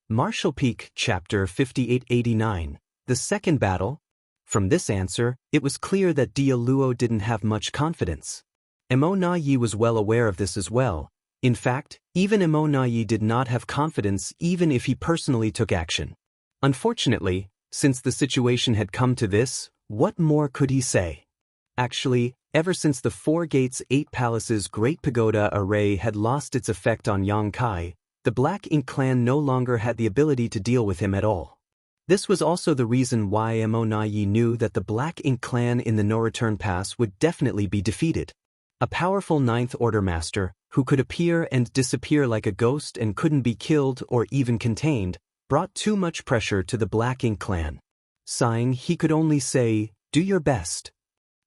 Marshall Peak, Chapter 5889, The Second Battle. From this answer, it was clear that Dia Luo didn't have much confidence. Mo Na Yi was well aware of this as well. In fact, even Mo Na Yi did not have confidence even if he personally took action. Unfortunately, since the situation had come to this, what more could he say? Actually, ever since the Four Gates 8 Palaces Great Pagoda array had lost its effect on Yang Kai, the Black Ink clan no longer had the ability to deal with him at all. This was also the reason why Mo Na Yi knew that the Black Ink clan in the No Return Pass would definitely be defeated. A powerful Ninth Order master, who could appear and disappear like a ghost and couldn't be killed or even contained, brought too much pressure to the Black Ink clan. Sighing, he could only say, "Do your best."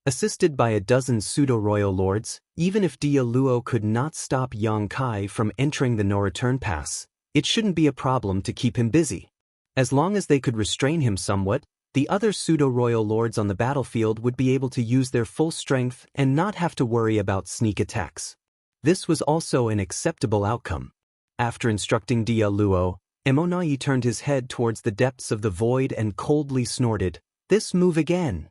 Assisted by a dozen pseudo-royal lords, even if Dia Luo could not stop Yang Kai from entering the No-Return Pass, it shouldn't be a problem to keep him busy. As long as they could restrain him somewhat, the other pseudo-royal lords on the battlefield would be able to use their full strength and not have to worry about sneak attacks. This was also an acceptable outcome. After instructing Dia Luo, Mo Na Yi turned his head towards the depths of the void and coldly snorted, "This move again."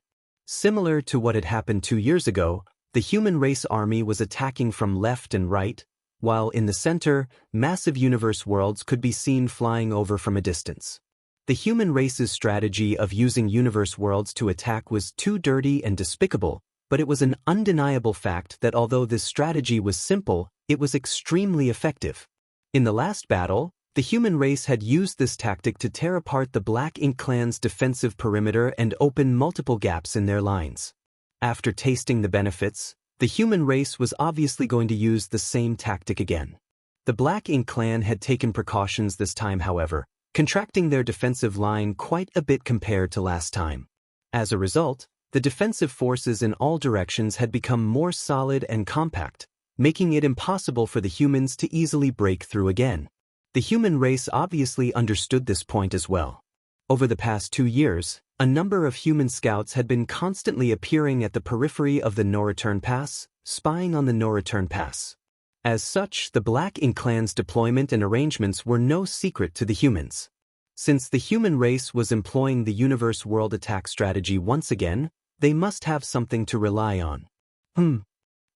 Similar to what had happened 2 years ago, the human race army was attacking from left and right, while in the center, massive universe worlds could be seen flying over from a distance. The human race's strategy of using universe worlds to attack was too dirty and despicable, but it was an undeniable fact that although this strategy was simple, it was extremely effective. In the last battle, the human race had used this tactic to tear apart the Black Ink clan's defensive perimeter and open multiple gaps in their lines. After tasting the benefits, the human race was obviously going to use the same tactic again. The Black Ink clan had taken precautions this time, however, contracting their defensive line quite a bit compared to last time. As a result, the defensive forces in all directions had become more solid and compact, making it impossible for the humans to easily break through again. The human race obviously understood this point as well. Over the past 2 years, a number of human scouts had been constantly appearing at the periphery of the No-Return Pass, spying on the No-Return Pass. As such, the Black Ink clan's deployment and arrangements were no secret to the humans. Since the human race was employing the universe world attack strategy once again, they must have something to rely on.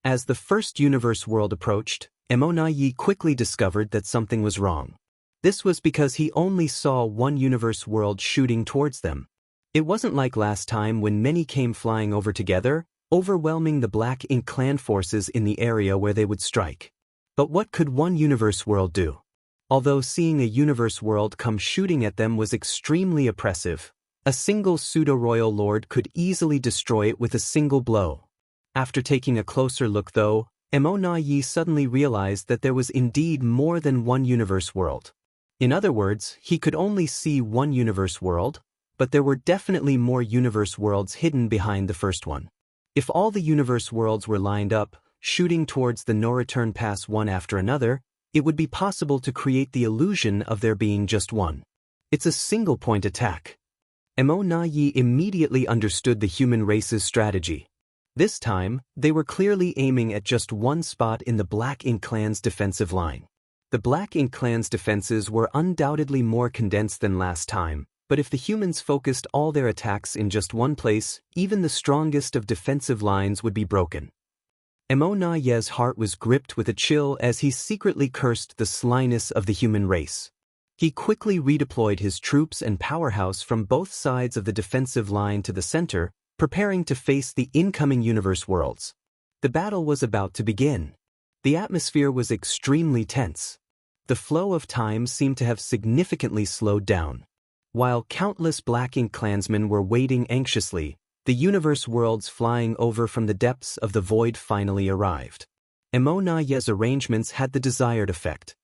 As the first universe world approached, Mo Na Yi quickly discovered that something was wrong. This was because he only saw one universe world shooting towards them. It wasn't like last time when many came flying over together, overwhelming the Black Ink clan forces in the area where they would strike. But what could one universe world do? Although seeing a universe world come shooting at them was extremely oppressive, a single pseudo-royal lord could easily destroy it with a single blow. After taking a closer look though, Mo Na Yi suddenly realized that there was indeed more than one universe world. In other words, he could only see one universe world, but there were definitely more universe worlds hidden behind the first one. If all the universe worlds were lined up, shooting towards the No-Return Pass one after another, it would be possible to create the illusion of there being just one. It's a single-point attack. Mo Na Yi immediately understood the human race's strategy. This time, they were clearly aiming at just one spot in the Black Ink clan's defensive line. The Black Ink clan's defenses were undoubtedly more condensed than last time, but if the humans focused all their attacks in just one place, even the strongest of defensive lines would be broken. Mo Na Yi's heart was gripped with a chill as he secretly cursed the slyness of the human race. He quickly redeployed his troops and powerhouse from both sides of the defensive line to the center, preparing to face the incoming universe worlds. The battle was about to begin. The atmosphere was extremely tense. The flow of time seemed to have significantly slowed down. While countless Black Ink clansmen were waiting anxiously, the universe worlds flying over from the depths of the void finally arrived. Mo Na Yi's arrangements had the desired effect.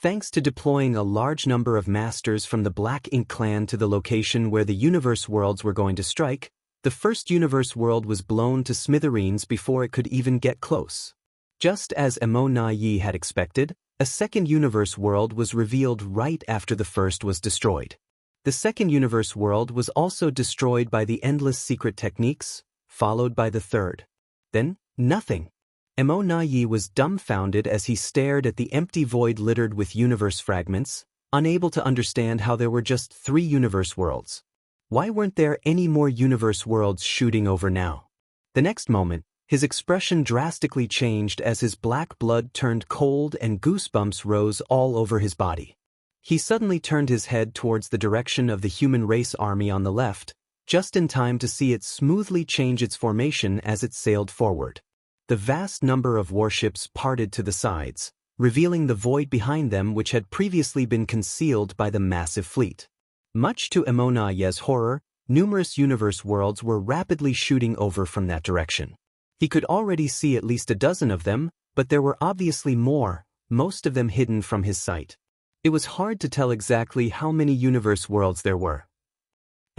Thanks to deploying a large number of masters from the Black Ink clan to the location where the universe worlds were going to strike, the first universe world was blown to smithereens before it could even get close. Just as Mo Na Yi had expected, a second universe world was revealed right after the first was destroyed. The second universe world was also destroyed by the endless secret techniques, followed by the third. Then, nothing. Mo Na Yi was dumbfounded as he stared at the empty void littered with universe fragments, unable to understand how there were just 3 universe worlds. Why weren't there any more universe worlds shooting over now? The next moment, his expression drastically changed as his black blood turned cold and goosebumps rose all over his body. He suddenly turned his head towards the direction of the human race army on the left, just in time to see it smoothly change its formation as it sailed forward. The vast number of warships parted to the sides, revealing the void behind them which had previously been concealed by the massive fleet. Much to Emonaye's horror, numerous universe worlds were rapidly shooting over from that direction. He could already see at least a dozen of them, but there were obviously more, most of them hidden from his sight. It was hard to tell exactly how many universe worlds there were.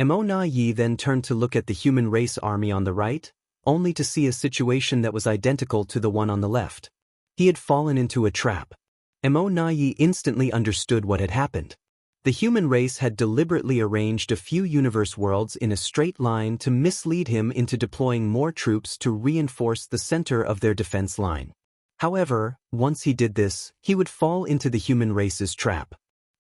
Emonaye then turned to look at the human race army on the right, only to see a situation that was identical to the one on the left. He had fallen into a trap. Emonaye instantly understood what had happened. The human race had deliberately arranged a few universe worlds in a straight line to mislead him into deploying more troops to reinforce the center of their defense line. However, once he did this, he would fall into the human race's trap.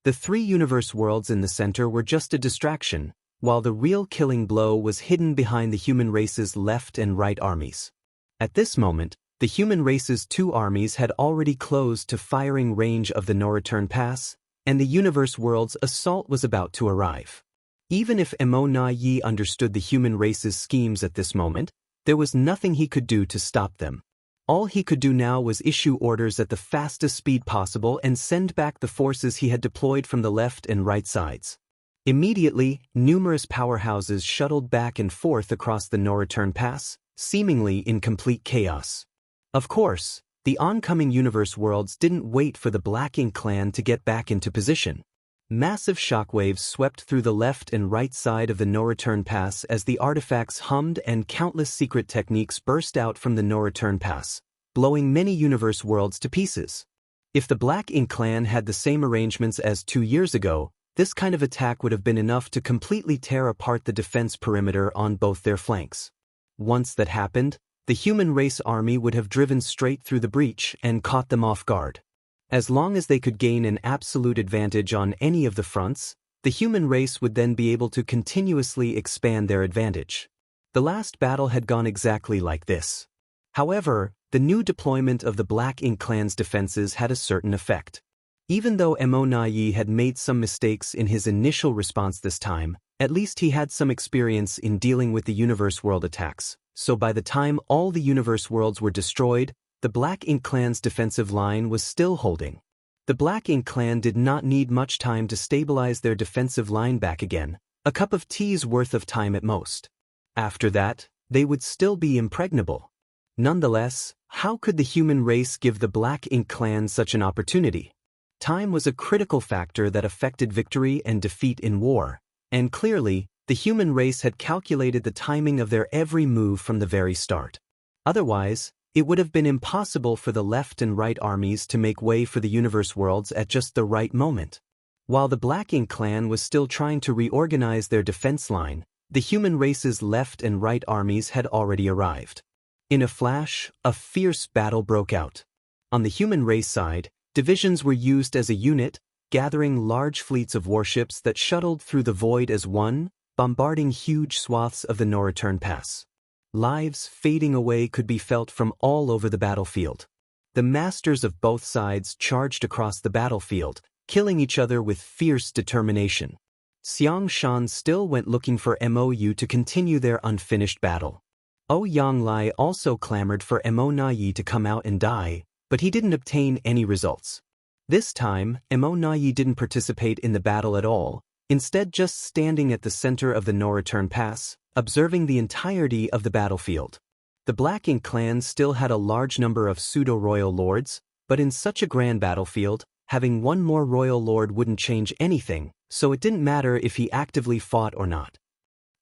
The 3 universe worlds in the center were just a distraction, while the real killing blow was hidden behind the human race's left and right armies. At this moment, the human race's 2 armies had already closed to firing range of the no-return pass, and the universe world's assault was about to arrive. Even if Emonaye understood the human race's schemes at this moment, there was nothing he could do to stop them. All he could do now was issue orders at the fastest speed possible and send back the forces he had deployed from the left and right sides. Immediately, numerous powerhouses shuttled back and forth across the no-return pass, seemingly in complete chaos. Of course, the oncoming universe worlds didn't wait for the Black Ink clan to get back into position. Massive shockwaves swept through the left and right side of the no-return pass as the artifacts hummed and countless secret techniques burst out from the no-return pass, blowing many universe worlds to pieces. If the Black Ink clan had the same arrangements as 2 years ago, this kind of attack would have been enough to completely tear apart the defense perimeter on both their flanks. Once that happened, the human race army would have driven straight through the breach and caught them off guard. As long as they could gain an absolute advantage on any of the fronts, the human race would then be able to continuously expand their advantage. The last battle had gone exactly like this. However, the new deployment of the Black Ink clan's defenses had a certain effect. Even though Emonaye had made some mistakes in his initial response this time, at least he had some experience in dealing with the universe world attacks, so by the time all the universe worlds were destroyed, the Black Ink clan's defensive line was still holding. The Black Ink clan did not need much time to stabilize their defensive line back again, a cup of tea's worth of time at most. After that, they would still be impregnable. Nonetheless, how could the human race give the Black Ink clan such an opportunity? Time was a critical factor that affected victory and defeat in war, and clearly, the human race had calculated the timing of their every move from the very start. Otherwise, it would have been impossible for the left and right armies to make way for the universe worlds at just the right moment. While the Black Ink clan was still trying to reorganize their defense line, the human race's left and right armies had already arrived. In a flash, a fierce battle broke out. On the human race side, divisions were used as a unit, gathering large fleets of warships that shuttled through the void as one, bombarding huge swaths of the no-return pass. Lives fading away could be felt from all over the battlefield. The masters of both sides charged across the battlefield, killing each other with fierce determination. Xiang Shan still went looking for Mou to continue their unfinished battle. Ouyang Lai also clamored for Emonaye to come out and die, but he didn't obtain any results. This time, Emonaye didn't participate in the battle at all, instead just standing at the center of the no-return pass, observing the entirety of the battlefield. The Black Ink clan still had a large number of pseudo-royal lords, but in such a grand battlefield, having one more royal lord wouldn't change anything, so it didn't matter if he actively fought or not.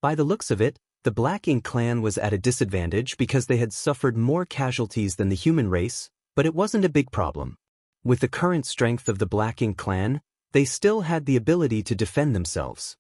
By the looks of it, the Black Ink clan was at a disadvantage because they had suffered more casualties than the human race, but it wasn't a big problem. With the current strength of the Black Ink clan, they still had the ability to defend themselves.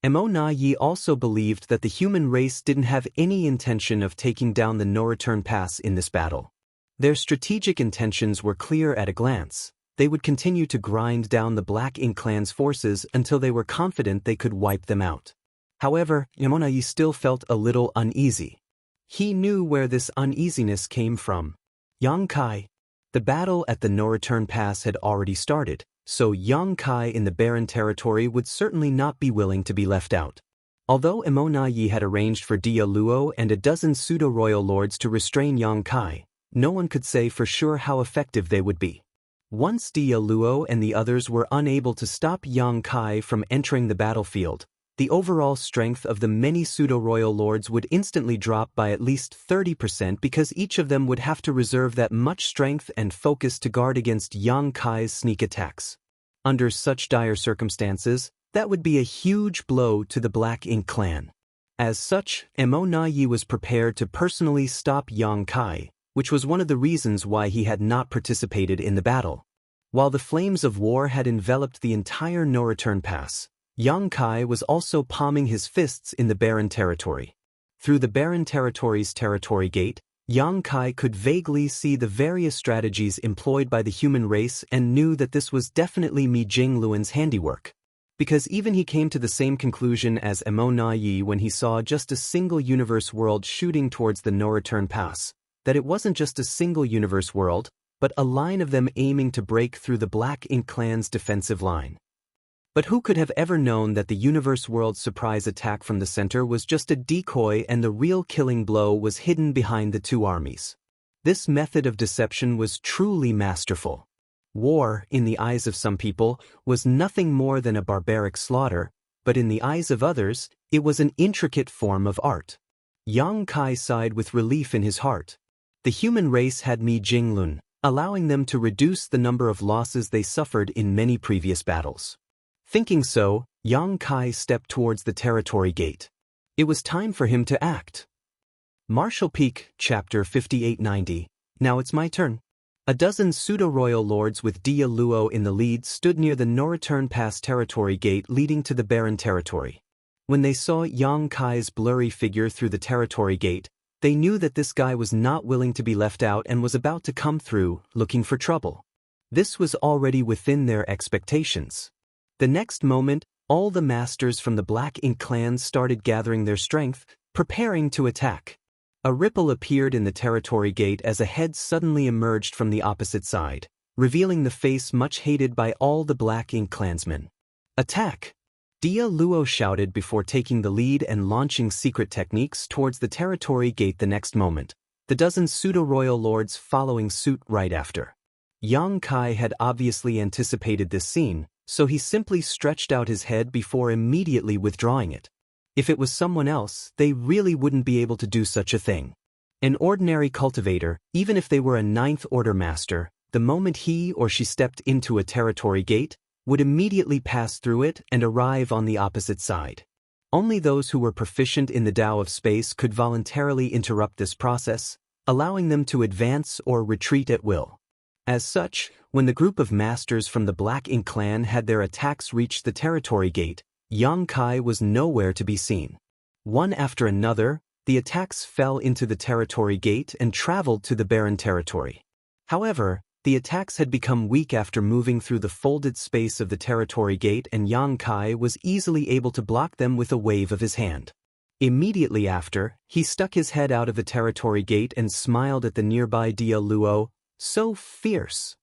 Emonaye also believed that the human race didn't have any intention of taking down the no-return pass in this battle. Their strategic intentions were clear at a glance. they would continue to grind down the Black Ink Clan's forces until they were confident they could wipe them out. However, Yamonai still felt a little uneasy. He knew where this uneasiness came from. Yang Kai. The battle at the no-return pass had already started, so Yang Kai in the barren territory would certainly not be willing to be left out. Although Yamonai had arranged for Dia Luo and a dozen pseudo-royal lords to restrain Yang Kai, no one could say for sure how effective they would be. Once Dia Luo and the others were unable to stop Yang Kai from entering the battlefield, the overall strength of the many pseudo-royal lords would instantly drop by at least 30% because each of them would have to reserve that much strength and focus to guard against Yang Kai's sneak attacks. Under such dire circumstances, that would be a huge blow to the Black Ink Clan. As such, Yamonai was prepared to personally stop Yang Kai, which was one of the reasons why he had not participated in the battle. While the flames of war had enveloped the entire no-return pass, Yang Kai was also palming his fists in the barren territory. Through the barren territory's territory gate, Yang Kai could vaguely see the various strategies employed by the human race and knew that this was definitely Mi Jingluan's handiwork. Because even he came to the same conclusion as Yamonai when he saw just a single universe world shooting towards the no-return pass, that it wasn't just a single universe world, but a line of them aiming to break through the Black Ink Clan's defensive line. But who could have ever known that the universe world's surprise attack from the center was just a decoy and the real killing blow was hidden behind the two armies? This method of deception was truly masterful. War, in the eyes of some people, was nothing more than a barbaric slaughter, but in the eyes of others, it was an intricate form of art. Yang Kai sighed with relief in his heart. The human race had Mi Jinglun, allowing them to reduce the number of losses they suffered in many previous battles. Thinking so, Yang Kai stepped towards the territory gate. It was time for him to act. Martial Peak, Chapter 5890. Now it's my turn. A dozen pseudo-royal lords with Dia Luo in the lead stood near the no-return pass territory gate leading to the barren territory. When they saw Yang Kai's blurry figure through the territory gate, they knew that this guy was not willing to be left out and was about to come through, looking for trouble. This was already within their expectations. The next moment, all the masters from the Black Ink Clan started gathering their strength, preparing to attack. A ripple appeared in the territory gate as a head suddenly emerged from the opposite side, revealing the face much hated by all the Black Ink Clansmen. Attack! Dia Luo shouted before taking the lead and launching secret techniques towards the territory gate the next moment, the dozen pseudo-royal lords following suit right after. Yang Kai had obviously anticipated this scene, so he simply stretched out his head before immediately withdrawing it. If it was someone else, they really wouldn't be able to do such a thing. An ordinary cultivator, even if they were a ninth-order master, the moment he or she stepped into a territory gate, would immediately pass through it and arrive on the opposite side. Only those who were proficient in the Tao of space could voluntarily interrupt this process, allowing them to advance or retreat at will. As such, when the group of masters from the Black Ink Clan had their attacks reach the territory gate, Yang Kai was nowhere to be seen. One after another, the attacks fell into the territory gate and traveled to the barren territory. However, the attacks had become weak after moving through the folded space of the territory gate, and Yang Kai was easily able to block them with a wave of his hand. Immediately after, he stuck his head out of the territory gate and smiled at the nearby Dia Luo, so fierce.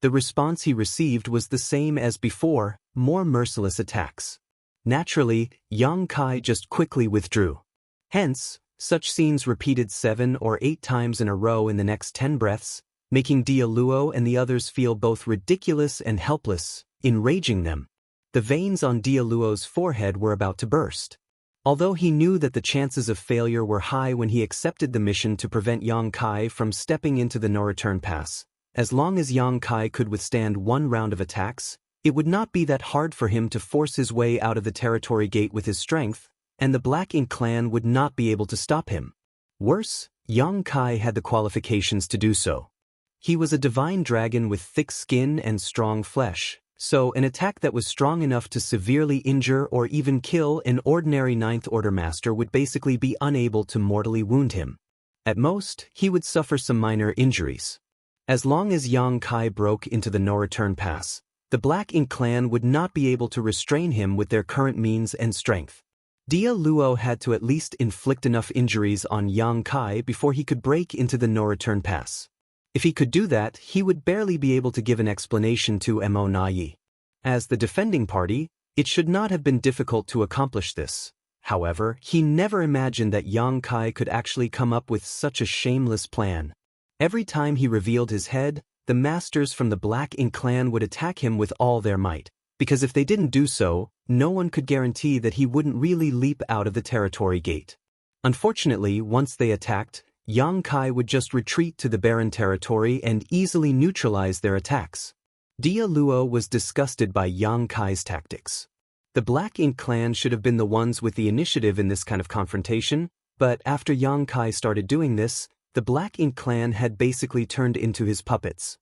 The response he received was the same as before, more merciless attacks. Naturally, Yang Kai just quickly withdrew. Hence, such scenes repeated 7 or 8 times in a row in the next 10 breaths, making Dia Luo and the others feel both ridiculous and helpless, enraging them. The veins on Dia Luo's forehead were about to burst. Although he knew that the chances of failure were high when he accepted the mission to prevent Yang Kai from stepping into the no-return pass, as long as Yang Kai could withstand one round of attacks, it would not be that hard for him to force his way out of the territory gate with his strength, and the Black Ink Clan would not be able to stop him. Worse, Yang Kai had the qualifications to do so. He was a divine dragon with thick skin and strong flesh, so an attack that was strong enough to severely injure or even kill an ordinary ninth-order master would basically be unable to mortally wound him. At most, he would suffer some minor injuries. As long as Yang Kai broke into the no-return pass, the Black Ink clan would not be able to restrain him with their current means and strength. Dia Luo had to at least inflict enough injuries on Yang Kai before he could break into the no-return pass. If he could do that, he would barely be able to give an explanation to Mo Na Yi. As the defending party, it should not have been difficult to accomplish this. However, he never imagined that Yang Kai could actually come up with such a shameless plan. Every time he revealed his head, the masters from the Black Ink clan would attack him with all their might, because if they didn't do so, no one could guarantee that he wouldn't really leap out of the territory gate. Unfortunately, once they attacked, Yang Kai would just retreat to the barren territory and easily neutralize their attacks. Dia Luo was disgusted by Yang Kai's tactics. The Black Ink clan should have been the ones with the initiative in this kind of confrontation, but after Yang Kai started doing this, the Black Ink clan had basically turned into his puppets.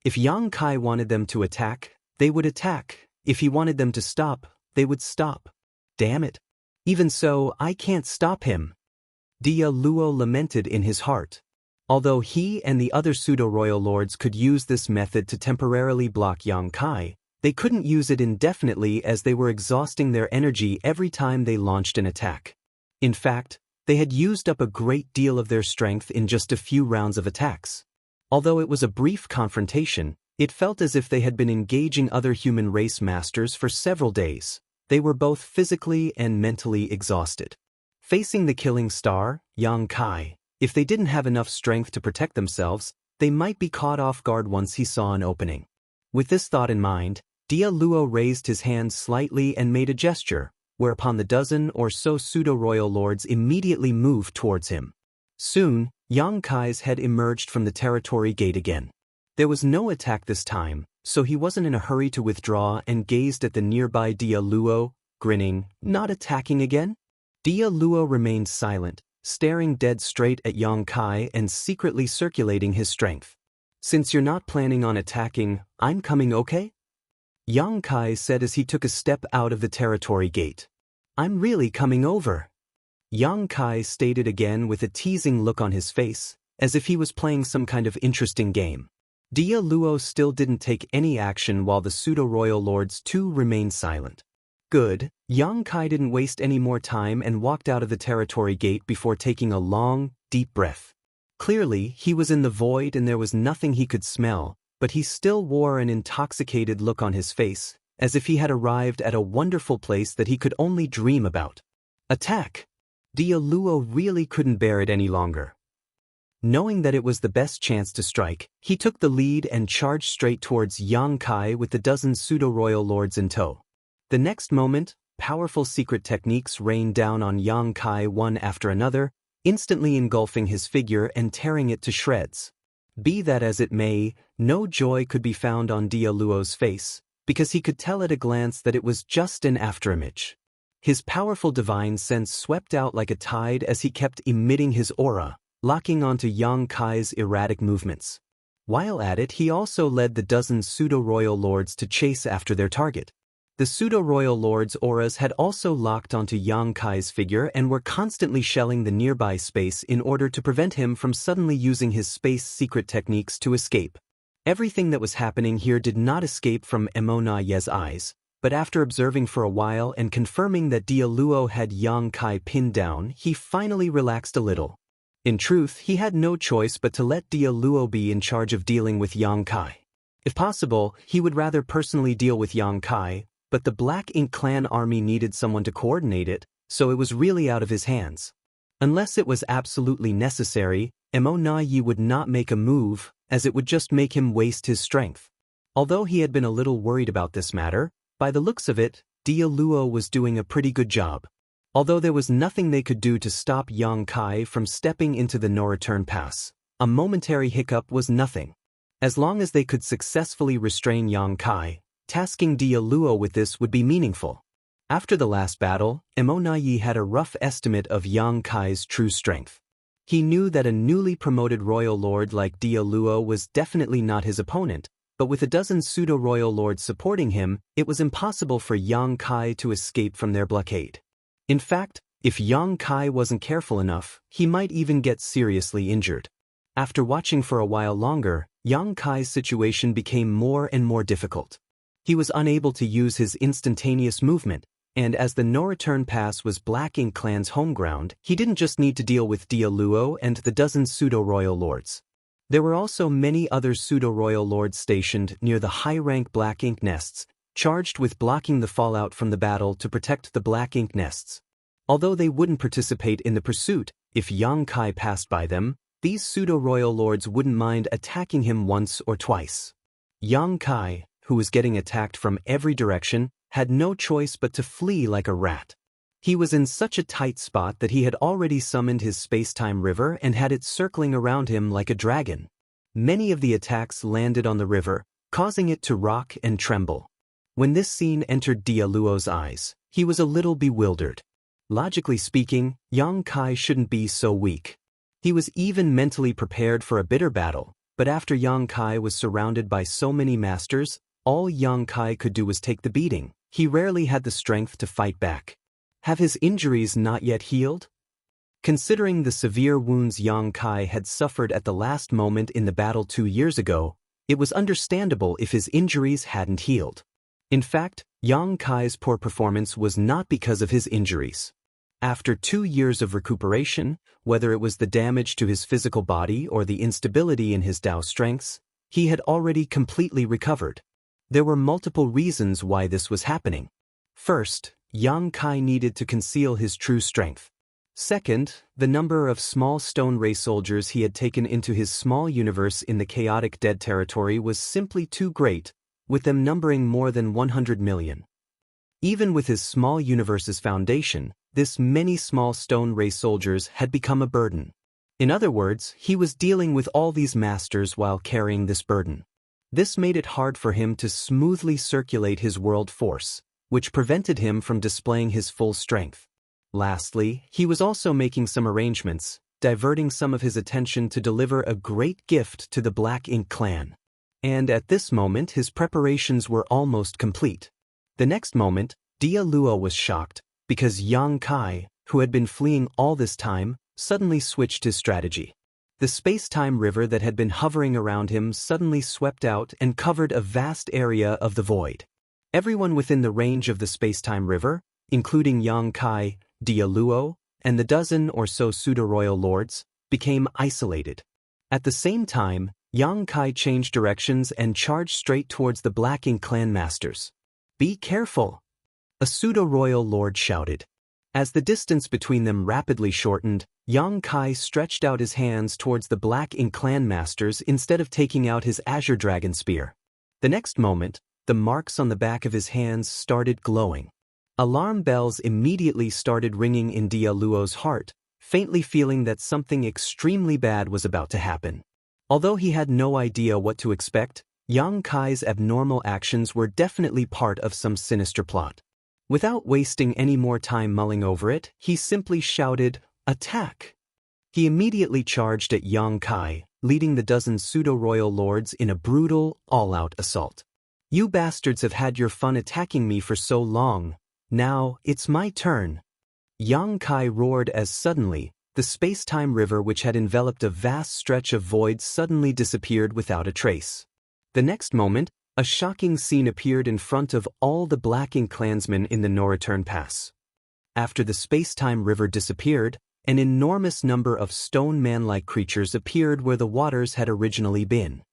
If Yang Kai wanted them to attack, they would attack. If he wanted them to stop, they would stop. Damn it. Even so, I can't stop him. Dia Luo lamented in his heart. Although he and the other pseudo-royal lords could use this method to temporarily block Yang Kai, they couldn't use it indefinitely as they were exhausting their energy every time they launched an attack. In fact, they had used up a great deal of their strength in just a few rounds of attacks. Although it was a brief confrontation, it felt as if they had been engaging other human race masters for several days. They were both physically and mentally exhausted. Facing the killing star, Yang Kai, if they didn't have enough strength to protect themselves, they might be caught off guard once he saw an opening. With this thought in mind, Dia Luo raised his hand slightly and made a gesture, whereupon the dozen or so pseudo-royal lords immediately moved towards him. Soon, Yang Kai's head emerged from the territory gate again. There was no attack this time, so he wasn't in a hurry to withdraw and gazed at the nearby Dia Luo, grinning, not attacking again? Dia Luo remained silent, staring dead straight at Yang Kai and secretly circulating his strength. Since you're not planning on attacking, I'm coming, okay? Yang Kai said as he took a step out of the territory gate. I'm really coming over. Yang Kai stated again with a teasing look on his face, as if he was playing some kind of interesting game. Dia Luo still didn't take any action while the pseudo-royal lords too remained silent. Good, Yang Kai didn't waste any more time and walked out of the territory gate before taking a long, deep breath. Clearly, he was in the void and there was nothing he could smell, but he still wore an intoxicated look on his face, as if he had arrived at a wonderful place that he could only dream about. Attack! Dia Luo really couldn't bear it any longer. Knowing that it was the best chance to strike, he took the lead and charged straight towards Yang Kai with the dozen pseudo-royal lords in tow. The next moment, powerful secret techniques rained down on Yang Kai one after another, instantly engulfing his figure and tearing it to shreds. Be that as it may, no joy could be found on Dia Luo's face, because he could tell at a glance that it was just an afterimage. His powerful divine sense swept out like a tide as he kept emitting his aura, locking onto Yang Kai's erratic movements. While at it, he also led the dozen pseudo-royal lords to chase after their target. The pseudo-royal lords' auras had also locked onto Yang Kai's figure and were constantly shelling the nearby space in order to prevent him from suddenly using his space secret techniques to escape. Everything that was happening here did not escape from Mo Na Yi's eyes, but after observing for a while and confirming that Dia Luo had Yang Kai pinned down, he finally relaxed a little. In truth, he had no choice but to let Dia Luo be in charge of dealing with Yang Kai. If possible, he would rather personally deal with Yang Kai, but the Black Ink clan army needed someone to coordinate it, so it was really out of his hands. Unless it was absolutely necessary, Mo Na Yi would not make a move, as it would just make him waste his strength. Although he had been a little worried about this matter, by the looks of it, Dia Luo was doing a pretty good job. Although there was nothing they could do to stop Yang Kai from stepping into the no-return pass, a momentary hiccup was nothing. As long as they could successfully restrain Yang Kai, tasking Dia Luo with this would be meaningful. After the last battle, Mo Na Yi had a rough estimate of Yang Kai's true strength. He knew that a newly promoted royal lord like Dia Luo was definitely not his opponent, but with a dozen pseudo-royal lords supporting him, it was impossible for Yang Kai to escape from their blockade. In fact, if Yang Kai wasn't careful enough, he might even get seriously injured. After watching for a while longer, Yang Kai's situation became more and more difficult. He was unable to use his instantaneous movement, and as the no-return pass was Black Ink Clan's home ground, he didn't just need to deal with Dia Luo and the dozen pseudo-royal lords. There were also many other pseudo-royal lords stationed near the high-rank Black Ink nests, charged with blocking the fallout from the battle to protect the Black Ink nests. Although they wouldn't participate in the pursuit, if Yang Kai passed by them, these pseudo-royal lords wouldn't mind attacking him once or twice. Yang Kai, who was getting attacked from every direction, had no choice but to flee like a rat. He was in such a tight spot that he had already summoned his space-time river and had it circling around him like a dragon. Many of the attacks landed on the river, causing it to rock and tremble. When this scene entered Dia Luo's eyes, he was a little bewildered. Logically speaking, Yang Kai shouldn't be so weak. He was even mentally prepared for a bitter battle, but after Yang Kai was surrounded by so many masters, all Yang Kai could do was take the beating. He rarely had the strength to fight back. Have his injuries not yet healed? Considering the severe wounds Yang Kai had suffered at the last moment in the battle 2 years ago, it was understandable if his injuries hadn't healed. In fact, Yang Kai's poor performance was not because of his injuries. After 2 years of recuperation, whether it was the damage to his physical body or the instability in his Dao strengths, he had already completely recovered. There were multiple reasons why this was happening. First, Yang Kai needed to conceal his true strength. Second, the number of small stone ray soldiers he had taken into his small universe in the chaotic dead territory was simply too great, with them numbering more than 100 million. Even with his small universe's foundation, this many small stone ray soldiers had become a burden. In other words, he was dealing with all these masters while carrying this burden. This made it hard for him to smoothly circulate his world force, which prevented him from displaying his full strength. Lastly, he was also making some arrangements, diverting some of his attention to deliver a great gift to the Black Ink Clan. And at this moment his preparations were almost complete. The next moment, Dia Luo was shocked, because Yang Kai, who had been fleeing all this time, suddenly switched his strategy. The space-time river that had been hovering around him suddenly swept out and covered a vast area of the void. Everyone within the range of the space-time river, including Yang Kai, Dia Luo, and the dozen or so pseudo-royal lords, became isolated. At the same time, Yang Kai changed directions and charged straight towards the Black Ink Clan masters. "Be careful!" a pseudo-royal lord shouted. As the distance between them rapidly shortened, Yang Kai stretched out his hands towards the Black Ink Clan masters instead of taking out his Azure Dragon Spear. The next moment, the marks on the back of his hands started glowing. Alarm bells immediately started ringing in Dia Luo's heart, faintly feeling that something extremely bad was about to happen. Although he had no idea what to expect, Yang Kai's abnormal actions were definitely part of some sinister plot. Without wasting any more time mulling over it, he simply shouted, "Attack!" He immediately charged at Yang Kai, leading the dozen pseudo-royal lords in a brutal, all-out assault. "You bastards have had your fun attacking me for so long. Now, it's my turn." Yang Kai roared as suddenly, the space-time river which had enveloped a vast stretch of void suddenly disappeared without a trace. The next moment, a shocking scene appeared in front of all the Black Ink clansmen in the No-Return Pass. After the space-time river disappeared, an enormous number of stone man-like creatures appeared where the waters had originally been.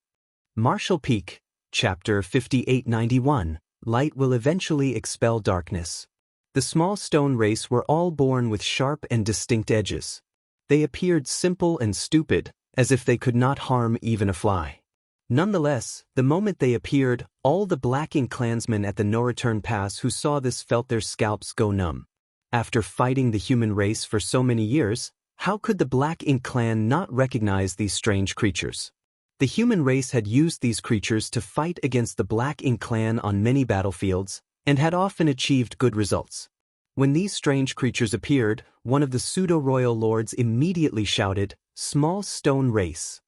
Martial Peak, Chapter 5891, Light will eventually expel darkness. The small stone race were all born with sharp and distinct edges. They appeared simple and stupid, as if they could not harm even a fly. Nonetheless, the moment they appeared, all the Black Ink clansmen at the No-Return Pass who saw this felt their scalps go numb. After fighting the human race for so many years, how could the Black Ink clan not recognize these strange creatures? The human race had used these creatures to fight against the Black Ink clan on many battlefields, and had often achieved good results. When these strange creatures appeared, one of the pseudo-royal lords immediately shouted, "Small stone race."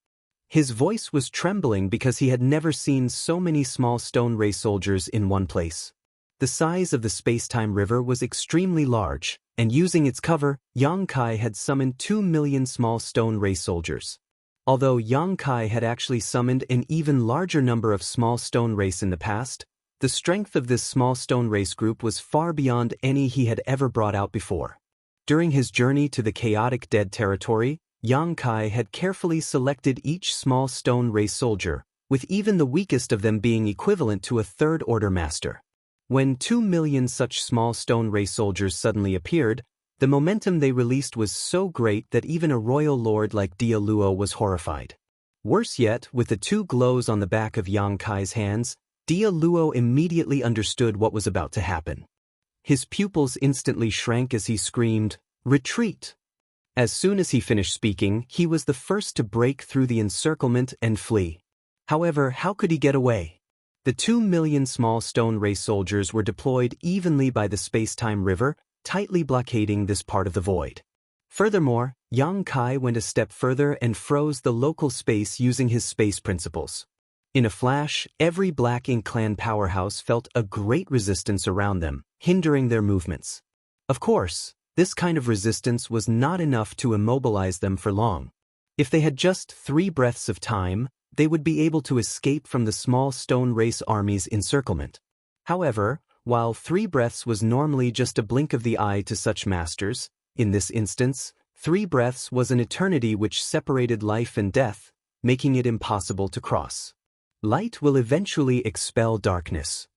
His voice was trembling because he had never seen so many small stone ray soldiers in one place. The size of the space-time river was extremely large, and using its cover, Yang Kai had summoned 2 million small stone ray soldiers. Although Yang Kai had actually summoned an even larger number of small stone race in the past, the strength of this small stone race group was far beyond any he had ever brought out before. During his journey to the chaotic dead territory, Yang Kai had carefully selected each small stone race soldier, with even the weakest of them being equivalent to a third-order master. When 2 million such small stone race soldiers suddenly appeared, the momentum they released was so great that even a royal lord like Dia Luo was horrified. Worse yet, with the 2 glows on the back of Yang Kai's hands, Dia Luo immediately understood what was about to happen. His pupils instantly shrank as he screamed, "Retreat!" As soon as he finished speaking, he was the first to break through the encirclement and flee. However, how could he get away? The 2 million small stone race soldiers were deployed evenly by the space-time river, tightly blockading this part of the void. Furthermore, Yang Kai went a step further and froze the local space using his space principles. In a flash, every Black Ink clan powerhouse felt a great resistance around them, hindering their movements. Of course, this kind of resistance was not enough to immobilize them for long. If they had just 3 breaths of time, they would be able to escape from the small stone race army's encirclement. However, while 3 breaths was normally just a blink of the eye to such masters, in this instance, 3 breaths was an eternity which separated life and death, making it impossible to cross. Light will eventually expel darkness,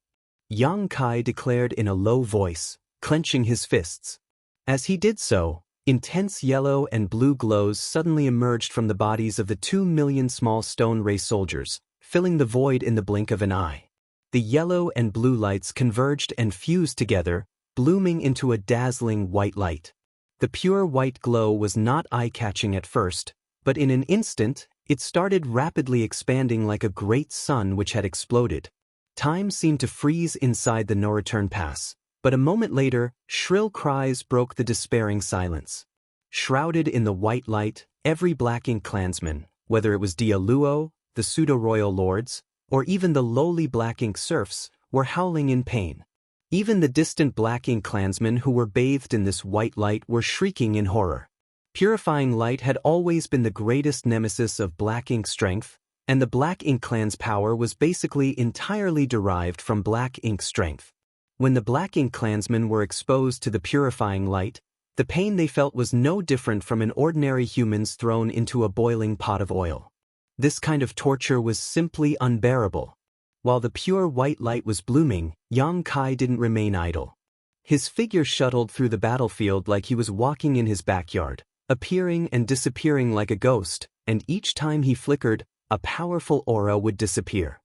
Yang Kai declared in a low voice, clenching his fists. As he did so, intense yellow and blue glows suddenly emerged from the bodies of the 2 million small stone race soldiers, filling the void in the blink of an eye. The yellow and blue lights converged and fused together, blooming into a dazzling white light. The pure white glow was not eye-catching at first, but in an instant, it started rapidly expanding like a great sun which had exploded. Time seemed to freeze inside the no-return pass, but a moment later, shrill cries broke the despairing silence. Shrouded in the white light, every Black Ink clansman, whether it was Dia Luo, the pseudo-royal lords, or even the lowly Black Ink serfs, were howling in pain. Even the distant Black Ink clansmen who were bathed in this white light were shrieking in horror. Purifying light had always been the greatest nemesis of Black Ink strength, and the Black Ink clan's power was basically entirely derived from Black Ink strength. When the Black Ink clansmen were exposed to the purifying light, the pain they felt was no different from an ordinary human's thrown into a boiling pot of oil. This kind of torture was simply unbearable. While the pure white light was blooming, Yang Kai didn't remain idle. His figure shuttled through the battlefield like he was walking in his backyard, appearing and disappearing like a ghost, and each time he flickered, a powerful aura would disappear.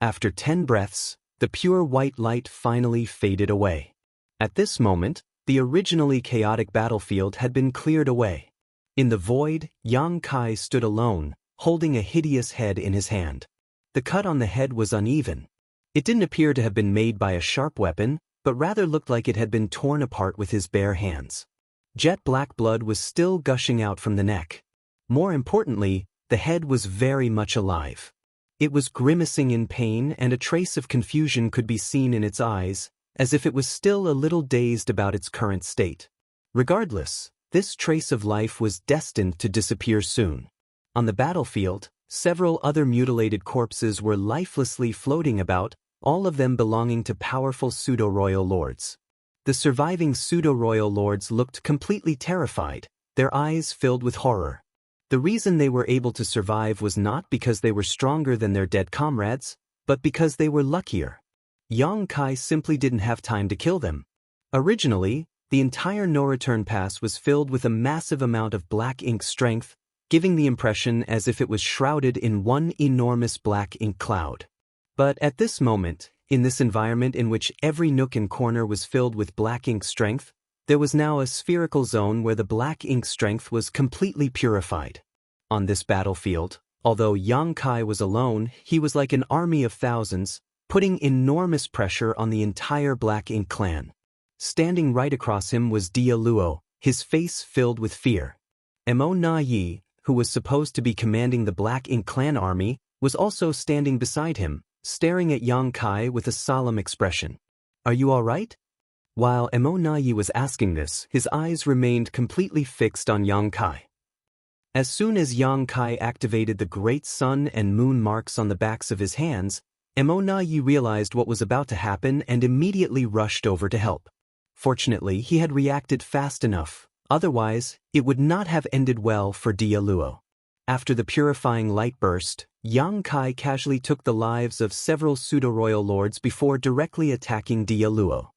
After 10 breaths, the pure white light finally faded away. At this moment, the originally chaotic battlefield had been cleared away. In the void, Yang Kai stood alone, holding a hideous head in his hand. The cut on the head was uneven. It didn't appear to have been made by a sharp weapon, but rather looked like it had been torn apart with his bare hands. Jet black blood was still gushing out from the neck. More importantly, the head was very much alive. It was grimacing in pain, and a trace of confusion could be seen in its eyes, as if it was still a little dazed about its current state. Regardless, this trace of life was destined to disappear soon. On the battlefield, several other mutilated corpses were lifelessly floating about, all of them belonging to powerful pseudo-royal lords. The surviving pseudo-royal lords looked completely terrified, their eyes filled with horror. The reason they were able to survive was not because they were stronger than their dead comrades, but because they were luckier. Yang Kai simply didn't have time to kill them. Originally, the entire no-return pass was filled with a massive amount of Black Ink strength, giving the impression as if it was shrouded in one enormous Black Ink cloud. But at this moment, in this environment in which every nook and corner was filled with Black Ink strength, there was now a spherical zone where the Black Ink strength was completely purified. On this battlefield, although Yang Kai was alone, he was like an army of thousands, putting enormous pressure on the entire Black Ink clan. Standing right across him was Dia Luo, his face filled with fear. Mo Na Yi, who was supposed to be commanding the Black Ink clan army, was also standing beside him, staring at Yang Kai with a solemn expression. "Are you all right?" While Mo Na Yi was asking this, his eyes remained completely fixed on Yang Kai. As soon as Yang Kai activated the great sun and moon marks on the backs of his hands, Mo Yi realized what was about to happen and immediately rushed over to help. Fortunately, he had reacted fast enough, otherwise, it would not have ended well for Dia Luo. After the purifying light burst, Yang Kai casually took the lives of several pseudo-royal lords before directly attacking Dia Luo.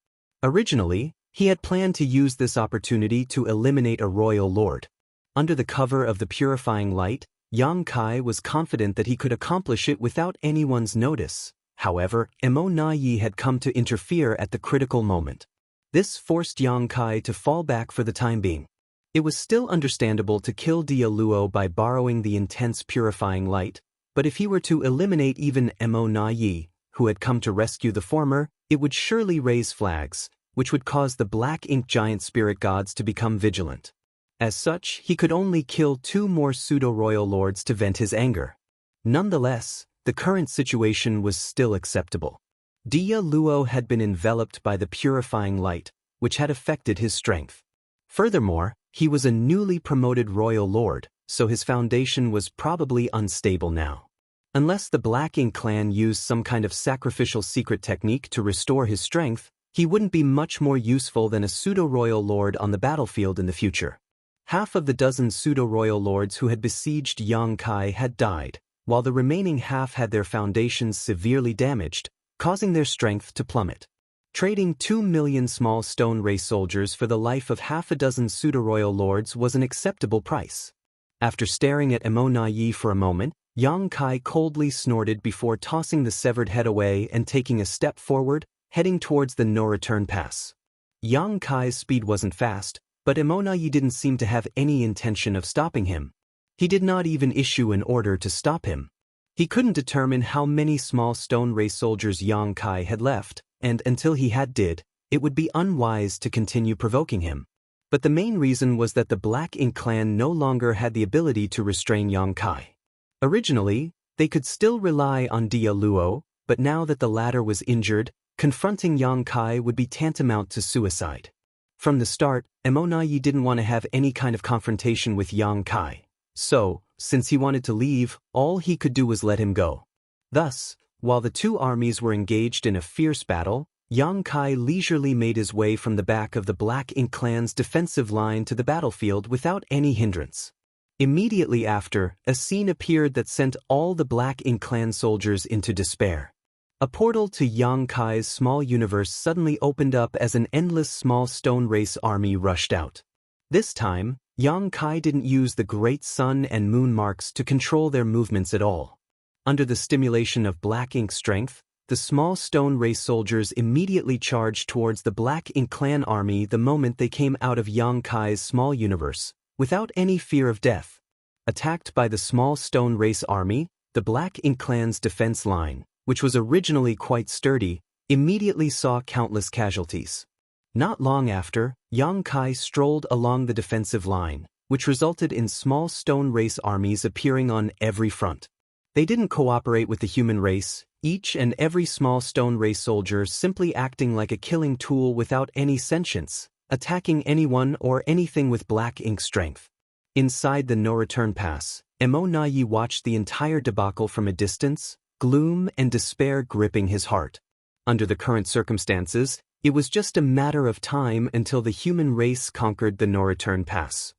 Originally, he had planned to use this opportunity to eliminate a royal lord. Under the cover of the purifying light, Yang Kai was confident that he could accomplish it without anyone's notice. However, Mo Yi had come to interfere at the critical moment. This forced Yang Kai to fall back for the time being. It was still understandable to kill Dia Luo by borrowing the intense purifying light, but if he were to eliminate even Mo Yi, who had come to rescue the former, it would surely raise flags, which would cause the black ink giant spirit gods to become vigilant. As such, he could only kill 2 more pseudo-royal lords to vent his anger. Nonetheless, the current situation was still acceptable. Dia Luo had been enveloped by the purifying light, which had affected his strength. Furthermore, he was a newly promoted royal lord, so his foundation was probably unstable now. Unless the Black Ink clan used some kind of sacrificial secret technique to restore his strength, he wouldn't be much more useful than a pseudo-royal lord on the battlefield in the future. Half of the dozen pseudo-royal lords who had besieged Yang Kai had died, while the remaining half had their foundations severely damaged, causing their strength to plummet. Trading 2 million small stone race soldiers for the life of half a dozen pseudo-royal lords was an acceptable price. After staring at Mo Yi for a moment, Yang Kai coldly snorted before tossing the severed head away and taking a step forward, heading towards the no-return pass. Yang Kai's speed wasn't fast, but Mo Yi didn't seem to have any intention of stopping him. He did not even issue an order to stop him. He couldn't determine how many small stone race soldiers Yang Kai had left, and until he did, it would be unwise to continue provoking him. But the main reason was that the Black Ink clan no longer had the ability to restrain Yang Kai. Originally, they could still rely on Dia Luo, but now that the latter was injured, confronting Yang Kai would be tantamount to suicide. From the start, Mo Yi didn't want to have any kind of confrontation with Yang Kai. So, since he wanted to leave, all he could do was let him go. Thus, while the 2 armies were engaged in a fierce battle, Yang Kai leisurely made his way from the back of the Black Ink clan's defensive line to the battlefield without any hindrance. Immediately after, a scene appeared that sent all the Black Ink clan soldiers into despair. A portal to Yang Kai's small universe suddenly opened up as an endless small stone race army rushed out. This time, Yang Kai didn't use the great sun and moon marks to control their movements at all. Under the stimulation of Black Ink strength, the small stone race soldiers immediately charged towards the Black Ink clan army the moment they came out of Yang Kai's small universe, without any fear of death. Attacked by the small stone race army, the Black Ink clan's defense line, which was originally quite sturdy, immediately saw countless casualties. Not long after, Yang Kai strolled along the defensive line, which resulted in small stone race armies appearing on every front. They didn't cooperate with the human race, each and every small stone race soldier simply acting like a killing tool without any sentience, attacking anyone or anything with Black Ink strength. Inside the no-return pass, Mo Yi watched the entire debacle from a distance, gloom and despair gripping his heart. Under the current circumstances, it was just a matter of time until the human race conquered the no-return pass.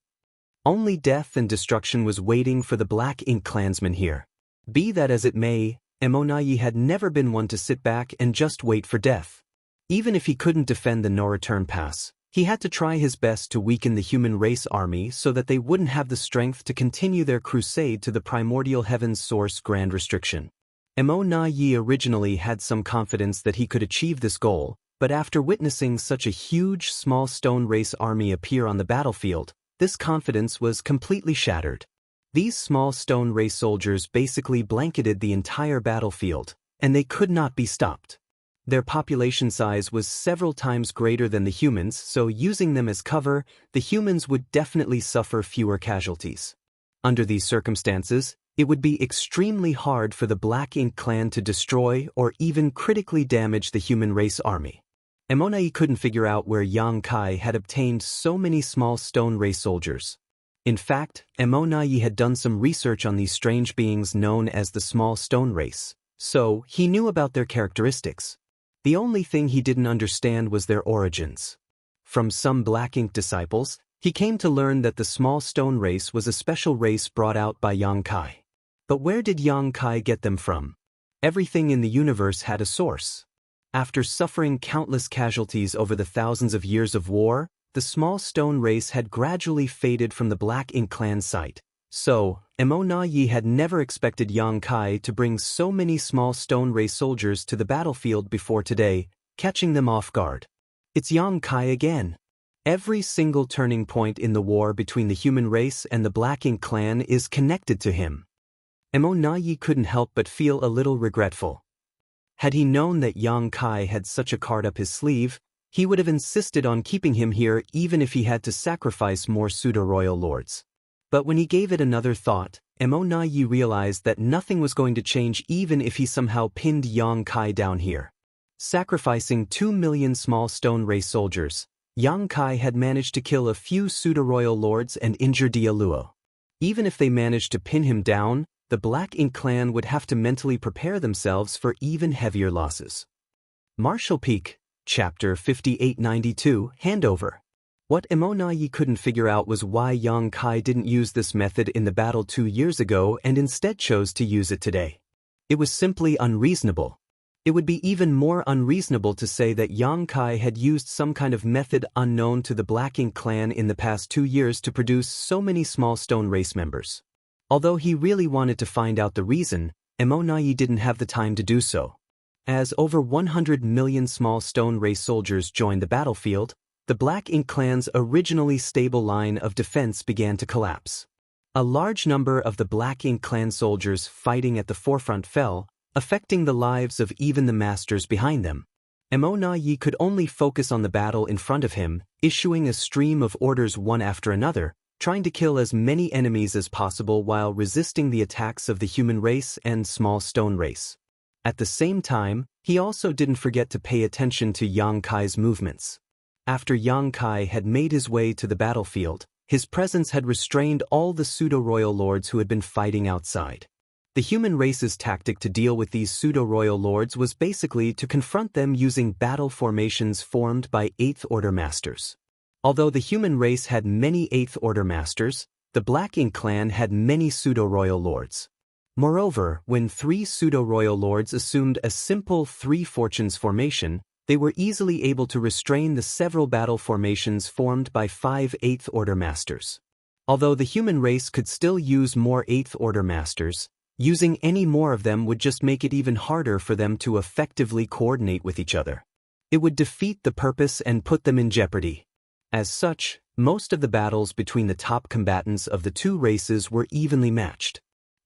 Only death and destruction was waiting for the Black Ink clansmen here. Be that as it may, Mo Yi had never been one to sit back and just wait for death. Even if he couldn't defend the no-return pass, he had to try his best to weaken the human race army so that they wouldn't have the strength to continue their crusade to the primordial heaven's source Grand Restriction. Mo Yi originally had some confidence that he could achieve this goal, but after witnessing such a huge small stone race army appear on the battlefield, this confidence was completely shattered. These small stone race soldiers basically blanketed the entire battlefield, and they could not be stopped. Their population size was several times greater than the humans, so using them as cover, the humans would definitely suffer fewer casualties. Under these circumstances, it would be extremely hard for the Black Ink clan to destroy or even critically damage the human race army. Mo Yi couldn't figure out where Yang Kai had obtained so many small stone race soldiers. In fact, Mo had done some research on these strange beings known as the Small Stone Race, so he knew about their characteristics. The only thing he didn't understand was their origins. From some black ink disciples, he came to learn that the Small Stone Race was a special race brought out by Yang Kai. But where did Yang Kai get them from? Everything in the universe had a source. After suffering countless casualties over the thousands of years of war, the Small Stone Race had gradually faded from the Black Ink Clan site. So, Mo had never expected Yang Kai to bring so many Small Stone Race soldiers to the battlefield before today, catching them off guard. It's Yang Kai again. Every single turning point in the war between the human race and the Black Ink Clan is connected to him. Mo couldn't help but feel a little regretful. Had he known that Yang Kai had such a card up his sleeve, he would have insisted on keeping him here even if he had to sacrifice more pseudo-royal lords. But when he gave it another thought, Mo realized that nothing was going to change even if he somehow pinned Yang Kai down here. Sacrificing 2 million Small Stone Race soldiers, Yang Kai had managed to kill a few pseudo-royal lords and injure Dialuo. Even if they managed to pin him down, the Black Ink Clan would have to mentally prepare themselves for even heavier losses. Marshall Peak, Chapter 5892, Handover. What Mo couldn't figure out was why Yang Kai didn't use this method in the battle 2 years ago and instead chose to use it today. It was simply unreasonable. It would be even more unreasonable to say that Yang Kai had used some kind of method unknown to the Black Ink Clan in the past 2 years to produce so many Small Stone Race members. Although he really wanted to find out the reason, Mo didn't have the time to do so. As over 100 million Small Stone Race soldiers joined the battlefield, the Black Ink Clan's originally stable line of defense began to collapse. A large number of the Black Ink Clan soldiers fighting at the forefront fell, affecting the lives of even the masters behind them. Mo could only focus on the battle in front of him, issuing a stream of orders one after another, trying to kill as many enemies as possible while resisting the attacks of the human race and Small Stone Race. At the same time, he also didn't forget to pay attention to Yang Kai's movements. After Yang Kai had made his way to the battlefield, his presence had restrained all the pseudo-royal lords who had been fighting outside. The human race's tactic to deal with these pseudo-royal lords was basically to confront them using battle formations formed by 8th Order Masters. Although the human race had many 8th Order Masters, the Black Ink Clan had many pseudo-royal lords. Moreover, when 3 pseudo-royal lords assumed a simple 3 fortunes formation, they were easily able to restrain the several battle formations formed by 5 8th Order Masters. Although the human race could still use more 8th Order Masters, using any more of them would just make it even harder for them to effectively coordinate with each other. It would defeat the purpose and put them in jeopardy. As such, most of the battles between the top combatants of the 2 races were evenly matched.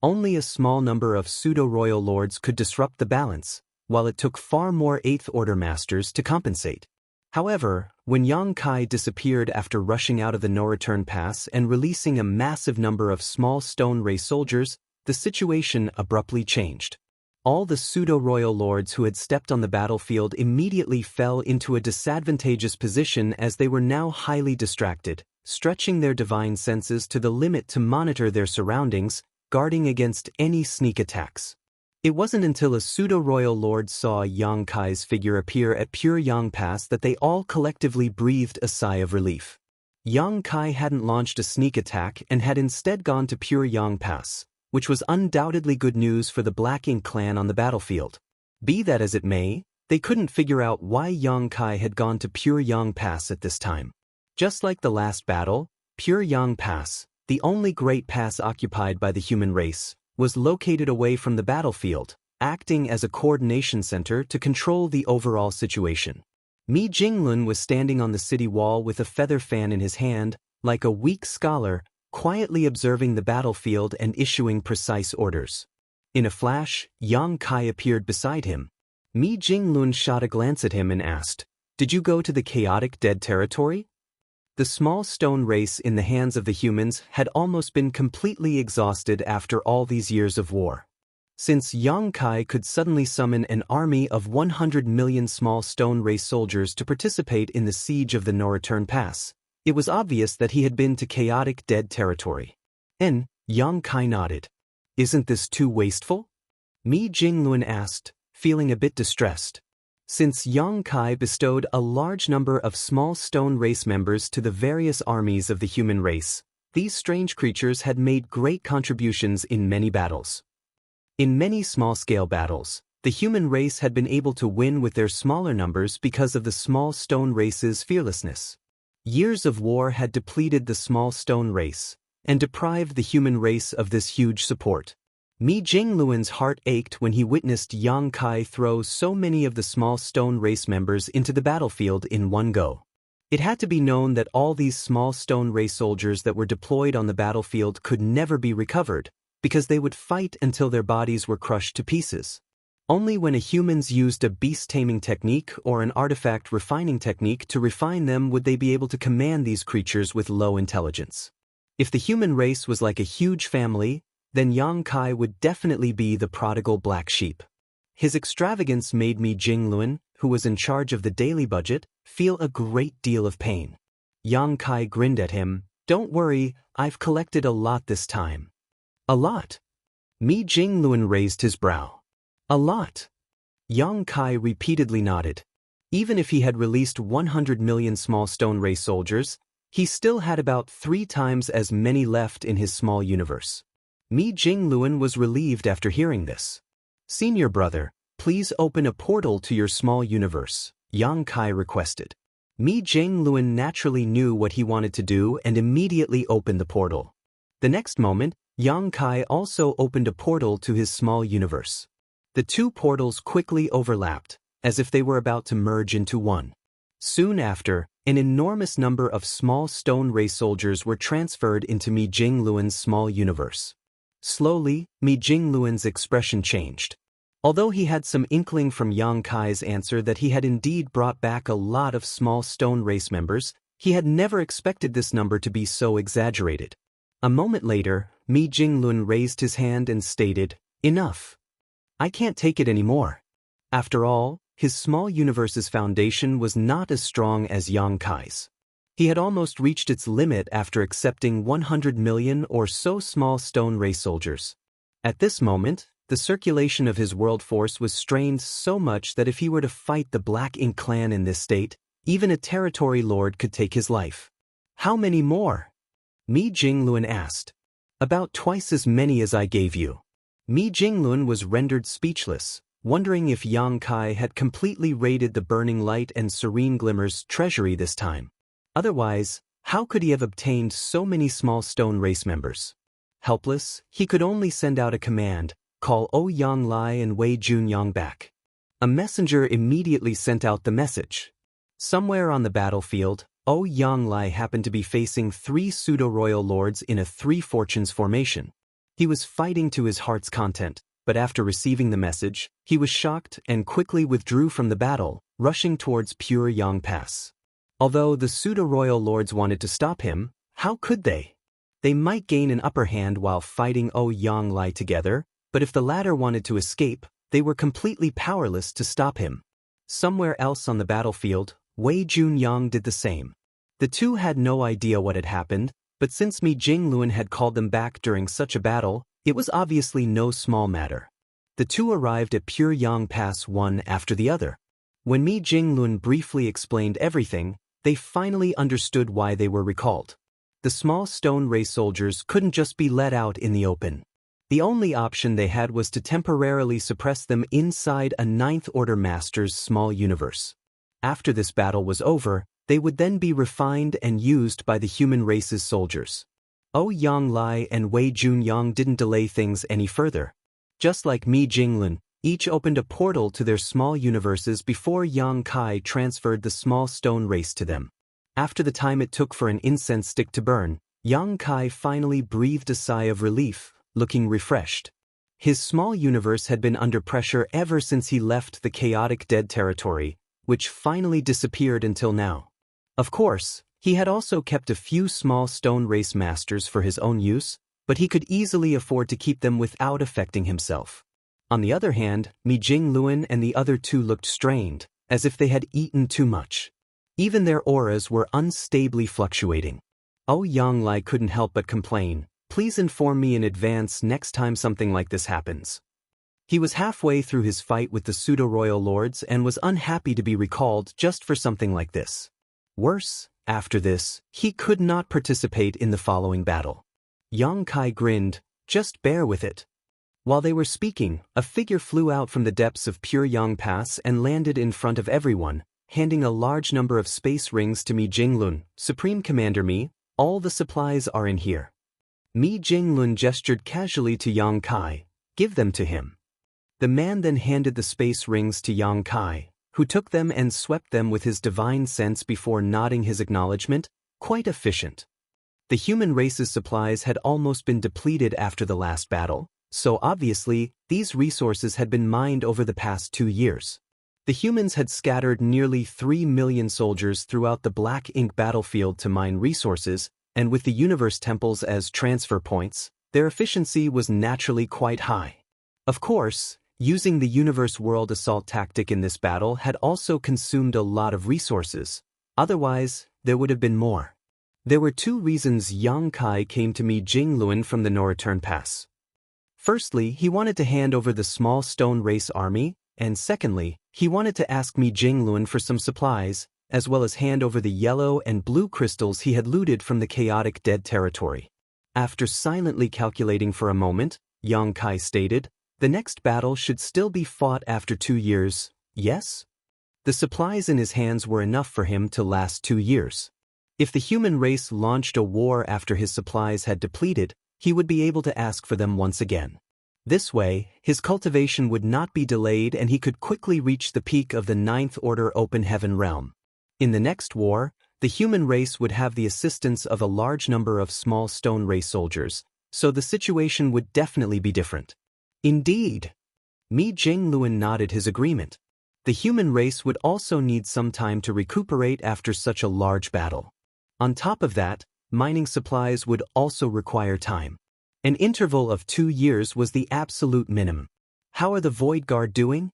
Only a small number of pseudo-royal lords could disrupt the balance, while it took far more 8th Order Masters to compensate. However, when Yang Kai disappeared after rushing out of the no-return pass and releasing a massive number of Small Stone Race soldiers, the situation abruptly changed. All the pseudo-royal lords who had stepped on the battlefield immediately fell into a disadvantageous position as they were now highly distracted, stretching their divine senses to the limit to monitor their surroundings, guarding against any sneak attacks. It wasn't until a pseudo-royal lord saw Yang Kai's figure appear at Pure Yang Pass that they all collectively breathed a sigh of relief. Yang Kai hadn't launched a sneak attack and had instead gone to Pure Yang Pass, which was undoubtedly good news for the Black Ink Clan on the battlefield. Be that as it may, they couldn't figure out why Yang Kai had gone to Pure Yang Pass at this time. Just like the last battle, Pure Yang Pass, the only great pass occupied by the human race, was located away from the battlefield, acting as a coordination center to control the overall situation. Mi Jinglun was standing on the city wall with a feather fan in his hand, like a weak scholar, quietly observing the battlefield and issuing precise orders. In a flash, Yang Kai appeared beside him. Mi Jinglun shot a glance at him and asked, "Did you go to the chaotic dead territory?" The Small Stone Race in the hands of the humans had almost been completely exhausted after all these years of war. Since Yang Kai could suddenly summon an army of 100 million Small Stone Race soldiers to participate in the siege of the No-Return Pass, It was obvious that he had been to chaotic dead territory. Yang Kai nodded. Isn't this too wasteful? Mi Jinglun asked, feeling a bit distressed. Since Yang Kai bestowed a large number of small stone race members to the various armies of the human race, these strange creatures had made great contributions in many battles. In many small-scale battles, the human race had been able to win with their smaller numbers because of the small stone race's fearlessness. Years of war had depleted the small stone race, and deprived the human race of this huge support. Mi Jingluan's heart ached when he witnessed Yang Kai throw so many of the small stone race members into the battlefield in one go. It had to be known that all these small stone race soldiers that were deployed on the battlefield could never be recovered, because they would fight until their bodies were crushed to pieces. Only when humans used a beast-taming technique or an artifact refining technique to refine them would they be able to command these creatures with low intelligence. If the human race was like a huge family, then Yang Kai would definitely be the prodigal black sheep. His extravagance made Mi Jingluan, who was in charge of the daily budget, feel a great deal of pain. Yang Kai grinned at him. Don't worry, I've collected a lot this time. A lot? Mi Jingluan raised his brow. A lot. Yang Kai repeatedly nodded. Even if he had released 100 million small stone race soldiers, he still had about 3 times as many left in his small universe. Mi Jingluan was relieved after hearing this. Senior brother, please open a portal to your small universe, Yang Kai requested. Mi Jingluan naturally knew what he wanted to do and immediately opened the portal. The next moment, Yang Kai also opened a portal to his small universe. The two portals quickly overlapped, as if they were about to merge into one. Soon after, an enormous number of small stone race soldiers were transferred into Mi Jingluan's small universe. Slowly, Mi Jingluan's expression changed. Although he had some inkling from Yang Kai's answer that he had indeed brought back a lot of small stone race members, he had never expected this number to be so exaggerated. A moment later, Mi Jingluan raised his hand and stated, "Enough. I can't take it anymore." After all, his small universe's foundation was not as strong as Yang Kai's. He had almost reached its limit after accepting 100 million or so small stone race soldiers. At this moment, the circulation of his world force was strained so much that if he were to fight the Black Ink clan in this state, even a territory lord could take his life. How many more? Mi Jingluan asked. About twice as many as I gave you. Mi Jingluan was rendered speechless, wondering if Yang Kai had completely raided the Burning Light and Serene Glimmer's treasury this time. Otherwise, how could he have obtained so many small stone race members? Helpless, he could only send out a command, call Yang Lai and Wei Junyang back. A messenger immediately sent out the message. Somewhere on the battlefield, Yang Lai happened to be facing 3 pseudo-royal lords in a 3 fortunes formation. He was fighting to his heart's content, but after receiving the message, he was shocked and quickly withdrew from the battle, rushing towards Pure Yang Pass. Although the pseudo-royal lords wanted to stop him, how could they? They might gain an upper hand while fighting Yang Lai together, but if the latter wanted to escape, they were completely powerless to stop him. Somewhere else on the battlefield, Wei Junyang did the same. The two had no idea what had happened, but since Mi Jingluan had called them back during such a battle, it was obviously no small matter. The two arrived at Pure Yang Pass one after the other. When Mi Jingluan briefly explained everything, they finally understood why they were recalled. The small stone race soldiers couldn't just be let out in the open. The only option they had was to temporarily suppress them inside a 9th Order Master's small universe. After this battle was over, they would then be refined and used by the human race's soldiers. Yang Lai and Wei Junyang didn't delay things any further. Just like Mi Jingluan, each opened a portal to their small universes before Yang Kai transferred the small stone race to them. After the time it took for an incense stick to burn, Yang Kai finally breathed a sigh of relief, looking refreshed. His small universe had been under pressure ever since he left the chaotic dead territory, which finally disappeared until now. Of course, he had also kept a few small stone race masters for his own use, but he could easily afford to keep them without affecting himself. On the other hand, Mi Jingluan and the other two looked strained, as if they had eaten too much. Even their auras were unstably fluctuating. Oh, Yang Lai couldn't help but complain, "Please inform me in advance next time something like this happens." He was halfway through his fight with the pseudo-royal lords and was unhappy to be recalled just for something like this. Worse, after this, he could not participate in the following battle. Yang Kai grinned, "Just bear with it." While they were speaking, a figure flew out from the depths of Pure Yang Pass and landed in front of everyone, handing a large number of space rings to Mi Jinglun. "Supreme Commander Mi, all the supplies are in here." Mi Jinglun gestured casually to Yang Kai, "Give them to him." The man then handed the space rings to Yang Kai, who took them and swept them with his divine sense before nodding his acknowledgement. Quite efficient. The human race's supplies had almost been depleted after the last battle, so obviously, these resources had been mined over the past 2 years. The humans had scattered nearly 3 million soldiers throughout the Black Ink battlefield to mine resources, and with the universe temples as transfer points, their efficiency was naturally quite high. Of course, using the universe world assault tactic in this battle had also consumed a lot of resources. Otherwise, there would have been more. There were 2 reasons Yang Kai came to Mi Jinglun from the no-return pass. Firstly, he wanted to hand over the small stone race army, and secondly, he wanted to ask Mi Jinglun for some supplies, as well as hand over the yellow and blue crystals he had looted from the chaotic dead territory. After silently calculating for a moment, Yang Kai stated, "The next battle should still be fought after 2 years, yes?" The supplies in his hands were enough for him to last 2 years. If the human race launched a war after his supplies had depleted, he would be able to ask for them once again. This way, his cultivation would not be delayed and he could quickly reach the peak of the 9th Order Open Heaven realm. In the next war, the human race would have the assistance of a large number of small stone race soldiers, so the situation would definitely be different. Indeed. Mi Jinglun nodded his agreement. The human race would also need some time to recuperate after such a large battle. On top of that, mining supplies would also require time. An interval of 2 years was the absolute minimum. "How are the Void Guard doing?"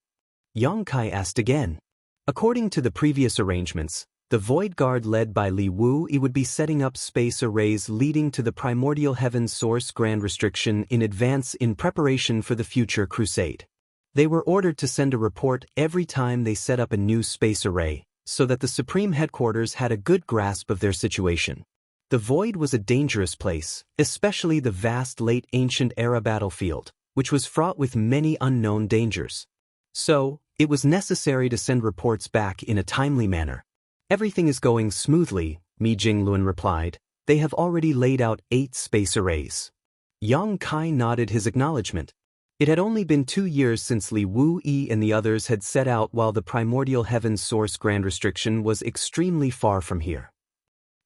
Yang Kai asked again. According to the previous arrangements, the Void Guard led by Li Wu would be setting up space arrays leading to the Primordial Heaven Source Grand Restriction in advance in preparation for the future crusade. They were ordered to send a report every time they set up a new space array, so that the Supreme Headquarters had a good grasp of their situation. The Void was a dangerous place, especially the vast late ancient era battlefield, which was fraught with many unknown dangers. So, it was necessary to send reports back in a timely manner. "Everything is going smoothly," Mi Jinglun replied. "They have already laid out 8 space arrays." Yang Kai nodded his acknowledgement. It had only been 2 years since Li Wu and the others had set out, while the Primordial Heaven Source Grand Restriction was extremely far from here.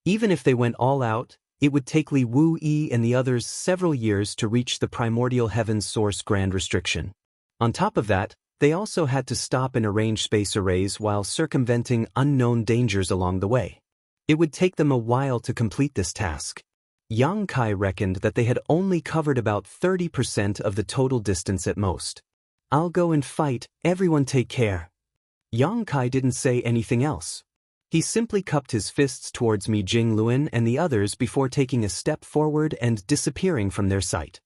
Even if they went all out, it would take Li Wu and the others several years to reach the Primordial Heaven Source Grand Restriction. On top of that, they also had to stop and arrange space arrays while circumventing unknown dangers along the way. It would take them a while to complete this task. Yang Kai reckoned that they had only covered about 30% of the total distance at most. "I'll go and fight, everyone take care." Yang Kai didn't say anything else. He simply cupped his fists towards Mi Jinglun and the others before taking a step forward and disappearing from their sight.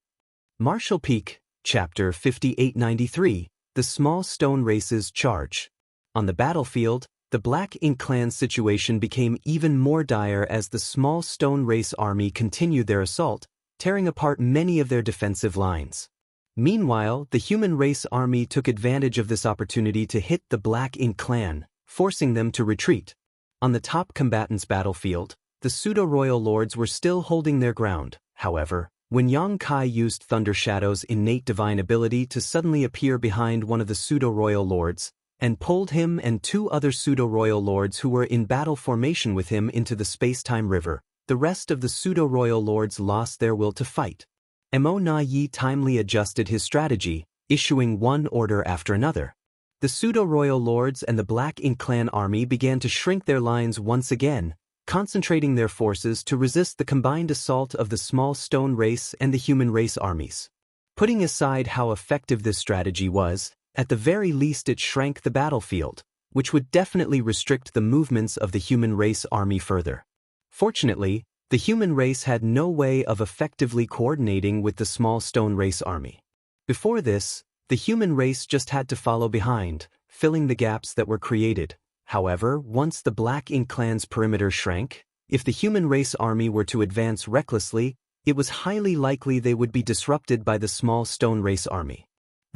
Martial Peak, Chapter 5893, The Small Stone Race's Charge. On the battlefield, the Black Ink clan's situation became even more dire as the Small Stone Race army continued their assault, tearing apart many of their defensive lines. Meanwhile, the Human Race army took advantage of this opportunity to hit the Black Ink clan, forcing them to retreat. On the top combatants' battlefield, the pseudo-royal lords were still holding their ground. However, when Yang Kai used Thunder Shadow's innate divine ability to suddenly appear behind one of the pseudo-royal lords, and pulled him and 2 other pseudo-royal lords who were in battle formation with him into the space-time river, the rest of the pseudo-royal lords lost their will to fight. Mo Na Yi timely adjusted his strategy, issuing one order after another. The pseudo-royal lords and the Black Ink clan army began to shrink their lines once again, concentrating their forces to resist the combined assault of the Small Stone Race and the Human Race armies. Putting aside how effective this strategy was, at the very least it shrank the battlefield, which would definitely restrict the movements of the human race army further. Fortunately, the human race had no way of effectively coordinating with the small stone race army. Before this, the human race just had to follow behind, filling the gaps that were created. However, once the Black Ink clan's perimeter shrank, if the human race army were to advance recklessly, it was highly likely they would be disrupted by the small stone race army.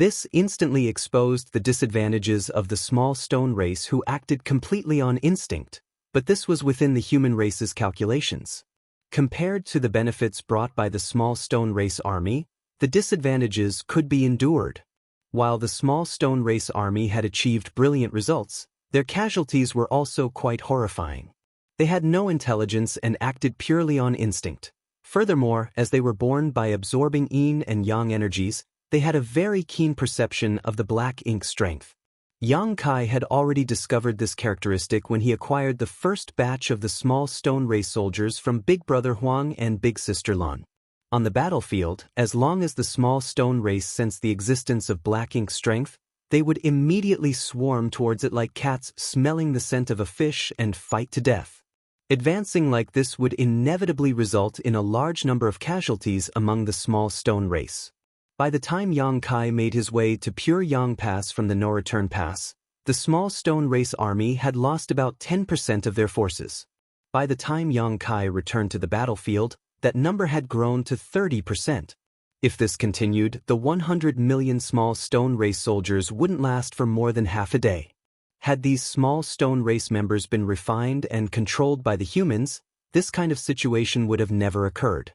This instantly exposed the disadvantages of the small stone race who acted completely on instinct, but this was within the human race's calculations. Compared to the benefits brought by the small stone race army, the disadvantages could be endured. While the small stone race army had achieved brilliant results, their casualties were also quite horrifying. They had no intelligence and acted purely on instinct. Furthermore, as they were born by absorbing yin and yang energies, they had a very keen perception of the Black Ink strength. Yang Kai had already discovered this characteristic when he acquired the first batch of the small stone race soldiers from Big Brother Huang and Big Sister Lan. On the battlefield, as long as the small stone race sensed the existence of Black Ink strength, they would immediately swarm towards it like cats smelling the scent of a fish and fight to death. Advancing like this would inevitably result in a large number of casualties among the small stone race. By the time Yang Kai made his way to Pure Yang Pass from the No-Return Pass, the small stone race army had lost about 10% of their forces. By the time Yang Kai returned to the battlefield, that number had grown to 30%. If this continued, the 100 million small stone race soldiers wouldn't last for more than half a day. Had these small stone race members been refined and controlled by the humans, this kind of situation would have never occurred.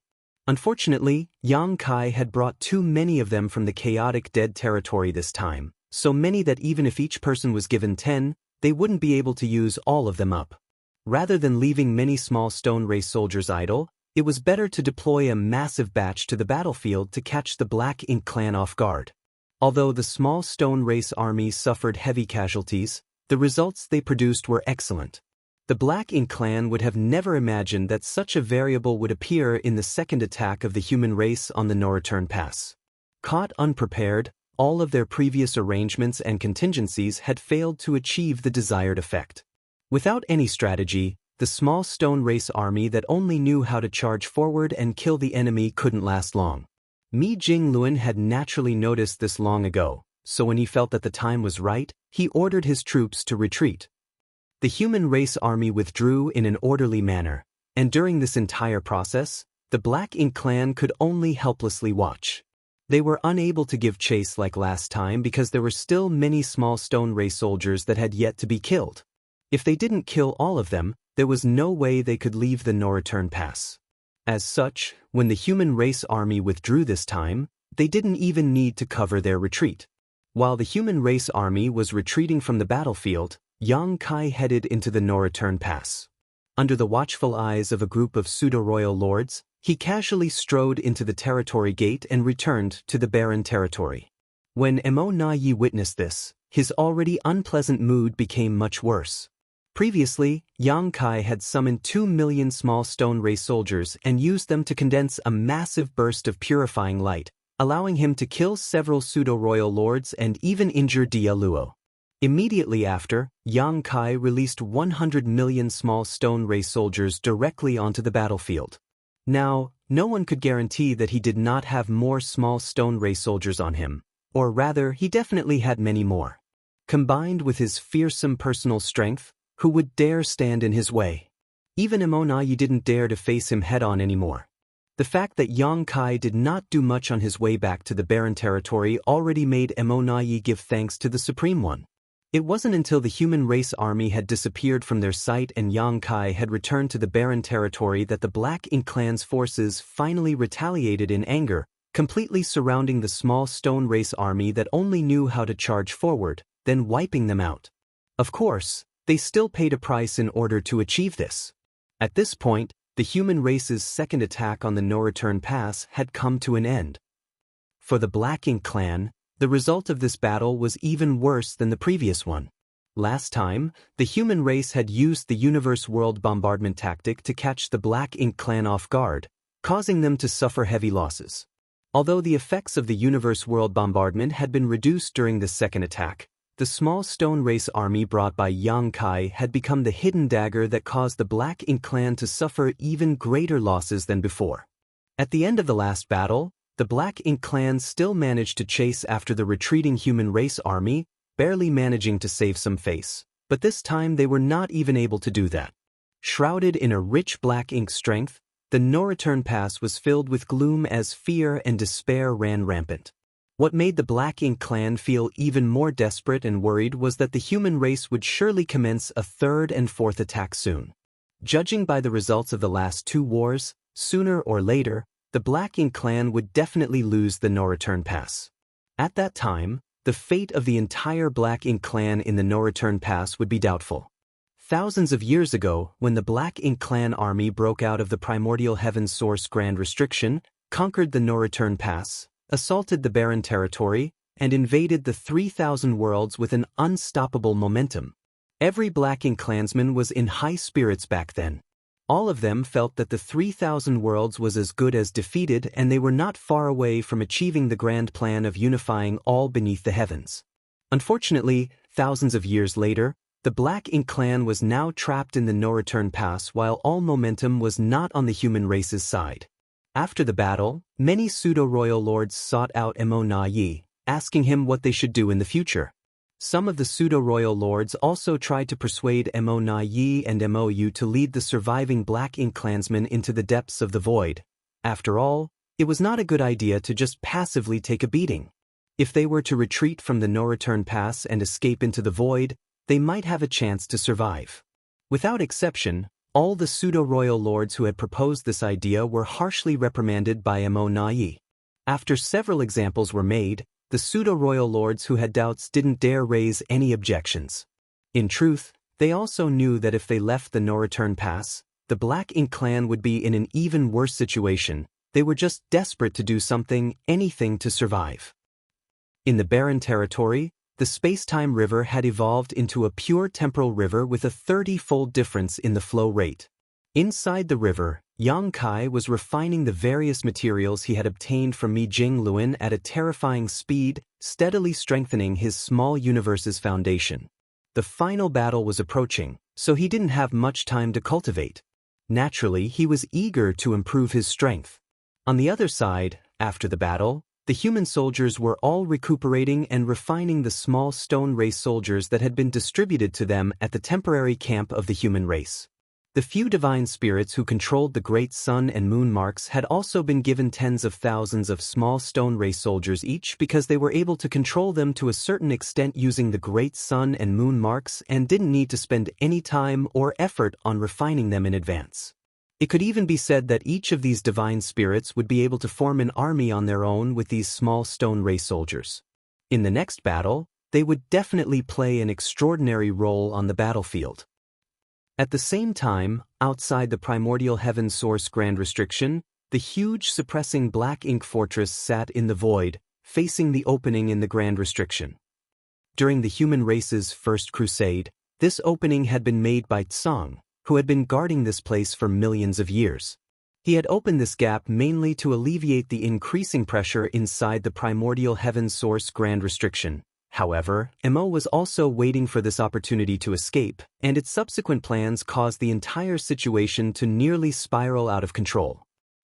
Unfortunately, Yang Kai had brought too many of them from the chaotic dead territory this time, so many that even if each person was given 10, they wouldn't be able to use all of them up. Rather than leaving many small stone race soldiers idle, it was better to deploy a massive batch to the battlefield to catch the Black Ink clan off guard. Although the small stone race army suffered heavy casualties, the results they produced were excellent. The Black Ink clan would have never imagined that such a variable would appear in the second attack of the human race on the No-Return Pass. Caught unprepared, all of their previous arrangements and contingencies had failed to achieve the desired effect. Without any strategy, the small stone race army that only knew how to charge forward and kill the enemy couldn't last long. Mi Jingluan had naturally noticed this long ago, so when he felt that the time was right, he ordered his troops to retreat. The human race army withdrew in an orderly manner, and during this entire process, the Black Ink clan could only helplessly watch. They were unable to give chase like last time because there were still many small stone race soldiers that had yet to be killed. If they didn't kill all of them, there was no way they could leave the No-Return Pass. As such, when the human race army withdrew this time, they didn't even need to cover their retreat. While the human race army was retreating from the battlefield, Yang Kai headed into the No-Return Pass. Under the watchful eyes of a group of pseudo-royal lords, he casually strode into the territory gate and returned to the barren territory. When Mo Na Yi witnessed this, his already unpleasant mood became much worse. Previously, Yang Kai had summoned 2 million small stone race soldiers and used them to condense a massive burst of purifying light, allowing him to kill several pseudo-royal lords and even injure Dia Luo. Immediately after, Yang Kai released 100 million small stone race soldiers directly onto the battlefield. Now, no one could guarantee that he did not have more small stone race soldiers on him, or rather, he definitely had many more. Combined with his fearsome personal strength, who would dare stand in his way? Even Mo Na Yi didn't dare to face him head-on anymore. The fact that Yang Kai did not do much on his way back to the barren territory already made Mo Na Yi give thanks to the Supreme One. It wasn't until the human race army had disappeared from their sight and Yang Kai had returned to the barren territory that the Black Ink clan's forces finally retaliated in anger, completely surrounding the small stone race army that only knew how to charge forward, then wiping them out. Of course, they still paid a price in order to achieve this. At this point, the human race's second attack on the No-Return Pass had come to an end. For the Black Ink clan, the result of this battle was even worse than the previous one. Last time, the human race had used the universe world bombardment tactic to catch the Black Ink clan off guard, causing them to suffer heavy losses. Although the effects of the universe world bombardment had been reduced during the second attack, the small stone race army brought by Yang Kai had become the hidden dagger that caused the Black Ink clan to suffer even greater losses than before. At the end of the last battle, the Black Ink clan still managed to chase after the retreating human race army, barely managing to save some face, but this time they were not even able to do that. Shrouded in a rich black ink strength, the no-return pass was filled with gloom as fear and despair ran rampant. What made the Black Ink clan feel even more desperate and worried was that the human race would surely commence a third and fourth attack soon. Judging by the results of the last two wars, sooner or later, the Black Ink clan would definitely lose the no-return pass. At that time, the fate of the entire Black Ink clan in the no-return pass would be doubtful. Thousands of years ago, when the Black Ink clan army broke out of the primordial heaven source Grand Restriction, conquered the no-return pass, assaulted the barren territory, and invaded the 3,000 worlds with an unstoppable momentum. Every Black Ink clansman was in high spirits back then. All of them felt that the 3,000 worlds was as good as defeated, and they were not far away from achieving the grand plan of unifying all beneath the heavens. Unfortunately, thousands of years later, the Black Ink clan was now trapped in the no-return pass while all momentum was not on the human race's side. After the battle, many pseudo-royal lords sought out Mo Na Yi, asking him what they should do in the future. Some of the pseudo-royal lords also tried to persuade Mo Na Yi and Mo Yu to lead the surviving Black Ink clansmen into the depths of the void. After all, it was not a good idea to just passively take a beating. If they were to retreat from the no-return pass and escape into the void, they might have a chance to survive. Without exception, all the pseudo-royal lords who had proposed this idea were harshly reprimanded by Mo Na Yi. After several examples were made, the pseudo-royal lords who had doubts didn't dare raise any objections. In truth, they also knew that if they left the no-return pass, the Black Ink clan would be in an even worse situation. They were just desperate to do something, anything to survive. In the barren territory, the space-time river had evolved into a pure temporal river with a 30-fold difference in the flow rate. Inside the river, Yang Kai was refining the various materials he had obtained from Mi Jingluan at a terrifying speed, steadily strengthening his small universe's foundation. The final battle was approaching, so he didn't have much time to cultivate. Naturally, he was eager to improve his strength. On the other side, after the battle, the human soldiers were all recuperating and refining the small stone race soldiers that had been distributed to them at the temporary camp of the human race. The few divine spirits who controlled the great sun and moon marks had also been given tens of thousands of small stone race soldiers each because they were able to control them to a certain extent using the great sun and moon marks and didn't need to spend any time or effort on refining them in advance. It could even be said that each of these divine spirits would be able to form an army on their own with these small stone race soldiers. In the next battle, they would definitely play an extraordinary role on the battlefield. At the same time, outside the primordial heaven source Grand Restriction, the huge suppressing Black Ink fortress sat in the void, facing the opening in the Grand Restriction. During the human race's first crusade, this opening had been made by Tsang, who had been guarding this place for millions of years. He had opened this gap mainly to alleviate the increasing pressure inside the primordial heaven source Grand Restriction. However, Mo was also waiting for this opportunity to escape, and its subsequent plans caused the entire situation to nearly spiral out of control.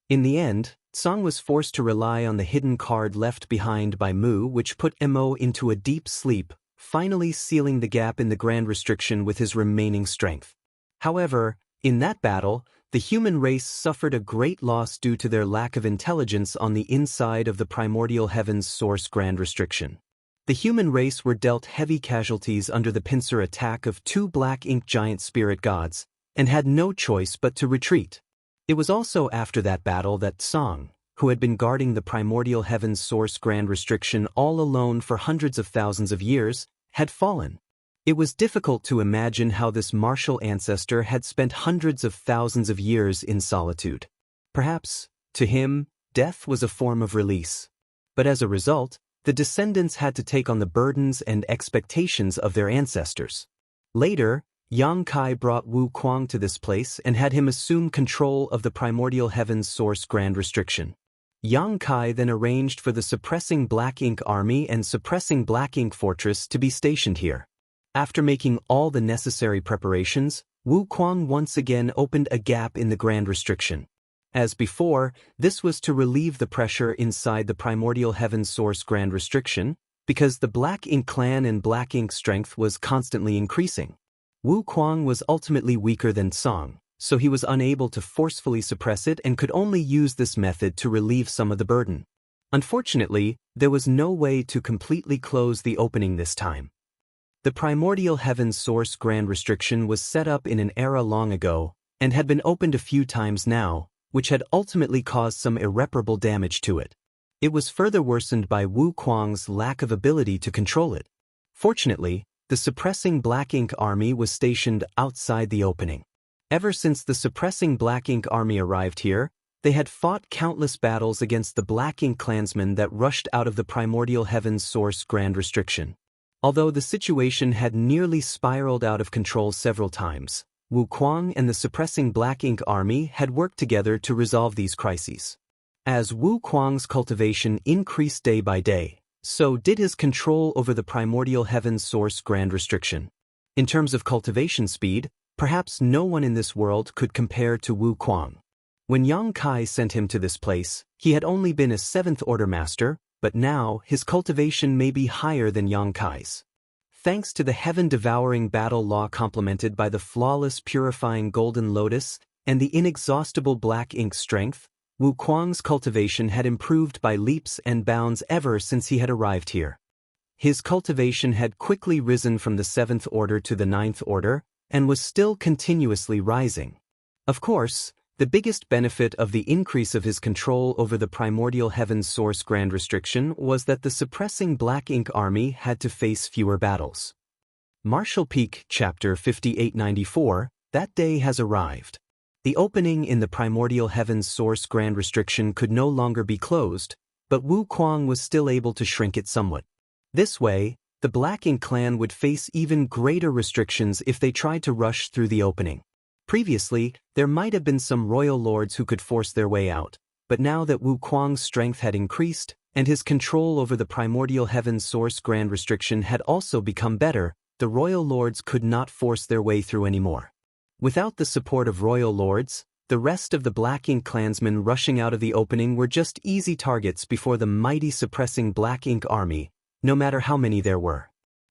In the end, Tsang was forced to rely on the hidden card left behind by Mu, which put Mo into a deep sleep, finally sealing the gap in the Grand Restriction with his remaining strength. However, in that battle, the human race suffered a great loss due to their lack of intelligence on the inside of the primordial heavens source Grand Restriction. The human race were dealt heavy casualties under the pincer attack of two Black Ink giant spirit gods, and had no choice but to retreat. It was also after that battle that Tsang, who had been guarding the primordial heavens source Grand Restriction all alone for hundreds of thousands of years, had fallen. It was difficult to imagine how this martial ancestor had spent hundreds of thousands of years in solitude. Perhaps, to him, death was a form of release. But as a result, the descendants had to take on the burdens and expectations of their ancestors. Later, Yang Kai brought Wu Kuang to this place and had him assume control of the primordial heavens source Grand Restriction. Yang Kai then arranged for the Suppressing Black Ink Army and Suppressing Black Ink Fortress to be stationed here. After making all the necessary preparations, Wu Kuang once again opened a gap in the Grand Restriction. As before, this was to relieve the pressure inside the Primordial Heaven Source Grand Restriction, because the Black Ink clan and Black Ink strength was constantly increasing. Wu Kuang was ultimately weaker than Song, so he was unable to forcefully suppress it and could only use this method to relieve some of the burden. Unfortunately, there was no way to completely close the opening this time. The Primordial Heaven Source Grand Restriction was set up in an era long ago, and had been opened a few times now, which had ultimately caused some irreparable damage to it. It was further worsened by Wu Kuang's lack of ability to control it. Fortunately, the Suppressing Black Ink Army was stationed outside the opening. Ever since the Suppressing Black Ink Army arrived here, they had fought countless battles against the Black Ink clansmen that rushed out of the Primordial Heaven's Source Grand Restriction. Although the situation had nearly spiraled out of control several times, Wu Kuang and the Suppressing Black Ink Army had worked together to resolve these crises. As Wu Kuang's cultivation increased day by day, so did his control over the Primordial Heaven Source Grand Restriction. In terms of cultivation speed, perhaps no one in this world could compare to Wu Kuang. When Yang Kai sent him to this place, he had only been a 7th Order Master, but now his cultivation may be higher than Yang Kai's. Thanks to the heaven-devouring battle law complemented by the flawless purifying Golden Lotus and the inexhaustible Black Ink strength, Wu Kuang's cultivation had improved by leaps and bounds ever since he had arrived here. His cultivation had quickly risen from the 7th Order to the 9th Order, and was still continuously rising. Of course, the biggest benefit of the increase of his control over the Primordial Heaven Source Grand Restriction was that the Suppressing Black Ink Army had to face fewer battles. Martial Peak, Chapter 5894, that day has arrived. The opening in the Primordial Heaven Source Grand Restriction could no longer be closed, but Wu Kuang was still able to shrink it somewhat. This way, the Black Ink clan would face even greater restrictions if they tried to rush through the opening. Previously, there might have been some royal lords who could force their way out, but now that Wu Kuang's strength had increased, and his control over the Primordial Heaven Source Grand Restriction had also become better, the royal lords could not force their way through anymore. Without the support of royal lords, the rest of the Black Ink clansmen rushing out of the opening were just easy targets before the mighty Suppressing Black Ink Army, no matter how many there were.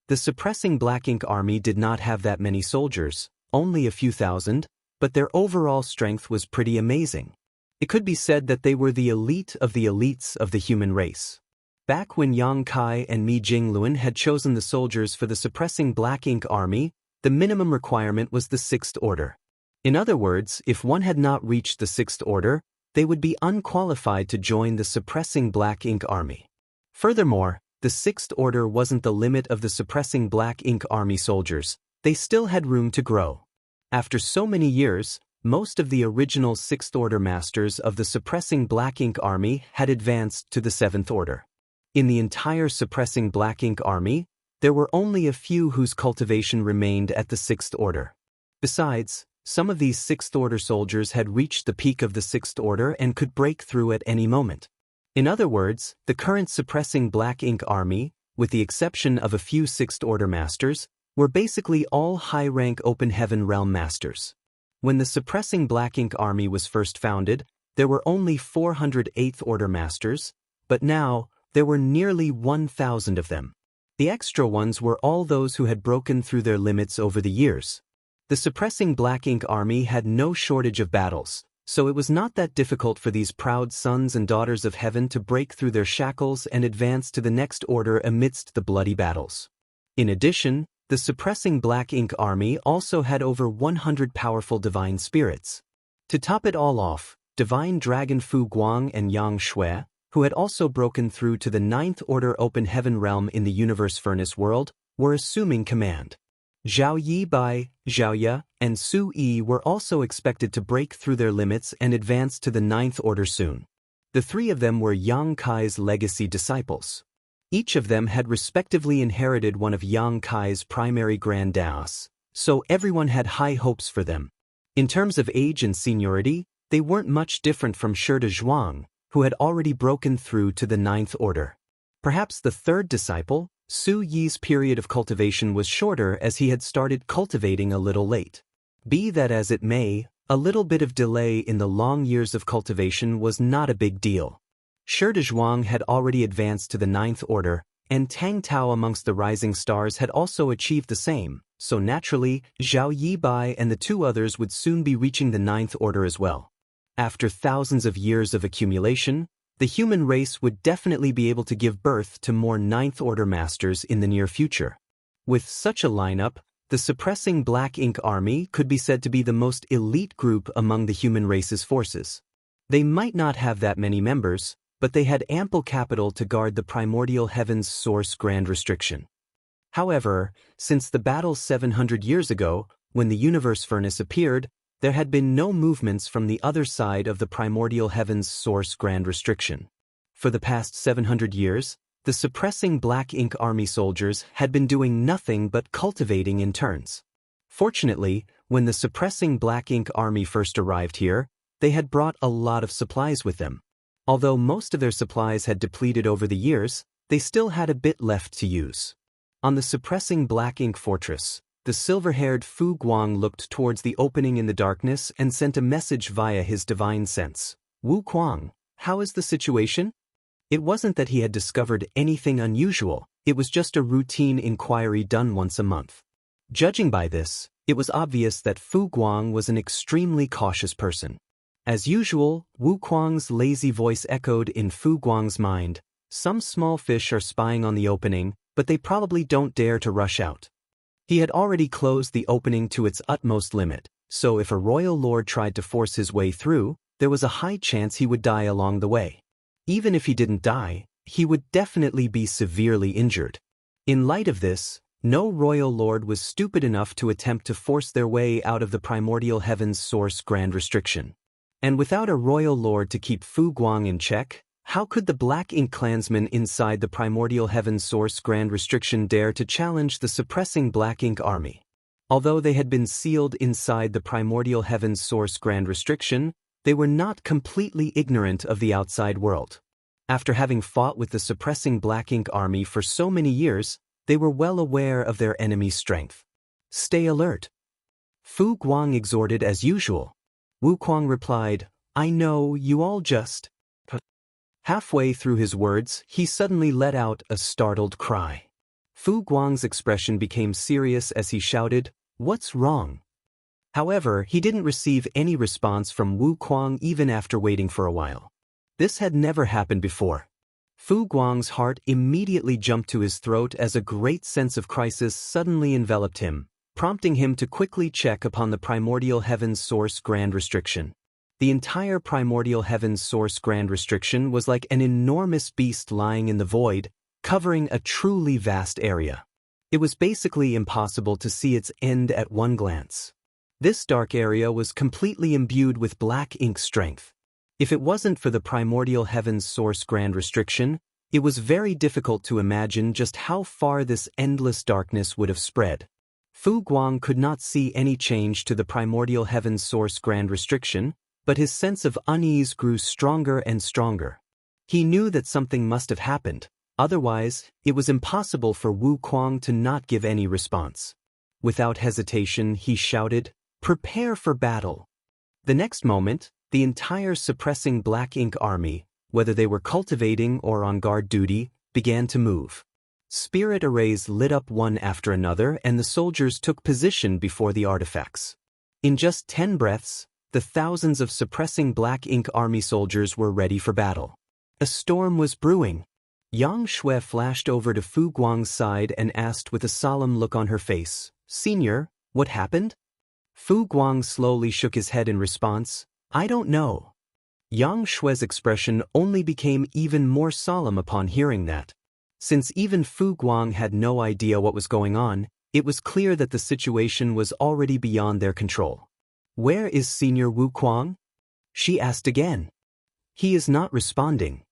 The Suppressing Black Ink Army did not have that many soldiers, only a few thousand, but their overall strength was pretty amazing. It could be said that they were the elite of the elites of the human race. Back when Yang Kai and Mi Jingluan had chosen the soldiers for the Suppressing Black Ink Army, the minimum requirement was the 6th Order. In other words, if one had not reached the 6th Order, they would be unqualified to join the Suppressing Black Ink Army. Furthermore, the 6th Order wasn't the limit of the Suppressing Black Ink Army soldiers. They still had room to grow. After so many years, most of the original 6th Order masters of the Suppressing Black Ink Army had advanced to the 7th Order. In the entire Suppressing Black Ink Army, there were only a few whose cultivation remained at the 6th Order. Besides, some of these 6th Order soldiers had reached the peak of the 6th Order and could break through at any moment. In other words, the current Suppressing Black Ink Army, with the exception of a few 6th Order masters, were basically all high-rank Open Heaven Realm masters. When the Suppressing Black Ink Army was first founded, there were only 400 8th Order masters, but now, there were nearly 1,000 of them. The extra ones were all those who had broken through their limits over the years. The Suppressing Black Ink Army had no shortage of battles, so it was not that difficult for these proud sons and daughters of heaven to break through their shackles and advance to the next order amidst the bloody battles. In addition, the Suppressing Black Ink Army also had over 100 powerful divine spirits. To top it all off, Divine Dragon Fu Guang and Yang Shui, who had also broken through to the 9th Order Open Heaven Realm in the Universe Furnace world, were assuming command. Zhao Yi Bai, Zhao Ye, and Su Yi were also expected to break through their limits and advance to the 9th Order soon. The three of them were Yang Kai's legacy disciples. Each of them had respectively inherited one of Yang Kai's primary Grand Daos, so everyone had high hopes for them. In terms of age and seniority, they weren't much different from Shi de Zhuang, who had already broken through to the ninth order. Perhaps the third disciple, Su Yi's period of cultivation was shorter as he had started cultivating a little late. Be that as it may, a little bit of delay in the long years of cultivation was not a big deal. Shi Dezhuang had already advanced to the ninth order, and Tang Tao amongst the rising stars had also achieved the same, so naturally, Zhao Yibai and the two others would soon be reaching the ninth order as well. After thousands of years of accumulation, the human race would definitely be able to give birth to more ninth-order masters in the near future. With such a lineup, the suppressing Black Ink Army could be said to be the most elite group among the human race's forces. They might not have that many members, but they had ample capital to guard the primordial heaven's source grand restriction. However, since the battle 700 years ago, when the universe furnace appeared, there had been no movements from the other side of the primordial heaven's source grand restriction. For the past 700 years, the suppressing Black Ink Army soldiers had been doing nothing but cultivating in turns. Fortunately, when the suppressing Black Ink Army first arrived here, they had brought a lot of supplies with them. Although most of their supplies had depleted over the years, they still had a bit left to use. On the suppressing Black Ink Fortress, the silver-haired Fu Guang looked towards the opening in the darkness and sent a message via his divine sense. Wu Kuang, how is the situation? It wasn't that he had discovered anything unusual, it was just a routine inquiry done once a month. Judging by this, it was obvious that Fu Guang was an extremely cautious person. As usual, Wu Kuang's lazy voice echoed in Fu Guang's mind. Some small fish are spying on the opening, but they probably don't dare to rush out. He had already closed the opening to its utmost limit, so if a royal lord tried to force his way through, there was a high chance he would die along the way. Even if he didn't die, he would definitely be severely injured. In light of this, no royal lord was stupid enough to attempt to force their way out of the primordial heaven's source grand restriction. And without a royal lord to keep Fu Guang in check, how could the Black Ink clansmen inside the primordial heaven's source grand restriction dare to challenge the suppressing Black Ink Army? Although they had been sealed inside the primordial heaven's source grand restriction, they were not completely ignorant of the outside world. After having fought with the suppressing Black Ink Army for so many years, they were well aware of their enemy's strength. Stay alert. Fu Guang exhorted as usual. Wu Kuang replied, I know, you all just... Halfway through his words, he suddenly let out a startled cry. Fu Guang's expression became serious as he shouted, What's wrong? However, he didn't receive any response from Wu Kuang even after waiting for a while. This had never happened before. Fu Guang's heart immediately jumped to his throat as a great sense of crisis suddenly enveloped him, prompting him to quickly check upon the primordial heaven's source grand restriction. The entire primordial heaven's source grand restriction was like an enormous beast lying in the void, covering a truly vast area. It was basically impossible to see its end at one glance. This dark area was completely imbued with Black Ink strength. If it wasn't for the primordial heaven's source grand restriction, it was very difficult to imagine just how far this endless darkness would have spread. Fu Guang could not see any change to the primordial heaven's source grand restriction, but his sense of unease grew stronger and stronger. He knew that something must have happened, otherwise, it was impossible for Wu Kuang to not give any response. Without hesitation, he shouted, Prepare for battle. The next moment, the entire suppressing Black Ink Army, whether they were cultivating or on guard duty, began to move. Spirit arrays lit up one after another and the soldiers took position before the artifacts. In just 10 breaths, the thousands of suppressing Black Ink Army soldiers were ready for battle. A storm was brewing. Yang Shui flashed over to Fu Guang's side and asked with a solemn look on her face, Senior, what happened? Fu Guang slowly shook his head in response, I don't know. Yang Shui's expression only became even more solemn upon hearing that. Since even Fu Guang had no idea what was going on, it was clear that the situation was already beyond their control. Where is Senior Wu Kuang? She asked again. He is not responding.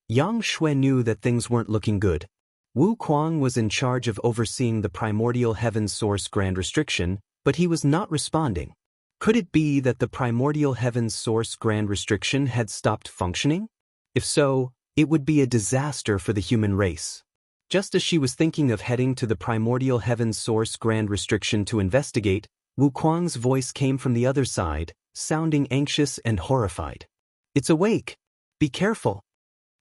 Yang Shui knew that things weren't looking good. Wu Kuang was in charge of overseeing the primordial heaven source grand restriction, but he was not responding. Could it be that the primordial heaven source grand restriction had stopped functioning? If so, it would be a disaster for the human race. Just as she was thinking of heading to the primordial heaven's source Grand Restriction to investigate, Wu Kuang's voice came from the other side, sounding anxious and horrified. "It's awake! Be careful!"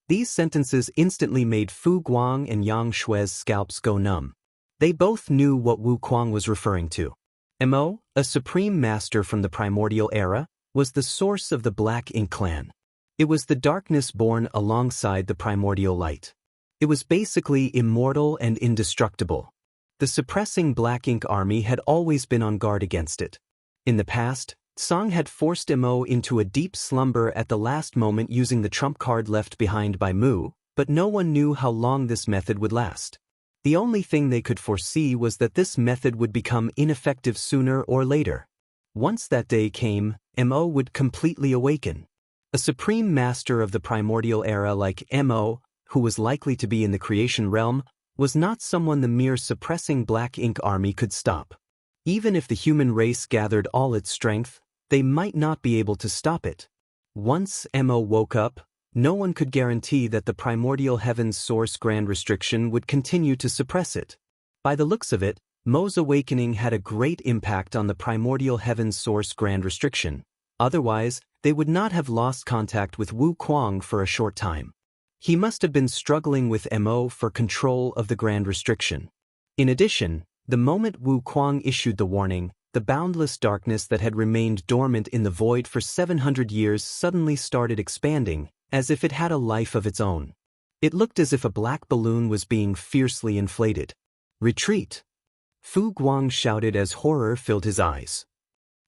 These sentences instantly made Fu Guang and Yang Xue's scalps go numb. They both knew what Wu Kuang was referring to. Mo, a supreme master from the primordial era, was the source of the Black Ink clan. It was the darkness born alongside the primordial light. It was basically immortal and indestructible. The suppressing Black Ink army had always been on guard against it. In the past, Song had forced Mo into a deep slumber at the last moment using the trump card left behind by Mu, but no one knew how long this method would last. The only thing they could foresee was that this method would become ineffective sooner or later. Once that day came, Mo would completely awaken. A supreme master of the primordial era like Mo, who was likely to be in the creation realm, was not someone the mere suppressing Black Ink army could stop. Even if the human race gathered all its strength, they might not be able to stop it. Once Mo woke up, no one could guarantee that the primordial heaven's source Grand Restriction would continue to suppress it. By the looks of it, Mo's awakening had a great impact on the primordial heaven's source Grand Restriction. Otherwise, they would not have lost contact with Wu Kuang for a short time. He must have been struggling with Mo for control of the Grand Restriction. In addition, the moment Wu Kuang issued the warning, the boundless darkness that had remained dormant in the void for 700 years suddenly started expanding, as if it had a life of its own. It looked as if a black balloon was being fiercely inflated. "Retreat!" Fu Guang shouted as horror filled his eyes.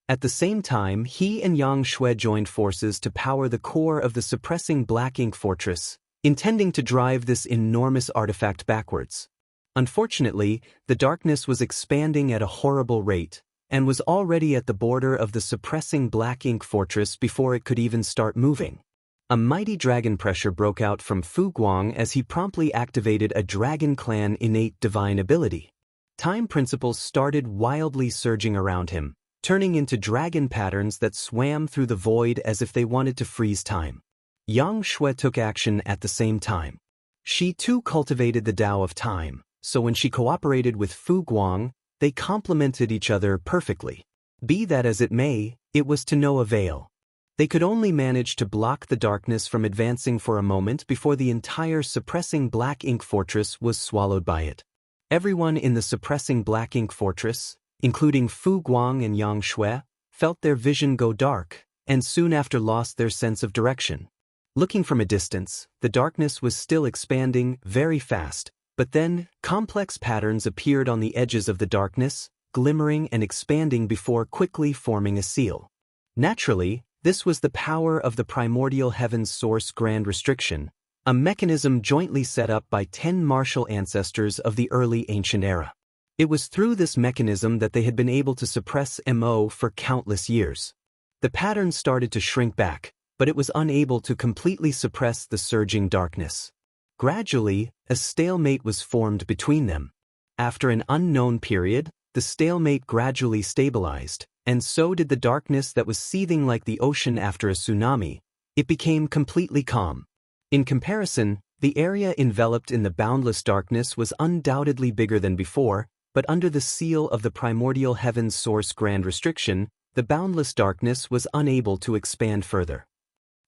At the same time, he and Yang Xue joined forces to power the core of the suppressing Black Ink fortress, intending to drive this enormous artifact backwards. Unfortunately, the darkness was expanding at a horrible rate, and was already at the border of the suppressing Black Ink fortress before it could even start moving. A mighty dragon pressure broke out from Fu Guang as he promptly activated a Dragon Clan innate divine ability. Time principles started wildly surging around him, turning into dragon patterns that swam through the void as if they wanted to freeze time. Yang Xue took action at the same time. She too cultivated the Tao of Time, so when she cooperated with Fu Guang, they complemented each other perfectly. Be that as it may, it was to no avail. They could only manage to block the darkness from advancing for a moment before the entire suppressing Black Ink fortress was swallowed by it. Everyone in the suppressing Black Ink fortress, including Fu Guang and Yang Xue, felt their vision go dark, and soon after lost their sense of direction. Looking from a distance, the darkness was still expanding very fast, but then, complex patterns appeared on the edges of the darkness, glimmering and expanding before quickly forming a seal. Naturally, this was the power of the primordial heaven's source Grand Restriction, a mechanism jointly set up by 10 martial ancestors of the early ancient era. It was through this mechanism that they had been able to suppress Mo for countless years. The pattern started to shrink back, but it was unable to completely suppress the surging darkness. Gradually, a stalemate was formed between them. After an unknown period, the stalemate gradually stabilized, and so did the darkness that was seething like the ocean after a tsunami. It became completely calm. In comparison, the area enveloped in the boundless darkness was undoubtedly bigger than before, but under the seal of the primordial heaven's source Grand Restriction, the boundless darkness was unable to expand further.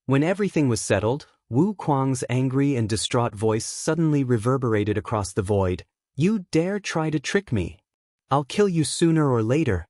When everything was settled, Wu Kuang's angry and distraught voice suddenly reverberated across the void. "You dare try to trick me? I'll kill you sooner or later."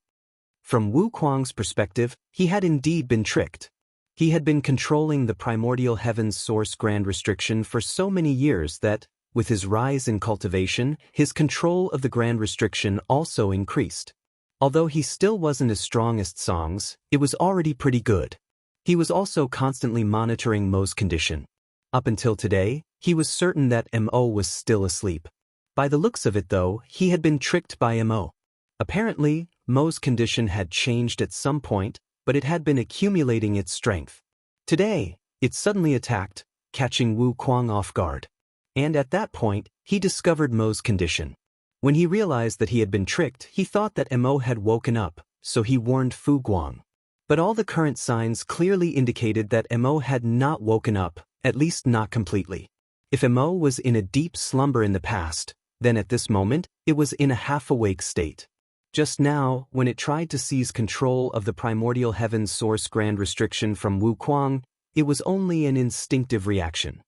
From Wu Kuang's perspective, he had indeed been tricked. He had been controlling the primordial heaven's source Grand Restriction for so many years that, with his rise in cultivation, his control of the Grand Restriction also increased. Although he still wasn't as strong as Song's, it was already pretty good. He was also constantly monitoring Mo's condition. Up until today, he was certain that Mo was still asleep. By the looks of it though, he had been tricked by Mo. Apparently, Mo's condition had changed at some point, but it had been accumulating its strength. Today, it suddenly attacked, catching Wu Kuang off guard. And at that point, he discovered Mo's condition. When he realized that he had been tricked, he thought that Mo had woken up, so he warned Fu Guang. But all the current signs clearly indicated that Mo had not woken up, At least not completely. If Mo was in a deep slumber in the past, then at this moment, it was in a half-awake state. Just now, when it tried to seize control of the primordial heaven's source grand restriction from Wukong, it was only an instinctive reaction.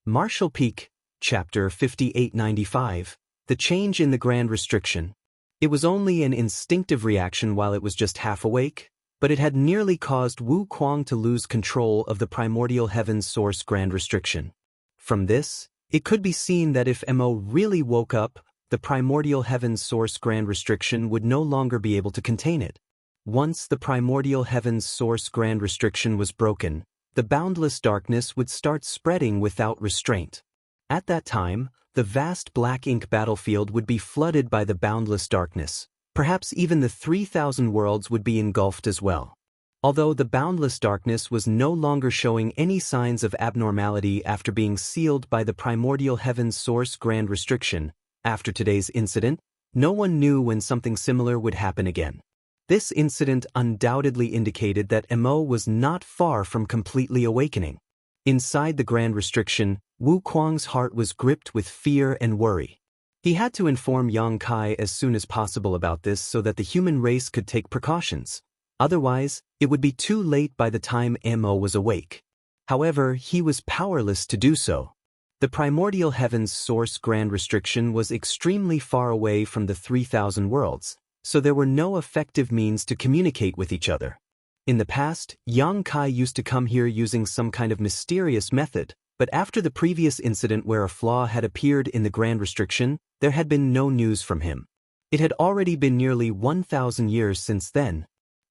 Marshall Peak, Chapter 5895, The Change in the Grand Restriction. It was only an instinctive reaction while it was just half awake, but it had nearly caused Wukong to lose control of the primordial heaven's source grand restriction. From this, it could be seen that if Mo really woke up, the primordial heaven's source grand restriction would no longer be able to contain it. Once the primordial heaven's source grand restriction was broken, the boundless darkness would start spreading without restraint. At that time, the vast black ink battlefield would be flooded by the boundless darkness. Perhaps even the 3,000 worlds would be engulfed as well. Although the boundless darkness was no longer showing any signs of abnormality after being sealed by the primordial heaven's source grand restriction, after today's incident, no one knew when something similar would happen again. This incident undoubtedly indicated that Mo was not far from completely awakening. Inside the grand restriction, Wukong's heart was gripped with fear and worry. He had to inform Yang Kai as soon as possible about this so that the human race could take precautions. Otherwise, it would be too late by the time Mo was awake. However, he was powerless to do so. The primordial heaven's source grand restriction was extremely far away from the 3,000 worlds, so there were no effective means to communicate with each other. In the past, Yang Kai used to come here using some kind of mysterious method, but after the previous incident where a flaw had appeared in the grand restriction, there had been no news from him. It had already been nearly 1,000 years since then.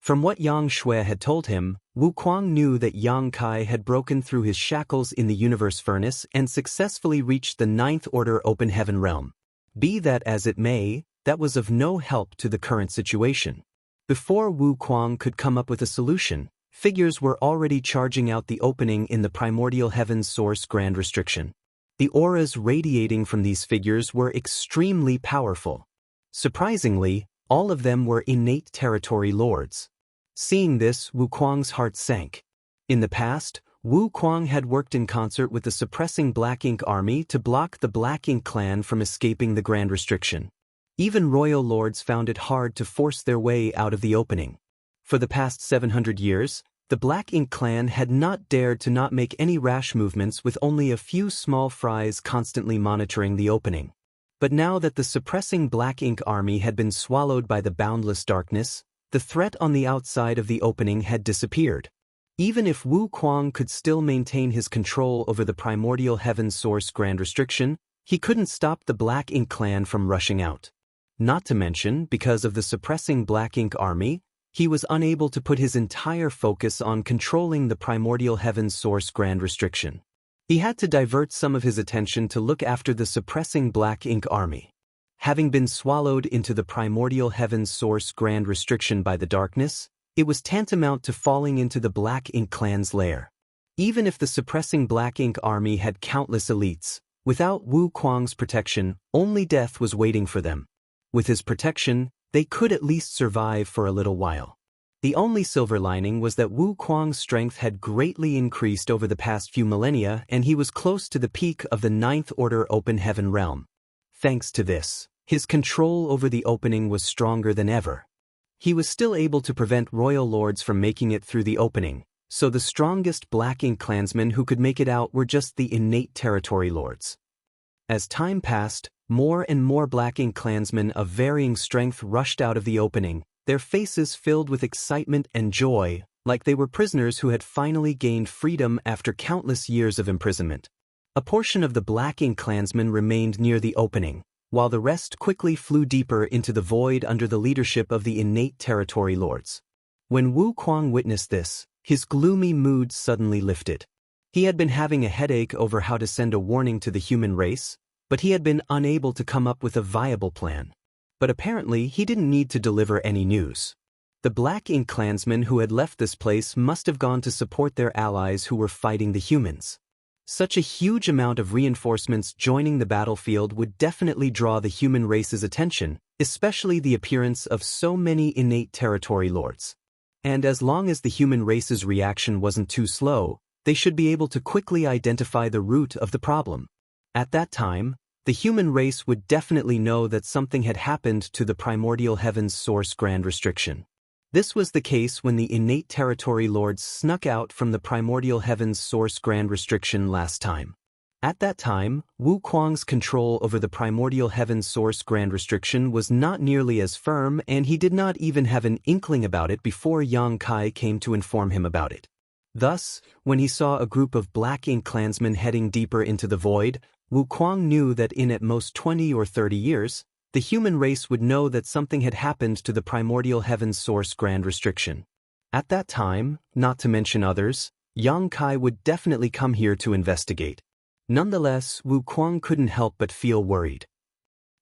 From what Yang Shui had told him, Wukong knew that Yang Kai had broken through his shackles in the universe furnace and successfully reached the 9th Order Open Heaven realm. Be that as it may, that was of no help to the current situation. Before Wukong could come up with a solution, figures were already charging out the opening in the primordial heaven's source grand restriction. The auras radiating from these figures were extremely powerful. Surprisingly, all of them were innate territory lords. Seeing this, Wukong's heart sank. In the past, Wukong had worked in concert with the suppressing Black Ink army to block the Black Ink clan from escaping the grand restriction. Even royal lords found it hard to force their way out of the opening. For the past 700 years, the Black Ink clan had not dared to not make any rash movements with only a few small fries constantly monitoring the opening. But now that the suppressing Black Ink army had been swallowed by the boundless darkness, the threat on the outside of the opening had disappeared. Even if Wukong could still maintain his control over the primordial heaven source grand restriction, he couldn't stop the Black Ink clan from rushing out. Not to mention, because of the suppressing Black Ink army, he was unable to put his entire focus on controlling the primordial heaven source grand restriction. He had to divert some of his attention to look after the suppressing Black Ink army. Having been swallowed into the primordial heaven source grand restriction by the darkness, it was tantamount to falling into the Black Ink clan's lair. Even if the suppressing Black Ink army had countless elites, without Wukong's protection, only death was waiting for them. With his protection, they could at least survive for a little while. The only silver lining was that Wukong's strength had greatly increased over the past few millennia and he was close to the peak of the 9th Order Open Heaven realm. Thanks to this, his control over the opening was stronger than ever. He was still able to prevent royal lords from making it through the opening, so the strongest Black Ink clansmen who could make it out were just the innate territory lords. As time passed, more and more Black Ink clansmen of varying strength rushed out of the opening, their faces filled with excitement and joy, like they were prisoners who had finally gained freedom after countless years of imprisonment. A portion of the Black Ink clansmen remained near the opening, while the rest quickly flew deeper into the void under the leadership of the innate territory lords. When Wukong witnessed this, his gloomy mood suddenly lifted. He had been having a headache over how to send a warning to the human race, but he had been unable to come up with a viable plan. But apparently he didn't need to deliver any news. The Black Ink clansmen who had left this place must have gone to support their allies who were fighting the humans. Such a huge amount of reinforcements joining the battlefield would definitely draw the human race's attention, especially the appearance of so many innate territory lords. And as long as the human race's reaction wasn't too slow, they should be able to quickly identify the root of the problem. At that time, the human race would definitely know that something had happened to the primordial heaven's source grand restriction. This was the case when the innate territory lords snuck out from the primordial heaven's source grand restriction last time. At that time, Wu Kuang's control over the primordial heaven's source grand restriction was not nearly as firm, and he did not even have an inkling about it before Yang Kai came to inform him about it. Thus, when he saw a group of black ink clansmen heading deeper into the void, Wu Kuang knew that in at most 20 or 30 years, the human race would know that something had happened to the primordial heaven's source grand restriction. At that time, not to mention others, Yang Kai would definitely come here to investigate. Nonetheless, Wu Kuang couldn't help but feel worried.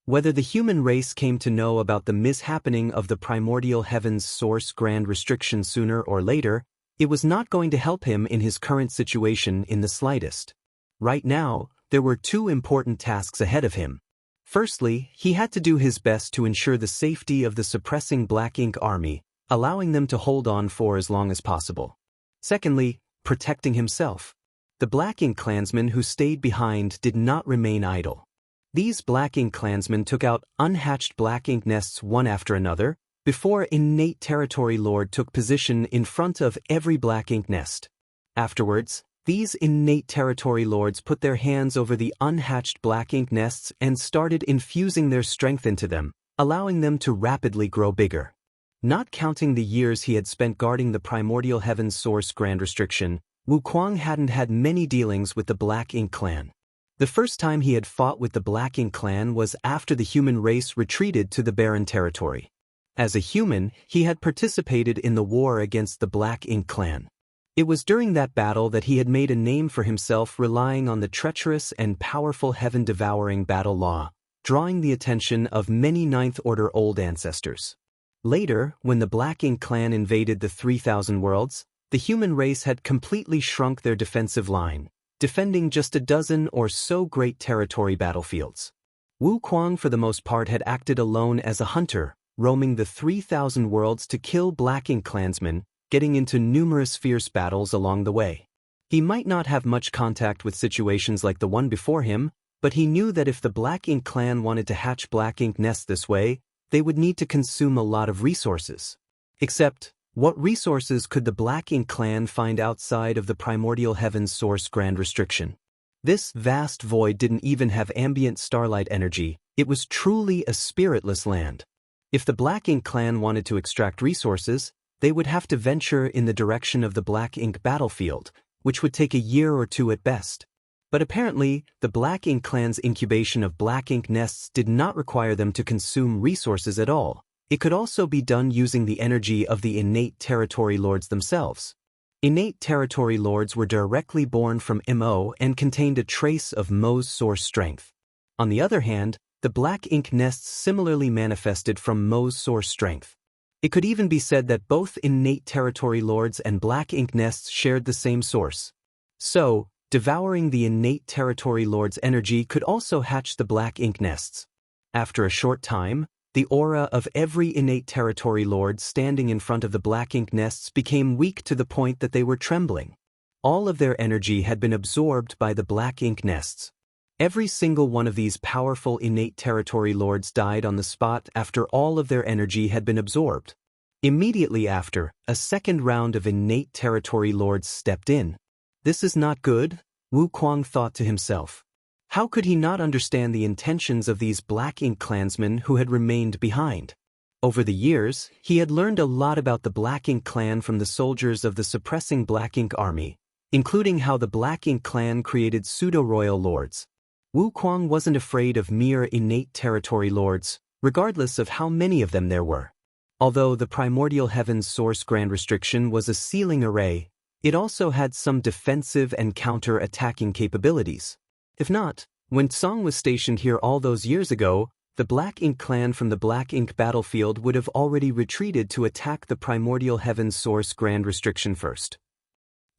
Whether the human race came to know about the mishappening of the primordial heaven's source grand restriction sooner or later, it was not going to help him in his current situation in the slightest. Right now, there were two important tasks ahead of him. Firstly, he had to do his best to ensure the safety of the suppressing Black Ink army, allowing them to hold on for as long as possible. Secondly, protecting himself. The Black Ink clansmen who stayed behind did not remain idle. These Black Ink clansmen took out unhatched Black Ink nests one after another, before innate territory lord took position in front of every Black Ink nest. Afterwards, these innate territory lords put their hands over the unhatched Black Ink nests and started infusing their strength into them, allowing them to rapidly grow bigger. Not counting the years he had spent guarding the primordial heaven's source grand restriction, Wu Kuang hadn't had many dealings with the Black Ink clan. The first time he had fought with the Black Ink clan was after the human race retreated to the barren territory. As a human, he had participated in the war against the Black Ink clan. It was during that battle that he had made a name for himself, relying on the treacherous and powerful heaven-devouring battle law, drawing the attention of many Ninth Order old ancestors. Later, when the Black Ink clan invaded the 3,000 worlds, the human race had completely shrunk their defensive line, defending just a dozen or so great territory battlefields. Wu Kuang for the most part had acted alone as a hunter, roaming the 3,000 worlds to kill Black Ink clansmen, getting into numerous fierce battles along the way. He might not have much contact with situations like the one before him, but he knew that if the Black Ink clan wanted to hatch Black Ink nests this way, they would need to consume a lot of resources. Except, what resources could the Black Ink clan find outside of the primordial heaven's source grand restriction? This vast void didn't even have ambient starlight energy. It was truly a spiritless land. If the Black Ink clan wanted to extract resources, they would have to venture in the direction of the Black Ink battlefield, which would take a year or two at best. But apparently, the Black Ink clan's incubation of Black Ink nests did not require them to consume resources at all. It could also be done using the energy of the innate territory lords themselves. Innate territory lords were directly born from Mo and contained a trace of Mo's source strength. On the other hand, the Black Ink nests similarly manifested from Mo's source strength. It could even be said that both innate territory lords and Black Ink nests shared the same source. So, devouring the innate territory lord's energy could also hatch the Black Ink nests. After a short time, the aura of every innate territory lord standing in front of the Black Ink nests became weak to the point that they were trembling. All of their energy had been absorbed by the Black Ink nests. Every single one of these powerful innate territory lords died on the spot after all of their energy had been absorbed. Immediately after, a second round of innate territory lords stepped in. This is not good, Wu Kuang thought to himself. How could he not understand the intentions of these Black Ink clansmen who had remained behind? Over the years, he had learned a lot about the Black Ink clan from the soldiers of the suppressing Black Ink army, including how the Black Ink clan created pseudo-royal lords. Wu Kuang wasn't afraid of mere innate territory lords, regardless of how many of them there were. Although the primordial heaven's source grand restriction was a sealing array, it also had some defensive and counter-attacking capabilities. If not, when Song was stationed here all those years ago, the Black Ink clan from the Black Ink battlefield would have already retreated to attack the primordial heaven's source grand restriction first.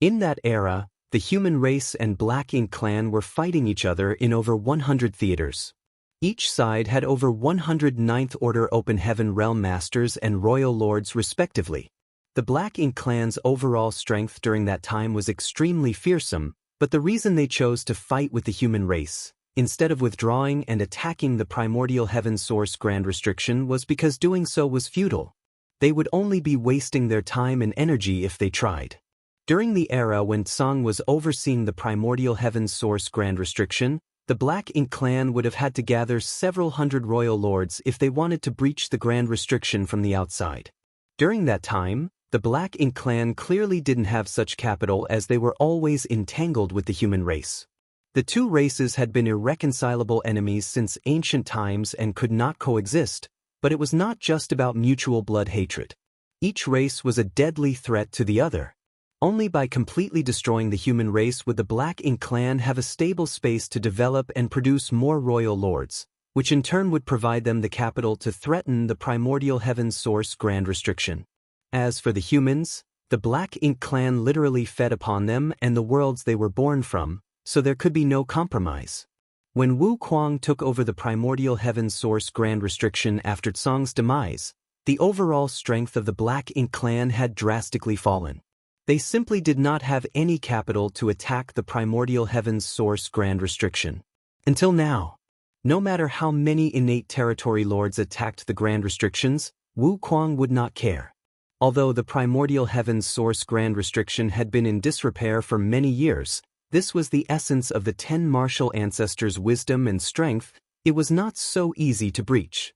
In that era, the human race and Black Ink clan were fighting each other in over 100 theaters. Each side had over 100 Ninth Order Open Heaven Realm Masters and Royal Lords respectively. The Black Ink clan's overall strength during that time was extremely fearsome, but the reason they chose to fight with the human race, instead of withdrawing and attacking the primordial heaven source Grand Restriction, was because doing so was futile. They would only be wasting their time and energy if they tried. During the era when Tsang was overseeing the primordial heaven source Grand Restriction, the Black Ink clan would have had to gather several hundred royal lords if they wanted to breach the Grand Restriction from the outside. During that time, the Black Ink clan clearly didn't have such capital as they were always entangled with the human race. The two races had been irreconcilable enemies since ancient times and could not coexist, but it was not just about mutual blood hatred. Each race was a deadly threat to the other. Only by completely destroying the human race would the Black Ink clan have a stable space to develop and produce more royal lords, which in turn would provide them the capital to threaten the primordial heaven source Grand Restriction. As for the humans, the Black Ink clan literally fed upon them and the worlds they were born from, so there could be no compromise. When Wu Kuang took over the primordial heaven source Grand Restriction after Tsang's demise, the overall strength of the Black Ink clan had drastically fallen. They simply did not have any capital to attack the primordial heaven's source Grand Restriction. Until now. No matter how many innate territory lords attacked the Grand Restrictions, Wu Kuang would not care. Although the primordial heaven's source Grand Restriction had been in disrepair for many years, this was the essence of the 10 martial ancestors' wisdom and strength. It was not so easy to breach.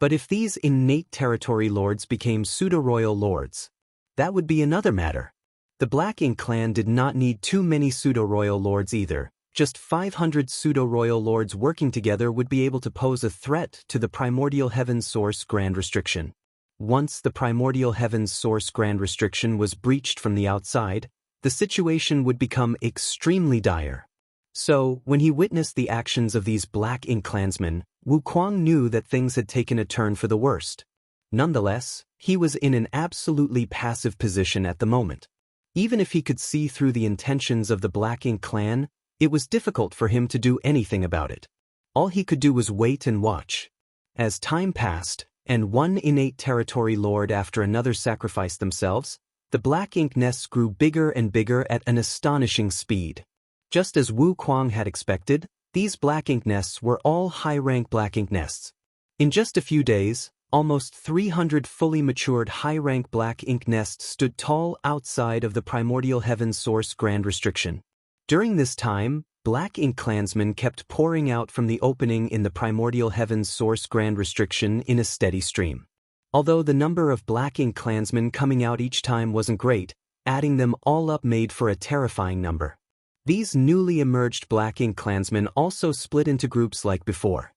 But if these innate territory lords became pseudo-royal lords, that would be another matter. The Black Ink clan did not need too many pseudo-royal lords either. Just 500 pseudo-royal lords working together would be able to pose a threat to the primordial heaven's source Grand Restriction. Once the primordial heaven's source Grand Restriction was breached from the outside, the situation would become extremely dire. So, when he witnessed the actions of these Black Ink clansmen, Wu Kuang knew that things had taken a turn for the worst. Nonetheless, he was in an absolutely passive position at the moment. Even if he could see through the intentions of the Black Ink clan, it was difficult for him to do anything about it. All he could do was wait and watch. As time passed, and one innate territory lord after another sacrificed themselves, the Black Ink nests grew bigger and bigger at an astonishing speed. Just as Wu Kuang had expected, these Black Ink nests were all high-rank Black Ink nests. In just a few days, almost 300 fully matured high-rank Black Ink nests stood tall outside of the primordial heaven source Grand Restriction. During this time, Black Ink clansmen kept pouring out from the opening in the primordial heaven's source Grand Restriction in a steady stream. Although the number of Black Ink clansmen coming out each time wasn't great, adding them all up made for a terrifying number. These newly emerged Black Ink clansmen also split into groups like before.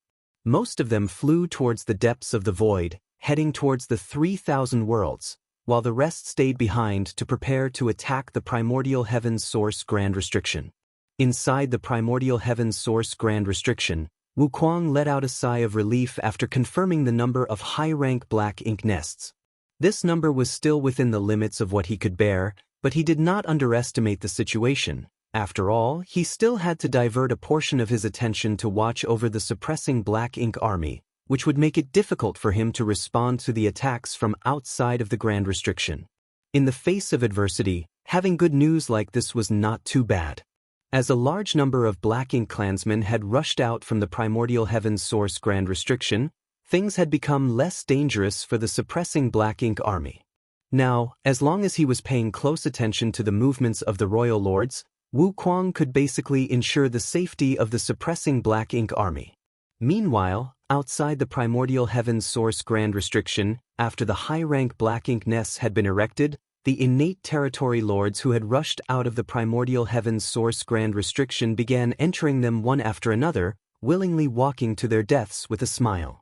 Most of them flew towards the depths of the void, heading towards the 3,000 worlds, while the rest stayed behind to prepare to attack the primordial heaven's source Grand Restriction. Inside the primordial heaven's source Grand Restriction, Wu Kuang let out a sigh of relief after confirming the number of high-rank Black Ink nests. This number was still within the limits of what he could bear, but he did not underestimate the situation. After all, he still had to divert a portion of his attention to watch over the suppressing Black Ink army, which would make it difficult for him to respond to the attacks from outside of the Grand Restriction. In the face of adversity, having good news like this was not too bad. As a large number of Black Ink clansmen had rushed out from the primordial heaven's source Grand Restriction, things had become less dangerous for the suppressing Black Ink army. Now, as long as he was paying close attention to the movements of the royal lords, Wu Kuang could basically ensure the safety of the suppressing Black Ink army. Meanwhile, outside the primordial heaven's source Grand Restriction, after the high-rank Black Ink nests had been erected, the innate territory lords who had rushed out of the primordial heaven's source Grand Restriction began entering them one after another, willingly walking to their deaths with a smile.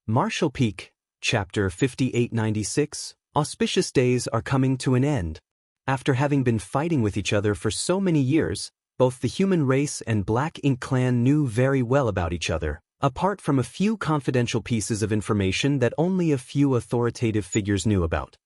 Martial Peak, Chapter 5896, Auspicious days are coming to an end. After having been fighting with each other for so many years, both the human race and Black Ink clan knew very well about each other, apart from a few confidential pieces of information that only a few authoritative figures knew about.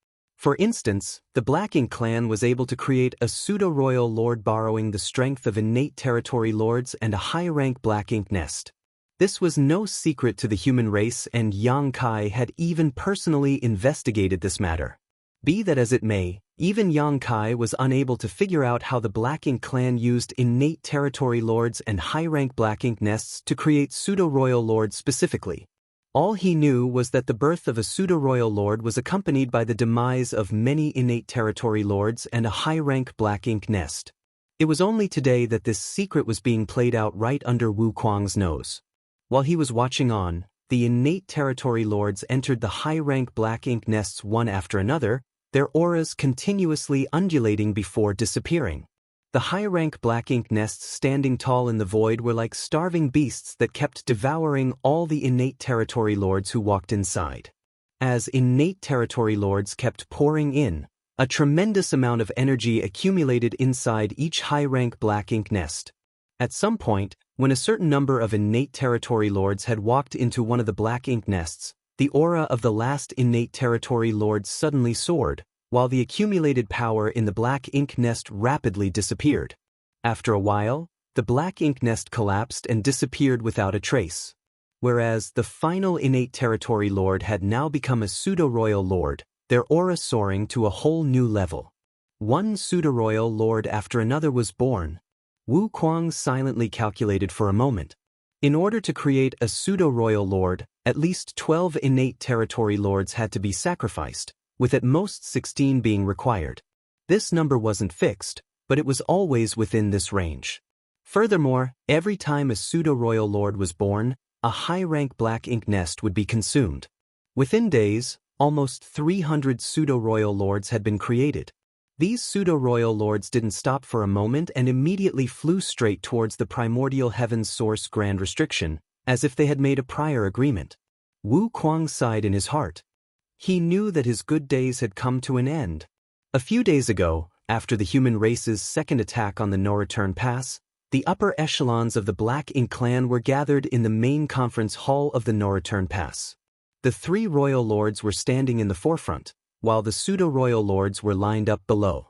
For instance, the Black Ink clan was able to create a pseudo-royal lord borrowing the strength of innate territory lords and a high-rank Black Ink nest. This was no secret to the human race, and Yang Kai had even personally investigated this matter. Be that as it may, even Yang Kai was unable to figure out how the Black Ink clan used innate territory lords and high-rank Black Ink nests to create pseudo-royal lords specifically. All he knew was that the birth of a pseudo-royal lord was accompanied by the demise of many innate territory lords and a high-rank Black Ink nest. It was only today that this secret was being played out right under Wu Kuang's nose. While he was watching on, the innate territory lords entered the high-rank Black Ink nests one after another, their auras continuously undulating before disappearing. The high-rank Black Ink nests standing tall in the void were like starving beasts that kept devouring all the innate territory lords who walked inside. As innate territory lords kept pouring in, a tremendous amount of energy accumulated inside each high-rank Black Ink nest. At some point, when a certain number of innate territory lords had walked into one of the Black Ink nests, the aura of the last innate territory lord suddenly soared, while the accumulated power in the Black Ink nest rapidly disappeared. After a while, the Black Ink nest collapsed and disappeared without a trace. Whereas the final innate territory lord had now become a pseudo-royal lord, their aura soaring to a whole new level. One pseudo-royal lord after another was born. Wu Kuang silently calculated for a moment. In order to create a pseudo-royal lord, at least 12 innate territory lords had to be sacrificed, with at most 16 being required. This number wasn't fixed, but it was always within this range. Furthermore, every time a pseudo-royal lord was born, a high-rank Black Ink nest would be consumed. Within days, almost 300 pseudo-royal lords had been created. These pseudo-royal lords didn't stop for a moment and immediately flew straight towards the primordial heaven's source Grand Restriction, as if they had made a prior agreement. Wu Kuang sighed in his heart. He knew that his good days had come to an end. A few days ago, after the human race's second attack on the No-Return Pass, the upper echelons of the Black Ink clan were gathered in the main conference hall of the No-Return Pass. The 3 royal lords were standing in the forefront, while the pseudo-royal lords were lined up below.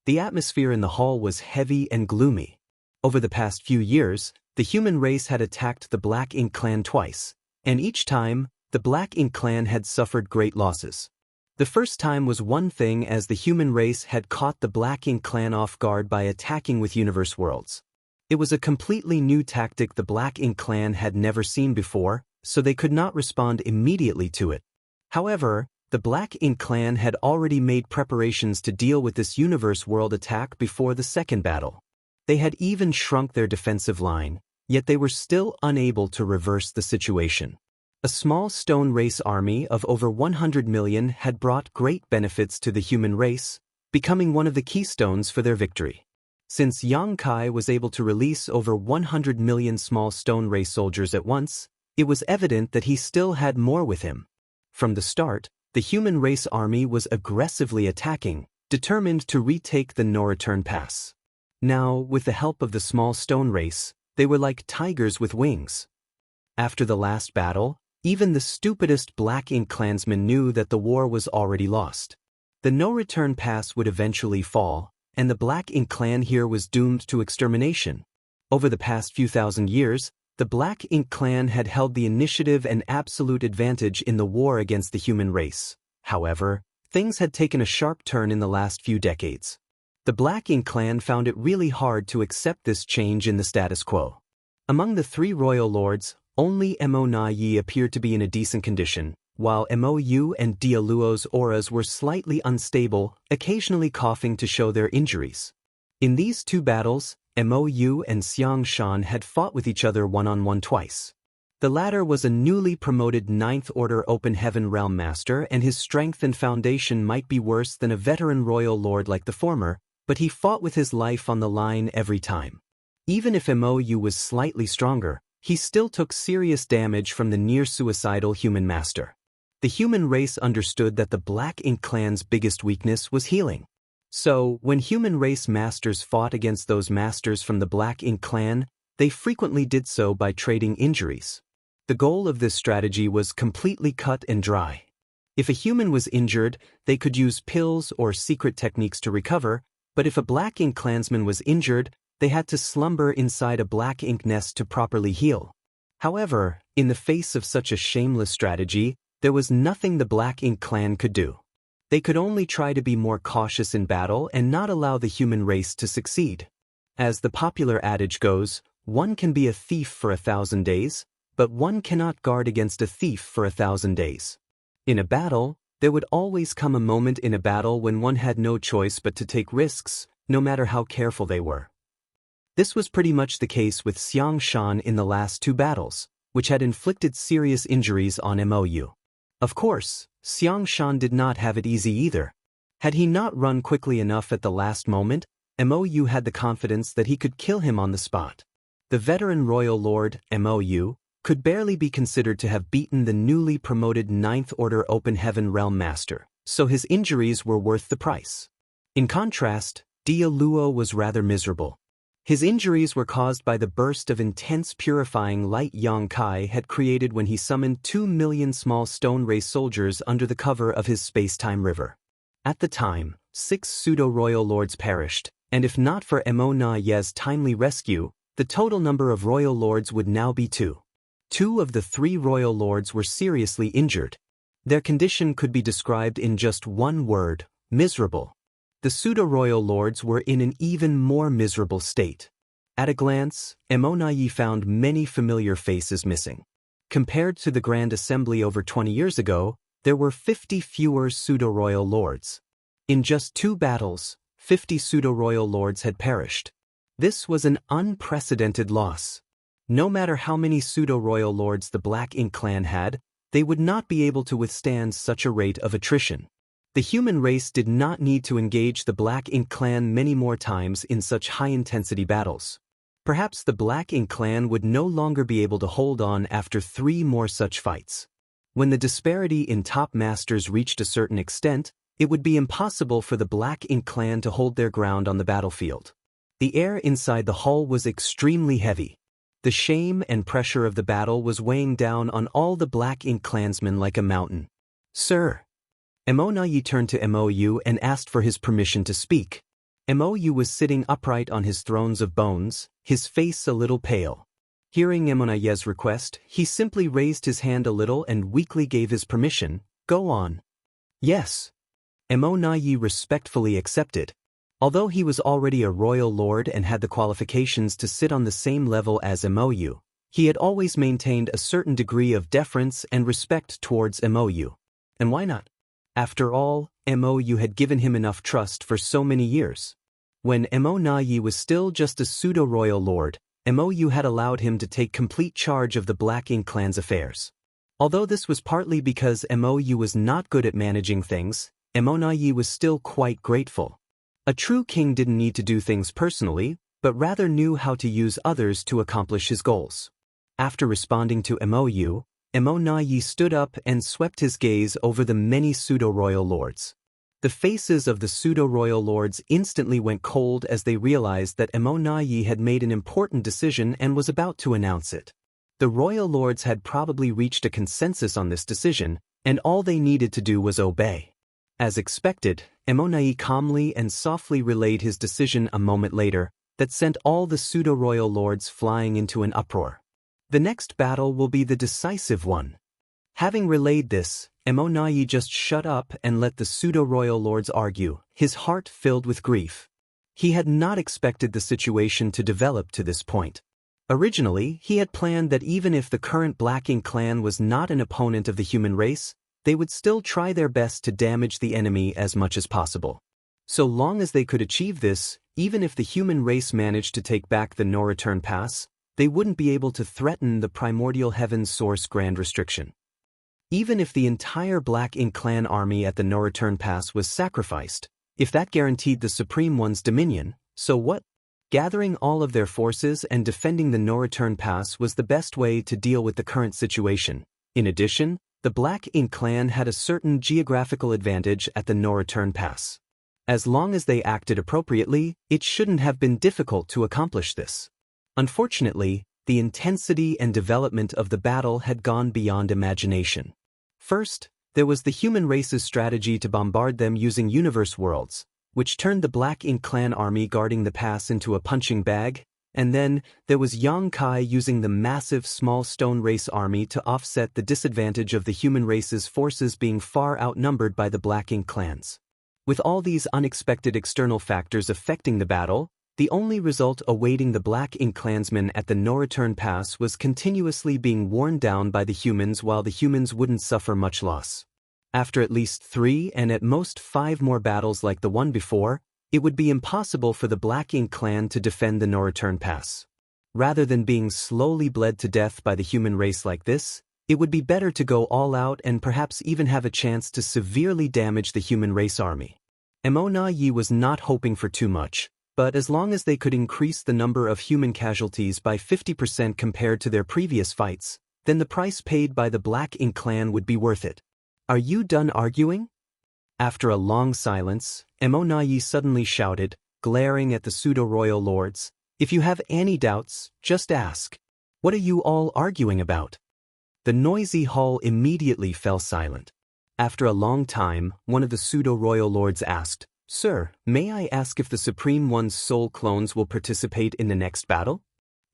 The atmosphere in the hall was heavy and gloomy. Over the past few years, the human race had attacked the Black Ink clan twice, and each time, the Black Ink clan had suffered great losses. The first time was one thing as the human race had caught the Black Ink clan off guard by attacking with universe worlds. It was a completely new tactic the Black Ink clan had never seen before, so they could not respond immediately to it. However, the Black Ink clan had already made preparations to deal with this universe world attack before the second battle. They had even shrunk their defensive line, yet they were still unable to reverse the situation. A small stone race army of over 100 million had brought great benefits to the human race, becoming one of the keystones for their victory. Since Yang Kai was able to release over 100 million small stone race soldiers at once, it was evident that he still had more with him. From the start, the human race army was aggressively attacking, determined to retake the No-Return Pass. Now, with the help of the small stone race, they were like tigers with wings. After the last battle, even the stupidest Black Ink clansman knew that the war was already lost. The No-Return Pass would eventually fall, and the Black Ink clan here was doomed to extermination. Over the past few thousand years, the Black Ink clan had held the initiative and absolute advantage in the war against the human race. However, things had taken a sharp turn in the last few decades. The Black Ink clan found it really hard to accept this change in the status quo. Among the 3 royal lords, only Mo Na Yi appeared to be in a decent condition, while Mo Yu and Dia Luo's auras were slightly unstable, occasionally coughing to show their injuries. In these 2 battles, Mo Yu and Xiang Shan had fought with each other one-on-one twice. The latter was a newly promoted 9th Order Open Heaven Realm Master, and his strength and foundation might be worse than a veteran royal lord like the former, but he fought with his life on the line every time. Even if Mo Yu was slightly stronger, he still took serious damage from the near-suicidal human master. The human race understood that the Black Ink clan's biggest weakness was healing. So, when human race masters fought against those masters from the Black Ink clan, they frequently did so by trading injuries. The goal of this strategy was completely cut and dry. If a human was injured, they could use pills or secret techniques to recover, but if a Black Ink clansman was injured, they had to slumber inside a Black Ink nest to properly heal. However, in the face of such a shameless strategy, there was nothing the Black Ink clan could do. They could only try to be more cautious in battle and not allow the human race to succeed. As the popular adage goes, one can be a thief for 1,000 days, but one cannot guard against a thief for 1,000 days. In a battle, there would always come a moment in a battle when one had no choice but to take risks, no matter how careful they were. This was pretty much the case with Xiang Shan in the last two battles, which had inflicted serious injuries on Mou. Of course, Xiang Shan did not have it easy either. Had he not run quickly enough at the last moment, Mou had the confidence that he could kill him on the spot. The veteran royal lord, Mou, could barely be considered to have beaten the newly promoted Ninth Order Open Heaven Realm Master, so his injuries were worth the price. In contrast, Dia Luo was rather miserable. His injuries were caused by the burst of intense purifying light Yang Kai had created when he summoned 2 million small stone ray soldiers under the cover of his space-time river. At the time, 6 pseudo-royal lords perished, and if not for Mo Ye's timely rescue, the total number of royal lords would now be 2. 2 of the 3 royal lords were seriously injured. Their condition could be described in just one word: miserable. The pseudo-royal lords were in an even more miserable state. At a glance, Mo found many familiar faces missing. Compared to the Grand Assembly over 20 years ago, there were 50 fewer pseudo-royal lords. In just 2 battles, 50 pseudo-royal lords had perished. This was an unprecedented loss. No matter how many pseudo-royal lords the Black Ink clan had, they would not be able to withstand such a rate of attrition. The human race did not need to engage the Black Ink clan many more times in such high-intensity battles. Perhaps the Black Ink clan would no longer be able to hold on after 3 more such fights. When the disparity in top masters reached a certain extent, it would be impossible for the Black Ink clan to hold their ground on the battlefield. The air inside the hall was extremely heavy. The shame and pressure of the battle was weighing down on all the Black Ink clansmen like a mountain. "Sir." Mo turned to Mou and asked for his permission to speak. Mou was sitting upright on his thrones of bones, his face a little pale. Hearing Mo's request, he simply raised his hand a little and weakly gave his permission. "Go on." "Yes." Mo respectfully accepted. Although he was already a royal lord and had the qualifications to sit on the same level as Mou, he had always maintained a certain degree of deference and respect towards Mou. And why not? After all, Mou had given him enough trust for so many years. When Mo was still just a pseudo-royal lord, Mou had allowed him to take complete charge of the Black Ink clan's affairs. Although this was partly because Mou was not good at managing things, Mo was still quite grateful. A true king didn't need to do things personally, but rather knew how to use others to accomplish his goals. After responding to Mou, Mo stood up and swept his gaze over the many pseudo-royal lords. The faces of the pseudo-royal lords instantly went cold as they realized that Mo had made an important decision and was about to announce it. The royal lords had probably reached a consensus on this decision, and all they needed to do was obey. As expected, Mo calmly and softly relayed his decision a moment later, that sent all the pseudo-royal lords flying into an uproar. The next battle will be the decisive one. Having relayed this, Mo just shut up and let the pseudo-royal lords argue, his heart filled with grief. He had not expected the situation to develop to this point. Originally, he had planned that even if the current Black Ink clan was not an opponent of the human race, they would still try their best to damage the enemy as much as possible. So long as they could achieve this, even if the human race managed to take back the no-return pass, they wouldn't be able to threaten the primordial heaven's source grand restriction. Even if the entire Black Ink clan army at the no-return pass was sacrificed, if that guaranteed the Supreme One's dominion, so what? Gathering all of their forces and defending the no-return pass was the best way to deal with the current situation. In addition, the Black Ink clan had a certain geographical advantage at the no-return pass. As long as they acted appropriately, it shouldn't have been difficult to accomplish this. Unfortunately, the intensity and development of the battle had gone beyond imagination. First, there was the human race's strategy to bombard them using universe worlds, which turned the Black Ink clan army guarding the pass into a punching bag. And then, there was Yang Kai using the massive small stone race army to offset the disadvantage of the human race's forces being far outnumbered by the Black Ink clans. With all these unexpected external factors affecting the battle, the only result awaiting the Black Ink clansmen at the no-return pass was continuously being worn down by the humans while the humans wouldn't suffer much loss. After at least 3 and at most 5 more battles like the one before, it would be impossible for the Black Ink clan to defend the no-return pass. Rather than being slowly bled to death by the human race like this, it would be better to go all out and perhaps even have a chance to severely damage the human race army. Mo Yi was not hoping for too much, but as long as they could increase the number of human casualties by 50% compared to their previous fights, then the price paid by the Black Ink clan would be worth it. Are you done arguing? After a long silence, Mo Yi suddenly shouted, glaring at the pseudo-royal lords, "If you have any doubts, just ask. What are you all arguing about?" The noisy hall immediately fell silent. After a long time, one of the pseudo-royal lords asked, "Sir, may I ask if the Supreme One's soul clones will participate in the next battle?"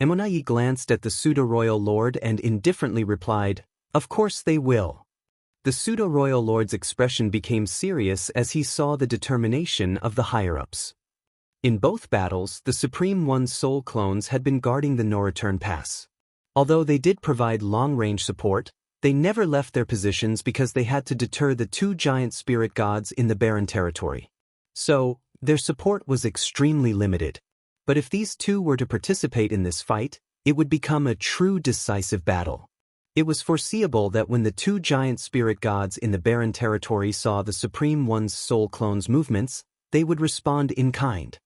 Mo Yi glanced at the pseudo-royal lord and indifferently replied, "Of course they will." The pseudo-royal lord's expression became serious as he saw the determination of the higher-ups. In both battles, the Supreme One's soul clones had been guarding the no-return pass. Although they did provide long-range support, they never left their positions because they had to deter the 2 giant spirit gods in the barren territory. So, their support was extremely limited. But if these 2 were to participate in this fight, it would become a true decisive battle. It was foreseeable that when the 2 giant spirit gods in the barren territory saw the Supreme One's soul clones' movements, they would respond in kind.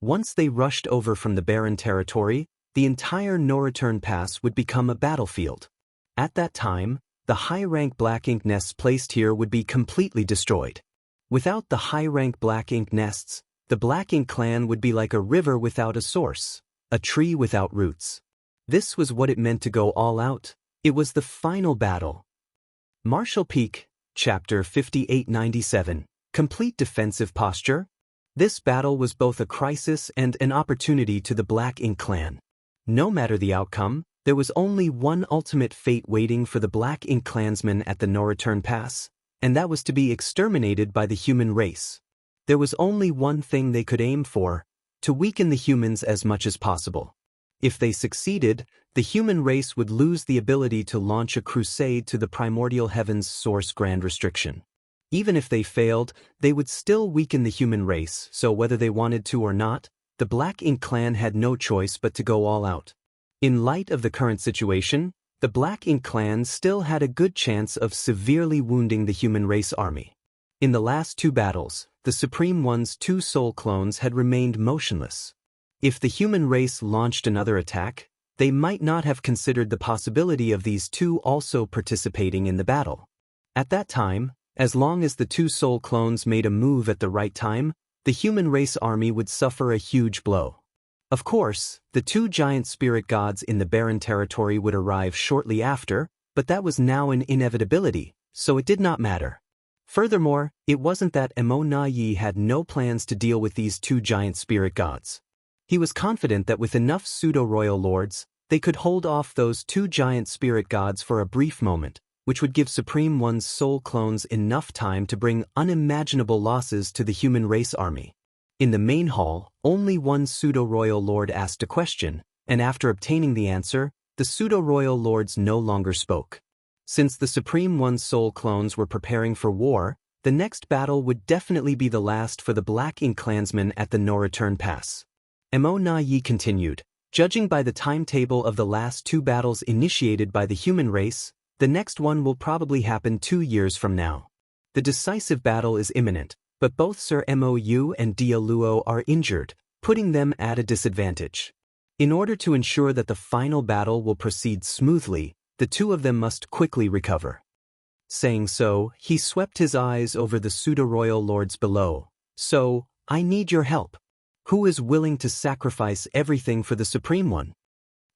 Once they rushed over from the barren territory, the entire no-return pass would become a battlefield. At that time, the high-rank Black Ink nests placed here would be completely destroyed. Without the high-rank Black Ink nests, the Black Ink clan would be like a river without a source, a tree without roots. This was what it meant to go all out. It was the final battle. Marshall Peak, Chapter 5897, Complete Defensive Posture. This battle was both a crisis and an opportunity to the Black Ink clan. No matter the outcome, there was only one ultimate fate waiting for the Black Ink clansmen at the no-return pass, and that was to be exterminated by the human race. There was only one thing they could aim for: to weaken the humans as much as possible. If they succeeded, the human race would lose the ability to launch a crusade to the primordial heaven's source grand restriction. Even if they failed, they would still weaken the human race, so whether they wanted to or not, the Black Ink clan had no choice but to go all out. In light of the current situation, the Black Ink clan still had a good chance of severely wounding the human race army. In the last 2 battles, the Supreme One's 2 soul clones had remained motionless. If the human race launched another attack, they might not have considered the possibility of these 2 also participating in the battle. At that time, as long as the 2 soul clones made a move at the right time, the human race army would suffer a huge blow. Of course, the 2 giant spirit gods in the barren territory would arrive shortly after, but that was now an inevitability, so it did not matter. Furthermore, it wasn't that Mo Yi had no plans to deal with these 2 giant spirit gods. He was confident that with enough pseudo-royal lords, they could hold off those 2 giant spirit gods for a brief moment, which would give Supreme One's soul clones enough time to bring unimaginable losses to the human race army. In the main hall, only one pseudo-royal lord asked a question, and after obtaining the answer, the pseudo-royal lords no longer spoke. Since the Supreme One's soul clones were preparing for war, the next battle would definitely be the last for the Black Ink clansmen at the no-return pass. Mo Yi continued, "Judging by the timetable of the last 2 battles initiated by the human race, the next one will probably happen 2 years from now. The decisive battle is imminent, but both Sir Mou and Dia Luo are injured, putting them at a disadvantage. In order to ensure that the final battle will proceed smoothly, the 2 of them must quickly recover." Saying so, he swept his eyes over the pseudo-royal lords below. "So, I need your help. Who is willing to sacrifice everything for the Supreme One?"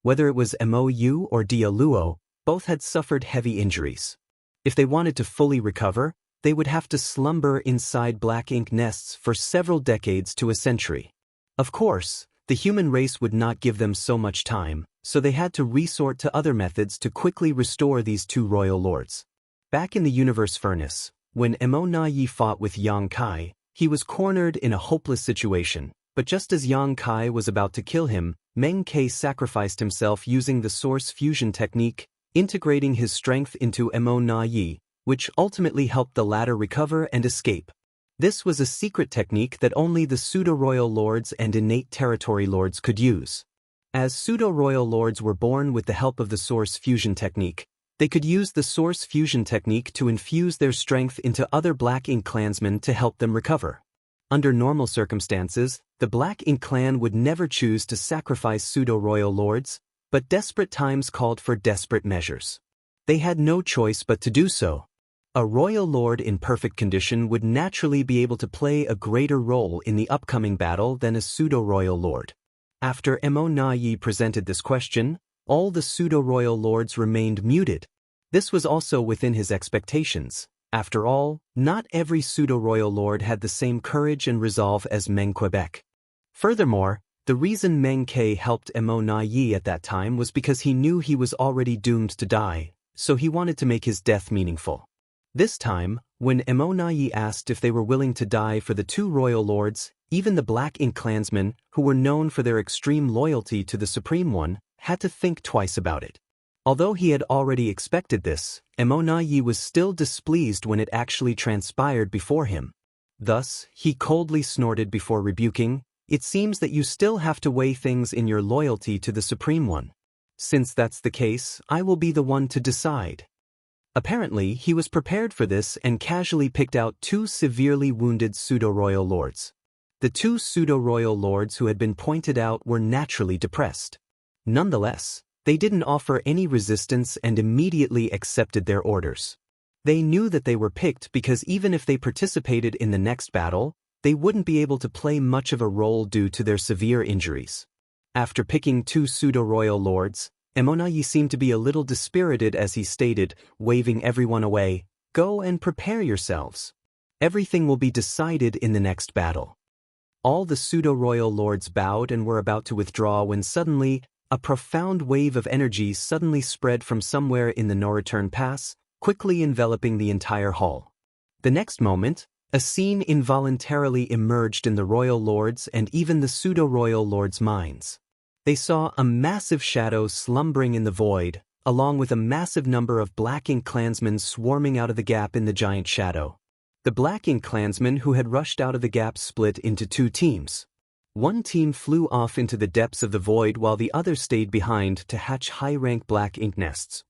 Whether it was Mou or Dia Luo, both had suffered heavy injuries. If they wanted to fully recover, they would have to slumber inside Black Ink nests for several decades to a century. Of course, The human race would not give them so much time, so they had to resort to other methods to quickly restore these two royal lords. Back in the universe furnace, when Mo Na Yi fought with Yang Kai, he was cornered in a hopeless situation, but just as Yang Kai was about to kill him, Meng Ke sacrificed himself using the source fusion technique, integrating his strength into Mo Na Yi, which ultimately helped the latter recover and escape. This was a secret technique that only the pseudo-royal lords and innate territory lords could use. As pseudo-royal lords were born with the help of the source fusion technique, they could use the source fusion technique to infuse their strength into other Black Ink clansmen to help them recover. Under normal circumstances, the Black Ink clan would never choose to sacrifice pseudo-royal lords, but desperate times called for desperate measures. They had no choice but to do so. A royal lord in perfect condition would naturally be able to play a greater role in the upcoming battle than a pseudo-royal lord. After Mo Na Yi presented this question, all the pseudo-royal lords remained muted. This was also within his expectations. After all, not every pseudo-royal lord had the same courage and resolve as Meng Quebec. Furthermore, the reason Meng Ke helped Mo Na Yi at that time was because he knew he was already doomed to die, so he wanted to make his death meaningful. This time, when Mo Na Yi asked if they were willing to die for the two royal lords, even the Black Ink clansmen, who were known for their extreme loyalty to the Supreme One, had to think twice about it. Although he had already expected this, Mo Na Yi was still displeased when it actually transpired before him. Thus, he coldly snorted before rebuking, "It seems that you still have to weigh things in your loyalty to the Supreme One. Since that's the case, I will be the one to decide." Apparently, he was prepared for this and casually picked out two severely wounded pseudo-royal lords. The two pseudo-royal lords who had been pointed out were naturally depressed. Nonetheless, they didn't offer any resistance and immediately accepted their orders. They knew that they were picked because even if they participated in the next battle, they wouldn't be able to play much of a role due to their severe injuries. After picking two pseudo-royal lords, Mo Na Yi seemed to be a little dispirited as he stated, waving everyone away, "Go and prepare yourselves. Everything will be decided in the next battle." All the pseudo-royal lords bowed and were about to withdraw when suddenly, a profound wave of energy suddenly spread from somewhere in the no-return pass, quickly enveloping the entire hall. The next moment, a scene involuntarily emerged in the royal lords and even the pseudo-royal lords' minds. They saw a massive shadow slumbering in the void, along with a massive number of Black Ink clansmen swarming out of the gap in the giant shadow. The Black Ink clansmen who had rushed out of the gap split into two teams. One team flew off into the depths of the void while the other stayed behind to hatch high-rank Black Ink nests.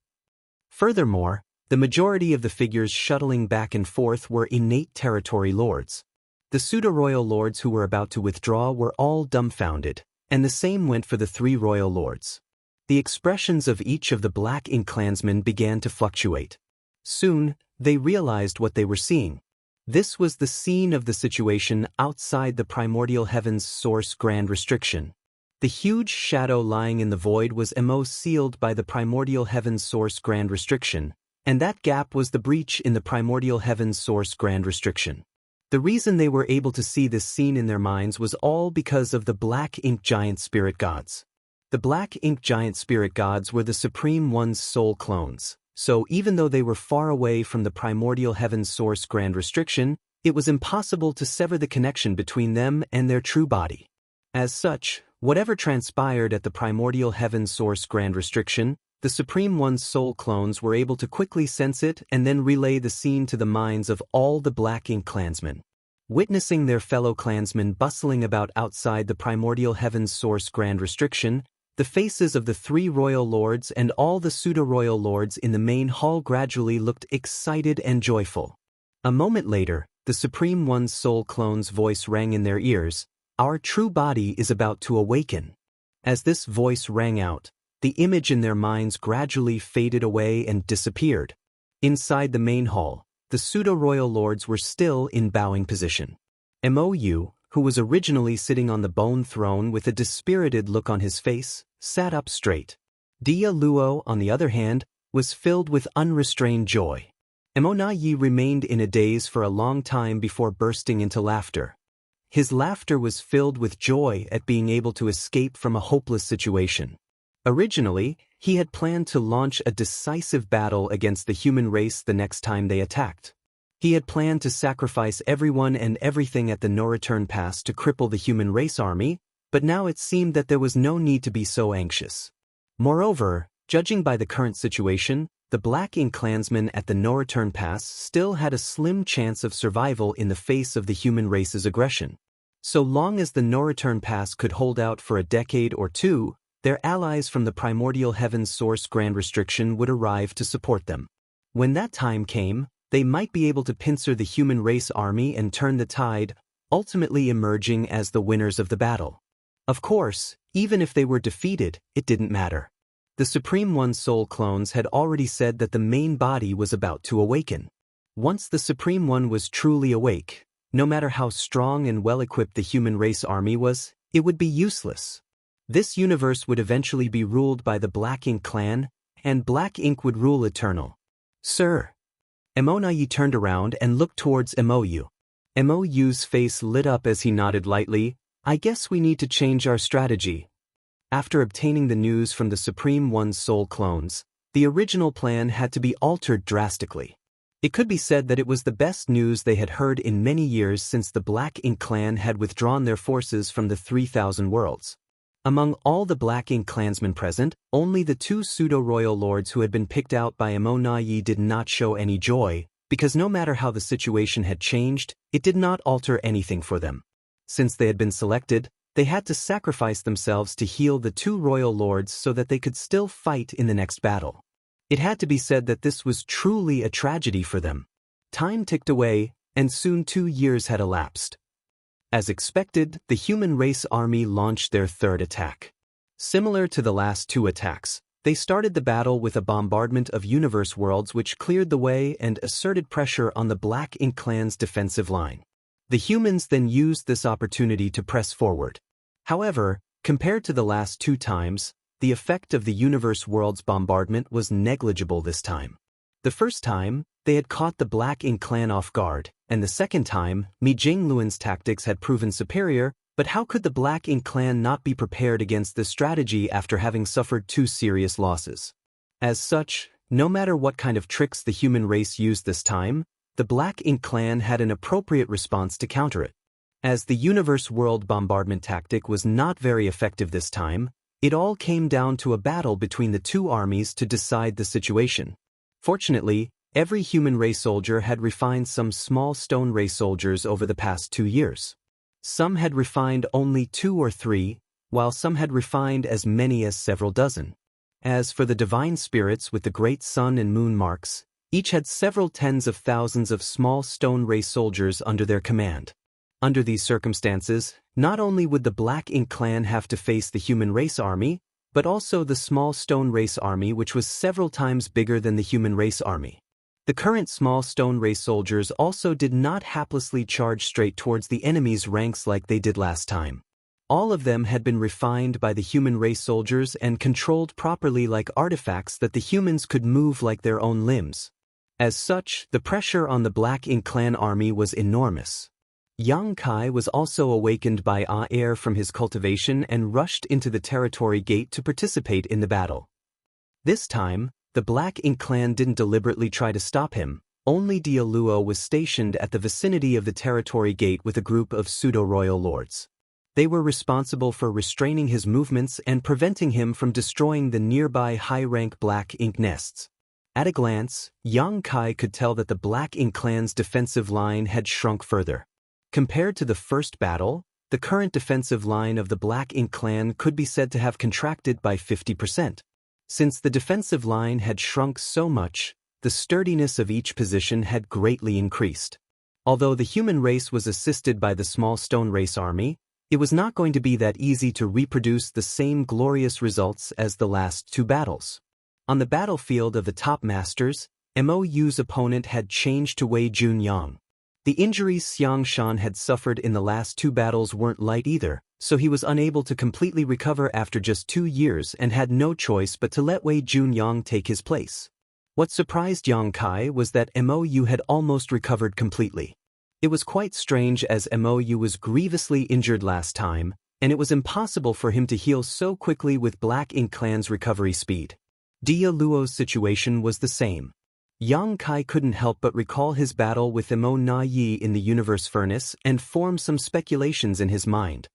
Furthermore, the majority of the figures shuttling back and forth were innate territory lords. The pseudo-royal lords who were about to withdraw were all dumbfounded, and the same went for the three royal lords. The expressions of each of the Black Ink clansmen began to fluctuate. Soon, they realized what they were seeing. This was the scene of the situation outside the primordial heaven's source grand restriction. The huge shadow lying in the void was sealed by the primordial heaven's source grand restriction, and that gap was the breach in the primordial heaven's source grand restriction. The reason they were able to see this scene in their minds was all because of the Black Ink giant spirit gods. The Black Ink giant spirit gods were the Supreme One's soul clones, so even though they were far away from the primordial heaven's source grand restriction, it was impossible to sever the connection between them and their true body. As such, whatever transpired at the primordial heaven's source grand restriction, the Supreme One's soul clones were able to quickly sense it and then relay the scene to the minds of all the Black Ink clansmen. Witnessing their fellow clansmen bustling about outside the primordial heaven's source grand restriction, the faces of the three royal lords and all the pseudo-royal lords in the main hall gradually looked excited and joyful. A moment later, the Supreme One's soul clone's voice rang in their ears, "Our true body is about to awaken." As this voice rang out, the image in their minds gradually faded away and disappeared. Inside the main hall, the pseudo-royal lords were still in bowing position. Mou, who was originally sitting on the bone throne with a dispirited look on his face, sat up straight. Dia Luo, on the other hand, was filled with unrestrained joy. Mo Na Yi remained in a daze for a long time before bursting into laughter. His laughter was filled with joy at being able to escape from a hopeless situation. Originally, he had planned to launch a decisive battle against the human race the next time they attacked. He had planned to sacrifice everyone and everything at the no-return pass to cripple the human race army, but now it seemed that there was no need to be so anxious. Moreover, judging by the current situation, the Black Ink clansmen at the no-return pass still had a slim chance of survival in the face of the human race's aggression. So long as the no-return pass could hold out for a decade or two, their allies from the primordial heaven's source Grand Restriction would arrive to support them. When that time came, they might be able to pincer the human race army and turn the tide, ultimately emerging as the winners of the battle. Of course, even if they were defeated, it didn't matter. The Supreme One's soul clones had already said that the main body was about to awaken. Once the Supreme One was truly awake, no matter how strong and well-equipped the human race army was, it would be useless. This universe would eventually be ruled by the Black Ink clan, and Black Ink would rule eternal. Sir. Emonayi turned around and looked towards Mou. Mou's face lit up as he nodded lightly. I guess we need to change our strategy. After obtaining the news from the Supreme One's soul clones, the original plan had to be altered drastically. It could be said that it was the best news they had heard in many years since the Black Ink clan had withdrawn their forces from the 3,000 worlds. Among all the Black Ink clansmen present, only the two pseudo-royal lords who had been picked out by Emonayi did not show any joy, because no matter how the situation had changed, it did not alter anything for them. Since they had been selected, they had to sacrifice themselves to heal the two royal lords so that they could still fight in the next battle. It had to be said that this was truly a tragedy for them. Time ticked away, and soon 2 years had elapsed. As expected, the human race army launched their third attack. Similar to the last two attacks, they started the battle with a bombardment of universe worlds which cleared the way and asserted pressure on the Black Ink clan's defensive line. The humans then used this opportunity to press forward. However, compared to the last two times, the effect of the universe world's bombardment was negligible this time. The first time, they had caught the Black Ink clan off guard, and the second time, Mi Jingluan's tactics had proven superior, but how could the Black Ink clan not be prepared against this strategy after having suffered 2 serious losses? As such, no matter what kind of tricks the human race used this time, the Black Ink clan had an appropriate response to counter it. As the universe world bombardment tactic was not very effective this time, it all came down to a battle between the two armies to decide the situation. Fortunately, every human race soldier had refined some small stone race soldiers over the past 2 years. Some had refined only 2 or 3, while some had refined as many as several dozen. As for the divine spirits with the great sun and moon marks, each had several tens of thousands of small stone race soldiers under their command. Under these circumstances, not only would the Black Ink clan have to face the human race army, but also the small stone race army which was several times bigger than the human race army. The current small stone race soldiers also did not haplessly charge straight towards the enemy's ranks like they did last time. All of them had been refined by the human race soldiers and controlled properly like artifacts that the humans could move like their own limbs. As such, the pressure on the Black Ink clan army was enormous. Yang Kai was also awakened by air from his cultivation and rushed into the territory gate to participate in the battle. This time, the Black Ink clan didn't deliberately try to stop him, only Dialuo was stationed at the vicinity of the territory gate with a group of pseudo-royal lords. They were responsible for restraining his movements and preventing him from destroying the nearby high-rank Black Ink nests. At a glance, Yang Kai could tell that the Black Ink clan's defensive line had shrunk further. Compared to the first battle, the current defensive line of the Black Ink clan could be said to have contracted by 50%. Since the defensive line had shrunk so much, the sturdiness of each position had greatly increased. Although the human race was assisted by the small stone race army, it was not going to be that easy to reproduce the same glorious results as the last two battles. On the battlefield of the top masters, Mou's opponent had changed to Wei Junyang. The injuries Xiang Shan had suffered in the last two battles weren't light either, so he was unable to completely recover after just 2 years and had no choice but to let Wei Junyang take his place. What surprised Yang Kai was that Mou had almost recovered completely. It was quite strange as Mou was grievously injured last time, and it was impossible for him to heal so quickly with Black Ink Clan's recovery speed. Dia Luo's situation was the same. Yang Kai couldn't help but recall his battle with Mo Na Yi in the Universe Furnace and form some speculations in his mind.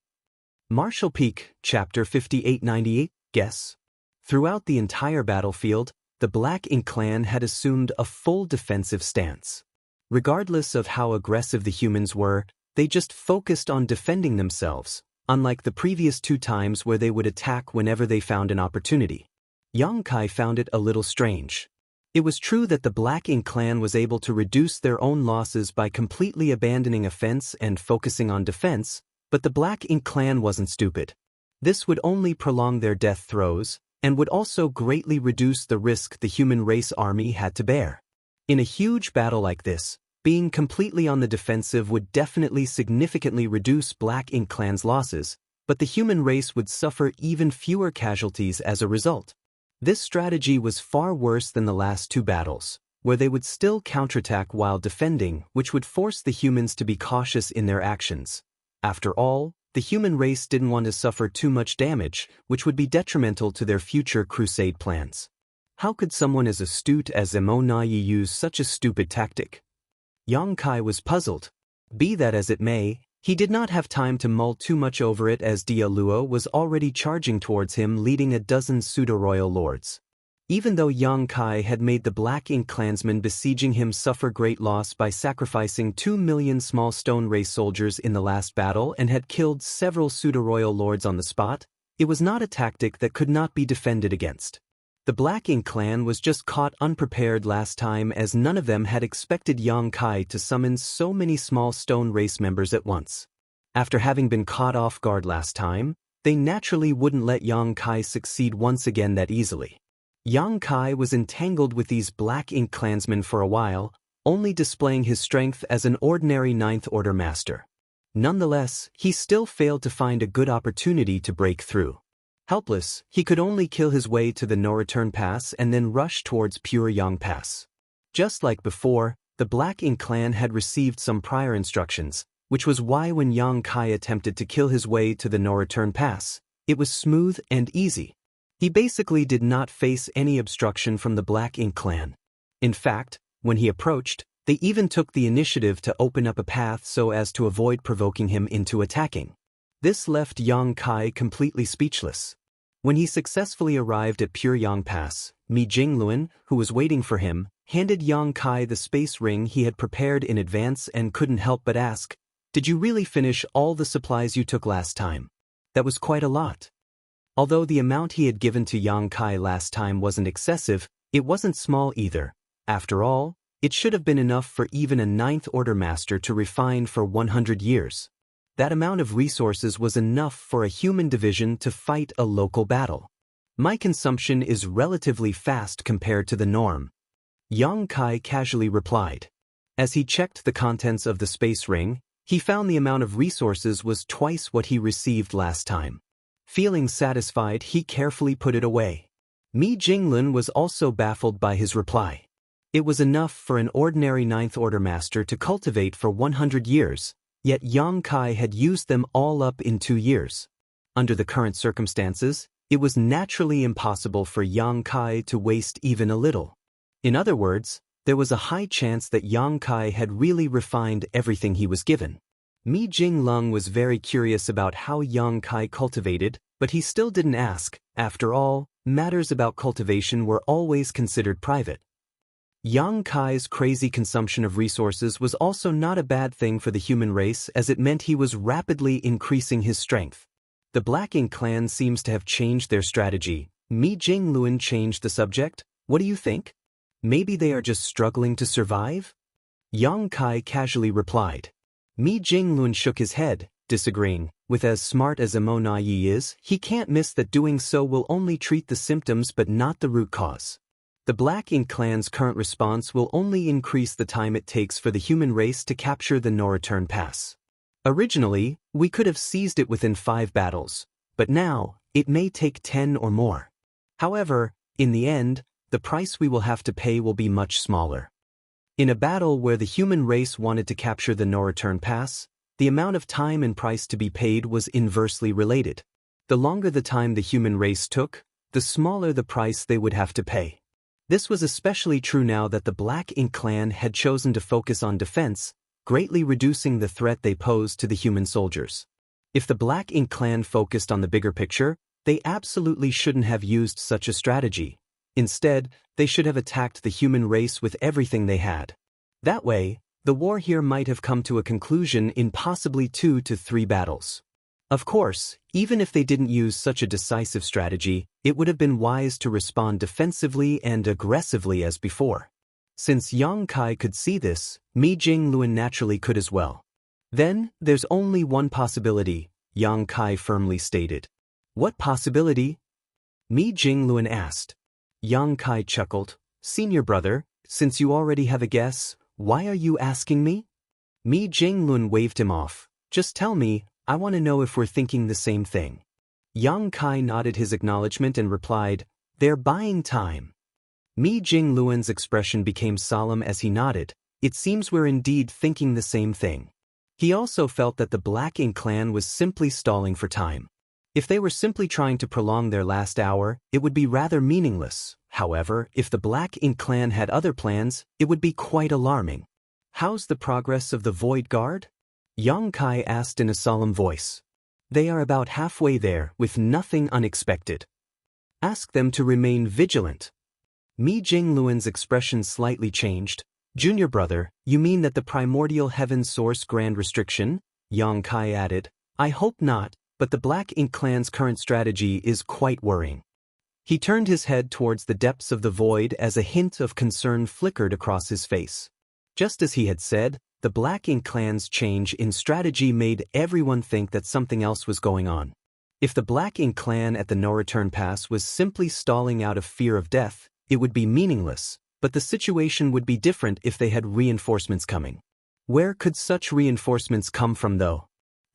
Martial Peak, Chapter 5898, Guess. Throughout the entire battlefield, the Black Ink Clan had assumed a full defensive stance. Regardless of how aggressive the humans were, they just focused on defending themselves, unlike the previous 2 times where they would attack whenever they found an opportunity. Yang Kai found it a little strange. It was true that the Black Ink Clan was able to reduce their own losses by completely abandoning offense and focusing on defense, but the Black Ink Clan wasn't stupid. This would only prolong their death throes, and would also greatly reduce the risk the human race army had to bear. In a huge battle like this, being completely on the defensive would definitely significantly reduce Black Ink Clan's losses, but the human race would suffer even fewer casualties as a result. This strategy was far worse than the last 2 battles, where they would still counterattack while defending, which would force the humans to be cautious in their actions. After all, the human race didn't want to suffer too much damage, which would be detrimental to their future crusade plans. How could someone as astute as Mo Na Yi use such a stupid tactic? Yang Kai was puzzled. Be that as it may, he did not have time to mull too much over it as Dia Luo was already charging towards him leading a dozen pseudo-royal lords. Even though Yang Kai had made the Black Ink clansmen besieging him suffer great loss by sacrificing 2 million small stone race soldiers in the last battle and had killed several pseudo-royal lords on the spot, it was not a tactic that could not be defended against. The Black Ink clan was just caught unprepared last time as none of them had expected Yang Kai to summon so many small stone race members at once. After having been caught off guard last time, they naturally wouldn't let Yang Kai succeed once again that easily. Yang Kai was entangled with these Black Ink clansmen for a while, only displaying his strength as an ordinary Ninth Order master. Nonetheless, he still failed to find a good opportunity to break through. Helpless, he could only kill his way to the no-return pass and then rush towards Pure Yang Pass. Just like before, the Black Ink clan had received some prior instructions, which was why when Yang Kai attempted to kill his way to the no-return pass, it was smooth and easy. He basically did not face any obstruction from the Black Ink clan. In fact, when he approached, they even took the initiative to open up a path so as to avoid provoking him into attacking. This left Yang Kai completely speechless. When he successfully arrived at Pure Yang Pass, Mi Jingluan, who was waiting for him, handed Yang Kai the space ring he had prepared in advance and couldn't help but ask, "Did you really finish all the supplies you took last time?" That was quite a lot. Although the amount he had given to Yang Kai last time wasn't excessive, it wasn't small either. After all, it should have been enough for even a Ninth Order master to refine for 100 years. That amount of resources was enough for a human division to fight a local battle. My consumption is relatively fast compared to the norm, Yang Kai casually replied. As he checked the contents of the space ring, he found the amount of resources was twice what he received last time. Feeling satisfied, he carefully put it away. Mi Jingluan was also baffled by his reply. It was enough for an ordinary Ninth Order master to cultivate for 100 years. Yet Yang Kai had used them all up in 2 years. Under the current circumstances, it was naturally impossible for Yang Kai to waste even a little. In other words, there was a high chance that Yang Kai had really refined everything he was given. Mi Jinglung was very curious about how Yang Kai cultivated, but he still didn't ask. After all, matters about cultivation were always considered private. Yang Kai's crazy consumption of resources was also not a bad thing for the human race as it meant he was rapidly increasing his strength. The Black Ink clan seems to have changed their strategy. Mi Jingluan changed the subject. What do you think? Maybe they are just struggling to survive? Yang Kai casually replied. Mi Jingluan shook his head, disagreeing. With as smart as Mo Na Yi is, he can't miss that doing so will only treat the symptoms but not the root cause. The Black Ink clan's current response will only increase the time it takes for the human race to capture the no-return pass. Originally, we could have seized it within 5 battles, but now, it may take 10 or more. However, in the end, the price we will have to pay will be much smaller. In a battle where the human race wanted to capture the no-return pass, the amount of time and price to be paid was inversely related. The longer the time the human race took, the smaller the price they would have to pay. This was especially true now that the Black Ink clan had chosen to focus on defense, greatly reducing the threat they posed to the human soldiers. If the Black Ink clan focused on the bigger picture, they absolutely shouldn't have used such a strategy. Instead, they should have attacked the human race with everything they had. That way, the war here might have come to a conclusion in possibly 2 to 3 battles. Of course, even if they didn't use such a decisive strategy, it would have been wise to respond defensively and aggressively as before. Since Yang Kai could see this, Mi Jingluan naturally could as well. Then, there's only one possibility, Yang Kai firmly stated. What possibility? Mi Jingluan asked. Yang Kai chuckled. Senior brother, since you already have a guess, why are you asking me? Mi Jingluan waved him off. Just tell me, I want to know if we're thinking the same thing. Yang Kai nodded his acknowledgement and replied, they're buying time. Mi Jingluan's expression became solemn as he nodded. It seems we're indeed thinking the same thing. He also felt that the Black Ink clan was simply stalling for time. If they were simply trying to prolong their last hour, it would be rather meaningless. However, if the Black Ink clan had other plans, it would be quite alarming. How's the progress of the Void Guard? Yang Kai asked in a solemn voice. They are about halfway there, with nothing unexpected. Ask them to remain vigilant. Mi Jingluan's expression slightly changed. Junior brother, you mean that the primordial heaven source grand restriction? Yang Kai added. I hope not, but the Black Ink clan's current strategy is quite worrying. He turned his head towards the depths of the void as a hint of concern flickered across his face. Just as he had said, the Black Ink clan's change in strategy made everyone think that something else was going on. If the Black Ink clan at the no-return pass was simply stalling out of fear of death, it would be meaningless, but the situation would be different if they had reinforcements coming. Where could such reinforcements come from though?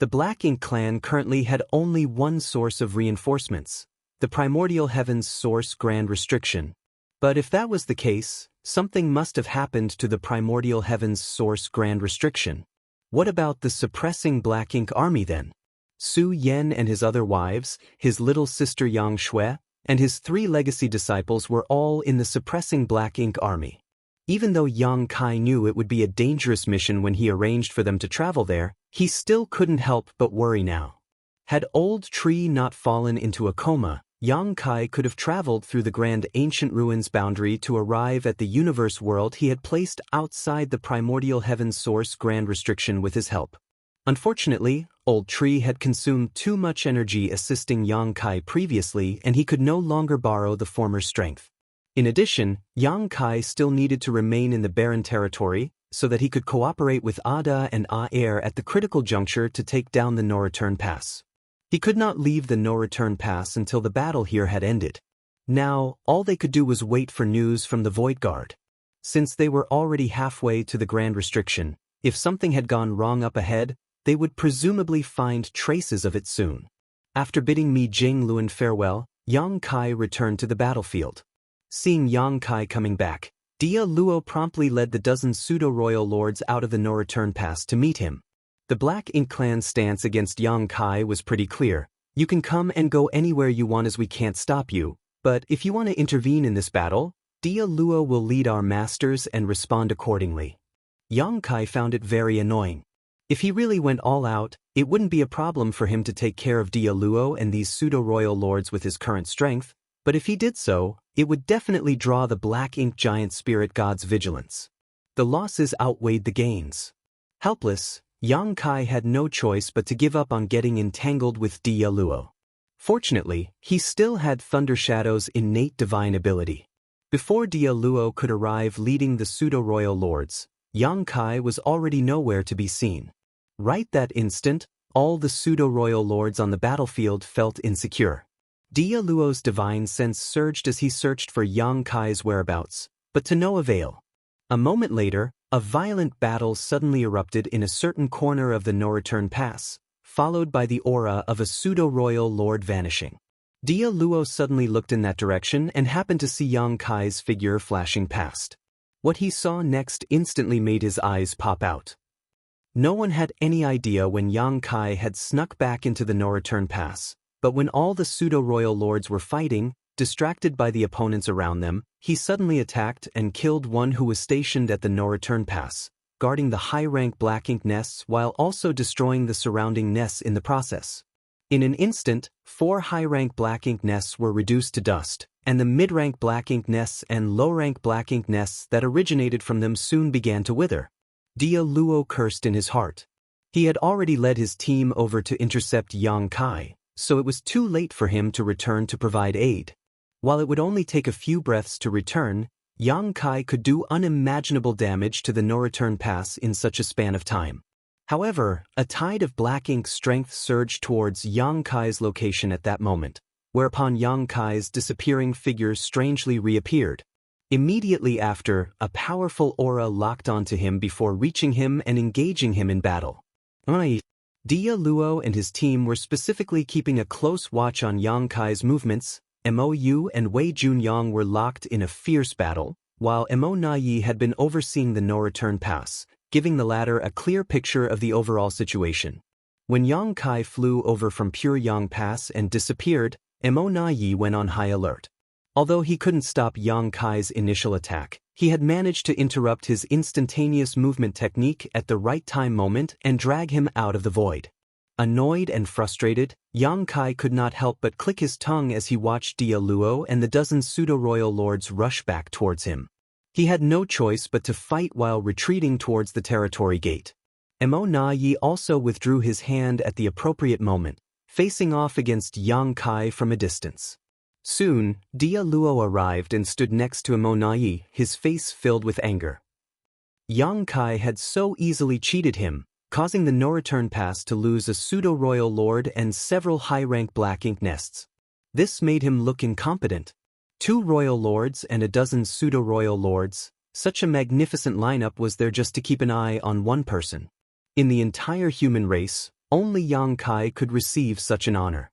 The Black Ink clan currently had only one source of reinforcements, the primordial heavens source grand restriction. But if that was the case, something must have happened to the primordial heavens source grand restriction. What about the suppressing Black Ink army then? Su Yen and his other wives, his little sister Yang Shui, and his 3 legacy disciples were all in the suppressing Black Ink army. Even though Yang Kai knew it would be a dangerous mission when he arranged for them to travel there, he still couldn't help but worry now. Had Old Tree not fallen into a coma, Yang Kai could have traveled through the grand ancient ruins boundary to arrive at the universe world he had placed outside the primordial heaven source grand restriction with his help. Unfortunately, Old Tree had consumed too much energy assisting Yang Kai previously and he could no longer borrow the former strength. In addition, Yang Kai still needed to remain in the barren territory so that he could cooperate with Ada and Air at the critical juncture to take down the no-return pass. He could not leave the no-return pass until the battle here had ended. Now, all they could do was wait for news from the Void Guard. Since they were already halfway to the Grand Restriction, if something had gone wrong up ahead, they would presumably find traces of it soon. After bidding Mi Jingluan farewell, Yang Kai returned to the battlefield. Seeing Yang Kai coming back, Dia Luo promptly led the dozen pseudo-royal lords out of the no-return pass to meet him. The Black Ink clan's stance against Yang Kai was pretty clear. You can come and go anywhere you want as we can't stop you, but if you want to intervene in this battle, Dia Luo will lead our masters and respond accordingly. Yang Kai found it very annoying. If he really went all out, it wouldn't be a problem for him to take care of Dia Luo and these pseudo-royal lords with his current strength, but if he did so, it would definitely draw the Black Ink giant spirit god's vigilance. The losses outweighed the gains. Helpless, Yang Kai had no choice but to give up on getting entangled with Dia Luo. Fortunately, he still had Thunder Shadow's innate divine ability. Before Dia Luo could arrive leading the pseudo-royal lords, Yang Kai was already nowhere to be seen. Right that instant, all the pseudo-royal lords on the battlefield felt insecure. Dia Luo's divine sense surged as he searched for Yang Kai's whereabouts, but to no avail. A moment later, a violent battle suddenly erupted in a certain corner of the no-return pass, followed by the aura of a pseudo-royal lord vanishing. Dia Luo suddenly looked in that direction and happened to see Yang Kai's figure flashing past. What he saw next instantly made his eyes pop out. No one had any idea when Yang Kai had snuck back into the no-return pass, but when all the pseudo-royal lords were fighting, distracted by the opponents around them, he suddenly attacked and killed one who was stationed at the no-return pass, guarding the high-rank black ink nests while also destroying the surrounding nests in the process. In an instant, 4 high-rank black ink nests were reduced to dust, and the mid-rank black ink nests and low-rank black ink nests that originated from them soon began to wither. Dia Luo cursed in his heart. He had already led his team over to intercept Yang Kai, so it was too late for him to return to provide aid. While it would only take a few breaths to return, Yang Kai could do unimaginable damage to the no-return pass in such a span of time. However, a tide of black ink strength surged towards Yang Kai's location at that moment, whereupon Yang Kai's disappearing figure strangely reappeared. Immediately after, a powerful aura locked onto him before reaching him and engaging him in battle. Dia Luo and his team were specifically keeping a close watch on Yang Kai's movements. Mo Yu and Wei Junyang were locked in a fierce battle, while Mo Na Yi had been overseeing the no-return pass, giving the latter a clear picture of the overall situation. When Yang Kai flew over from Pure Yang Pass and disappeared, Mo Na Yi went on high alert. Although he couldn't stop Yang Kai's initial attack, he had managed to interrupt his instantaneous movement technique at the right time moment and drag him out of the void. Annoyed and frustrated, Yang Kai could not help but click his tongue as he watched Dia Luo and the dozen pseudo-royal lords rush back towards him. He had no choice but to fight while retreating towards the territory gate. Mo Na Yi also withdrew his hand at the appropriate moment, facing off against Yang Kai from a distance. Soon, Dia Luo arrived and stood next to Mo Na Yi, his face filled with anger. Yang Kai had so easily cheated him, causing the no-return pass to lose a pseudo-royal lord and several high-rank black ink nests. This made him look incompetent. 2 royal lords and a dozen pseudo-royal lords, such a magnificent lineup was there just to keep an eye on one person. In the entire human race, only Yang Kai could receive such an honor.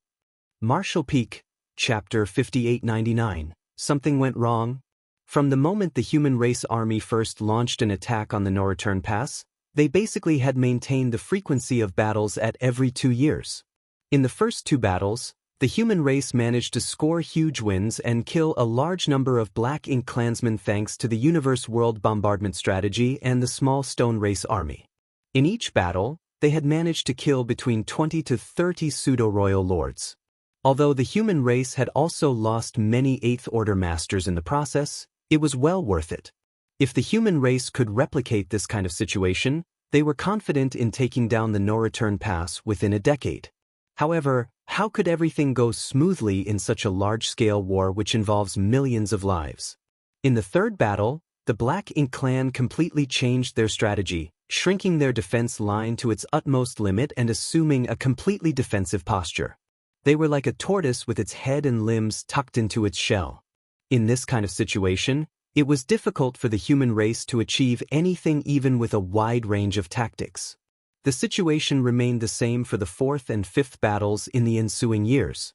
Martial Peak, Chapter 5899. Something went wrong? From the moment the human race army first launched an attack on the no-return pass, they basically had maintained the frequency of battles at every 2 years. In the first 2 battles, the human race managed to score huge wins and kill a large number of Black Ink clansmen thanks to the Universe World Bombardment strategy and the Small Stone Race army. In each battle, they had managed to kill between 20 to 30 pseudo-royal lords. Although the human race had also lost many 8th Order masters in the process, it was well worth it. If the human race could replicate this kind of situation, they were confident in taking down the no-return pass within a decade. However, how could everything go smoothly in such a large-scale war which involves millions of lives? In the 3rd battle, the Black Ink clan completely changed their strategy, shrinking their defense line to its utmost limit and assuming a completely defensive posture. They were like a tortoise with its head and limbs tucked into its shell. In this kind of situation, it was difficult for the human race to achieve anything even with a wide range of tactics. The situation remained the same for the 4th and 5th battles in the ensuing years.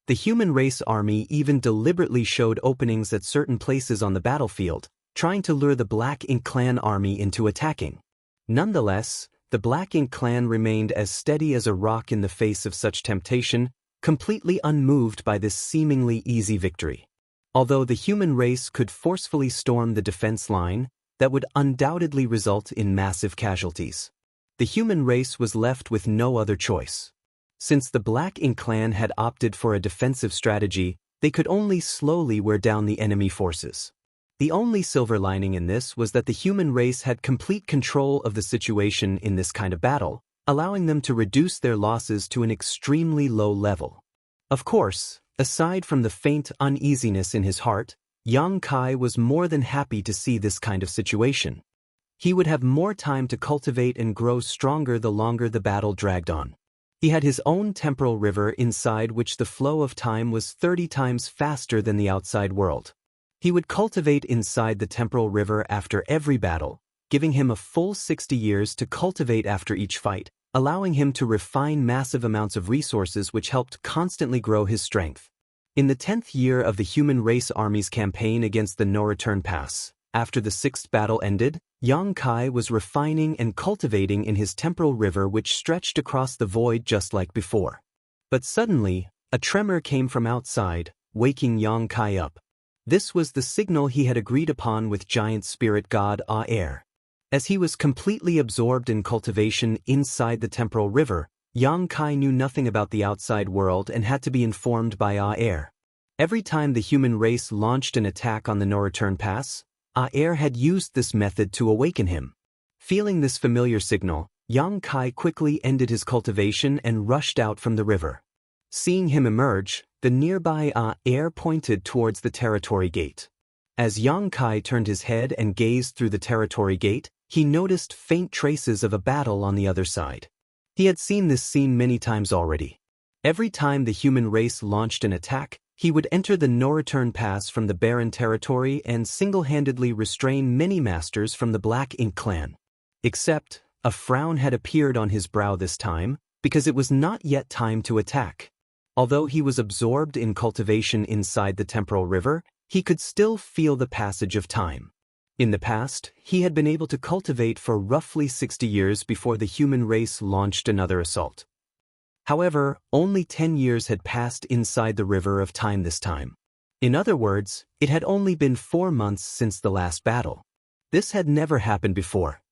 The human race army even deliberately showed openings at certain places on the battlefield, trying to lure the Black Ink clan army into attacking. Nonetheless, the Black Ink clan remained as steady as a rock in the face of such temptation, completely unmoved by this seemingly easy victory. Although the human race could forcefully storm the defense line, that would undoubtedly result in massive casualties. The human race was left with no other choice. Since the Black Ink clan had opted for a defensive strategy, they could only slowly wear down the enemy forces. The only silver lining in this was that the human race had complete control of the situation in this kind of battle, allowing them to reduce their losses to an extremely low level. Of course, aside from the faint uneasiness in his heart, Yang Kai was more than happy to see this kind of situation. He would have more time to cultivate and grow stronger the longer the battle dragged on. He had his own temporal river inside which the flow of time was 30 times faster than the outside world. He would cultivate inside the temporal river after every battle, giving him a full 60 years to cultivate after each fight, allowing him to refine massive amounts of resources which helped constantly grow his strength. In the 10th year of the human race army's campaign against the no-return pass, After the sixth battle ended, Yang Kai was refining and cultivating in his temporal river which stretched across the void just like before. But suddenly, a tremor came from outside, waking Yang Kai up. This was the signal he had agreed upon with giant spirit god Aer. As he was completely absorbed in cultivation inside the temporal river, Yang Kai knew nothing about the outside world and had to be informed by Aer. Every time the human race launched an attack on the no-return pass, Aer had used this method to awaken him. Feeling this familiar signal, Yang Kai quickly ended his cultivation and rushed out from the river. Seeing him emerge, the nearby Aer pointed towards the territory gate. As Yang Kai turned his head and gazed through the territory gate, he noticed faint traces of a battle on the other side. He had seen this scene many times already. Every time the human race launched an attack, he would enter the no-return pass from the barren territory and single-handedly restrain many masters from the Black Ink clan. Except, a frown had appeared on his brow this time, because it was not yet time to attack. Although he was absorbed in cultivation inside the temporal river, he could still feel the passage of time. In the past, he had been able to cultivate for roughly 60 years before the human race launched another assault. However, only 10 years had passed inside the river of time this time. In other words, it had only been 4 months since the last battle. This had never happened before.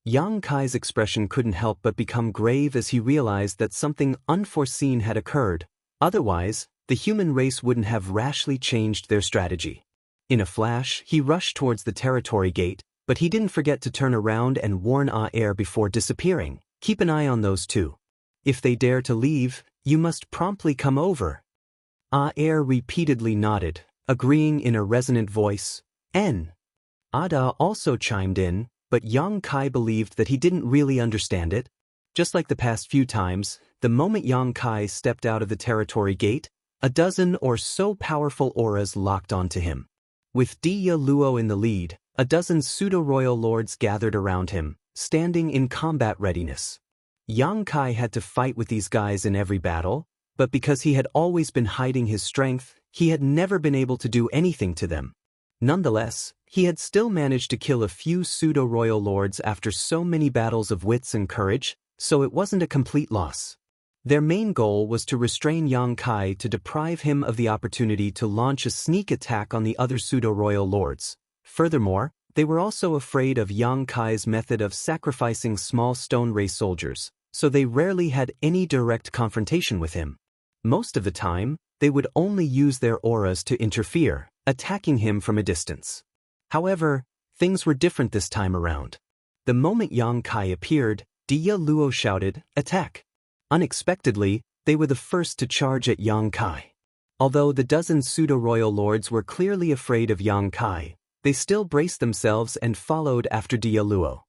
Yang Kai's expression couldn't help but become grave as he realized that something unforeseen had occurred. Otherwise, the human race wouldn't have rashly changed their strategy. In a flash, he rushed towards the territory gate, but he didn't forget to turn around and warn Aer before disappearing. Keep an eye on those two. If they dare to leave, you must promptly come over. Aer repeatedly nodded, agreeing in a resonant voice. Ada also chimed in, but Yang Kai believed that he didn't really understand it. Just like the past few times, the moment Yang Kai stepped out of the territory gate, a dozen or so powerful auras locked onto him. With Dia Luo in the lead, a dozen pseudo-royal lords gathered around him, standing in combat readiness. Yang Kai had to fight with these guys in every battle, but because he had always been hiding his strength, he had never been able to do anything to them. Nonetheless, he had still managed to kill a few pseudo-royal lords after so many battles of wits and courage, so it wasn't a complete loss. Their main goal was to restrain Yang Kai to deprive him of the opportunity to launch a sneak attack on the other pseudo-royal lords. Furthermore, they were also afraid of Yang Kai's method of sacrificing small stone race soldiers, so they rarely had any direct confrontation with him. Most of the time, they would only use their auras to interfere, attacking him from a distance. However, things were different this time around. The moment Yang Kai appeared, Dia Luo shouted, "Attack!" Unexpectedly, they were the first to charge at Yang Kai. Although the dozen pseudo-royal lords were clearly afraid of Yang Kai, they still braced themselves and followed after Dia Luo.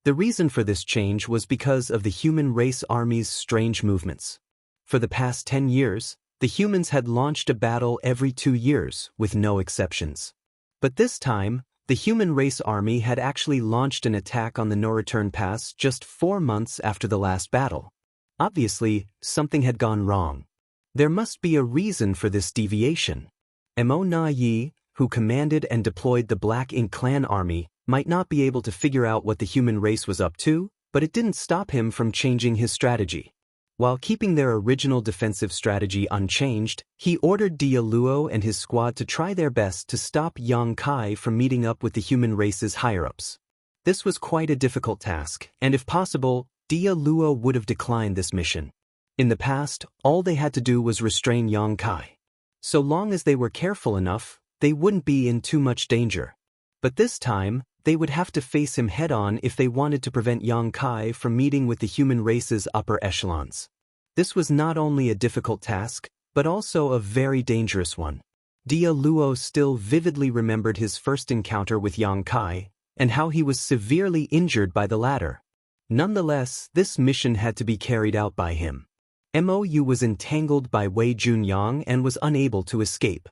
The reason for this change was because of the human race army's strange movements. For the past 10 years, the humans had launched a battle every 2 years, with no exceptions. But this time, the human race army had actually launched an attack on the no-return pass just 4 months after the last battle. Obviously, something had gone wrong. There must be a reason for this deviation. Mo Na Yi, who commanded and deployed the Black Ink clan army, might not be able to figure out what the human race was up to, but it didn't stop him from changing his strategy. While keeping their original defensive strategy unchanged, he ordered Dia Luo and his squad to try their best to stop Yang Kai from meeting up with the human race's higher-ups. This was quite a difficult task, and if possible, Dia Luo would have declined this mission. In the past, all they had to do was restrain Yang Kai. So long as they were careful enough, they wouldn't be in too much danger. But this time, they would have to face him head-on if they wanted to prevent Yang Kai from meeting with the human race's upper echelons. This was not only a difficult task, but also a very dangerous one. Dia Luo still vividly remembered his first encounter with Yang Kai, and how he was severely injured by the latter. Nonetheless, this mission had to be carried out by him. Mou was entangled by Wei Junyang and was unable to escape.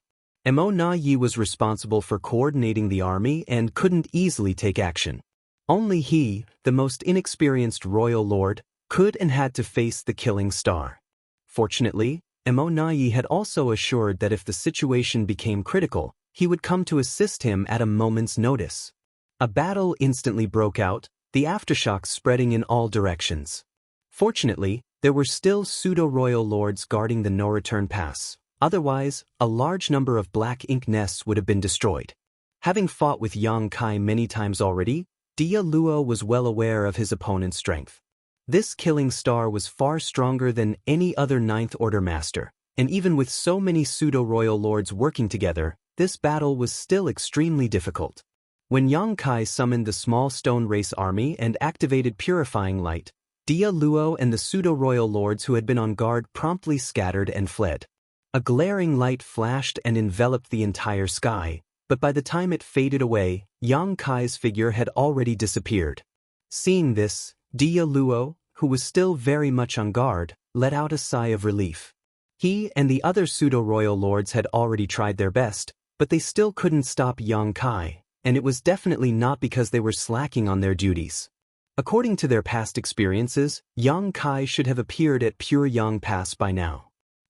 Mo Na Yi was responsible for coordinating the army and couldn't easily take action. Only he, the most inexperienced royal lord, could and had to face the killing star. Fortunately, Mo Na Yi had also assured that if the situation became critical, he would come to assist him at a moment's notice. A battle instantly broke out, the aftershocks spreading in all directions. Fortunately, there were still pseudo-royal lords guarding the no-return pass. Otherwise, a large number of black ink nests would have been destroyed. Having fought with Yang Kai many times already, Dia Luo was well aware of his opponent's strength. This killing star was far stronger than any other Ninth Order master, and even with so many pseudo-royal lords working together, this battle was still extremely difficult. When Yang Kai summoned the small stone race army and activated Purifying Light, Dia Luo and the pseudo-royal lords who had been on guard promptly scattered and fled. A glaring light flashed and enveloped the entire sky, but by the time it faded away, Yang Kai's figure had already disappeared. Seeing this, Dia Luo, who was still very much on guard, let out a sigh of relief. He and the other pseudo-royal lords had already tried their best, but they still couldn't stop Yang Kai, and it was definitely not because they were slacking on their duties. According to their past experiences, Yang Kai should have appeared at Pure Yang Pass by now.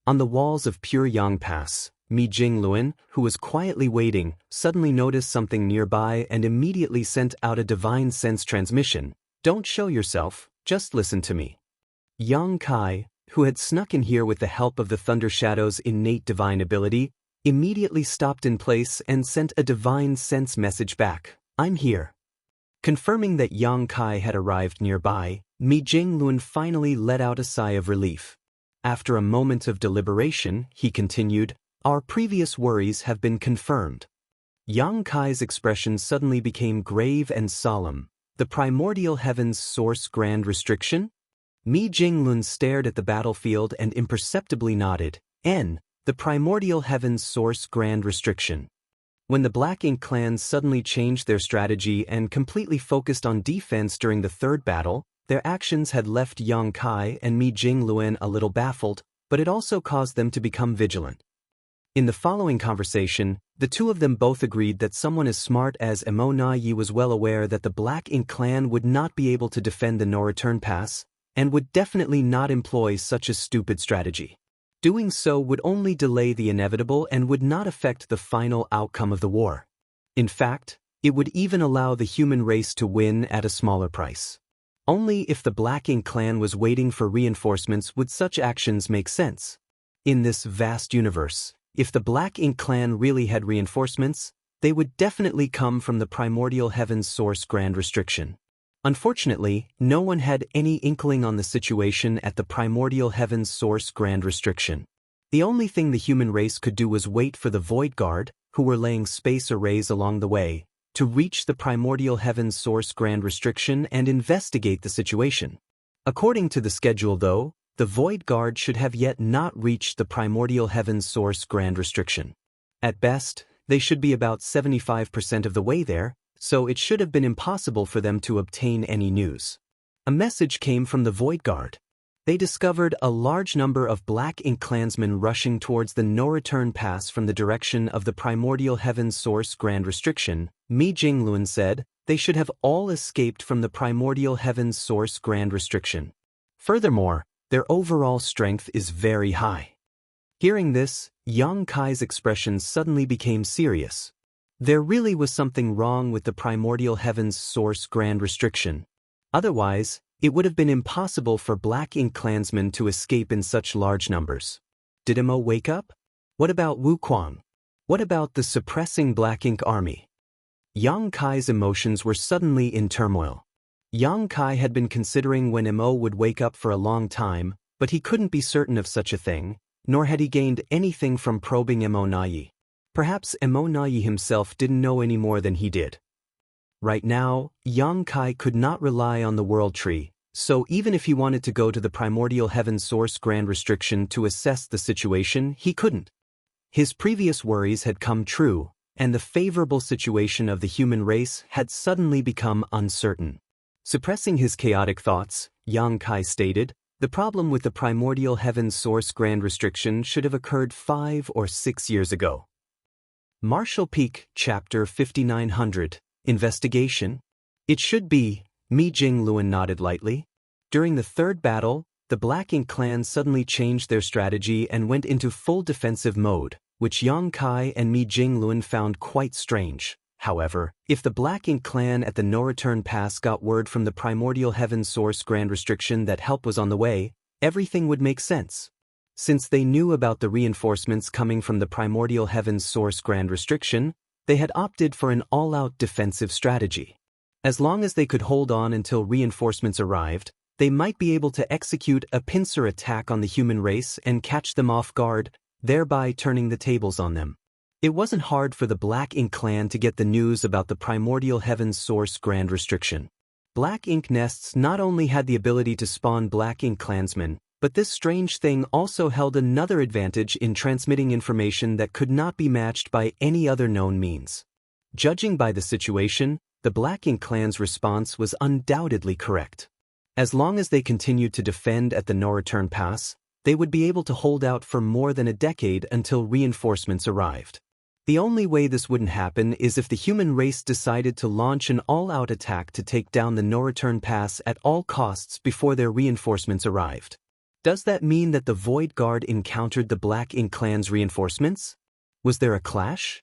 On the walls of Pure Yang Pass, Mi Jingluan, who was quietly waiting, suddenly noticed something nearby and immediately sent out a divine sense transmission. "Don't show yourself, just listen to me." Yang Kai, who had snuck in here with the help of the Thunder Shadow's innate divine ability, immediately stopped in place and sent a divine sense message back. "I'm here." Confirming that Yang Kai had arrived nearby, Mi Jingluan finally let out a sigh of relief. After a moment of deliberation, he continued, "Our previous worries have been confirmed." Yang Kai's expression suddenly became grave and solemn. "The primordial heaven's source grand restriction?" Mi Jingluan stared at the battlefield and imperceptibly nodded. The primordial heaven's source grand restriction." When the Black Ink clans suddenly changed their strategy and completely focused on defense during the third battle, their actions had left Yang Kai and Mi Jingluan a little baffled, but it also caused them to become vigilant. In the following conversation, the two of them both agreed that someone as smart as Emo Na Yi was well aware that the Black Ink clan would not be able to defend the no-return pass, and would definitely not employ such a stupid strategy. Doing so would only delay the inevitable and would not affect the final outcome of the war. In fact, it would even allow the human race to win at a smaller price. Only if the Black Ink clan was waiting for reinforcements would such actions make sense. In this vast universe, if the Black Ink clan really had reinforcements, they would definitely come from the primordial heaven's source grand restriction. Unfortunately, no one had any inkling on the situation at the primordial heaven's source grand restriction. The only thing the human race could do was wait for the Void Guard, who were laying space arrays along the way, to reach the primordial heaven's source grand restriction and investigate the situation. According to the schedule though, the Void Guard should have yet not reached the primordial heaven's source grand restriction. At best, they should be about 75% of the way there, so it should have been impossible for them to obtain any news. A message came from the Void Guard. They discovered a large number of Black Ink clansmen rushing towards the no-return pass from the direction of the primordial heaven's source grand restriction. Mi Jingluan said, they should have all escaped from the primordial heaven's source grand restriction. Furthermore, their overall strength is very high. Hearing this, Yang Kai's expression suddenly became serious. There really was something wrong with the primordial heaven's source grand restriction. Otherwise, it would have been impossible for Black Ink clansmen to escape in such large numbers. Did Emo wake up? What about Wu Kuang? What about the suppressing Black Ink army? Yang Kai's emotions were suddenly in turmoil. Yang Kai had been considering when Emo would wake up for a long time, but he couldn't be certain of such a thing, nor had he gained anything from probing Emo Na Yi. Perhaps Emo Na Yi himself didn't know any more than he did. Right now, Yang Kai could not rely on the World Tree, so even if he wanted to go to the primordial heaven source grand restriction to assess the situation, he couldn't. His previous worries had come true, and the favorable situation of the human race had suddenly become uncertain. Suppressing his chaotic thoughts, Yang Kai stated, the problem with the primordial heaven source grand restriction should have occurred 5 or 6 years ago. Marshall Peak, Chapter 5900, Investigation? It should be, Mi Jingluan nodded lightly. During the third battle, the Black Ink clan suddenly changed their strategy and went into full defensive mode, which Yang Kai and Mi Jinglun found quite strange. However, if the Black Ink clan at the No-Return Pass got word from the Primordial Heaven Source Grand Restriction that help was on the way, everything would make sense. Since they knew about the reinforcements coming from the Primordial Heaven's Source Grand Restriction, they had opted for an all-out defensive strategy. As long as they could hold on until reinforcements arrived, they might be able to execute a pincer attack on the human race and catch them off guard, thereby turning the tables on them. It wasn't hard for the Black Ink clan to get the news about the Primordial Heaven's Source Grand Restriction. Black Ink nests not only had the ability to spawn Black Ink clansmen, but this strange thing also held another advantage in transmitting information that could not be matched by any other known means. Judging by the situation, the Black Ink clan's response was undoubtedly correct. As long as they continued to defend at the No-Return Pass, they would be able to hold out for more than a decade until reinforcements arrived. The only way this wouldn't happen is if the human race decided to launch an all-out attack to take down the No-Return Pass at all costs before their reinforcements arrived. Does that mean that the Void Guard encountered the Black Ink clan's reinforcements? Was there a clash?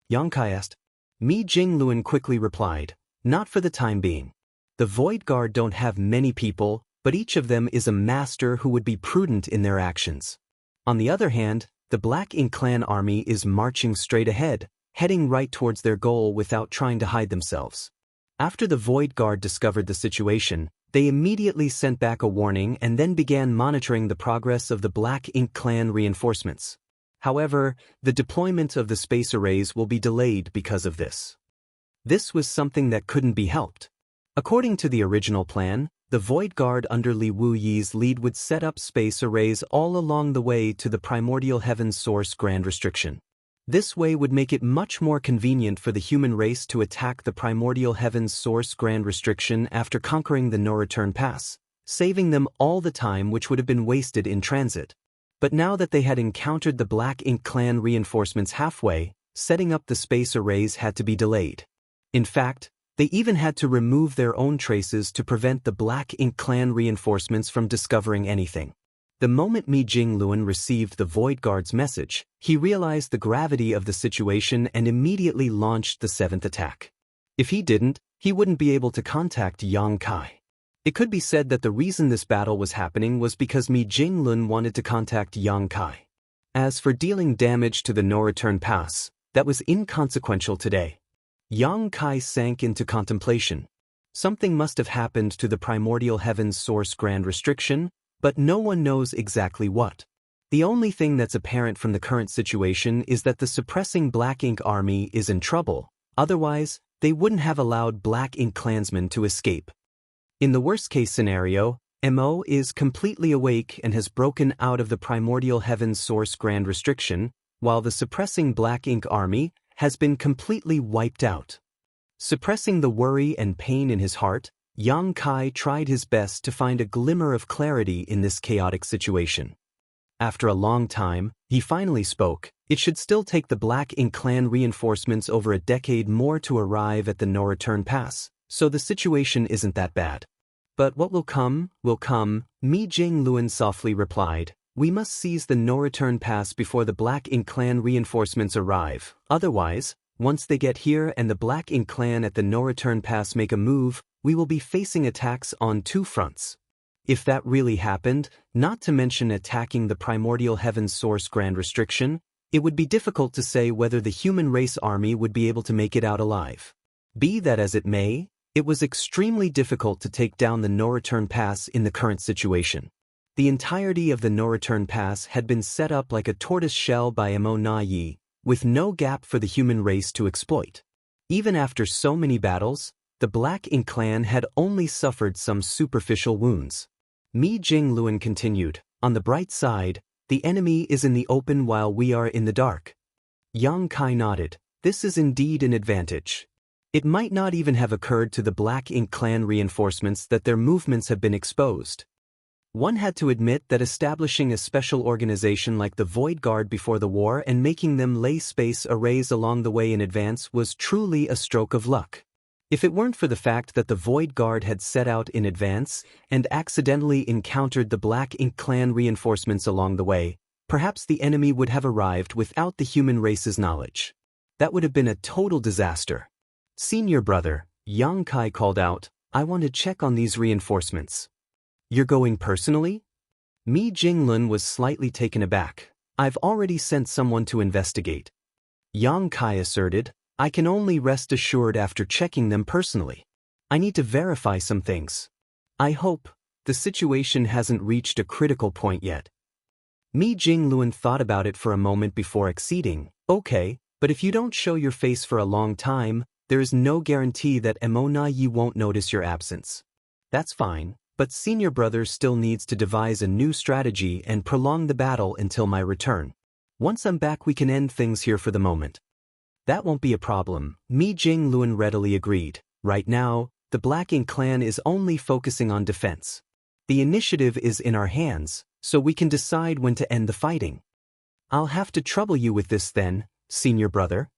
Yang Kai asked. Mi Jinglun quickly replied, not for the time being. The Void Guard don't have many people, but each of them is a master who would be prudent in their actions. On the other hand, the Black Ink clan army is marching straight ahead, heading right towards their goal without trying to hide themselves. After the Void Guard discovered the situation, they immediately sent back a warning and then began monitoring the progress of the Black Ink clan reinforcements. However, the deployment of the space arrays will be delayed because of this. This was something that couldn't be helped. According to the original plan, the Void Guard under Li Wuyi's lead would set up space arrays all along the way to the Primordial Heaven's Source Grand Restriction. This way would make it much more convenient for the human race to attack the Primordial Heaven's Source Grand Restriction after conquering the No-Return Pass, saving them all the time which would have been wasted in transit. But now that they had encountered the Black Ink clan reinforcements halfway, setting up the space arrays had to be delayed. In fact, they even had to remove their own traces to prevent the Black Ink clan reinforcements from discovering anything. The moment Mi Jinglun received the Void Guard's message, he realized the gravity of the situation and immediately launched the 7th attack. If he didn't, he wouldn't be able to contact Yang Kai. It could be said that the reason this battle was happening was because Mi Jinglun wanted to contact Yang Kai. As for dealing damage to the No-Return Pass, that was inconsequential today. Yang Kai sank into contemplation. Something must have happened to the Primordial Heaven's Source Grand Restriction, but no one knows exactly what. The only thing that's apparent from the current situation is that the suppressing Black Ink army is in trouble, otherwise, they wouldn't have allowed Black Ink clansmen to escape. In the worst-case scenario, Mo is completely awake and has broken out of the Primordial Heaven's Source Grand Restriction, while the suppressing Black Ink army has been completely wiped out. Suppressing the worry and pain in his heart, Yang Kai tried his best to find a glimmer of clarity in this chaotic situation. After a long time, he finally spoke. It should still take the Black Ink clan reinforcements over a decade more to arrive at the No-Return Pass, so the situation isn't that bad. But what will come, Mi Jinglun softly replied. We must seize the No-Return Pass before the Black Ink clan reinforcements arrive. Otherwise, once they get here and the Black Ink clan at the No-Return Pass make a move, we will be facing attacks on 2 fronts. If that really happened, not to mention attacking the Primordial Heaven's Source Grand Restriction, it would be difficult to say whether the human race army would be able to make it out alive. Be that as it may, it was extremely difficult to take down the No-Return Pass in the current situation. The entirety of the No-Return Pass had been set up like a tortoise shell by Mo Na Yi, with no gap for the human race to exploit. Even after so many battles, the Black Ink clan had only suffered some superficial wounds. Mi Jinglun continued, on the bright side, the enemy is in the open while we are in the dark. Yang Kai nodded. This is indeed an advantage. It might not even have occurred to the Black Ink clan reinforcements that their movements have been exposed. One had to admit that establishing a special organization like the Void Guard before the war and making them lay space arrays along the way in advance was truly a stroke of luck. If it weren't for the fact that the Void Guard had set out in advance and accidentally encountered the Black Ink clan reinforcements along the way, Perhaps the enemy would have arrived without the human race's knowledge. That would have been a total disaster. Senior brother, Yang Kai called out, I want to check on these reinforcements. You're going personally? Mi Jinglun was slightly taken aback. I've already sent someone to investigate. Yang Kai asserted, I can only rest assured after checking them personally. I need to verify some things. I hope the situation hasn't reached a critical point yet. Mi Jinglun thought about it for a moment before acceding. Okay, but if you don't show your face for a long time, there is no guarantee that Emona Yi won't notice your absence. That's fine, but senior brother still needs to devise a new strategy and prolong the battle until my return. Once I'm back we can end things here for the moment. That won't be a problem, Mi Jinglun readily agreed. Right now, the Black Ink clan is only focusing on defense. The initiative is in our hands, so we can decide when to end the fighting. I'll have to trouble you with this then, senior brother.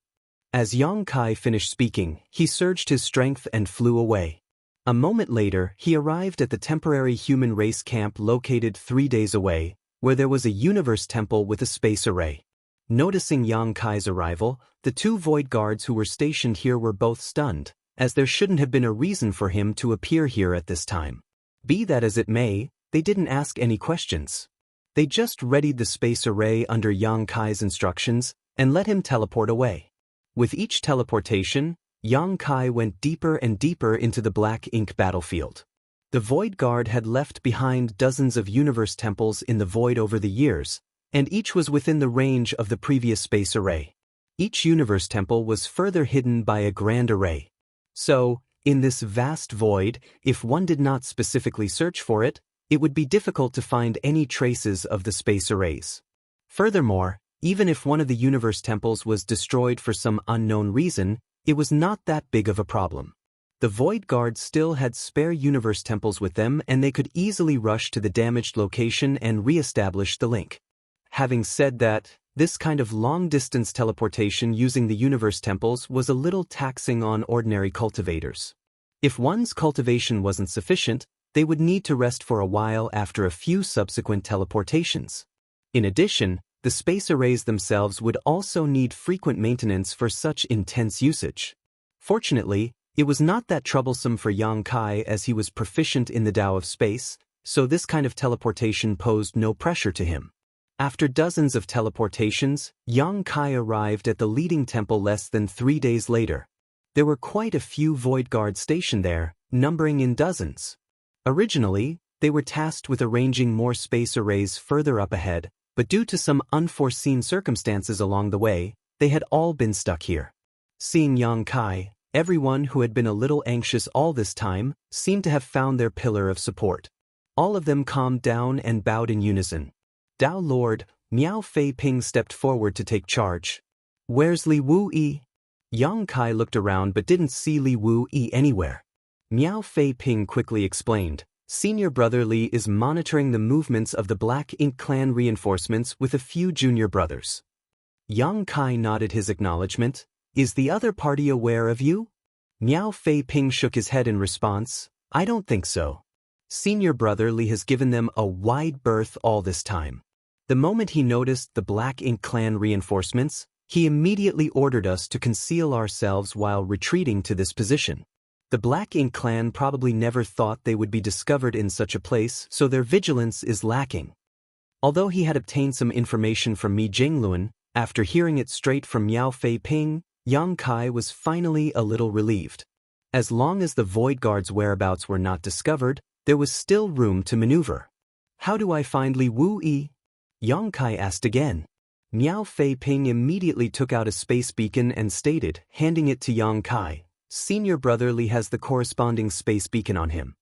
As Yang Kai finished speaking, he surged his strength and flew away. A moment later, he arrived at the temporary human race camp located 3 days away, where there was a universe temple with a space array. Noticing Yang Kai's arrival, the 2 void guards who were stationed here were both stunned, as there shouldn't have been a reason for him to appear here at this time. Be that as it may, they didn't ask any questions. They just readied the space array under Yang Kai's instructions and let him teleport away. With each teleportation, Yang Kai went deeper and deeper into the Black Ink battlefield. The Void Guard had left behind dozens of universe temples in the void over the years, and each was within the range of the previous space array. Each universe temple was further hidden by a grand array. So, in this vast void, if one did not specifically search for it, it would be difficult to find any traces of the space arrays. Furthermore, even if one of the universe temples was destroyed for some unknown reason, it was not that big of a problem. The Void Guard still had spare universe temples with them and they could easily rush to the damaged location and re-establish the link. Having said that, this kind of long-distance teleportation using the universe temples was a little taxing on ordinary cultivators. If one's cultivation wasn't sufficient, they would need to rest for a while after a few subsequent teleportations. In addition, the space arrays themselves would also need frequent maintenance for such intense usage. Fortunately, it was not that troublesome for Yang Kai as he was proficient in the Tao of space, so this kind of teleportation posed no pressure to him. After dozens of teleportations, Yang Kai arrived at the leading temple less than 3 days later. There were quite a few Void Guards stationed there, numbering in dozens. Originally, they were tasked with arranging more space arrays further up ahead, but due to some unforeseen circumstances along the way, they had all been stuck here. Seeing Yang Kai, everyone who had been a little anxious all this time seemed to have found their pillar of support. All of them calmed down and bowed in unison. Tao Lord, Miao Fei Ping stepped forward to take charge. Where's Li Wu Yi? Yang Kai looked around but didn't see Li Wu Yi anywhere. Miao Fei Ping quickly explained, Senior Brother Li is monitoring the movements of the Black Ink clan reinforcements with a few junior brothers. Yang Kai nodded his acknowledgement. Is the other party aware of you? Miao Fei Ping shook his head in response. I don't think so. Senior Brother Li has given them a wide berth all this time. The moment he noticed the Black Ink clan reinforcements, he immediately ordered us to conceal ourselves while retreating to this position. The Black Ink clan probably never thought they would be discovered in such a place, so their vigilance is lacking. Although he had obtained some information from Mi Jinglun, after hearing it straight from Miao Fei Ping, Yang Kai was finally a little relieved. As long as the Void Guard's whereabouts were not discovered, there was still room to maneuver. How do I find Li Wu Yi? Yang Kai asked again. Miao Fei Ping immediately took out a space beacon and stated, handing it to Yang Kai, Senior Brother Li has the corresponding space beacon on him.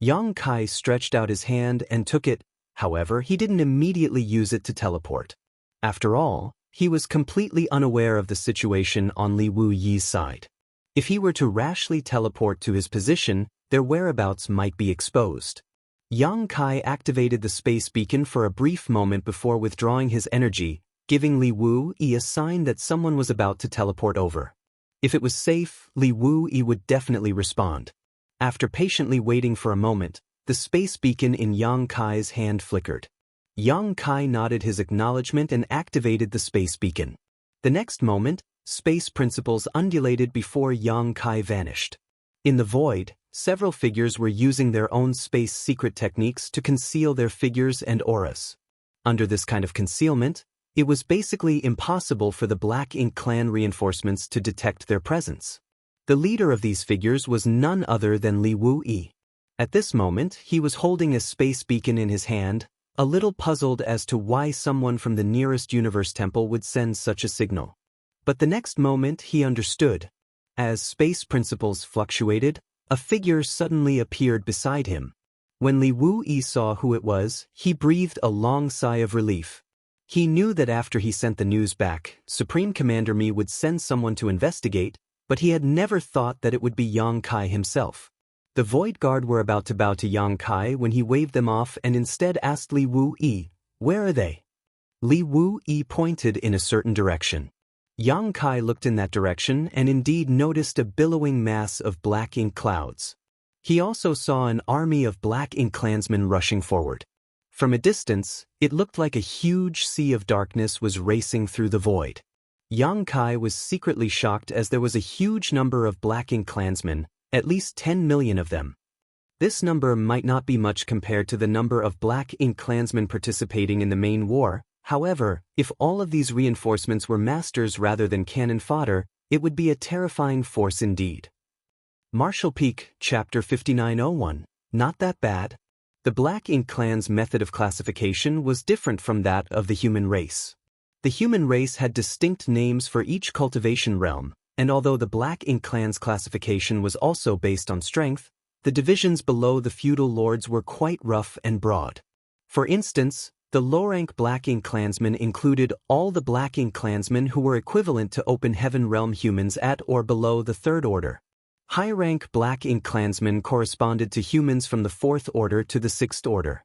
Yang Kai stretched out his hand and took it, however he didn't immediately use it to teleport. After all, he was completely unaware of the situation on Li Wu Yi's side. If he were to rashly teleport to his position, their whereabouts might be exposed. Yang Kai activated the space beacon for a brief moment before withdrawing his energy, giving Li Wu Yi a sign that someone was about to teleport over. If it was safe, Li Wu Yi would definitely respond. After patiently waiting for a moment, the space beacon in Yang Kai's hand flickered. Yang Kai nodded his acknowledgement and activated the space beacon. The next moment, space principles undulated before Yang Kai vanished. In the void, several figures were using their own space secret techniques to conceal their figures and auras. Under this kind of concealment, it was basically impossible for the Black Ink clan reinforcements to detect their presence. The leader of these figures was none other than Li Wu-yi. At this moment, he was holding a space beacon in his hand, a little puzzled as to why someone from the nearest universe temple would send such a signal. But the next moment he understood. As space principles fluctuated, a figure suddenly appeared beside him. When Li Wu-yi saw who it was, he breathed a long sigh of relief. He knew that after he sent the news back, Supreme Commander Mi would send someone to investigate, but he had never thought that it would be Yang Kai himself. The Void Guard were about to bow to Yang Kai when he waved them off and instead asked Li Wu-yi, "Where are they?" Li Wu-yi pointed in a certain direction. Yang Kai looked in that direction and indeed noticed a billowing mass of black ink clouds. He also saw an army of black ink clansmen rushing forward. From a distance, it looked like a huge sea of darkness was racing through the void. Yang Kai was secretly shocked as there was a huge number of black ink clansmen, at least 10 million of them. This number might not be much compared to the number of black ink clansmen participating in the main war. However, if all of these reinforcements were masters rather than cannon fodder, it would be a terrifying force indeed. Marshall Peak, Chapter 5901. Not that bad. The Black Ink clan's method of classification was different from that of the human race. The human race had distinct names for each cultivation realm, and although the Black Ink clan's classification was also based on strength, the divisions below the feudal lords were quite rough and broad. For instance, the low-rank Black Ink clansmen included all the Black Ink clansmen who were equivalent to Open Heaven realm humans at or below the Third Order. High-rank Black Ink clansmen corresponded to humans from the Fourth Order to the Sixth Order.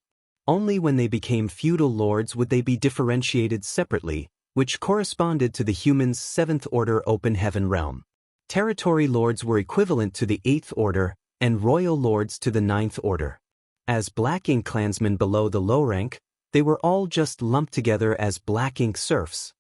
Only when they became feudal lords would they be differentiated separately, which corresponded to the humans' Seventh Order Open Heaven realm. Territory lords were equivalent to the Eighth Order, and royal lords to the Ninth Order. As Black Ink clansmen below the low rank, they were all just lumped together as Black Ink serfs.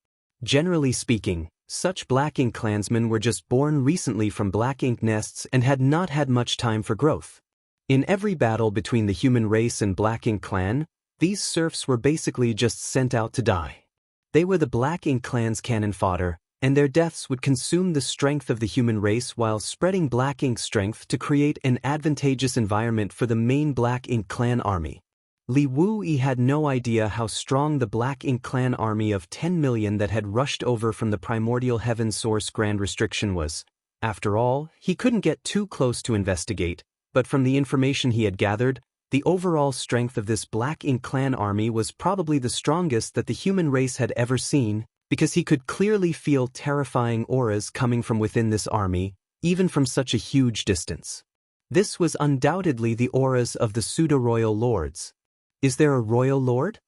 Generally speaking, such Black Ink clansmen were just born recently from Black Ink nests and had not had much time for growth. In every battle between the human race and Black Ink clan, these serfs were basically just sent out to die. They were the Black Ink clan's cannon fodder, and their deaths would consume the strength of the human race while spreading Black Ink strength to create an advantageous environment for the main Black Ink clan army. Li Wu-yi had no idea how strong the Black Ink clan army of 10 million that had rushed over from the primordial heaven source grand restriction was. After all, he couldn't get too close to investigate, but from the information he had gathered, the overall strength of this Black Ink clan army was probably the strongest that the human race had ever seen, because he could clearly feel terrifying auras coming from within this army, even from such a huge distance. This was undoubtedly the auras of the pseudo-royal lords. Is there a royal lord?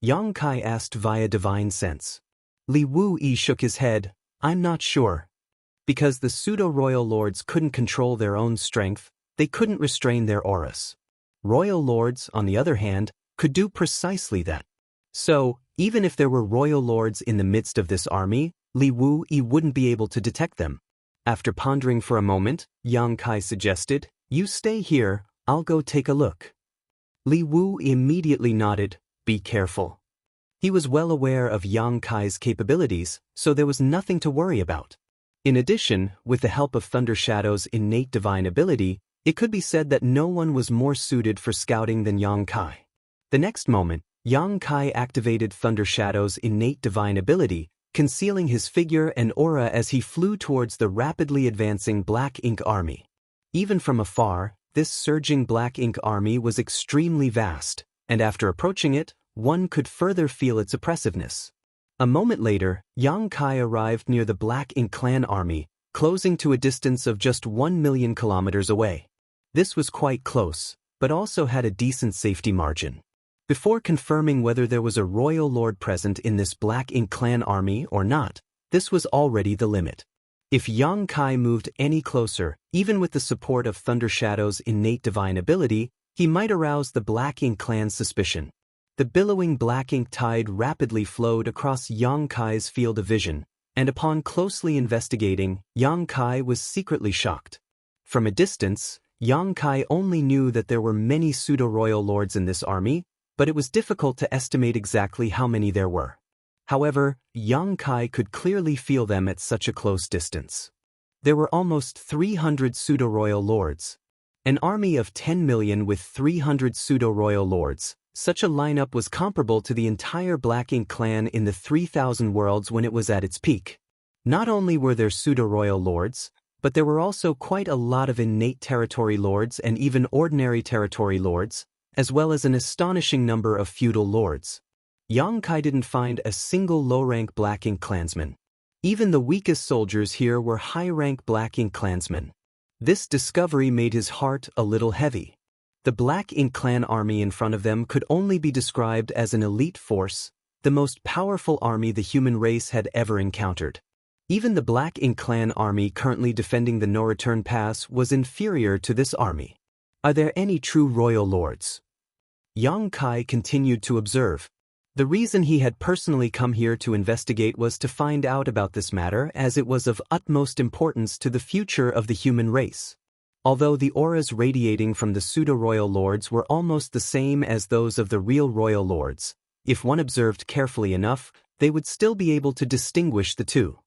Yang Kai asked via divine sense. Li Wu-yi shook his head. I'm not sure. Because the pseudo-royal lords couldn't control their own strength, they couldn't restrain their auras. Royal lords, on the other hand, could do precisely that. So, even if there were royal lords in the midst of this army, Li Wu-yi wouldn't be able to detect them. After pondering for a moment, Yang Kai suggested, "You stay here, I'll go take a look." Li Wu immediately nodded, "Be careful." He was well aware of Yang Kai's capabilities, so there was nothing to worry about. In addition, with the help of Thunder Shadow's innate divine ability, it could be said that no one was more suited for scouting than Yang Kai. The next moment, Yang Kai activated Thunder Shadow's innate divine ability, concealing his figure and aura as he flew towards the rapidly advancing Black Ink army. Even from afar, this surging Black Ink army was extremely vast, and after approaching it, one could further feel its oppressiveness. A moment later, Yang Kai arrived near the Black Ink clan army, closing to a distance of just 1 million kilometers away. This was quite close, but also had a decent safety margin. Before confirming whether there was a royal lord present in this Black Ink clan army or not, this was already the limit. If Yang Kai moved any closer, even with the support of Thunder Shadow's innate divine ability, he might arouse the Black Ink clan's suspicion. The billowing black ink tide rapidly flowed across Yang Kai's field of vision, and upon closely investigating, Yang Kai was secretly shocked. From a distance, Yang Kai only knew that there were many pseudo-royal lords in this army, but it was difficult to estimate exactly how many there were. However, Yang Kai could clearly feel them at such a close distance. There were almost 300 pseudo-royal lords. An army of 10 million with 300 pseudo-royal lords. Such a lineup was comparable to the entire Black Ink clan in the 3000 worlds when it was at its peak. Not only were there pseudo-royal lords, but there were also quite a lot of innate territory lords and even ordinary territory lords, as well as an astonishing number of feudal lords. Yang Kai didn't find a single low-rank Black Ink clansman. Even the weakest soldiers here were high-rank Black Ink clansmen. This discovery made his heart a little heavy. The Black Ink clan army in front of them could only be described as an elite force, the most powerful army the human race had ever encountered. Even the Black Ink clan army currently defending the no-return pass was inferior to this army. Are there any true royal lords? Yang Kai continued to observe. The reason he had personally come here to investigate was to find out about this matter, as it was of utmost importance to the future of the human race. Although the auras radiating from the pseudo-royal lords were almost the same as those of the real royal lords, if one observed carefully enough, they would still be able to distinguish the two.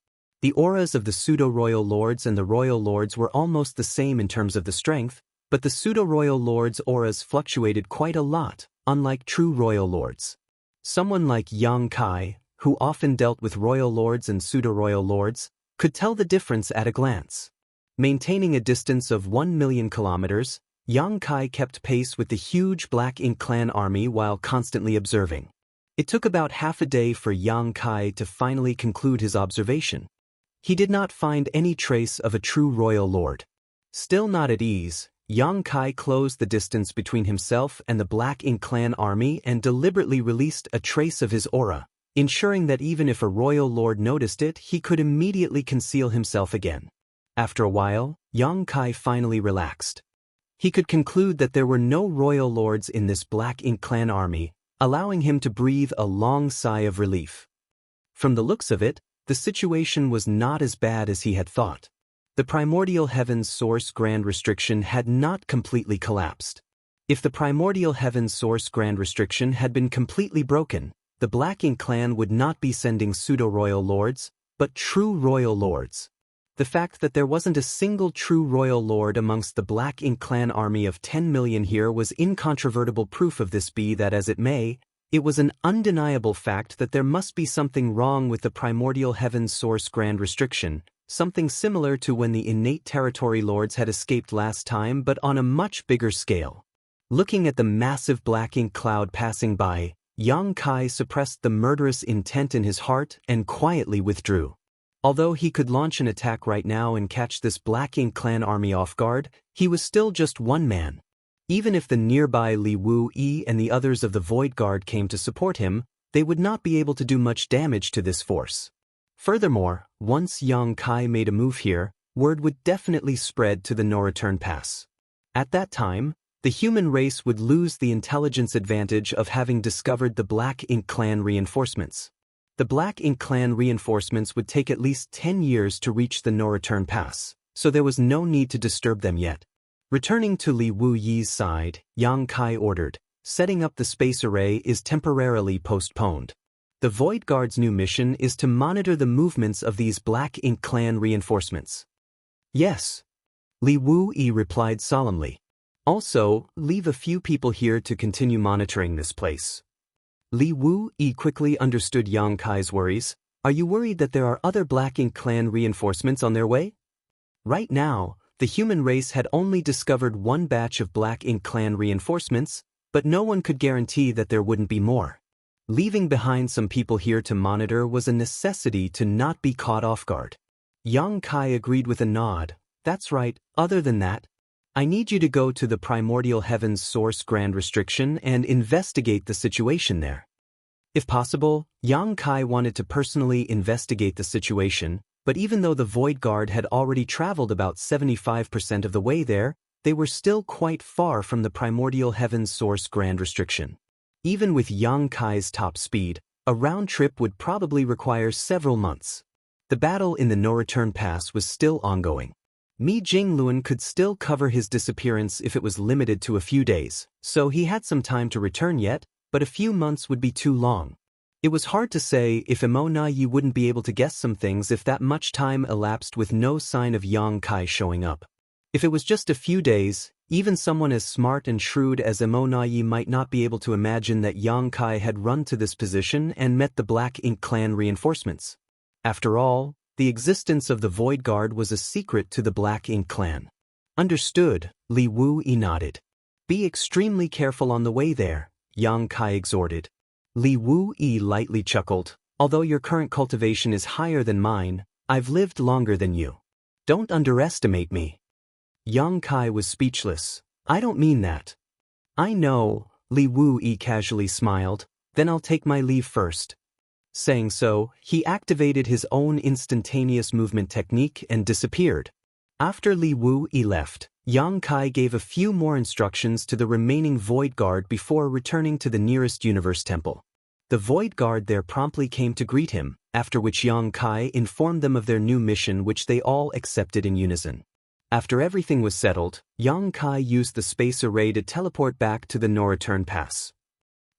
The auras of the pseudo-royal lords and the royal lords were almost the same in terms of the strength, but the pseudo-royal lords' auras fluctuated quite a lot, unlike true royal lords. Someone like Yang Kai, who often dealt with royal lords and pseudo-royal lords, could tell the difference at a glance. Maintaining a distance of 1 million kilometers, Yang Kai kept pace with the huge Black Ink clan army while constantly observing. It took about half a day for Yang Kai to finally conclude his observation. He did not find any trace of a true royal lord. Still not at ease, Yang Kai closed the distance between himself and the Black Ink clan army and deliberately released a trace of his aura, ensuring that even if a royal lord noticed it, he could immediately conceal himself again. After a while, Yang Kai finally relaxed. He could conclude that there were no royal lords in this Black Ink clan army, allowing him to breathe a long sigh of relief. From the looks of it, the situation was not as bad as he had thought. The primordial heaven's source grand restriction had not completely collapsed. If the primordial heaven's source grand restriction had been completely broken, the Black Ink clan would not be sending pseudo-royal lords, but true royal lords. The fact that there wasn't a single true royal lord amongst the Black Ink clan army of 10 million here was incontrovertible proof of this. Be that as it may, it was an undeniable fact that there must be something wrong with the primordial heaven's source grand restriction, something similar to when the innate territory lords had escaped last time but on a much bigger scale. Looking at the massive Black Ink cloud passing by, Yang Kai suppressed the murderous intent in his heart and quietly withdrew. Although he could launch an attack right now and catch this Black Ink clan army off guard, he was still just one man. Even if the nearby Li Wu Yi and the others of the Void Guard came to support him, they would not be able to do much damage to this force. Furthermore, once Yang Kai made a move here, word would definitely spread to the no-return pass. At that time, the human race would lose the intelligence advantage of having discovered the Black Ink clan reinforcements. The Black Ink clan reinforcements would take at least 10 years to reach the no-return pass, so there was no need to disturb them yet. Returning to Li Wu Yi's side, Yang Kai ordered, setting up the space array is temporarily postponed. The Void Guard's new mission is to monitor the movements of these Black Ink clan reinforcements. Yes. Li Wu Yi replied solemnly. Also, leave a few people here to continue monitoring this place. Li Wu Yi quickly understood Yang Kai's worries. Are you worried that there are other Black Ink clan reinforcements on their way? Right now, the human race had only discovered one batch of Black Ink clan reinforcements, but no one could guarantee that there wouldn't be more. Leaving behind some people here to monitor was a necessity to not be caught off guard. Yang Kai agreed with a nod. That's right, other than that, I need you to go to the primordial heaven's source grand restriction and investigate the situation there. If possible, Yang Kai wanted to personally investigate the situation, but even though the Void Guard had already traveled about 75% of the way there, they were still quite far from the primordial heaven's source grand restriction. Even with Yang Kai's top speed, a round trip would probably require several months. The battle in the no-return pass was still ongoing. Mi Jingluan could still cover his disappearance if it was limited to a few days, so he had some time to return yet, but a few months would be too long. It was hard to say if Emona Yi wouldn't be able to guess some things if that much time elapsed with no sign of Yang Kai showing up. If it was just a few days, even someone as smart and shrewd as Emona Yi might not be able to imagine that Yang Kai had run to this position and met the Black Ink Clan reinforcements. After all, the existence of the Void Guard was a secret to the Black Ink Clan. Understood, Li Wu-yi nodded. Be extremely careful on the way there, Yang Kai exhorted. Li Wu-yi lightly chuckled. Although your current cultivation is higher than mine, I've lived longer than you. Don't underestimate me. Yang Kai was speechless. I don't mean that. I know, Li Wu-yi casually smiled. Then I'll take my leave first. Saying so, he activated his own instantaneous movement technique and disappeared. After Li Wu-yi left, Yang Kai gave a few more instructions to the remaining Void Guard before returning to the nearest Universe Temple. The Void Guard there promptly came to greet him, after which Yang Kai informed them of their new mission, which they all accepted in unison. After everything was settled, Yang Kai used the space array to teleport back to the no-return pass.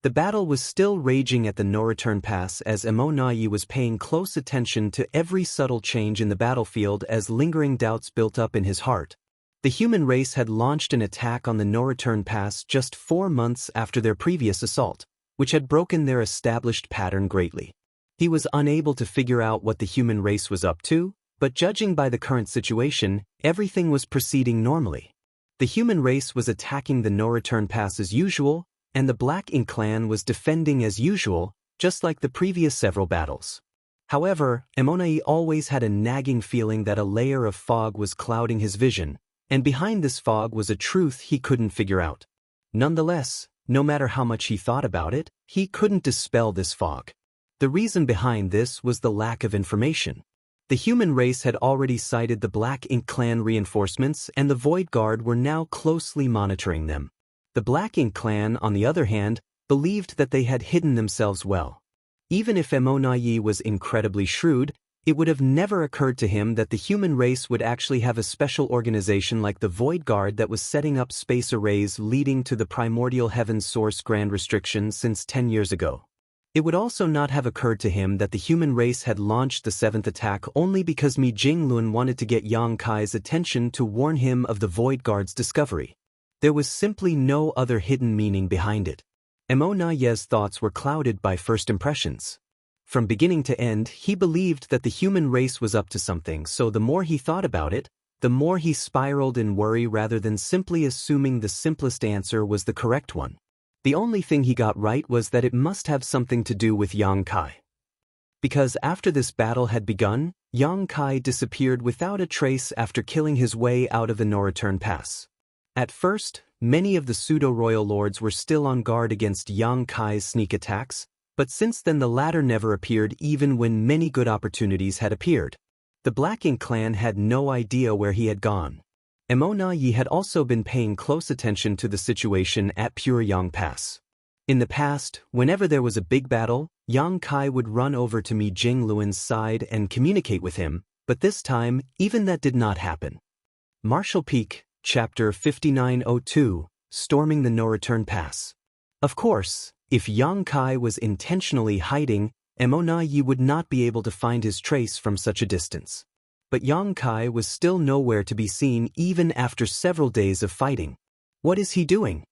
The battle was still raging at the no-return pass as Emona Yi was paying close attention to every subtle change in the battlefield as lingering doubts built up in his heart. The human race had launched an attack on the no-return pass just 4 months after their previous assault, which had broken their established pattern greatly. He was unable to figure out what the human race was up to, but judging by the current situation, everything was proceeding normally. The human race was attacking the no-return pass as usual, and the Black Ink Clan was defending as usual, just like the previous several battles. However, Emona Yi always had a nagging feeling that a layer of fog was clouding his vision, and behind this fog was a truth he couldn't figure out. Nonetheless, no matter how much he thought about it, he couldn't dispel this fog. The reason behind this was the lack of information. The human race had already sighted the Black Ink Clan reinforcements, and the Void Guard were now closely monitoring them. The Black Ink Clan, on the other hand, believed that they had hidden themselves well. Even if Emona Yi was incredibly shrewd, it would have never occurred to him that the human race would actually have a special organization like the Void Guard that was setting up space arrays leading to the primordial heaven source grand restriction since 10 years ago. It would also not have occurred to him that the human race had launched the 7th attack only because Mi Jingluan wanted to get Yang Kai's attention to warn him of the Void Guard's discovery. There was simply no other hidden meaning behind it. Emona Yi's thoughts were clouded by first impressions. From beginning to end, he believed that the human race was up to something, so the more he thought about it, the more he spiraled in worry rather than simply assuming the simplest answer was the correct one. The only thing he got right was that it must have something to do with Yang Kai. Because after this battle had begun, Yang Kai disappeared without a trace after killing his way out of the no-return pass. At first, many of the pseudo-royal lords were still on guard against Yang Kai's sneak attacks, but since then the latter never appeared even when many good opportunities had appeared. The Black Ink Clan had no idea where he had gone. Emona Yi had also been paying close attention to the situation at Puryang Pass. In the past, whenever there was a big battle, Yang Kai would run over to Mi Jingluan's side and communicate with him, but this time, even that did not happen. Martial Peak, Chapter 5902, Storming the No-Return Pass. Of course, if Yang Kai was intentionally hiding, Emona Yi would not be able to find his trace from such a distance. But Yang Kai was still nowhere to be seen even after several days of fighting. What is he doing?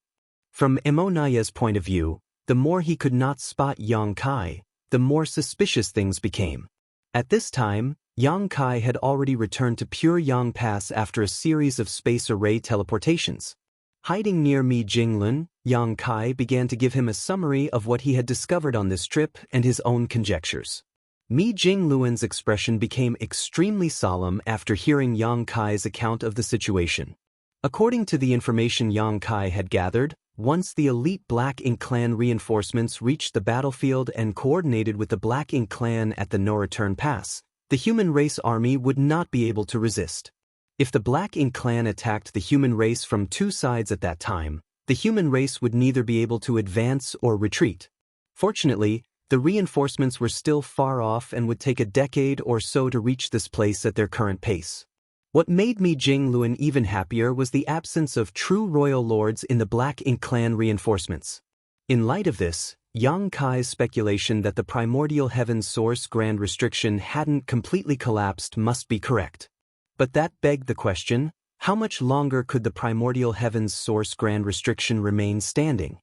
From Emona Yi's point of view, the more he could not spot Yang Kai, the more suspicious things became. At this time, Yang Kai had already returned to Puryang Pass after a series of space array teleportations. Hiding near Mi Jingluan, Yang Kai began to give him a summary of what he had discovered on this trip and his own conjectures. Mi Jingluan's expression became extremely solemn after hearing Yang Kai's account of the situation. According to the information Yang Kai had gathered, once the elite Black Ink Clan reinforcements reached the battlefield and coordinated with the Black Ink Clan at the no-return pass, the human race army would not be able to resist. If the Black Ink Clan attacked the human race from two sides at that time, the human race would neither be able to advance or retreat. Fortunately, the reinforcements were still far off and would take a decade or so to reach this place at their current pace. What made Mi Jingluan even happier was the absence of true royal lords in the Black Ink clan reinforcements. In light of this, Yang Kai's speculation that the primordial heaven's source grand restriction hadn't completely collapsed must be correct. But that begged the question, how much longer could the primordial heaven's source grand restriction remain standing?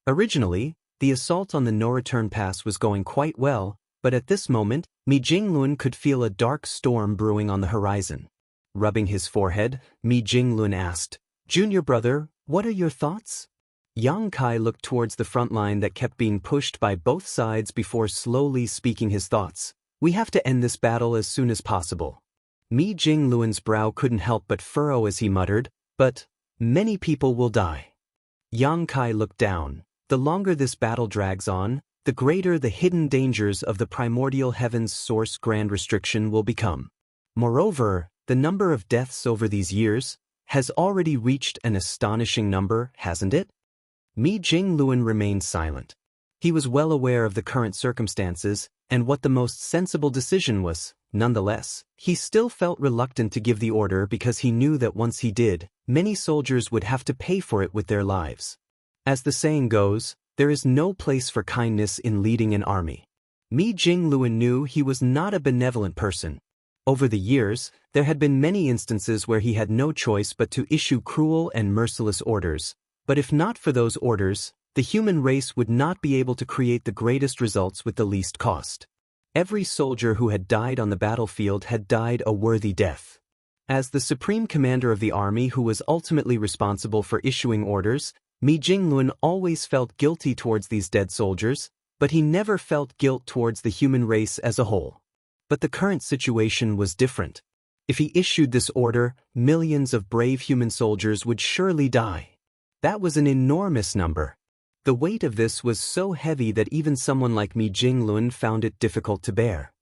Originally, the assault on the no-return pass was going quite well, but at this moment, Mi Jingluan could feel a dark storm brewing on the horizon. Rubbing his forehead, Mi Jingluan asked, "Junior brother, what are your thoughts?" Yang Kai looked towards the front line that kept being pushed by both sides before slowly speaking his thoughts. "We have to end this battle as soon as possible." Mi Jingluan's brow couldn't help but furrow as he muttered, "But many people will die." Yang Kai looked down. The longer this battle drags on, the greater the hidden dangers of the primordial heaven's source grand restriction will become. Moreover, the number of deaths over these years has already reached an astonishing number, hasn't it? Mi Jingluan remained silent. He was well aware of the current circumstances and what the most sensible decision was. Nonetheless, he still felt reluctant to give the order because he knew that once he did, many soldiers would have to pay for it with their lives. As the saying goes, there is no place for kindness in leading an army. Mi Jingluan knew he was not a benevolent person. Over the years, there had been many instances where he had no choice but to issue cruel and merciless orders, but if not for those orders, the human race would not be able to create the greatest results with the least cost. Every soldier who had died on the battlefield had died a worthy death. As the supreme commander of the army who was ultimately responsible for issuing orders, Mi Jingluan always felt guilty towards these dead soldiers, but he never felt guilt towards the human race as a whole. But the current situation was different. If he issued this order, millions of brave human soldiers would surely die. That was an enormous number. The weight of this was so heavy that even someone like Mi Jingluan found it difficult to bear.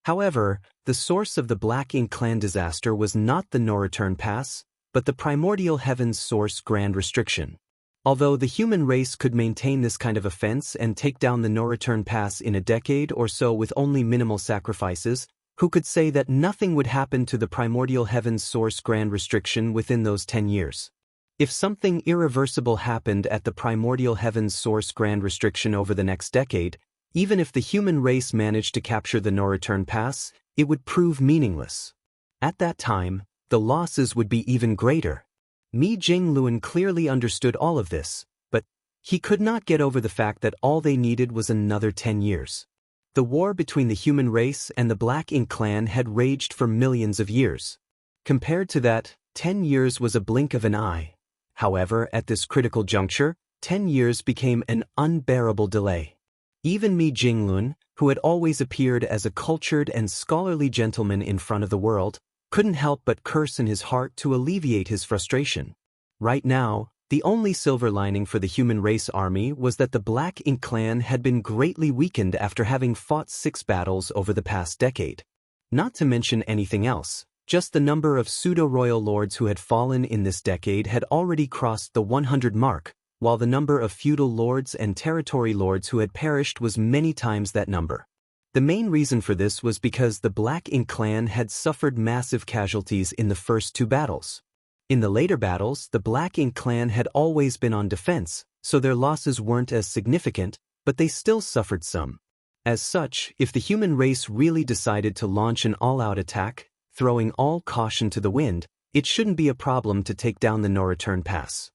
However, the source of the Black Ink clan disaster was not the no-return pass, but the primordial heaven's source grand restriction. Although the human race could maintain this kind of offense and take down the no-return pass in a decade or so with only minimal sacrifices, who could say that nothing would happen to the primordial heaven's source grand restriction within those 10 years? If something irreversible happened at the primordial heaven's source grand restriction over the next decade, even if the human race managed to capture the no-return pass, it would prove meaningless. At that time, the losses would be even greater. Mi Jingluan clearly understood all of this, but he could not get over the fact that all they needed was another 10 years. The war between the human race and the Black Ink clan had raged for millions of years. Compared to that, 10 years was a blink of an eye. However, at this critical juncture, 10 years became an unbearable delay. Even Mi Jingluan, who had always appeared as a cultured and scholarly gentleman in front of the world, couldn't help but curse in his heart to alleviate his frustration. Right now, the only silver lining for the human race army was that the Black Ink clan had been greatly weakened after having fought 6 battles over the past decade. Not to mention anything else, just the number of pseudo-royal lords who had fallen in this decade had already crossed the 100 mark, while the number of feudal lords and territory lords who had perished was many times that number. The main reason for this was because the Black Ink clan had suffered massive casualties in the first 2 battles. In the later battles, the Black Ink clan had always been on defense, so their losses weren't as significant, but they still suffered some. As such, if the human race really decided to launch an all-out attack, throwing all caution to the wind, it shouldn't be a problem to take down the no-return pass.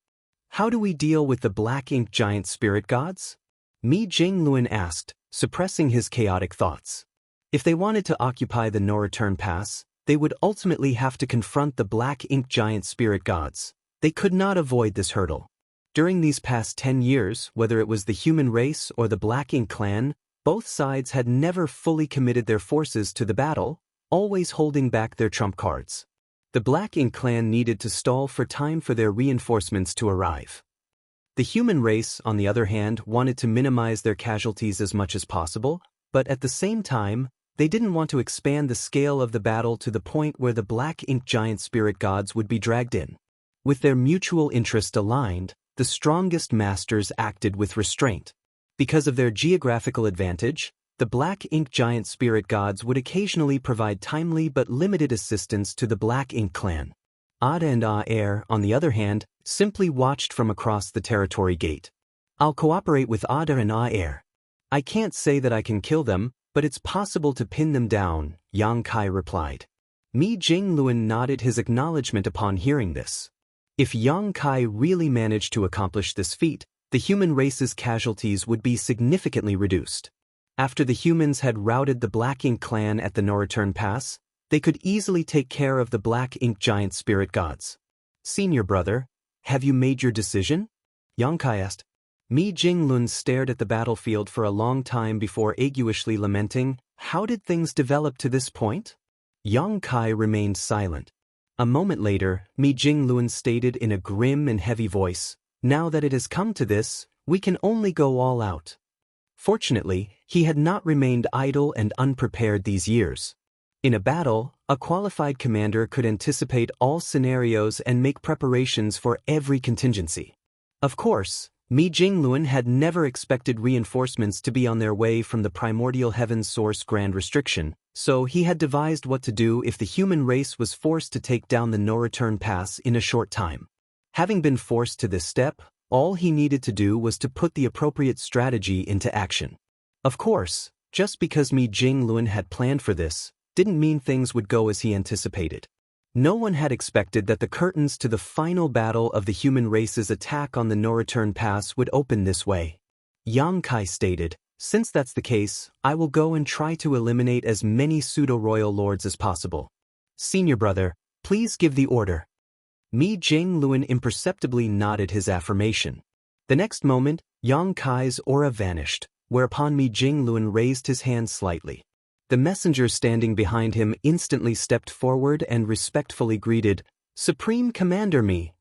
How do we deal with the Black Ink giant spirit gods? Mi Jingluan asked, suppressing his chaotic thoughts. If they wanted to occupy the no-return pass, they would ultimately have to confront the Black Ink giant spirit gods. They could not avoid this hurdle. During these past 10 years, whether it was the human race or the Black Ink clan, both sides had never fully committed their forces to the battle, always holding back their trump cards. The Black Ink clan needed to stall for time for their reinforcements to arrive. The human race, on the other hand, wanted to minimize their casualties as much as possible, but at the same time, they didn't want to expand the scale of the battle to the point where the Black Ink giant spirit gods would be dragged in. With their mutual interest aligned, the strongest masters acted with restraint. Because of their geographical advantage, the Black Ink giant spirit gods would occasionally provide timely but limited assistance to the Black Ink clan. Ada and Aer, on the other hand, simply watched from across the territory gate. I'll cooperate with Ada and Aer. I can't say that I can kill them, but it's possible to pin them down, Yang Kai replied. Mi Jingluan nodded his acknowledgement upon hearing this. If Yang Kai really managed to accomplish this feat, the human race's casualties would be significantly reduced. After the humans had routed the Black Ink clan at the No-Return Pass, they could easily take care of the Black Ink giant spirit gods. Senior brother, have you made your decision? Yang Kai asked. Mi Jinglun stared at the battlefield for a long time before aguishly lamenting, how did things develop to this point? Yang Kai remained silent. A moment later, Mi Jinglun stated in a grim and heavy voice, now that it has come to this, we can only go all out. Fortunately, he had not remained idle and unprepared these years. In a battle, a qualified commander could anticipate all scenarios and make preparations for every contingency. Of course, Mi Jingluan had never expected reinforcements to be on their way from the primordial heaven's source Grand Restriction, so he had devised what to do if the human race was forced to take down the No-Return Pass in a short time. Having been forced to this step, all he needed to do was to put the appropriate strategy into action. Of course, just because Mi Jingluan had planned for this, didn't mean things would go as he anticipated. No one had expected that the curtains to the final battle of the human race's attack on the No-Return Pass would open this way. Yang Kai stated, since that's the case, I will go and try to eliminate as many pseudo-royal lords as possible. Senior brother, please give the order. Mi Jingluan imperceptibly nodded his affirmation. The next moment, Yang Kai's aura vanished, whereupon Mi Jingluan raised his hand slightly. The messenger standing behind him instantly stepped forward and respectfully greeted, Supreme Commander Mi.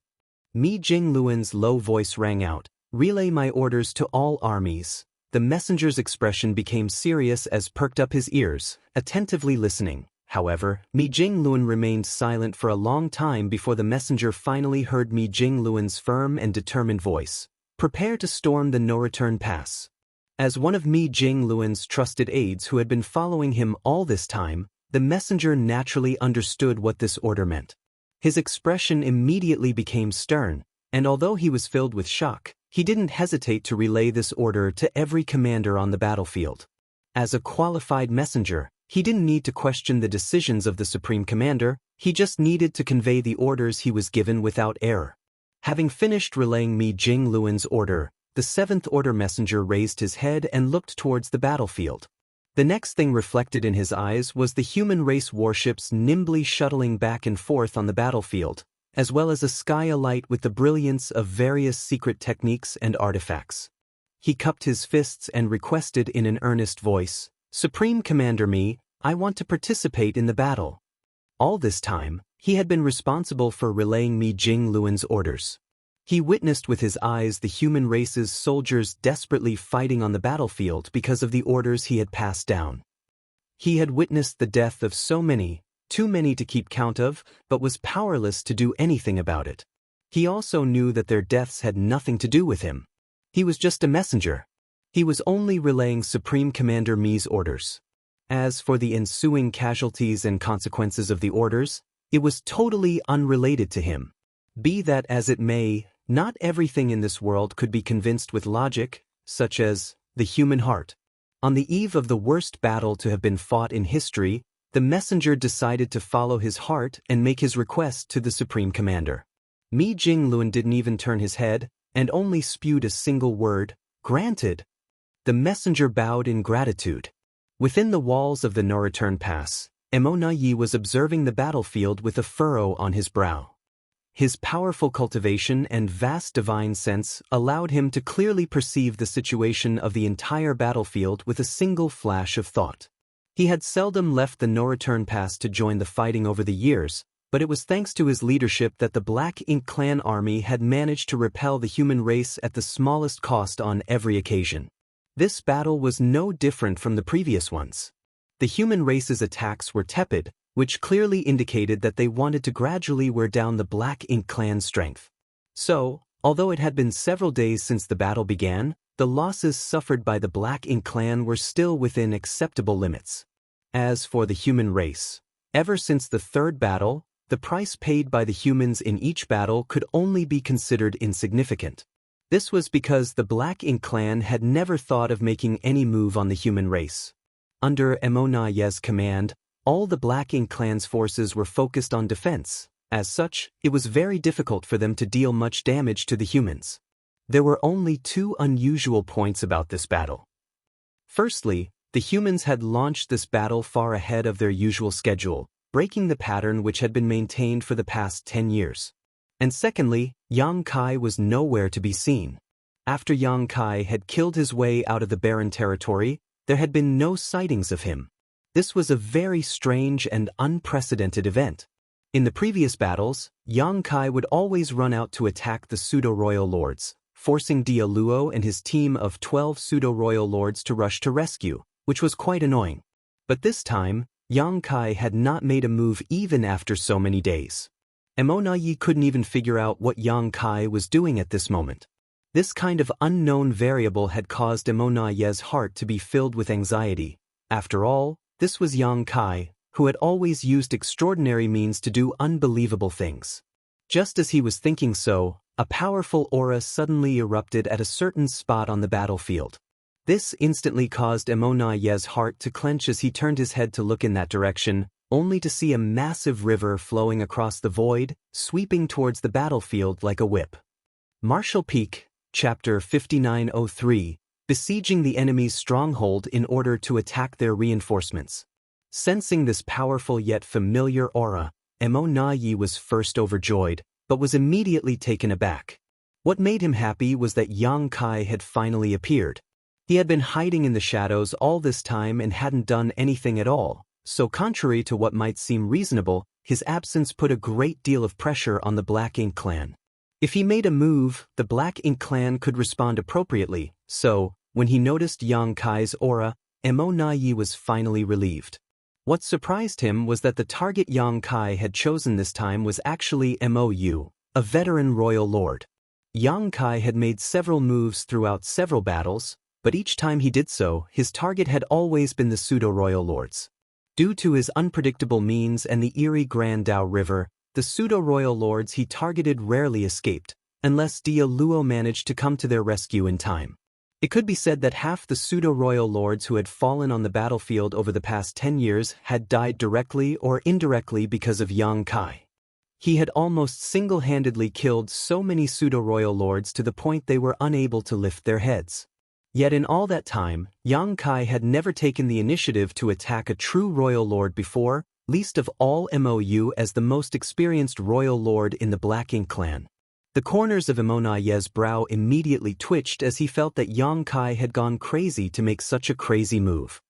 Mi Jingluan's low voice rang out, relay my orders to all armies. The messenger's expression became serious as perked up his ears, attentively listening. However, Mi Jingluan remained silent for a long time before the messenger finally heard Mi Jingluan's firm and determined voice. Prepare to storm the No-Return Pass. As one of Mi Jingluan's trusted aides who had been following him all this time, the messenger naturally understood what this order meant. His expression immediately became stern, and although he was filled with shock, he didn't hesitate to relay this order to every commander on the battlefield. As a qualified messenger, he didn't need to question the decisions of the Supreme Commander, he just needed to convey the orders he was given without error. Having finished relaying Mi Jingluan's order, the Seventh Order messenger raised his head and looked towards the battlefield. The next thing reflected in his eyes was the human race warships nimbly shuttling back and forth on the battlefield, as well as a sky alight with the brilliance of various secret techniques and artifacts. He cupped his fists and requested in an earnest voice, Supreme Commander Mi, I want to participate in the battle. All this time, he had been responsible for relaying Mi Jingluan's orders. He witnessed with his eyes the human race's soldiers desperately fighting on the battlefield because of the orders he had passed down. He had witnessed the death of so many, too many to keep count of, but was powerless to do anything about it. He also knew that their deaths had nothing to do with him. He was just a messenger. He was only relaying Supreme Commander Mi's orders. As for the ensuing casualties and consequences of the orders, it was totally unrelated to him. Be that as it may, not everything in this world could be convinced with logic, such as the human heart. On the eve of the worst battle to have been fought in history, the messenger decided to follow his heart and make his request to the Supreme Commander. Mi Jingluan didn't even turn his head, and only spewed a single word, granted. The messenger bowed in gratitude. Within the walls of the No-Return Pass, Emona Yi was observing the battlefield with a furrow on his brow. His powerful cultivation and vast divine sense allowed him to clearly perceive the situation of the entire battlefield with a single flash of thought. He had seldom left the No-Return Pass to join the fighting over the years, but it was thanks to his leadership that the Black Ink clan army had managed to repel the human race at the smallest cost on every occasion. This battle was no different from the previous ones. The human race's attacks were tepid, which clearly indicated that they wanted to gradually wear down the Black Ink clan's strength. So, Although it had been several days since the battle began, the losses suffered by the Black Ink clan were still within acceptable limits. As for the human race, ever since the third battle, the price paid by the humans in each battle could only be considered insignificant. This was because the Black Ink clan had never thought of making any move on the human race. Under Emonaye's command, all the Black Ink clan's forces were focused on defense. As such, it was very difficult for them to deal much damage to the humans. There were only two unusual points about this battle. Firstly, the humans had launched this battle far ahead of their usual schedule, breaking the pattern which had been maintained for the past 10 years. And secondly, Yang Kai was nowhere to be seen. After Yang Kai had killed his way out of the barren territory, there had been no sightings of him. This was a very strange and unprecedented event. In the previous battles, Yang Kai would always run out to attack the pseudo-royal lords, forcing Dia Luo and his team of 12 pseudo-royal lords to rush to rescue, which was quite annoying. But this time, Yang Kai had not made a move even after so many days. Emonaye couldn't even figure out what Yang Kai was doing at this moment. This kind of unknown variable had caused Emonaye's heart to be filled with anxiety. After all, this was Yang Kai, who had always used extraordinary means to do unbelievable things. Just as he was thinking so, a powerful aura suddenly erupted at a certain spot on the battlefield. This instantly caused Emonaye's heart to clench as he turned his head to look in that direction, only to see a massive river flowing across the void, sweeping towards the battlefield like a whip. Martial Peak, Chapter 5903, Besieging the enemy's stronghold in order to attack their reinforcements. Sensing this powerful yet familiar aura, Emonaye was first overjoyed, but was immediately taken aback. What made him happy was that Yang Kai had finally appeared. He had been hiding in the shadows all this time and hadn't done anything at all, so contrary to what might seem reasonable, his absence put a great deal of pressure on the Black Ink clan. If he made a move, the Black Ink clan could respond appropriately, so, when he noticed Yang Kai's aura, Emonaye was finally relieved. What surprised him was that the target Yang Kai had chosen this time was actually Mou, a veteran royal lord. Yang Kai had made several moves throughout several battles, but each time he did so, his target had always been the pseudo-royal lords. Due to his unpredictable means and the eerie Grand Dao River, the pseudo-royal lords he targeted rarely escaped, unless Dia Luo managed to come to their rescue in time. It could be said that half the pseudo-royal lords who had fallen on the battlefield over the past 10 years had died directly or indirectly because of Yang Kai. He had almost single-handedly killed so many pseudo-royal lords to the point they were unable to lift their heads. Yet in all that time, Yang Kai had never taken the initiative to attack a true royal lord before, least of all Mou as the most experienced royal lord in the Black Ink clan. The corners of Emonaye's brow immediately twitched as he felt that Yang Kai had gone crazy to make such a crazy move.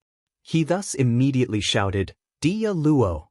He thus immediately shouted, "Dia Luo!"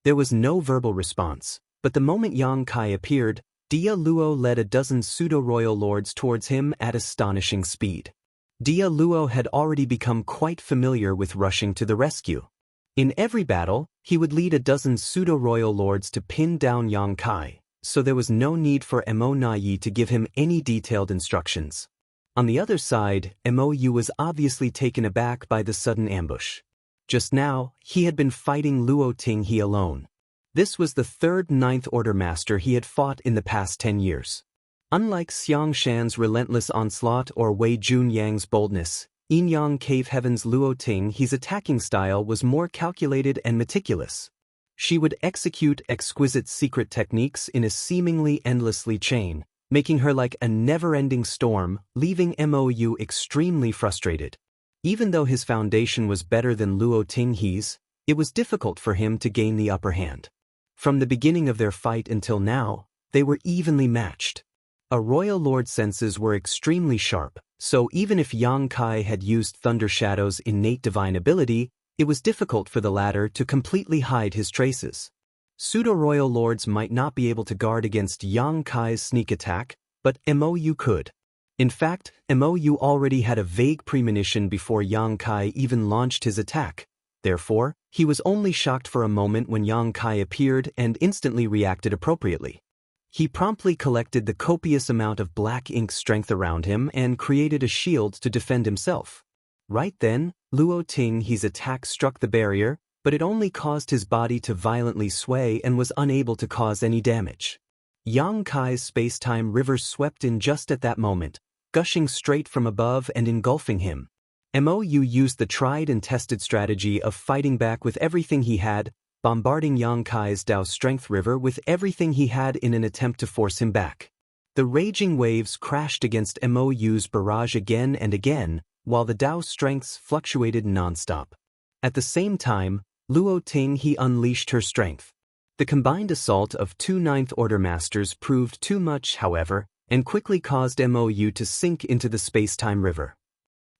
There was no verbal response, but the moment Yang Kai appeared, Dia Luo led a dozen pseudo-royal lords towards him at astonishing speed. Dia Luo had already become quite familiar with rushing to the rescue. In every battle, he would lead a dozen pseudo-royal lords to pin down Yang Kai, so there was no need for Emonaye to give him any detailed instructions. On the other side, Mou was obviously taken aback by the sudden ambush. Just now, he had been fighting Luo Tinghe alone. This was the third Ninth Order master he had fought in the past 10 years. Unlike Xiang Shan's relentless onslaught or Wei Junyang's boldness, Yinyang Cave Heaven's Luo Tinghe's attacking style was more calculated and meticulous. She would execute exquisite secret techniques in a seemingly endlessly chain, making her like a never-ending storm, leaving Mou extremely frustrated. Even though his foundation was better than Luo Tinghe's, it was difficult for him to gain the upper hand. From the beginning of their fight until now, they were evenly matched. A royal lord's senses were extremely sharp, so even if Yang Kai had used Thunder Shadow's innate divine ability, it was difficult for the latter to completely hide his traces. Pseudo-royal lords might not be able to guard against Yang Kai's sneak attack, but Mou could. In fact, Mou already had a vague premonition before Yang Kai even launched his attack. Therefore, he was only shocked for a moment when Yang Kai appeared and instantly reacted appropriately. He promptly collected the copious amount of black ink strength around him and created a shield to defend himself. Right then, Luo Tinghe's attack struck the barrier, but it only caused his body to violently sway and was unable to cause any damage. Yang Kai's space-time river swept in just at that moment, gushing straight from above and engulfing him. Mou used the tried and tested strategy of fighting back with everything he had, bombarding Yang Kai's Dao Strength River with everything he had in an attempt to force him back. The raging waves crashed against Mou's barrage again and again, while the Dao strengths fluctuated non-stop. At the same time, Luo Tinghe unleashed her strength. The combined assault of two Ninth-Order Masters proved too much, however, and quickly caused Mou to sink into the space-time river.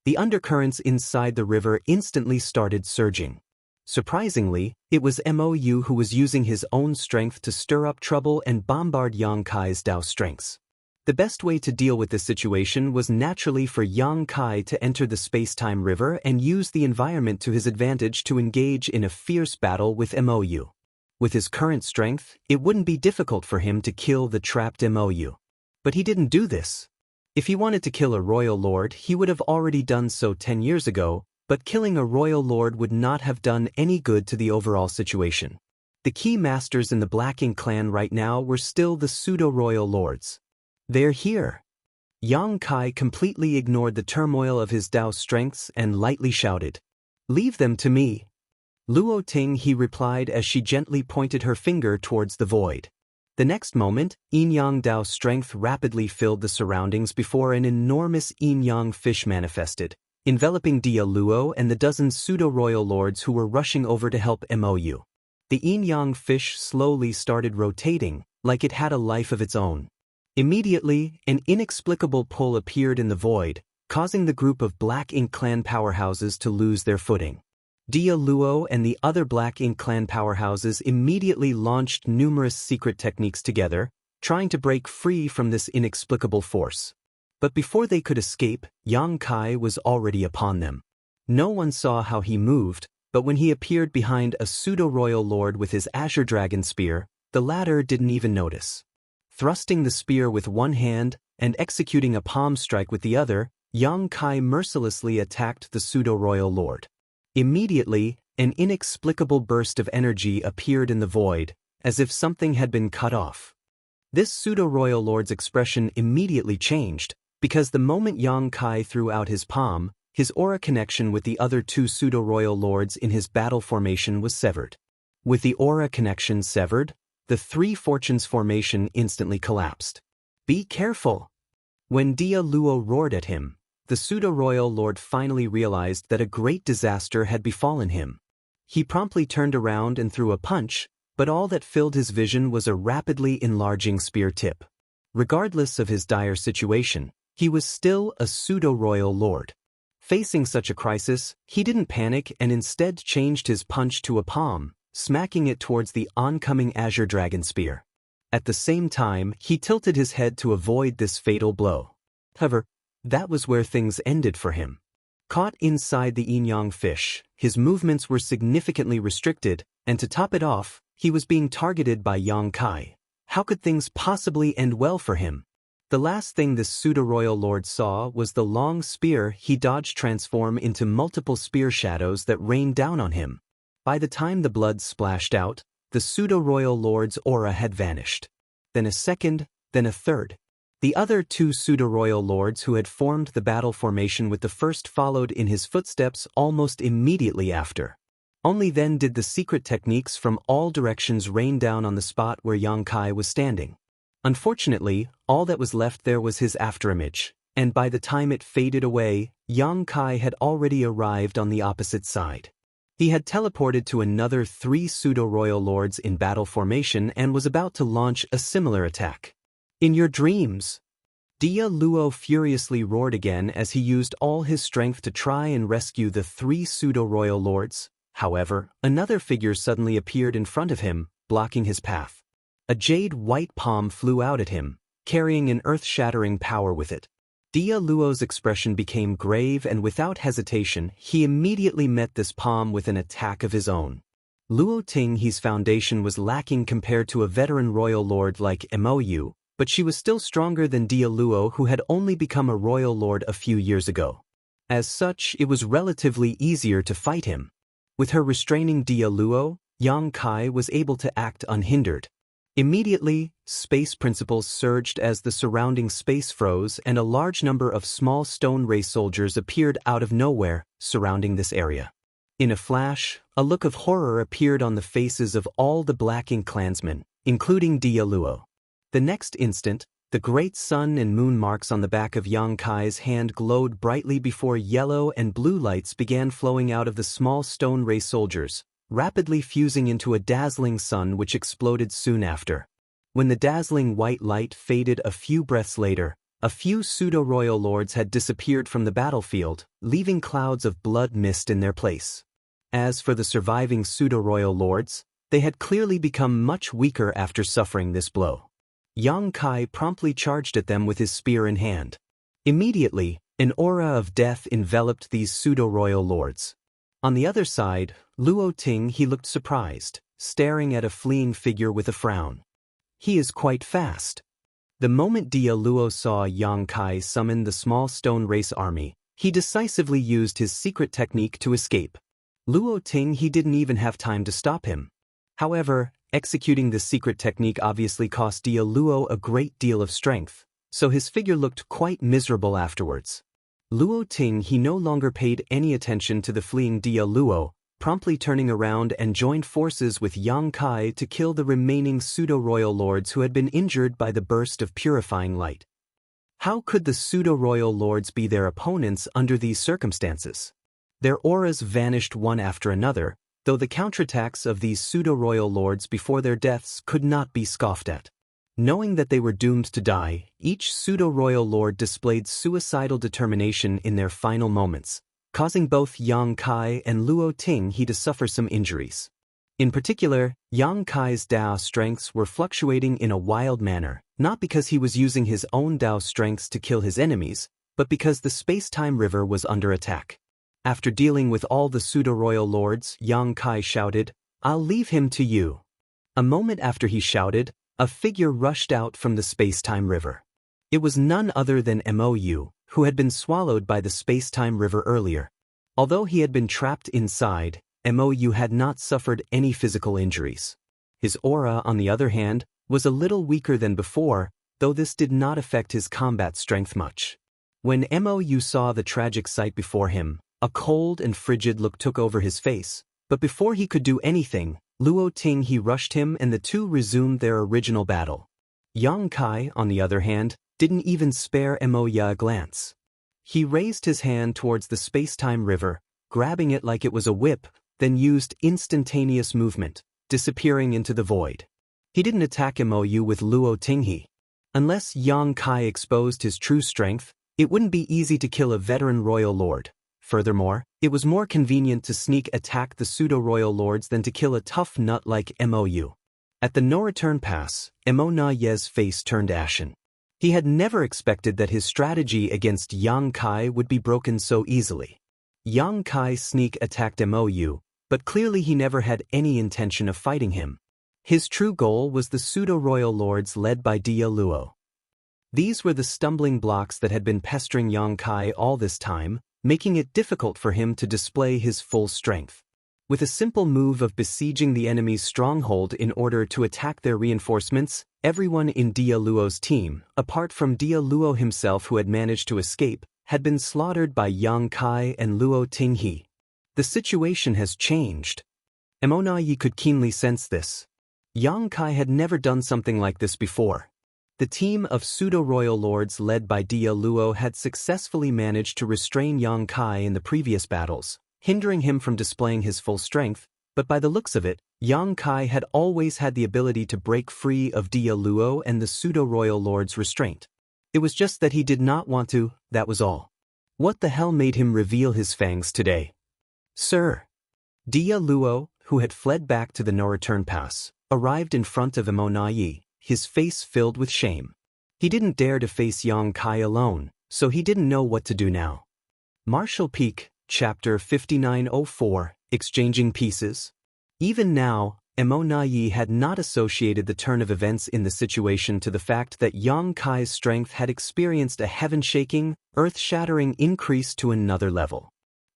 The undercurrents inside the river instantly started surging. Surprisingly, it was Mou who was using his own strength to stir up trouble and bombard Yang Kai's Dao strengths. The best way to deal with this situation was naturally for Yang Kai to enter the space-time river and use the environment to his advantage to engage in a fierce battle with Mou. With his current strength, it wouldn't be difficult for him to kill the trapped Mou. But he didn't do this. If he wanted to kill a royal lord, he would have already done so 10 years ago, but killing a royal lord would not have done any good to the overall situation. The key masters in the Black Ink clan right now were still the pseudo-royal lords. They're here. Yang Kai completely ignored the turmoil of his Dao strengths and lightly shouted, "Leave them to me." Luo Tinghe replied as she gently pointed her finger towards the void. The next moment, yin-yang Dao strength rapidly filled the surroundings before an enormous yin-yang fish manifested, enveloping Dia Luo and the dozen pseudo-royal lords who were rushing over to help Mou. The yin-yang fish slowly started rotating, like it had a life of its own. Immediately, an inexplicable pull appeared in the void, causing the group of Black Ink clan powerhouses to lose their footing. Dia Luo and the other Black Ink clan powerhouses immediately launched numerous secret techniques together, trying to break free from this inexplicable force. But before they could escape, Yang Kai was already upon them. No one saw how he moved, but when he appeared behind a pseudo-royal lord with his Azure Dragon Spear, the latter didn't even notice. Thrusting the spear with one hand and executing a palm strike with the other, Yang Kai mercilessly attacked the pseudo-royal lord. Immediately, an inexplicable burst of energy appeared in the void, as if something had been cut off. This pseudo-royal lord's expression immediately changed, because the moment Yang Kai threw out his palm, his aura connection with the other two pseudo-royal lords in his battle formation was severed. With the aura connection severed, the Three Fortunes formation instantly collapsed. "Be careful!" When Dia Luo roared at him, the pseudo-royal lord finally realized that a great disaster had befallen him. He promptly turned around and threw a punch, but all that filled his vision was a rapidly enlarging spear tip. Regardless of his dire situation, he was still a pseudo-royal lord. Facing such a crisis, he didn't panic and instead changed his punch to a palm, smacking it towards the oncoming Azure Dragon Spear. At the same time, he tilted his head to avoid this fatal blow. However, that was where things ended for him. Caught inside the yin-yang fish, his movements were significantly restricted, and to top it off, he was being targeted by Yang Kai. How could things possibly end well for him? The last thing this pseudo-royal lord saw was the long spear he dodged transform into multiple spear shadows that rained down on him. By the time the blood splashed out, the pseudo-royal lord's aura had vanished. Then a second, then a third. The other two pseudo-royal lords who had formed the battle formation with the first followed in his footsteps almost immediately after. Only then did the secret techniques from all directions rain down on the spot where Yang Kai was standing. Unfortunately, all that was left there was his afterimage, and by the time it faded away, Yang Kai had already arrived on the opposite side. He had teleported to another three pseudo-royal lords in battle formation and was about to launch a similar attack. "In your dreams!" Dia Luo furiously roared again as he used all his strength to try and rescue the three pseudo-royal lords. However, another figure suddenly appeared in front of him, blocking his path. A jade white palm flew out at him, carrying an earth-shattering power with it. Dia Luo's expression became grave and without hesitation, he immediately met this palm with an attack of his own. Luo Tinghe's foundation was lacking compared to a veteran royal lord like Mou, but she was still stronger than Dia Luo, who had only become a royal lord a few years ago. As such, it was relatively easier to fight him. With her restraining Dia Luo, Yang Kai was able to act unhindered. Immediately, space principles surged as the surrounding space froze and a large number of small stone ray soldiers appeared out of nowhere, surrounding this area. In a flash, a look of horror appeared on the faces of all the Black Ink clansmen, including Dia Luo. The next instant, the great sun and moon marks on the back of Yang Kai's hand glowed brightly before yellow and blue lights began flowing out of the small stone ray soldiers, rapidly fusing into a dazzling sun which exploded soon after. When the dazzling white light faded a few breaths later, a few pseudo-royal lords had disappeared from the battlefield, leaving clouds of blood mist in their place. As for the surviving pseudo-royal lords, they had clearly become much weaker after suffering this blow. Yang Kai promptly charged at them with his spear in hand. Immediately, an aura of death enveloped these pseudo-royal lords. On the other side, Luo Tinghe looked surprised, staring at a fleeing figure with a frown. He is quite fast. The moment Dia Luo saw Yang Kai summon the small stone race army, he decisively used his secret technique to escape. Luo Tinghe didn't even have time to stop him. However, executing this secret technique obviously cost Dia Luo a great deal of strength, so his figure looked quite miserable afterwards. Luo Tinghe no longer paid any attention to the fleeing Dia Luo, promptly turning around and joined forces with Yang Kai to kill the remaining pseudo-royal lords who had been injured by the burst of purifying light. How could the pseudo-royal lords be their opponents under these circumstances? Their auras vanished one after another, though the counterattacks of these pseudo-royal lords before their deaths could not be scoffed at. Knowing that they were doomed to die, each pseudo-royal lord displayed suicidal determination in their final moments, causing both Yang Kai and Luo Tinghe to suffer some injuries. In particular, Yang Kai's Dao strengths were fluctuating in a wild manner, not because he was using his own Dao strengths to kill his enemies, but because the space-time river was under attack. After dealing with all the pseudo-royal lords, Yang Kai shouted, "I'll leave him to you." A moment after he shouted, a figure rushed out from the space-time river. It was none other than Mou, who had been swallowed by the space-time river earlier. Although he had been trapped inside, Mou had not suffered any physical injuries. His aura, on the other hand, was a little weaker than before, though this did not affect his combat strength much. When Mou saw the tragic sight before him, a cold and frigid look took over his face, but before he could do anything, Luo Tinghe rushed him and the two resumed their original battle. Yang Kai, on the other hand, didn't even spare Mou a glance. He raised his hand towards the space-time river, grabbing it like it was a whip, then used instantaneous movement, disappearing into the void. He didn't attack Mou with Luo Tinghe. Unless Yang Kai exposed his true strength, it wouldn't be easy to kill a veteran royal lord. Furthermore, it was more convenient to sneak attack the pseudo-royal lords than to kill a tough nut like Mou. At the no-return pass, Monaye's face turned ashen. He had never expected that his strategy against Yang Kai would be broken so easily. Yang Kai sneak attacked Mou, but clearly he never had any intention of fighting him. His true goal was the pseudo-royal lords led by Dia Luo. These were the stumbling blocks that had been pestering Yang Kai all this time, making it difficult for him to display his full strength. With a simple move of besieging the enemy's stronghold in order to attack their reinforcements, everyone in Dia Luo's team, apart from Dia Luo himself who had managed to escape, had been slaughtered by Yang Kai and Luo Tinghe. The situation has changed. Monaye could keenly sense this. Yang Kai had never done something like this before. The team of pseudo-royal lords led by Dia Luo had successfully managed to restrain Yang Kai in the previous battles, hindering him from displaying his full strength, but by the looks of it, Yang Kai had always had the ability to break free of Dia Luo and the pseudo-royal lord's restraint. It was just that he did not want to, that was all. What the hell made him reveal his fangs today? Sir. Dia Luo, who had fled back to the no-return pass, arrived in front of Monaye, his face filled with shame. He didn't dare to face Yang Kai alone, so he didn't know what to do now. Martial Peak, Chapter 5904, Exchanging Pieces. Even now, Mo Na Yi had not associated the turn of events in the situation to the fact that Yang Kai's strength had experienced a heaven-shaking, earth-shattering increase to another level.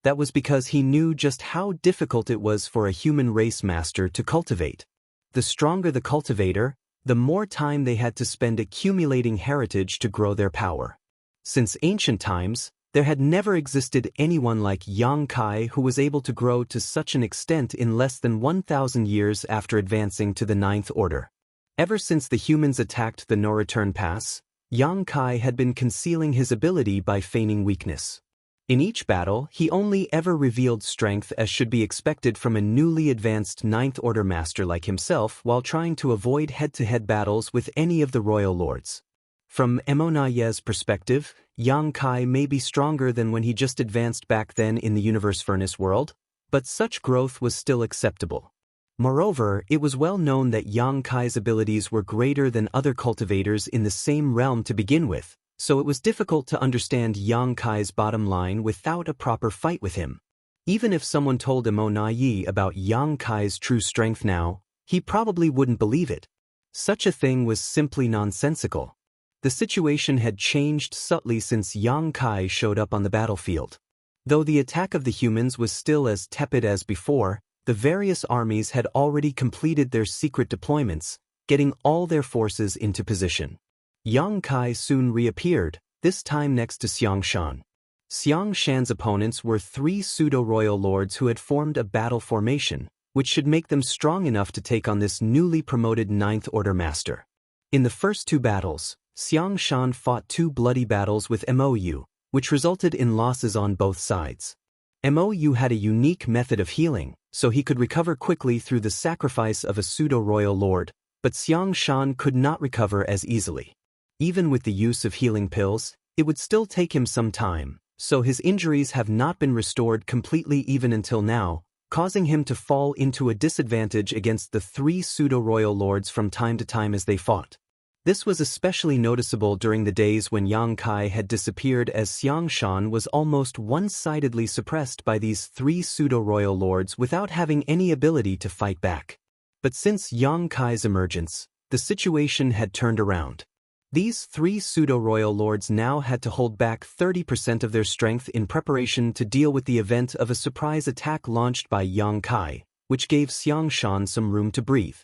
That was because he knew just how difficult it was for a human race master to cultivate. The stronger the cultivator, the more time they had to spend accumulating heritage to grow their power. Since ancient times, there had never existed anyone like Yang Kai who was able to grow to such an extent in less than 1,000 years after advancing to the Ninth Order. Ever since the humans attacked the no-return pass, Yang Kai had been concealing his ability by feigning weakness. In each battle, he only ever revealed strength as should be expected from a newly advanced Ninth Order master like himself while trying to avoid head-to-head battles with any of the royal lords. From Mo Na Yi's perspective, Yang Kai may be stronger than when he just advanced back then in the Universe Furnace world, but such growth was still acceptable. Moreover, it was well known that Yang Kai's abilities were greater than other cultivators in the same realm to begin with, so it was difficult to understand Yang Kai's bottom line without a proper fight with him. Even if someone told Mo Na Yi about Yang Kai's true strength now, he probably wouldn't believe it. Such a thing was simply nonsensical. The situation had changed subtly since Yang Kai showed up on the battlefield. Though the attack of the humans was still as tepid as before, the various armies had already completed their secret deployments, getting all their forces into position. Yang Kai soon reappeared, this time next to Xiang Shan. Xiang Shan's opponents were 3 pseudo-royal lords who had formed a battle formation, which should make them strong enough to take on this newly promoted Ninth Order master. In the first 2 battles, Xiang Shan fought 2 bloody battles with Mou, which resulted in losses on both sides. Mou had a unique method of healing, so he could recover quickly through the sacrifice of a pseudo-royal lord, but Xiang Shan could not recover as easily. Even with the use of healing pills, it would still take him some time, so his injuries have not been restored completely even until now, causing him to fall into a disadvantage against the 3 pseudo-royal lords from time to time as they fought. This was especially noticeable during the days when Yang Kai had disappeared, as Xiang Shan was almost one-sidedly suppressed by these 3 pseudo-royal lords without having any ability to fight back. But since Yang Kai's emergence, the situation had turned around. These 3 pseudo-royal lords now had to hold back 30% of their strength in preparation to deal with the event of a surprise attack launched by Yang Kai, which gave Xiang Shan some room to breathe.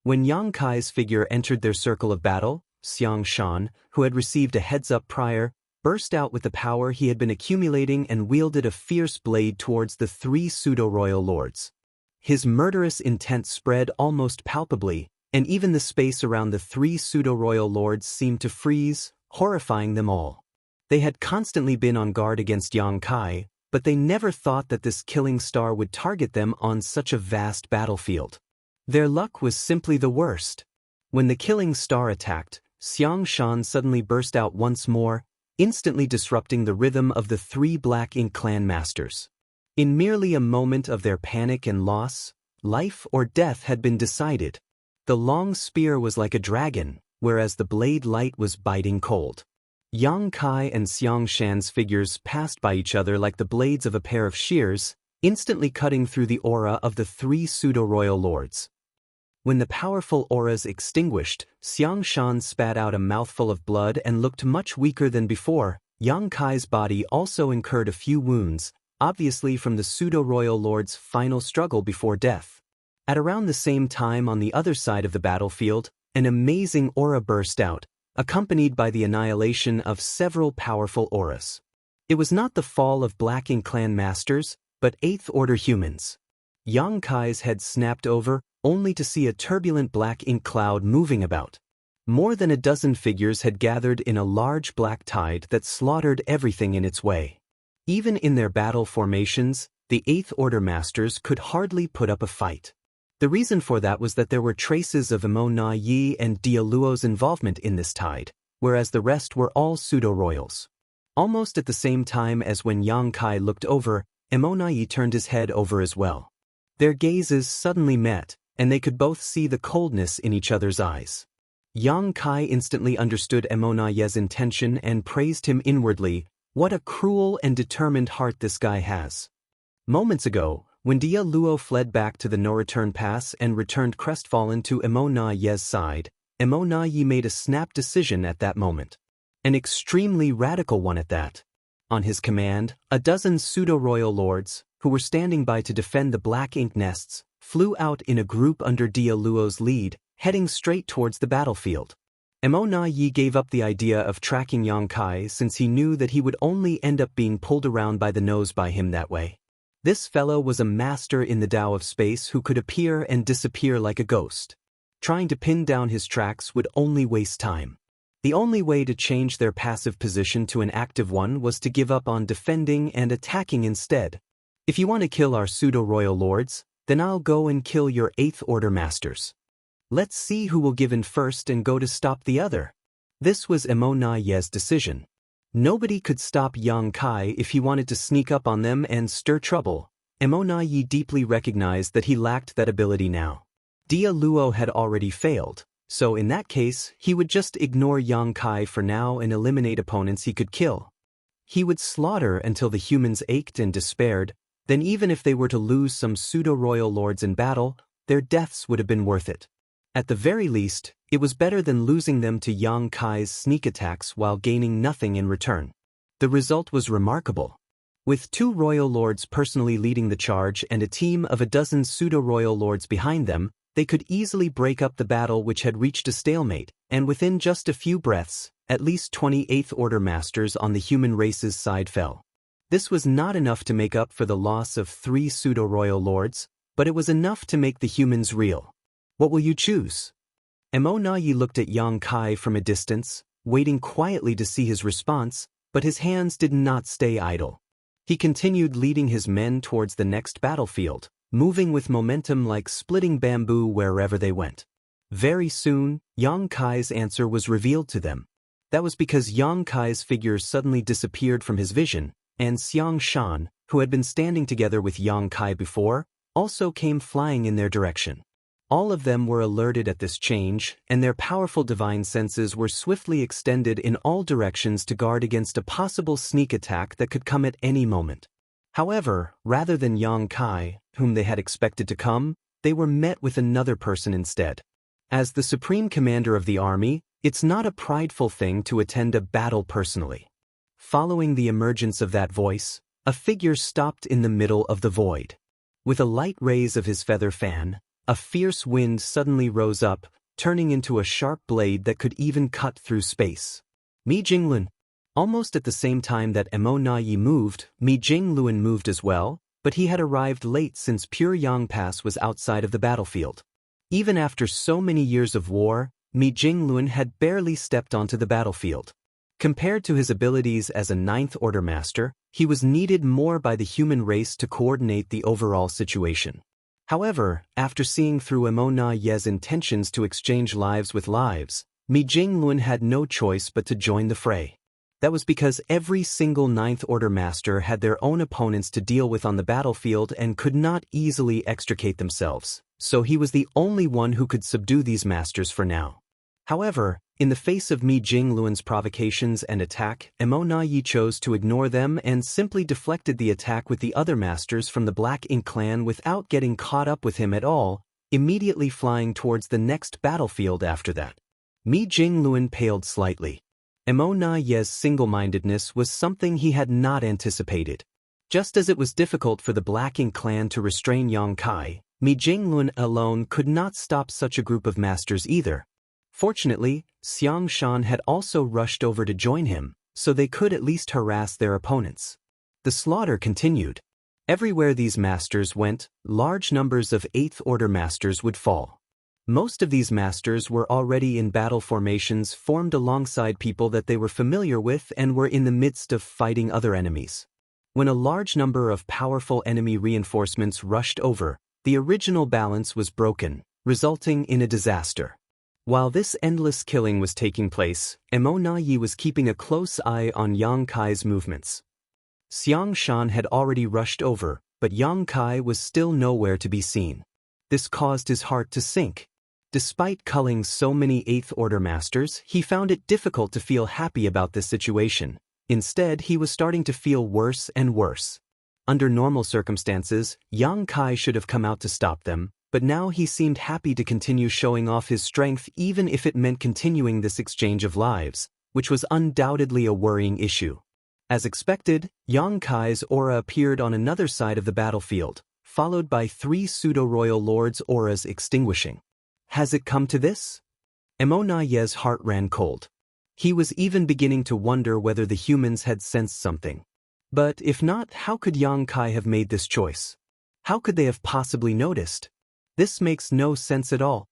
When Yang Kai's figure entered their circle of battle, Xiang Shan, who had received a heads-up prior, burst out with the power he had been accumulating and wielded a fierce blade towards the 3 pseudo-royal lords. His murderous intent spread almost palpably, and even the space around the 3 pseudo-royal lords seemed to freeze, horrifying them all. They had constantly been on guard against Yang Kai, but they never thought that this killing star would target them on such a vast battlefield. Their luck was simply the worst. When the killing star attacked, Xiang Shan suddenly burst out once more, instantly disrupting the rhythm of the 3 Black Ink clan masters. In merely a moment of their panic and loss, life or death had been decided. The long spear was like a dragon, whereas the blade light was biting cold. Yang Kai and Xiang Shan's figures passed by each other like the blades of a pair of shears, instantly cutting through the aura of the 3 pseudo-royal lords. When the powerful auras extinguished, Xiang Shan spat out a mouthful of blood and looked much weaker than before. Yang Kai's body also incurred a few wounds, obviously from the pseudo-royal lord's final struggle before death. At around the same time on the other side of the battlefield, an amazing aura burst out, accompanied by the annihilation of several powerful auras. It was not the fall of Black Ink clan masters, but 8th Order humans. Yang Kai's head snapped over, only to see a turbulent black ink cloud moving about. More than a dozen figures had gathered in a large black tide that slaughtered everything in its way. Even in their battle formations, the 8th Order masters could hardly put up a fight. The reason for that was that there were traces of Mo Na Yi and Dia Luo's involvement in this tide, whereas the rest were all pseudo-royals. Almost at the same time as when Yang Kai looked over, Mo Na Yi turned his head over as well. Their gazes suddenly met, and they could both see the coldness in each other's eyes. Yang Kai instantly understood Mo Na Yi's intention and praised him inwardly. What a cruel and determined heart this guy has. Moments ago, When Dia Luo fled back to the no-return pass and returned crestfallen to Emo Na Ye's side, Emo Na Ye made a snap decision at that moment. An extremely radical one at that. On his command, a dozen pseudo-royal lords, who were standing by to defend the black ink nests, flew out in a group under Dia Luo's lead, heading straight towards the battlefield. Emo Na Yi gave up the idea of tracking Yang Kai since he knew that he would only end up being pulled around by the nose by him that way. This fellow was a master in the Tao of space who could appear and disappear like a ghost. Trying to pin down his tracks would only waste time. The only way to change their passive position to an active one was to give up on defending and attacking instead. If you want to kill our pseudo-royal lords, then I'll go and kill your 8th Order masters. Let's see who will give in first and go to stop the other. This was Emo Na Ye's decision. Nobody could stop Yang Kai if he wanted to sneak up on them and stir trouble. Emo Na Ye deeply recognized that he lacked that ability now. Dia Luo had already failed, so in that case, he would just ignore Yang Kai for now and eliminate opponents he could kill. He would slaughter until the humans ached and despaired, then even if they were to lose some pseudo-royal lords in battle, their deaths would have been worth it. At the very least, it was better than losing them to Yang Kai's sneak attacks while gaining nothing in return. The result was remarkable. With 2 royal lords personally leading the charge and a team of a dozen pseudo-royal lords behind them, they could easily break up the battle which had reached a stalemate, and within just a few breaths, at least 28th Order masters on the human race's side fell. This was not enough to make up for the loss of 3 pseudo-royal lords, but it was enough to make the humans real. What will you choose? Emo Na Yi looked at Yang Kai from a distance, waiting quietly to see his response, but his hands did not stay idle. He continued leading his men towards the next battlefield, moving with momentum like splitting bamboo wherever they went. Very soon, Yang Kai's answer was revealed to them. That was because Yang Kai's figure suddenly disappeared from his vision, and Xiang Shan, who had been standing together with Yang Kai before, also came flying in their direction. All of them were alerted at this change, and their powerful divine senses were swiftly extended in all directions to guard against a possible sneak attack that could come at any moment. However, rather than Yang Kai, whom they had expected to come, they were met with another person instead. As the supreme commander of the army, it's not a prideful thing to attend a battle personally. Following the emergence of that voice, a figure stopped in the middle of the void. With a light raise of his feather fan, a fierce wind suddenly rose up, turning into a sharp blade that could even cut through space. Mi Jinglun. Almost at the same time that Emo Na Yi moved, Mi Jinglun moved as well, but he had arrived late since Pure Yang Pass was outside of the battlefield. Even after so many years of war, Mi Jinglun had barely stepped onto the battlefield. Compared to his abilities as a 9th Order master, he was needed more by the human race to coordinate the overall situation. However, after seeing through Emo Na Ye's intentions to exchange lives with lives, Mi Jinglun had no choice but to join the fray. That was because every single 9th Order master had their own opponents to deal with on the battlefield and could not easily extricate themselves, so he was the only one who could subdue these masters for now. However, in the face of Mi Jinglun's provocations and attack, Emo Na Yi chose to ignore them and simply deflected the attack with the other masters from the Black Ink clan without getting caught up with him at all, immediately flying towards the next battlefield after that. Mi Jinglun paled slightly. Emo Na Ye's single-mindedness was something he had not anticipated. Just as it was difficult for the Black Ink clan to restrain Yang Kai, Mi Jinglun alone could not stop such a group of masters either. Fortunately, Xiang Shan had also rushed over to join him, so they could at least harass their opponents. The slaughter continued. Everywhere these masters went, large numbers of 8th Order masters would fall. Most of these masters were already in battle formations formed alongside people that they were familiar with and were in the midst of fighting other enemies. When a large number of powerful enemy reinforcements rushed over, the original balance was broken, resulting in a disaster. While this endless killing was taking place, Emo Na Yi was keeping a close eye on Yang Kai's movements. Xiang Shan had already rushed over, but Yang Kai was still nowhere to be seen. This caused his heart to sink. Despite culling so many 8th Order masters, he found it difficult to feel happy about this situation. Instead, he was starting to feel worse and worse. Under normal circumstances, Yang Kai should have come out to stop them, but now he seemed happy to continue showing off his strength even if it meant continuing this exchange of lives, which was undoubtedly a worrying issue. As expected, Yang Kai's aura appeared on another side of the battlefield, followed by 3 pseudo-royal lords' auras extinguishing. Has it come to this? Mo Na Ye's heart ran cold. He was even beginning to wonder whether the humans had sensed something. But if not, how could Yang Kai have made this choice? How could they have possibly noticed? This makes no sense at all.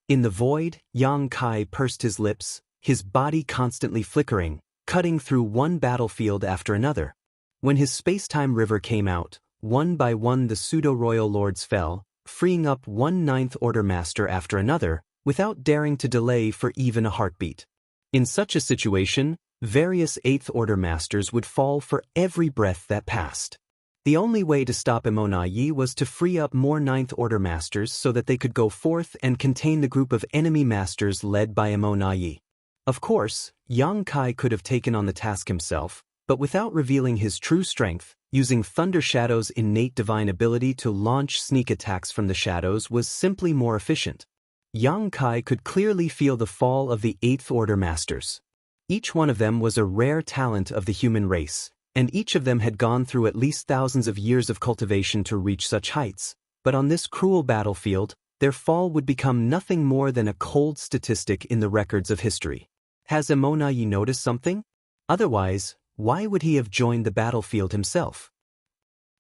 In the void, Yang Kai pursed his lips, his body constantly flickering, cutting through one battlefield after another. When his space-time river came out, one by one the pseudo-royal lords fell, freeing up one Ninth Order master after another, without daring to delay for even a heartbeat. In such a situation, various Eighth Order masters would fall for every breath that passed. The only way to stop Mo Na Ye was to free up more Ninth Order masters so that they could go forth and contain the group of enemy masters led by Mo Na Ye. Of course, Yang Kai could have taken on the task himself, but without revealing his true strength, using Thunder Shadow's innate divine ability to launch sneak attacks from the shadows was simply more efficient. Yang Kai could clearly feel the fall of the Eighth Order masters. Each one of them was a rare talent of the human race, and each of them had gone through at least thousands of years of cultivation to reach such heights, but on this cruel battlefield, their fall would become nothing more than a cold statistic in the records of history. Has Mo Na Ye noticed something? Otherwise, why would he have joined the battlefield himself?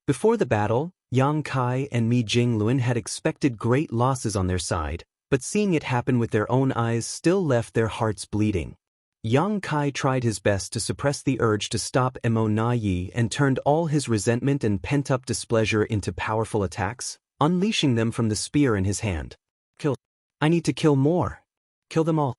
Before the battle, Yang Kai and Mi Jinglun had expected great losses on their side, but seeing it happen with their own eyes still left their hearts bleeding. Yang Kai tried his best to suppress the urge to stop Mo Na Ye and turned all his resentment and pent-up displeasure into powerful attacks, unleashing them from the spear in his hand. Kill. I need to kill more. Kill them all.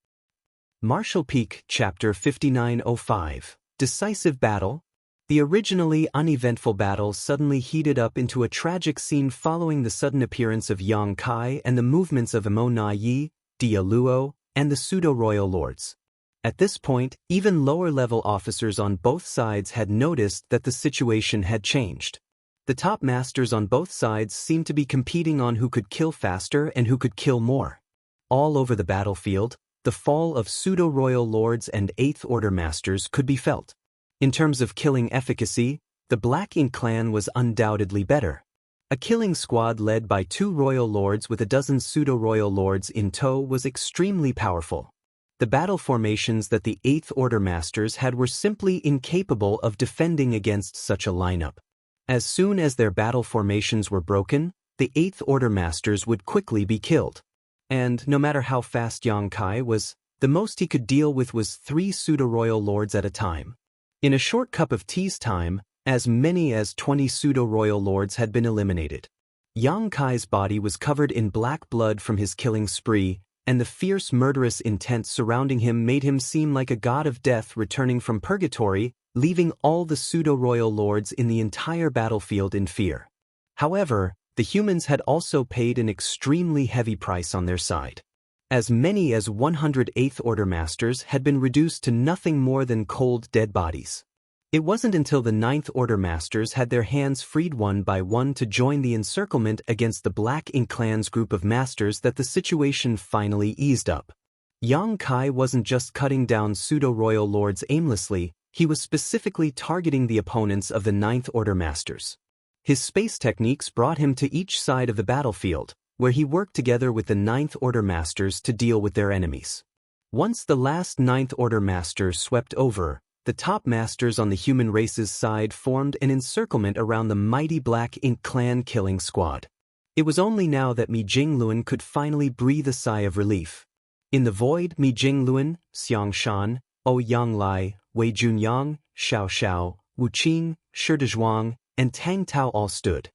Martial Peak, Chapter 5905. Decisive Battle. The originally uneventful battle suddenly heated up into a tragic scene following the sudden appearance of Yang Kai and the movements of Mo Na Ye, Dia Luo, and the pseudo-royal lords. At this point, even lower-level officers on both sides had noticed that the situation had changed. The top masters on both sides seemed to be competing on who could kill faster and who could kill more. All over the battlefield, the fall of pseudo-royal lords and Eighth Order masters could be felt. In terms of killing efficacy, the Black Ink clan was undoubtedly better. A killing squad led by 2 royal lords with a dozen pseudo-royal lords in tow was extremely powerful. The battle formations that the Eighth Order masters had were simply incapable of defending against such a lineup. As soon as their battle formations were broken, the Eighth Order masters would quickly be killed. And no matter how fast Yang Kai was, the most he could deal with was 3 pseudo-royal lords at a time. In a short cup of tea's time, as many as 20 pseudo-royal lords had been eliminated. Yang Kai's body was covered in black blood from his killing spree, and the fierce murderous intent surrounding him made him seem like a god of death returning from purgatory, leaving all the pseudo-royal lords in the entire battlefield in fear. However, the humans had also paid an extremely heavy price on their side. As many as 100 Eighth Order masters had been reduced to nothing more than cold dead bodies. It wasn't until the Ninth Order masters had their hands freed one by one to join the encirclement against the Black Ink clan's group of masters that the situation finally eased up. Yang Kai wasn't just cutting down pseudo-royal lords aimlessly, he was specifically targeting the opponents of the Ninth Order masters. His space techniques brought him to each side of the battlefield, where he worked together with the Ninth Order masters to deal with their enemies. Once the last Ninth Order master swept over, the top masters on the human race's side formed an encirclement around the mighty Black Ink clan killing squad. It was only now that Mi Jinglun could finally breathe a sigh of relief. In the void, Mi Jinglun, Xiang Shan, O Yang Lai, Wei Junyang, Xiao Xiao, Wu Qing, Shi Dezhuang, and Tang Tao all stood.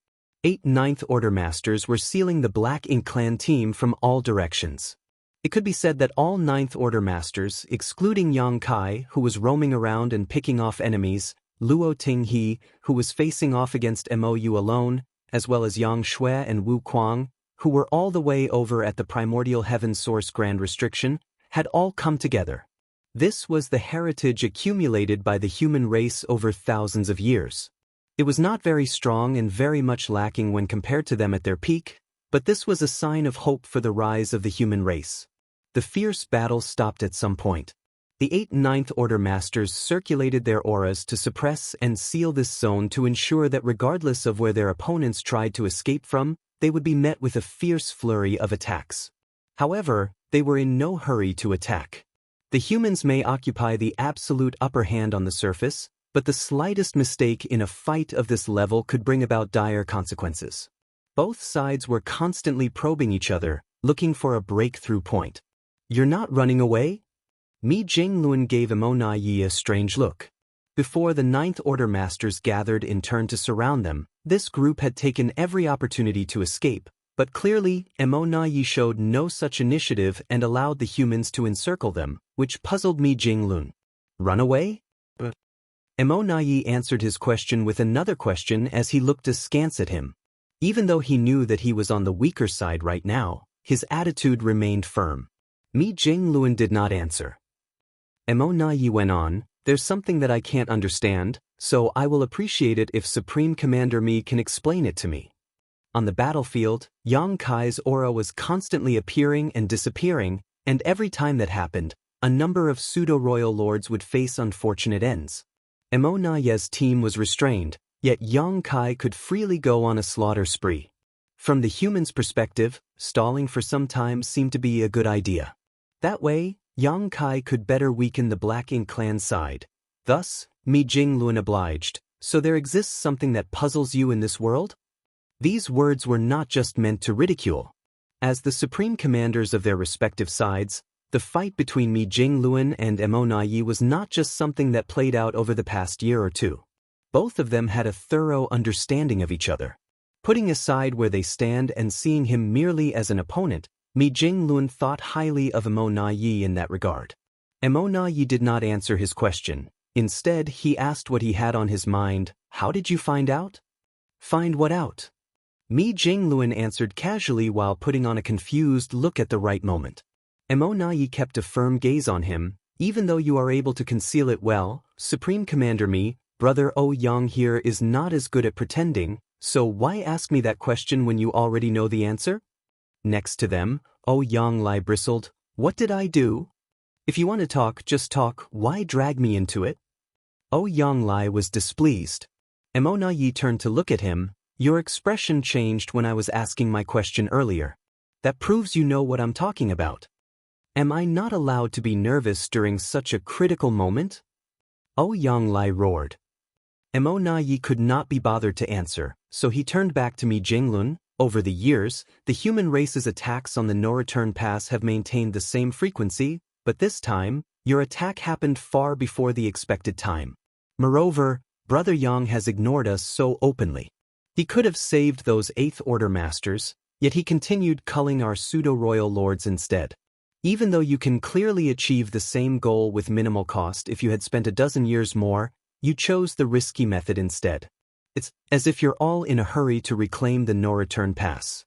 8 Ninth Order masters were sealing the Black Ink clan team from all directions. It could be said that all Ninth Order masters, excluding Yang Kai, who was roaming around and picking off enemies, Luo Tinghe, who was facing off against Mou alone, as well as Yang Shui and Wu Kuang, who were all the way over at the Primordial Heaven Source Grand Restriction, had all come together. This was the heritage accumulated by the human race over thousands of years. It was not very strong and very much lacking when compared to them at their peak, but this was a sign of hope for the rise of the human race. The fierce battle stopped at some point. The 8 Ninth Order Masters circulated their auras to suppress and seal this zone to ensure that regardless of where their opponents tried to escape from, they would be met with a fierce flurry of attacks. However, they were in no hurry to attack. The humans may occupy the absolute upper hand on the surface, but the slightest mistake in a fight of this level could bring about dire consequences. Both sides were constantly probing each other, looking for a breakthrough point. "You're not running away?" Mi Jingluan gave Emo Yi a strange look. Before the Ninth Order Masters gathered in turn to surround them, this group had taken every opportunity to escape, but clearly Emo Yi showed no such initiative and allowed the humans to encircle them, which puzzled Mi Jingluan. "Run away?" Emo Yi answered his question with another question as he looked askance at him. Even though he knew that he was on the weaker side right now, his attitude remained firm. Mi Jingluan did not answer. Emo Yi went on, "There's something that I can't understand, so I will appreciate it if Supreme Commander Mi can explain it to me." On the battlefield, Yang Kai's aura was constantly appearing and disappearing, and every time that happened, a number of pseudo-royal lords would face unfortunate ends. Emo Yi's team was restrained, yet Yang Kai could freely go on a slaughter spree. From the human's perspective, stalling for some time seemed to be a good idea. That way, Yang Kai could better weaken the Black Ink clan side. Thus, Mi Jingluan obliged, "So there exists something that puzzles you in this world?" These words were not just meant to ridicule. As the supreme commanders of their respective sides, the fight between Mi Jingluan and Emo Yi was not just something that played out over the past year or two. Both of them had a thorough understanding of each other. Putting aside where they stand and seeing him merely as an opponent, Mi Jingluan thought highly of Emo Yi in that regard. Emo Yi did not answer his question. Instead, he asked what he had on his mind. "How did you find out?" "Find what out?" Mi Jingluan answered casually while putting on a confused look at the right moment. Emo Yi kept a firm gaze on him. "Even though you are able to conceal it well, Supreme Commander Mi, Brother Yang here is not as good at pretending, so why ask me that question when you already know the answer?" Next to them, Yang bristled. "What did I do? If you want to talk, just talk, why drag me into it?" Yang was displeased. Emo Yi turned to look at him. "Your expression changed when I was asking my question earlier. That proves you know what I'm talking about. Am I not allowed to be nervous during such a critical moment?" Yang roared. Emo Yi could not be bothered to answer, so he turned back to Mi Jingluan. "Over the years, the human race's attacks on the no-return pass have maintained the same frequency, but this time, your attack happened far before the expected time. Moreover, Brother Yang has ignored us so openly. He could have saved those 8th Order Masters, yet he continued culling our pseudo-royal lords instead. Even though you can clearly achieve the same goal with minimal cost if you had spent a dozen years more, you chose the risky method instead. It's as if you're all in a hurry to reclaim the no-return pass."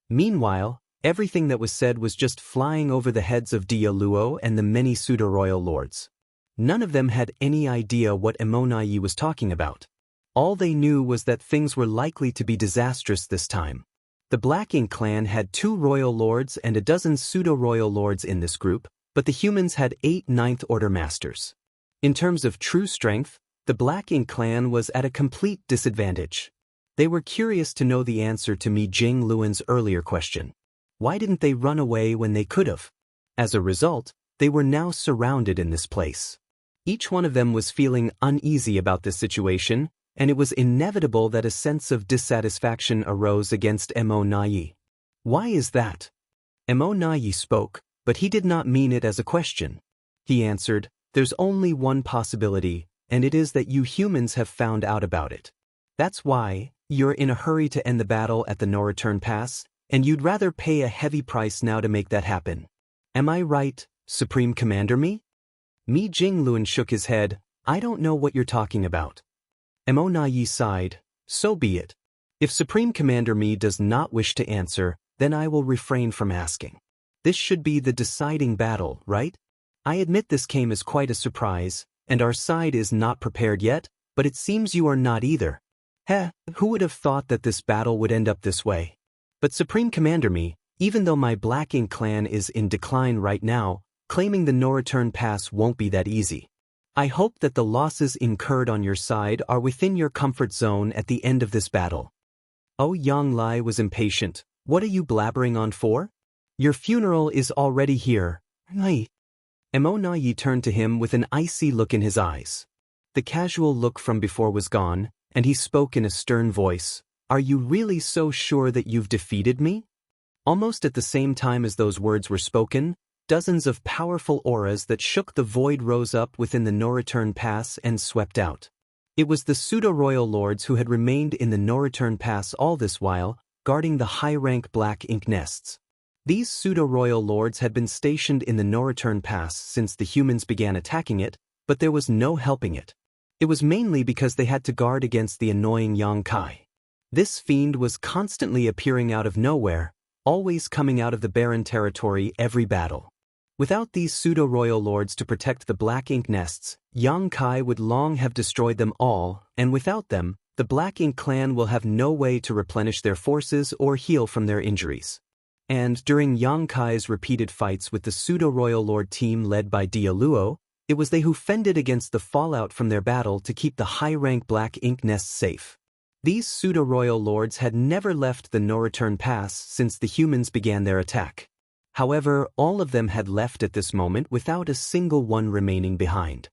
Meanwhile, everything that was said was just flying over the heads of Dia Luo and the many pseudo-royal lords. None of them had any idea what Emo Yi was talking about. All they knew was that things were likely to be disastrous this time. The Black Ink clan had 2 royal lords and a dozen pseudo-royal lords in this group, but the humans had 8 Ninth Order Masters. In terms of true strength, the Black Ink clan was at a complete disadvantage. They were curious to know the answer to Mi Jingluan's earlier question. Why didn't they run away when they could have? As a result, they were now surrounded in this place. Each one of them was feeling uneasy about this situation, and it was inevitable that a sense of dissatisfaction arose against Emo Yi. "Why is that?" Emo Yi spoke, but he did not mean it as a question. He answered, "There's only one possibility, and it is that you humans have found out about it. That's why you're in a hurry to end the battle at the no-return pass, and you'd rather pay a heavy price now to make that happen. Am I right, Supreme Commander Mi?" Mi Jingluan shook his head. "I don't know what you're talking about." Emo Yi sighed. "So be it. If Supreme Commander Mi does not wish to answer, then I will refrain from asking. This should be the deciding battle, right? I admit this came as quite a surprise, and our side is not prepared yet, but it seems you are not either. Who would have thought that this battle would end up this way? But Supreme Commander me, even though my Black Ink clan is in decline right now, claiming the no-return pass won't be that easy. I hope that the losses incurred on your side are within your comfort zone at the end of this battle. Oh, Yang Lai was impatient. What are you blabbering on for? Your funeral is already here. Mo Na Yi turned to him with an icy look in his eyes. The casual look from before was gone, and he spoke in a stern voice. Are you really so sure that you've defeated me? Almost at the same time as those words were spoken, dozens of powerful auras that shook the void rose up within the no-return pass and swept out. It was the pseudo-royal lords who had remained in the no-return pass all this while, guarding the high-rank Black Ink nests. These pseudo-royal lords had been stationed in the no-return pass since the humans began attacking it, but there was no helping it. It was mainly because they had to guard against the annoying Yang Kai. This fiend was constantly appearing out of nowhere, always coming out of the barren territory every battle. Without these pseudo-royal lords to protect the Black Ink nests, Yang Kai would long have destroyed them all, and without them, the Black Ink clan will have no way to replenish their forces or heal from their injuries. And during Yang Kai's repeated fights with the pseudo-royal lord team led by Dia Luo, it was they who fended against the fallout from their battle to keep the high-rank Black Ink nests safe. These pseudo-royal lords had never left the no-return pass since the humans began their attack. However, all of them had left at this moment without a single one remaining behind.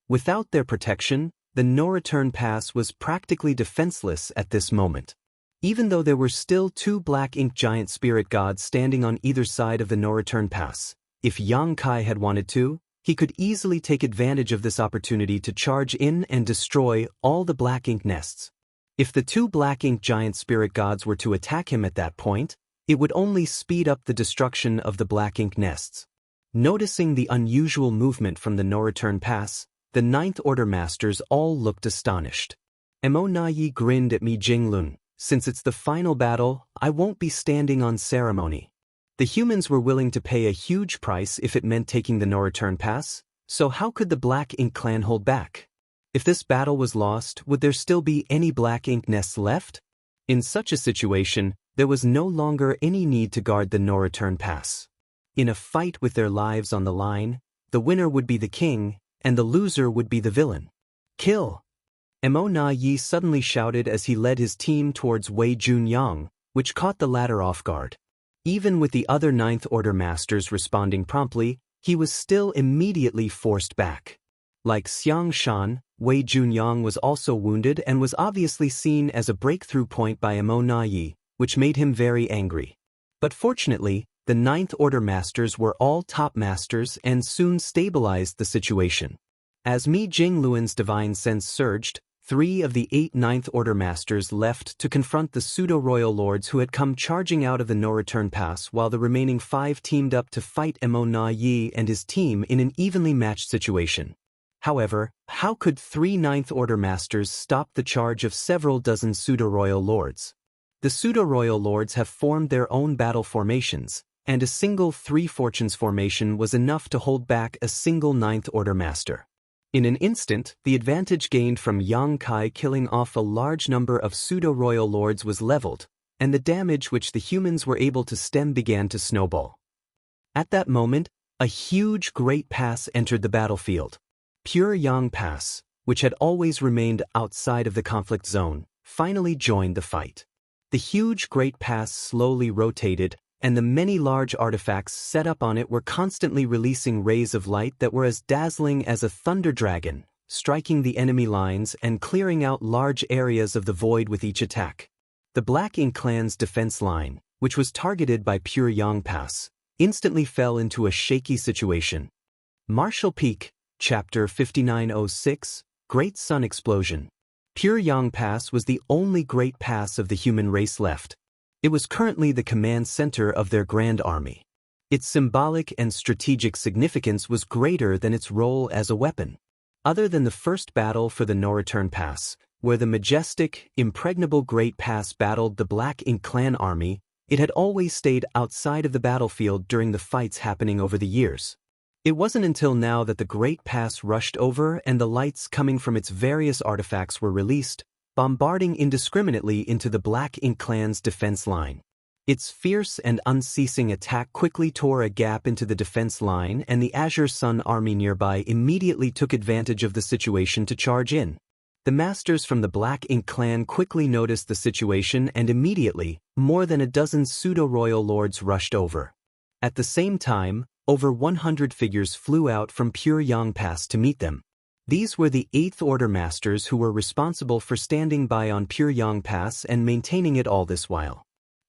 Without their protection, the no-return pass was practically defenseless at this moment. Even though there were still two Black Ink giant spirit gods standing on either side of the no-return pass, if Yang Kai had wanted to, he could easily take advantage of this opportunity to charge in and destroy all the Black Ink nests. If the two Black Ink giant spirit gods were to attack him at that point, it would only speed up the destruction of the Black Ink nests. Noticing the unusual movement from the no-return pass, the Ninth Order Masters all looked astonished. Mo Na Yi grinned at me Jinglun. Since it's the final battle, I won't be standing on ceremony. The humans were willing to pay a huge price if it meant taking the no-return pass, so how could the Black Ink clan hold back? If this battle was lost, would there still be any Black Ink nests left? In such a situation, there was no longer any need to guard the no-return pass. In a fight with their lives on the line, the winner would be the king, and the loser would be the villain. Kill! Mo Na Yi suddenly shouted as he led his team towards Wei Junyang, which caught the latter off guard. Even with the other Ninth Order Masters responding promptly, he was still immediately forced back. Like Xiang Shan, Wei Junyang was also wounded and was obviously seen as a breakthrough point by Mo Na Yi, which made him very angry. But fortunately, the Ninth Order Masters were all top masters and soon stabilized the situation. As Mi Jingluan's divine sense surged, 3 of the 8 Ninth Order Masters left to confront the pseudo-royal lords who had come charging out of the no-return pass, while the remaining 5 teamed up to fight Mo Na Yi and his team in an evenly matched situation. However, how could 3 Ninth Order Masters stop the charge of several dozen pseudo-royal lords? The pseudo-royal lords have formed their own battle formations, and a single 3 Fortunes formation was enough to hold back a single Ninth Order Master. In an instant, the advantage gained from Yang Kai killing off a large number of pseudo-royal lords was leveled, and the damage which the humans were able to stem began to snowball. At that moment, a huge Great Pass entered the battlefield. Pure Yang Pass, which had always remained outside of the conflict zone, finally joined the fight. The huge Great Pass slowly rotated, and the many large artifacts set up on it were constantly releasing rays of light that were as dazzling as a thunder dragon, striking the enemy lines and clearing out large areas of the void with each attack. The Black Ink clan's defense line, which was targeted by Pure Yang Pass, instantly fell into a shaky situation. Martial Peak, Chapter 5906, Great Sun Explosion. Pure Yang Pass was the only great pass of the human race left. It was currently the command center of their grand army. Its symbolic and strategic significance was greater than its role as a weapon. Other than the first battle for the No-Return Pass, where the majestic, impregnable Great Pass battled the Black Ink clan army, it had always stayed outside of the battlefield during the fights happening over the years. It wasn't until now that the Great Pass rushed over and the lights coming from its various artifacts were released, bombarding indiscriminately into the Black Ink clan's defense line. Its fierce and unceasing attack quickly tore a gap into the defense line, and the Azure Sun army nearby immediately took advantage of the situation to charge in. The masters from the Black Ink clan quickly noticed the situation, and immediately, more than a dozen pseudo-royal lords rushed over. At the same time, over 100 figures flew out from Pure Yang Pass to meet them. These were the 8th Order masters who were responsible for standing by on Pure Yang Pass and maintaining it all this while.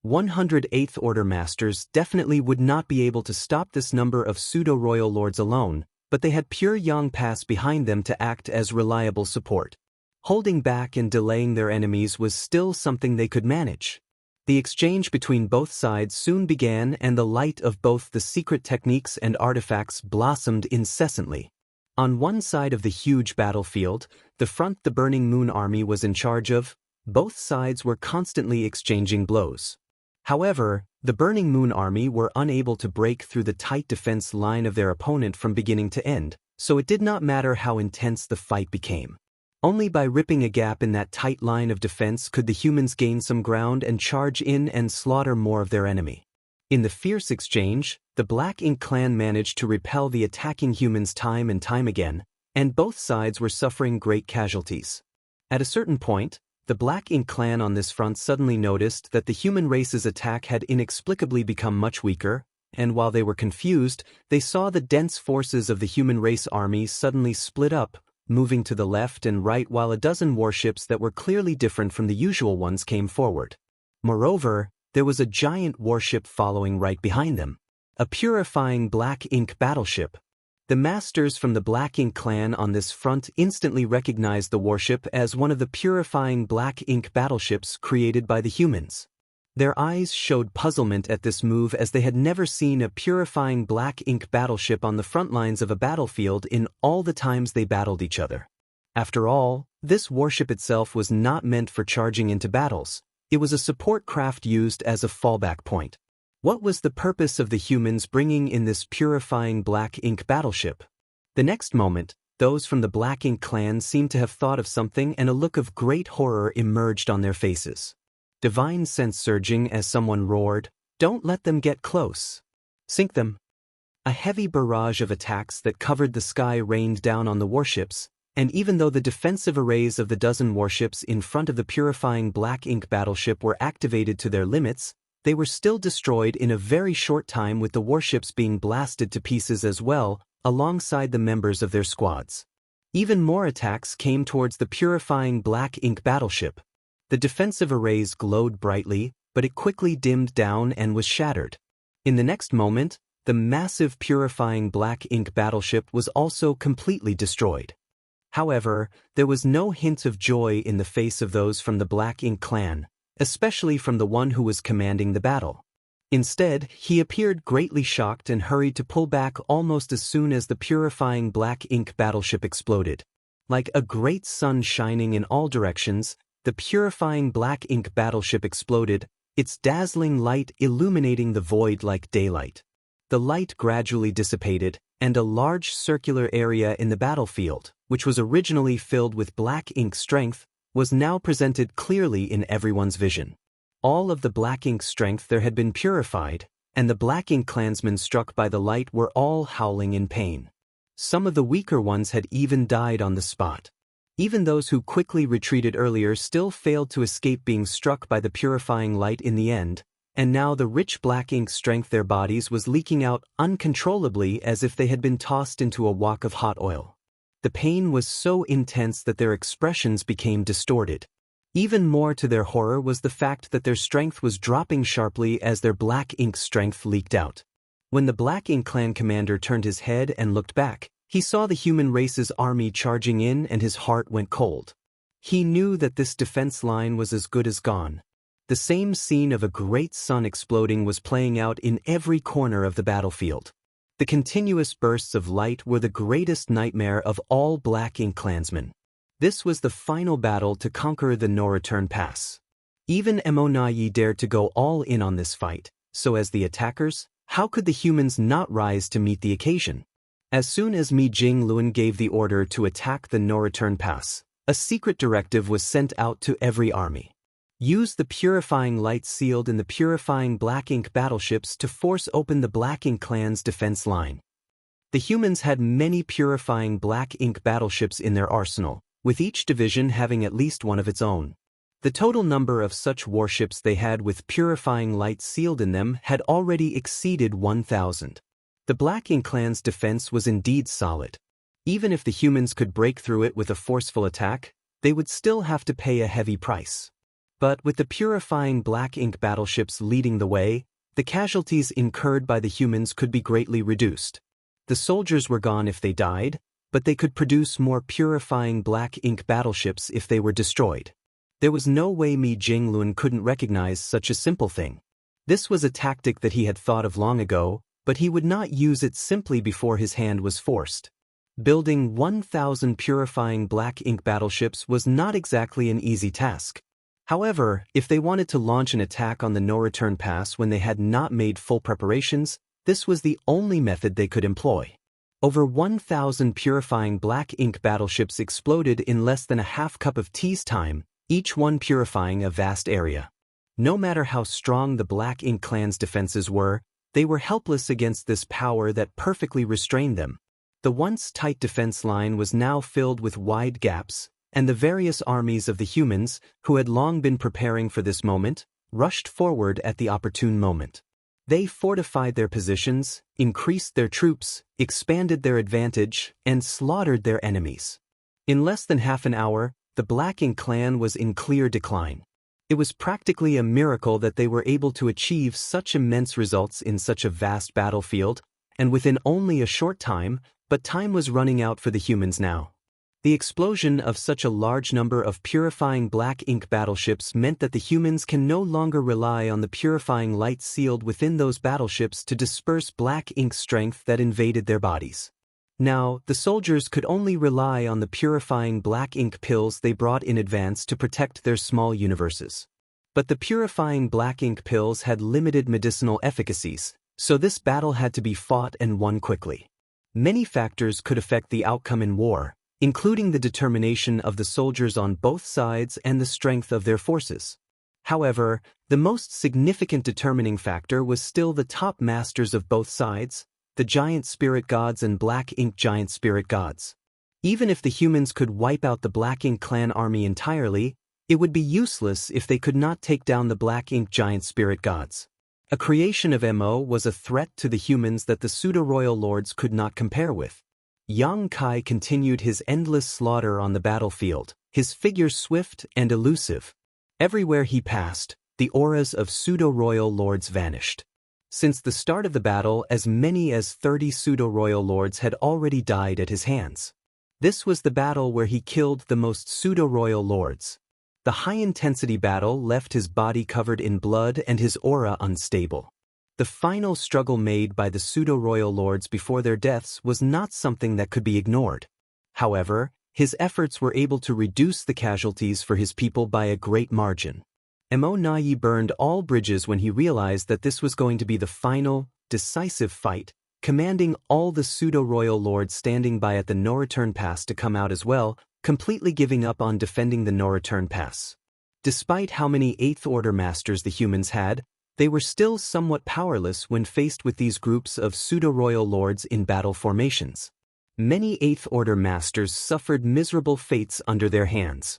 108th Order masters definitely would not be able to stop this number of pseudo-royal lords alone, but they had Pure Yang Pass behind them to act as reliable support. Holding back and delaying their enemies was still something they could manage. The exchange between both sides soon began, and the light of both the secret techniques and artifacts blossomed incessantly. On one side of the huge battlefield, the front the Burning Moon army was in charge of, both sides were constantly exchanging blows. However, the Burning Moon army were unable to break through the tight defense line of their opponent from beginning to end, so it did not matter how intense the fight became. Only by ripping a gap in that tight line of defense could the humans gain some ground and charge in and slaughter more of their enemy. In the fierce exchange, the Black Ink clan managed to repel the attacking humans time and time again, and both sides were suffering great casualties. At a certain point, the Black Ink clan on this front suddenly noticed that the human race's attack had inexplicably become much weaker, and while they were confused, they saw the dense forces of the human race army suddenly split up, moving to the left and right while a dozen warships that were clearly different from the usual ones came forward. Moreover, there was a giant warship following right behind them, a purifying Black Ink battleship. The masters from the Black Ink clan on this front instantly recognized the warship as one of the purifying Black Ink battleships created by the humans. Their eyes showed puzzlement at this move, as they had never seen a purifying Black Ink battleship on the front lines of a battlefield in all the times they battled each other. After all, this warship itself was not meant for charging into battles. It was a support craft used as a fallback point. What was the purpose of the humans bringing in this purifying Black Ink battleship? The next moment, those from the Black Ink clan seemed to have thought of something, and a look of great horror emerged on their faces. Divine sense surging as someone roared, "Don't let them get close. Sink them." A heavy barrage of attacks that covered the sky rained down on the warships, and even though the defensive arrays of the dozen warships in front of the purifying Black Ink battleship were activated to their limits, they were still destroyed in a very short time, with the warships being blasted to pieces as well, alongside the members of their squads. Even more attacks came towards the purifying Black Ink battleship. The defensive arrays glowed brightly, but it quickly dimmed down and was shattered. In the next moment, the massive purifying Black Ink battleship was also completely destroyed. However, there was no hint of joy in the face of those from the Black Ink clan, especially from the one who was commanding the battle. Instead, he appeared greatly shocked and hurried to pull back almost as soon as the purifying Black Ink battleship exploded. Like a great sun shining in all directions, the purifying Black Ink battleship exploded, its dazzling light illuminating the void like daylight. The light gradually dissipated, and a large circular area in the battlefield, which was originally filled with Black Ink strength, was now presented clearly in everyone's vision. All of the Black Ink strength there had been purified, and the Black Ink clansmen struck by the light were all howling in pain. Some of the weaker ones had even died on the spot. Even those who quickly retreated earlier still failed to escape being struck by the purifying light in the end, and now the rich Black Ink strength their bodies was leaking out uncontrollably as if they had been tossed into a wok of hot oil. The pain was so intense that their expressions became distorted. Even more to their horror was the fact that their strength was dropping sharply as their Black Ink strength leaked out. When the Black Ink clan commander turned his head and looked back, he saw the human race's army charging in, and his heart went cold. He knew that this defense line was as good as gone. The same scene of a great sun exploding was playing out in every corner of the battlefield. The continuous bursts of light were the greatest nightmare of all Black Ink clansmen. This was the final battle to conquer the no-return pass. Even Emonayi dared to go all in on this fight, so as the attackers, how could the humans not rise to meet the occasion? As soon as Mi Jingluan gave the order to attack the no-return pass, A secret directive was sent out to every army. Use the purifying light sealed in the purifying black ink battleships to force open the Black Ink clan's defense line. The humans had many purifying black ink battleships in their arsenal, with each division having at least one of its own. The total number of such warships they had with purifying light sealed in them had already exceeded 1,000. The Black Ink clan's defense was indeed solid. Even if the humans could break through it with a forceful attack, they would still have to pay a heavy price. But with the purifying black ink battleships leading the way, the casualties incurred by the humans could be greatly reduced. The soldiers were gone if they died, but they could produce more purifying black ink battleships if they were destroyed. There was no way Mi Jinglun couldn't recognize such a simple thing. This was a tactic that he had thought of long ago, but he would not use it simply before his hand was forced. Building 1,000 purifying black ink battleships was not exactly an easy task. However, if they wanted to launch an attack on the no-return pass when they had not made full preparations, this was the only method they could employ. Over 1,000 purifying black ink battleships exploded in less than a half cup of tea's time, each one purifying a vast area. No matter how strong the Black Ink clan's defenses were, they were helpless against this power that perfectly restrained them. The once tight defense line was now filled with wide gaps, and the various armies of the humans, who had long been preparing for this moment, rushed forward at the opportune moment. They fortified their positions, increased their troops, expanded their advantage, and slaughtered their enemies. In less than half an hour, the Black Ink clan was in clear decline. It was practically a miracle that they were able to achieve such immense results in such a vast battlefield, and within only a short time, but time was running out for the humans now. The explosion of such a large number of purifying black ink battleships meant that the humans can no longer rely on the purifying light sealed within those battleships to disperse black ink strength that invaded their bodies. Now, the soldiers could only rely on the purifying black ink pills they brought in advance to protect their small universes. But the purifying black ink pills had limited medicinal efficacies, so this battle had to be fought and won quickly. Many factors could affect the outcome in war, including the determination of the soldiers on both sides and the strength of their forces. However, the most significant determining factor was still the top masters of both sides, the giant spirit gods and black ink giant spirit gods. Even if the humans could wipe out the Black Ink clan army entirely, it would be useless if they could not take down the black ink giant spirit gods. A creation of Mo was a threat to the humans that the pseudo-royal lords could not compare with. Yang Kai continued his endless slaughter on the battlefield, his figure swift and elusive. Everywhere he passed, the auras of pseudo-royal lords vanished. Since the start of the battle, as many as 30 pseudo-royal lords had already died at his hands. This was the battle where he killed the most pseudo-royal lords. The high-intensity battle left his body covered in blood and his aura unstable. The final struggle made by the pseudo-royal lords before their deaths was not something that could be ignored. However, his efforts were able to reduce the casualties for his people by a great margin. Mo Nai burned all bridges when he realized that this was going to be the final, decisive fight, commanding all the pseudo-royal lords standing by at the no-return pass to come out as well, completely giving up on defending the no-return pass. Despite how many Eighth Order masters the humans had, they were still somewhat powerless when faced with these groups of pseudo-royal lords in battle formations. Many Eighth Order masters suffered miserable fates under their hands.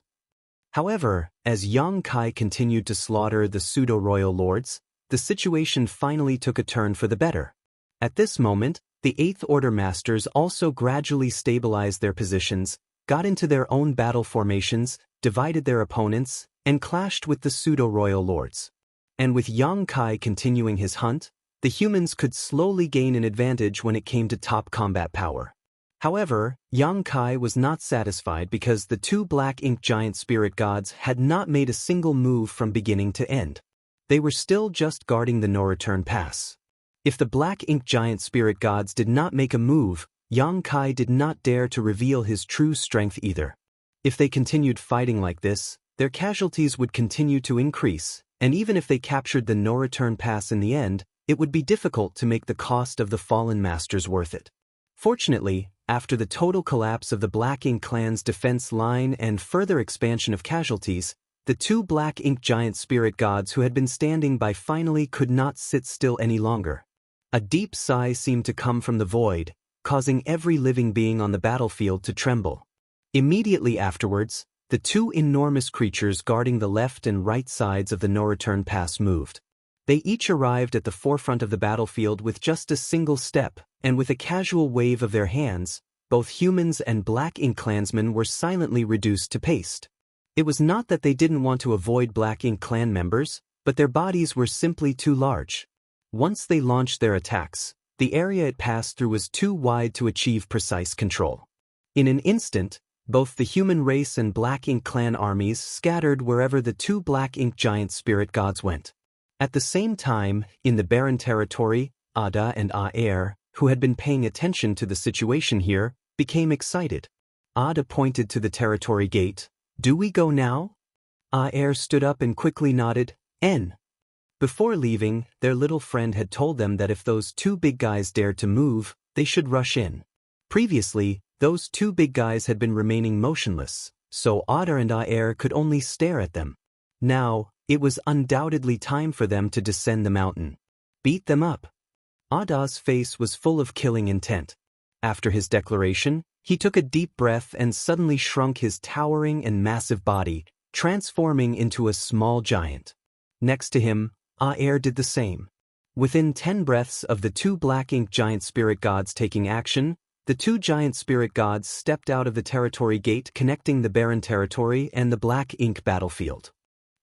However, as Yang Kai continued to slaughter the pseudo-royal lords, the situation finally took a turn for the better. At this moment, the Eighth Order masters also gradually stabilized their positions, got into their own battle formations, divided their opponents, and clashed with the pseudo-royal lords. And with Yang Kai continuing his hunt, the humans could slowly gain an advantage when it came to top combat power. However, Yang Kai was not satisfied because the two black ink giant spirit gods had not made a single move from beginning to end. They were still just guarding the no-return pass. If the black ink giant spirit gods did not make a move, Yang Kai did not dare to reveal his true strength either. If they continued fighting like this, their casualties would continue to increase, and even if they captured the no-return pass in the end, it would be difficult to make the cost of the fallen masters worth it. Fortunately, After the total collapse of the Black Ink clan's defense line and further expansion of casualties, the two Black Ink giant spirit gods who had been standing by finally could not sit still any longer. A deep sigh seemed to come from the void, causing every living being on the battlefield to tremble. Immediately afterwards, the two enormous creatures guarding the left and right sides of the no-return pass moved. They each arrived at the forefront of the battlefield with just a single step, and with a casual wave of their hands, both humans and Black Ink clansmen were silently reduced to paste. It was not that they didn't want to avoid Black Ink clan members, but their bodies were simply too large. Once they launched their attacks, the area it passed through was too wide to achieve precise control. In an instant, both the human race and Black Ink clan armies scattered wherever the two Black Ink giant spirit gods went. At the same time, in the barren territory, Ada and Aer, who had been paying attention to the situation here, became excited. Ada pointed to the territory gate. "Do we go now?" Aer stood up and quickly nodded. "N." Before leaving, their little friend had told them that if those two big guys dared to move, they should rush in. Previously, those two big guys had been remaining motionless, so Ada and Aer could only stare at them. Now, it was undoubtedly time for them to descend the mountain. Beat them up. Ada's face was full of killing intent. After his declaration, he took a deep breath and suddenly shrunk his towering and massive body, transforming into a small giant. Next to him, Aer did the same. Within 10 breaths of the two Black Ink giant spirit gods taking action, the two giant spirit gods stepped out of the territory gate connecting the barren territory and the Black Ink battlefield.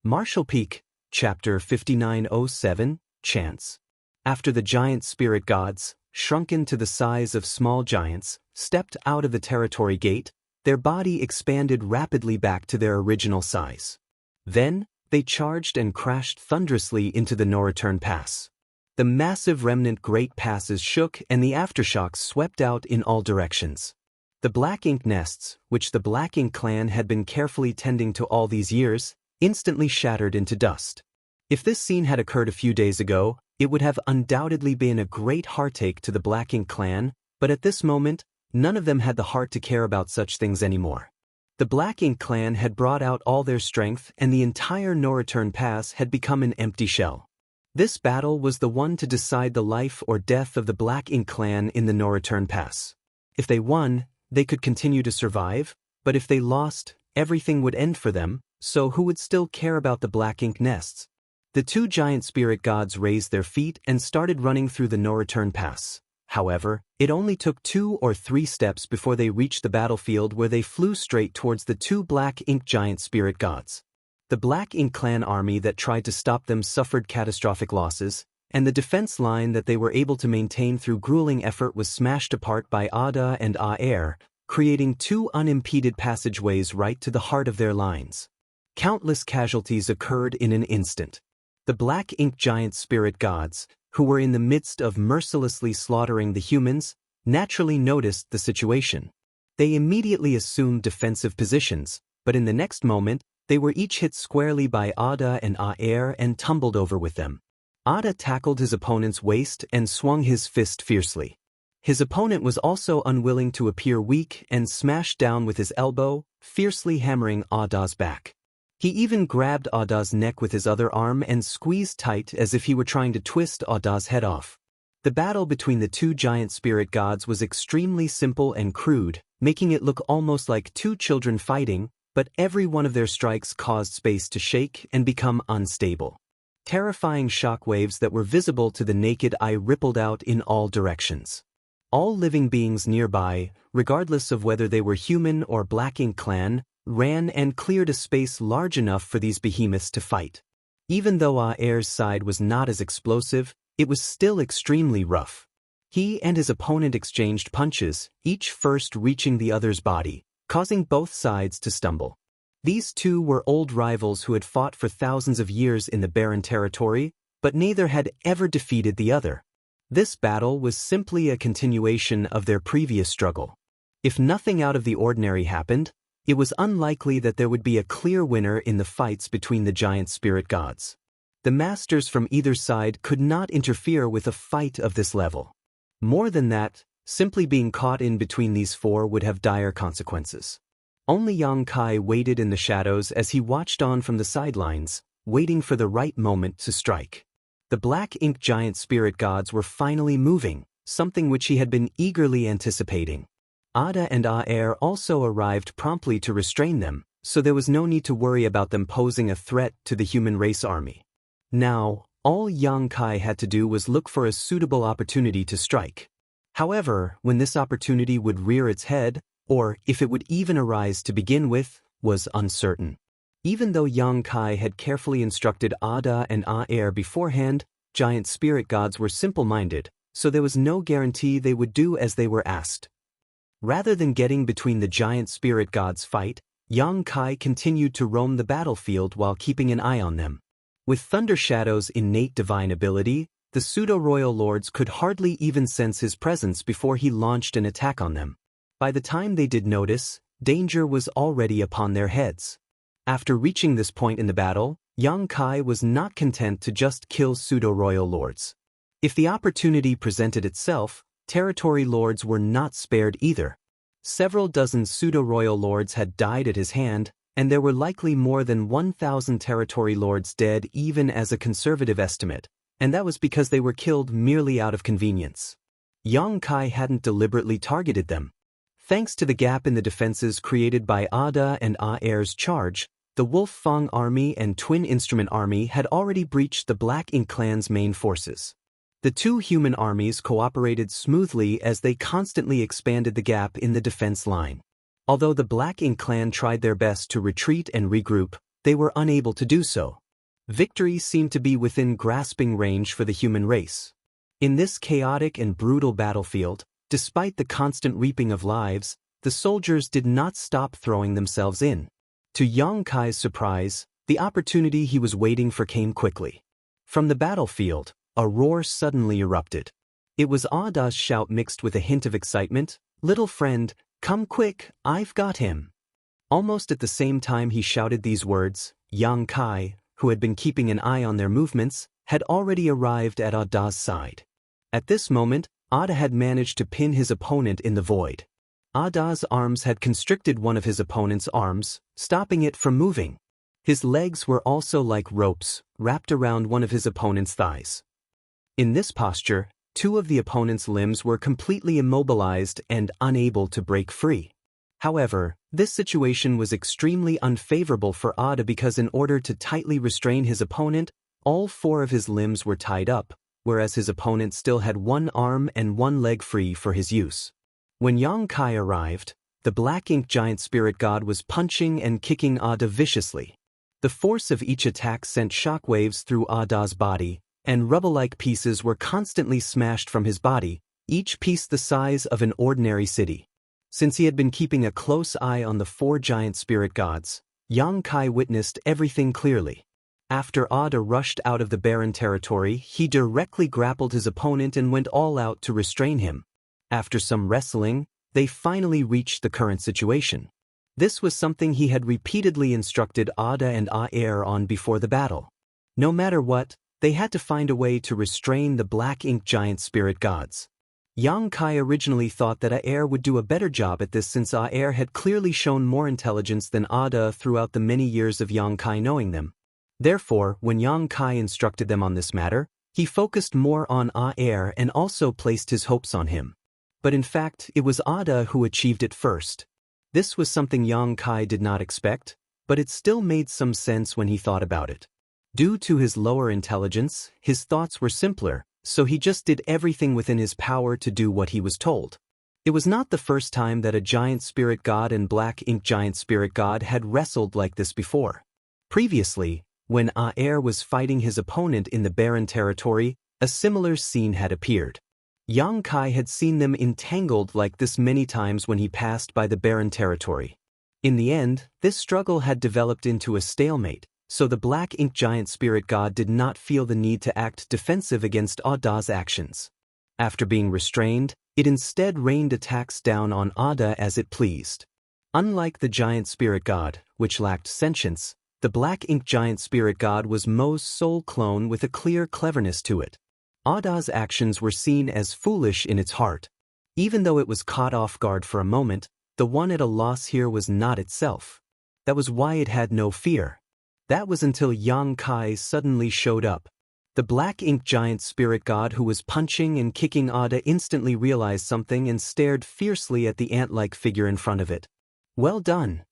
Marshall Peak, Chapter 5907, Chance. After the giant spirit gods, shrunken to the size of small giants, stepped out of the territory gate, their body expanded rapidly back to their original size. Then, they charged and crashed thunderously into the no-return pass. The massive remnant great passes shook and the aftershocks swept out in all directions. The Black Ink nests, which the Black Ink clan had been carefully tending to all these years, instantly shattered into dust. If this scene had occurred a few days ago, it would have undoubtedly been a great heartache to the Black Ink clan, but at this moment, none of them had the heart to care about such things anymore. The Black Ink clan had brought out all their strength and the entire no-return pass had become an empty shell. This battle was the one to decide the life or death of the Black Ink clan in the no-return pass. If they won, they could continue to survive, but if they lost, everything would end for them, so who would still care about the Black Ink nests? The two giant spirit gods raised their feet and started running through the no-return pass. However, it only took 2 or 3 steps before they reached the battlefield where they flew straight towards the two Black Ink giant spirit gods. The Black Ink clan army that tried to stop them suffered catastrophic losses, and the defense line that they were able to maintain through grueling effort was smashed apart by Ada and Aer, creating 2 unimpeded passageways right to the heart of their lines. Countless casualties occurred in an instant. The Black Ink giant spirit gods, who were in the midst of mercilessly slaughtering the humans, naturally noticed the situation. They immediately assumed defensive positions, but in the next moment, they were each hit squarely by Ada and Aer and tumbled over with them. Ada tackled his opponent's waist and swung his fist fiercely. His opponent was also unwilling to appear weak and smashed down with his elbow, fiercely hammering Ada's back. He even grabbed Ada's neck with his other arm and squeezed tight as if he were trying to twist Ada's head off. The battle between the two giant spirit gods was extremely simple and crude, making it look almost like two children fighting, but every one of their strikes caused space to shake and become unstable. Terrifying shockwaves that were visible to the naked eye rippled out in all directions. All living beings nearby, regardless of whether they were human or Black Ink clan, ran and cleared a space large enough for these behemoths to fight. Even though Aer's side was not as explosive, it was still extremely rough. He and his opponent exchanged punches, each first reaching the other's body, causing both sides to stumble. These two were old rivals who had fought for thousands of years in the barren territory, but neither had ever defeated the other. This battle was simply a continuation of their previous struggle. If nothing out of the ordinary happened, it was unlikely that there would be a clear winner in the fights between the giant spirit gods. The masters from either side could not interfere with a fight of this level. More than that, Simply being caught in between these four would have dire consequences. Only Yang Kai waited in the shadows as he watched on from the sidelines, waiting for the right moment to strike. The black ink giant spirit gods were finally moving, something which he had been eagerly anticipating. Ada and Aer also arrived promptly to restrain them, so there was no need to worry about them posing a threat to the human race army. Now, all Yang Kai had to do was look for a suitable opportunity to strike. However, when this opportunity would rear its head, or if it would even arise to begin with, was uncertain. Even though Yang Kai had carefully instructed Ada and Aer beforehand, giant spirit gods were simple-minded, so there was no guarantee they would do as they were asked. Rather than getting between the giant spirit gods' fight, Yang Kai continued to roam the battlefield while keeping an eye on them. With Thunder Shadow's innate divine ability, the pseudo-royal lords could hardly even sense his presence before he launched an attack on them. By the time they did notice, danger was already upon their heads. After reaching this point in the battle, Yang Kai was not content to just kill pseudo-royal lords. If the opportunity presented itself, territory lords were not spared either. Several dozen pseudo-royal lords had died at his hand, and there were likely more than 1,000 territory lords dead even as a conservative estimate, and that was because they were killed merely out of convenience. Yang Kai hadn't deliberately targeted them. Thanks to the gap in the defenses created by Ada and Aer's charge, the Wolf Fang army and Twin Instrument army had already breached the Black Ink clan's main forces. The two human armies cooperated smoothly as they constantly expanded the gap in the defense line. Although the Black Ink clan tried their best to retreat and regroup, they were unable to do so. Victory seemed to be within grasping range for the human race. In this chaotic and brutal battlefield, despite the constant reaping of lives, the soldiers did not stop throwing themselves in. To Yang Kai's surprise, the opportunity he was waiting for came quickly. From the battlefield, a roar suddenly erupted. It was Ada's shout mixed with a hint of excitement, "Little friend, come quick, I've got him." Almost at the same time he shouted these words, Yang Kai, who had been keeping an eye on their movements, had already arrived at Ada's side. At this moment, Ada had managed to pin his opponent in the void. Ada's arms had constricted one of his opponent's arms, stopping it from moving. His legs were also like ropes, wrapped around one of his opponent's thighs. In this posture, two of the opponent's limbs were completely immobilized and unable to break free. However, this situation was extremely unfavorable for Ada because in order to tightly restrain his opponent, all four of his limbs were tied up, whereas his opponent still had one arm and one leg free for his use. When Yang Kai arrived, the Black Ink giant spirit god was punching and kicking Ada viciously. The force of each attack sent shockwaves through Ada's body, and rubble-like pieces were constantly smashed from his body, each piece the size of an ordinary city. Since he had been keeping a close eye on the four giant spirit gods, Yang Kai witnessed everything clearly. After Ada rushed out of the barren territory, he directly grappled his opponent and went all out to restrain him. After some wrestling, they finally reached the current situation. This was something he had repeatedly instructed Ada and Aer on before the battle. No matter what, they had to find a way to restrain the Black Ink giant spirit gods. Yang Kai originally thought that Aer would do a better job at this since Aer had clearly shown more intelligence than Ada throughout the many years of Yang Kai knowing them. Therefore, when Yang Kai instructed them on this matter, he focused more on Aer and also placed his hopes on him. But in fact, it was Ada who achieved it first. This was something Yang Kai did not expect, but it still made some sense when he thought about it. Due to his lower intelligence, his thoughts were simpler, so he just did everything within his power to do what he was told. It was not the first time that a giant spirit god and Black Ink giant spirit god had wrestled like this before. Previously, when Aer was fighting his opponent in the barren territory, a similar scene had appeared. Yang Kai had seen them entangled like this many times when he passed by the barren territory. In the end, this struggle had developed into a stalemate, so the Black Ink giant spirit god did not feel the need to act defensive against Ada's actions. After being restrained, it instead rained attacks down on Ada as it pleased. Unlike the giant spirit god, which lacked sentience, the Black Ink giant spirit god was Mo's soul clone with a clear cleverness to it. Ada's actions were seen as foolish in its heart. Even though it was caught off guard for a moment, the one at a loss here was not itself. That was why it had no fear. That was until Yang Kai suddenly showed up. The black ink giant spirit god who was punching and kicking Ada instantly realized something and stared fiercely at the ant-like figure in front of it. "Well done."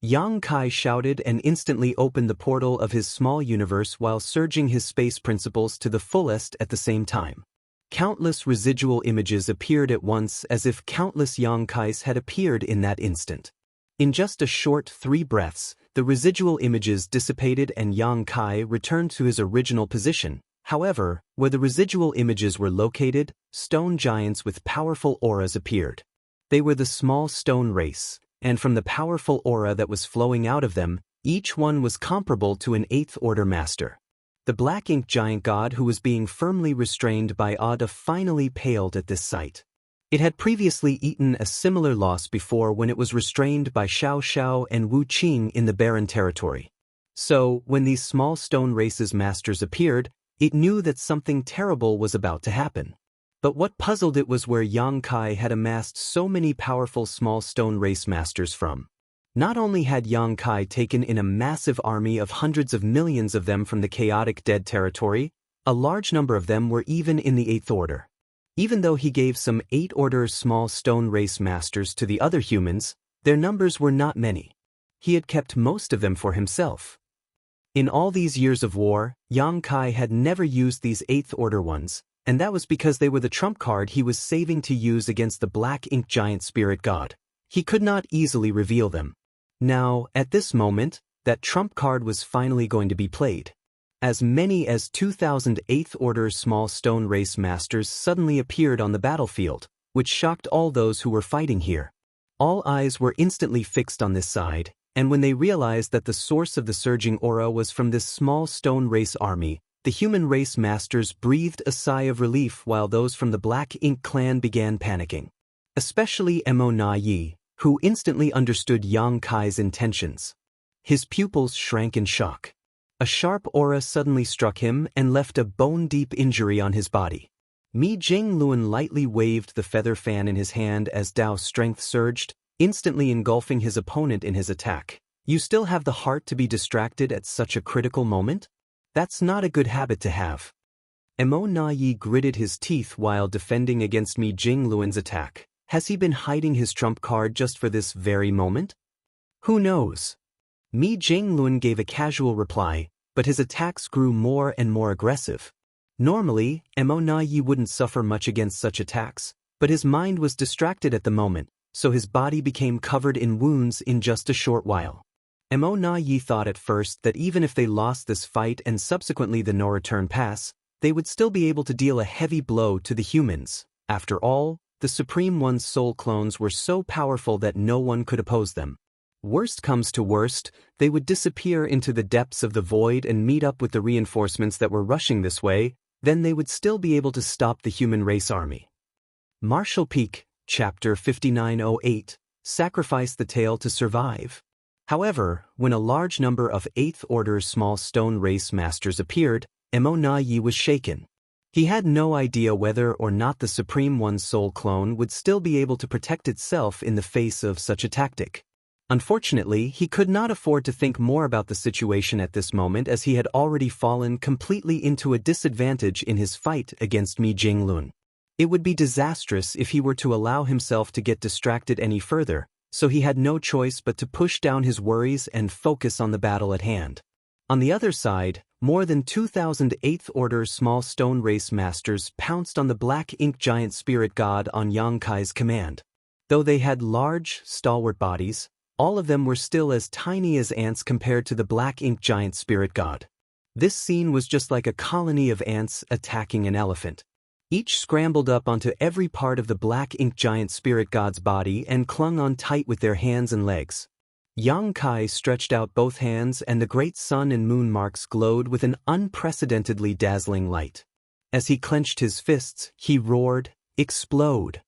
Yang Kai shouted and instantly opened the portal of his small universe while surging his space principles to the fullest at the same time. Countless residual images appeared at once as if countless Yang Kais had appeared in that instant. In just a short 3 breaths, the residual images dissipated and Yang Kai returned to his original position. However, where the residual images were located, stone giants with powerful auras appeared. They were the small stone race, and from the powerful aura that was flowing out of them, each one was comparable to an 8th order master. The black ink giant god who was being firmly restrained by Ada finally paled at this sight. It had previously eaten a similar loss before when it was restrained by Xiao Xiao and Wu Qing in the barren territory. So, when these small stone races masters appeared, it knew that something terrible was about to happen. But what puzzled it was where Yang Kai had amassed so many powerful small stone race masters from. Not only had Yang Kai taken in a massive army of hundreds of millions of them from the chaotic dead territory, a large number of them were even in the 8th order. Even though he gave some 8th-order small stone race masters to the other humans, their numbers were not many. He had kept most of them for himself. In all these years of war, Yang Kai had never used these 8th-order ones, and that was because they were the trump card he was saving to use against the black ink giant spirit god. He could not easily reveal them. Now, at this moment, that trump card was finally going to be played. As many as 2,000 8th-order small stone race masters suddenly appeared on the battlefield, which shocked all those who were fighting here. All eyes were instantly fixed on this side, and when they realized that the source of the surging aura was from this small stone race army, the human race masters breathed a sigh of relief while those from the Black Ink clan began panicking. Especially Mo Na Yi, who instantly understood Yang Kai's intentions. His pupils shrank in shock. A sharp aura suddenly struck him and left a bone-deep injury on his body. Mi Jingluan lightly waved the feather fan in his hand as Dao's strength surged, instantly engulfing his opponent in his attack. You still have the heart to be distracted at such a critical moment? That's not a good habit to have. Mo Na Yi gritted his teeth while defending against Mi Jingluan's attack. Has he been hiding his trump card just for this very moment? Who knows? Mi Jingluan gave a casual reply, but his attacks grew more and more aggressive. Normally, Mo Na Yi wouldn't suffer much against such attacks, but his mind was distracted at the moment, so his body became covered in wounds in just a short while. Mo Na Yi thought at first that even if they lost this fight and subsequently the no-return pass, they would still be able to deal a heavy blow to the humans. After all, the Supreme One's soul clones were so powerful that no one could oppose them. Worst comes to worst, they would disappear into the depths of the void and meet up with the reinforcements that were rushing this way, then they would still be able to stop the human race army. Martial Peak, Chapter 5908, Sacrifice the Tail to Survive. However, when a large number of 8th-order small stone race masters appeared, Mo Na Yi was shaken. He had no idea whether or not the Supreme One's soul clone would still be able to protect itself in the face of such a tactic. Unfortunately, he could not afford to think more about the situation at this moment as he had already fallen completely into a disadvantage in his fight against Mi Jingluan. It would be disastrous if he were to allow himself to get distracted any further, so he had no choice but to push down his worries and focus on the battle at hand. On the other side, more than 2,000 8th-order small stone race masters pounced on the black ink giant spirit god on Yang Kai's command. Though they had large, stalwart bodies, all of them were still as tiny as ants compared to the black ink giant spirit god. This scene was just like a colony of ants attacking an elephant. Each scrambled up onto every part of the black ink giant spirit god's body and clung on tight with their hands and legs. Yang Kai stretched out both hands and the great sun and moon marks glowed with an unprecedentedly dazzling light. As he clenched his fists, he roared, "Explode!"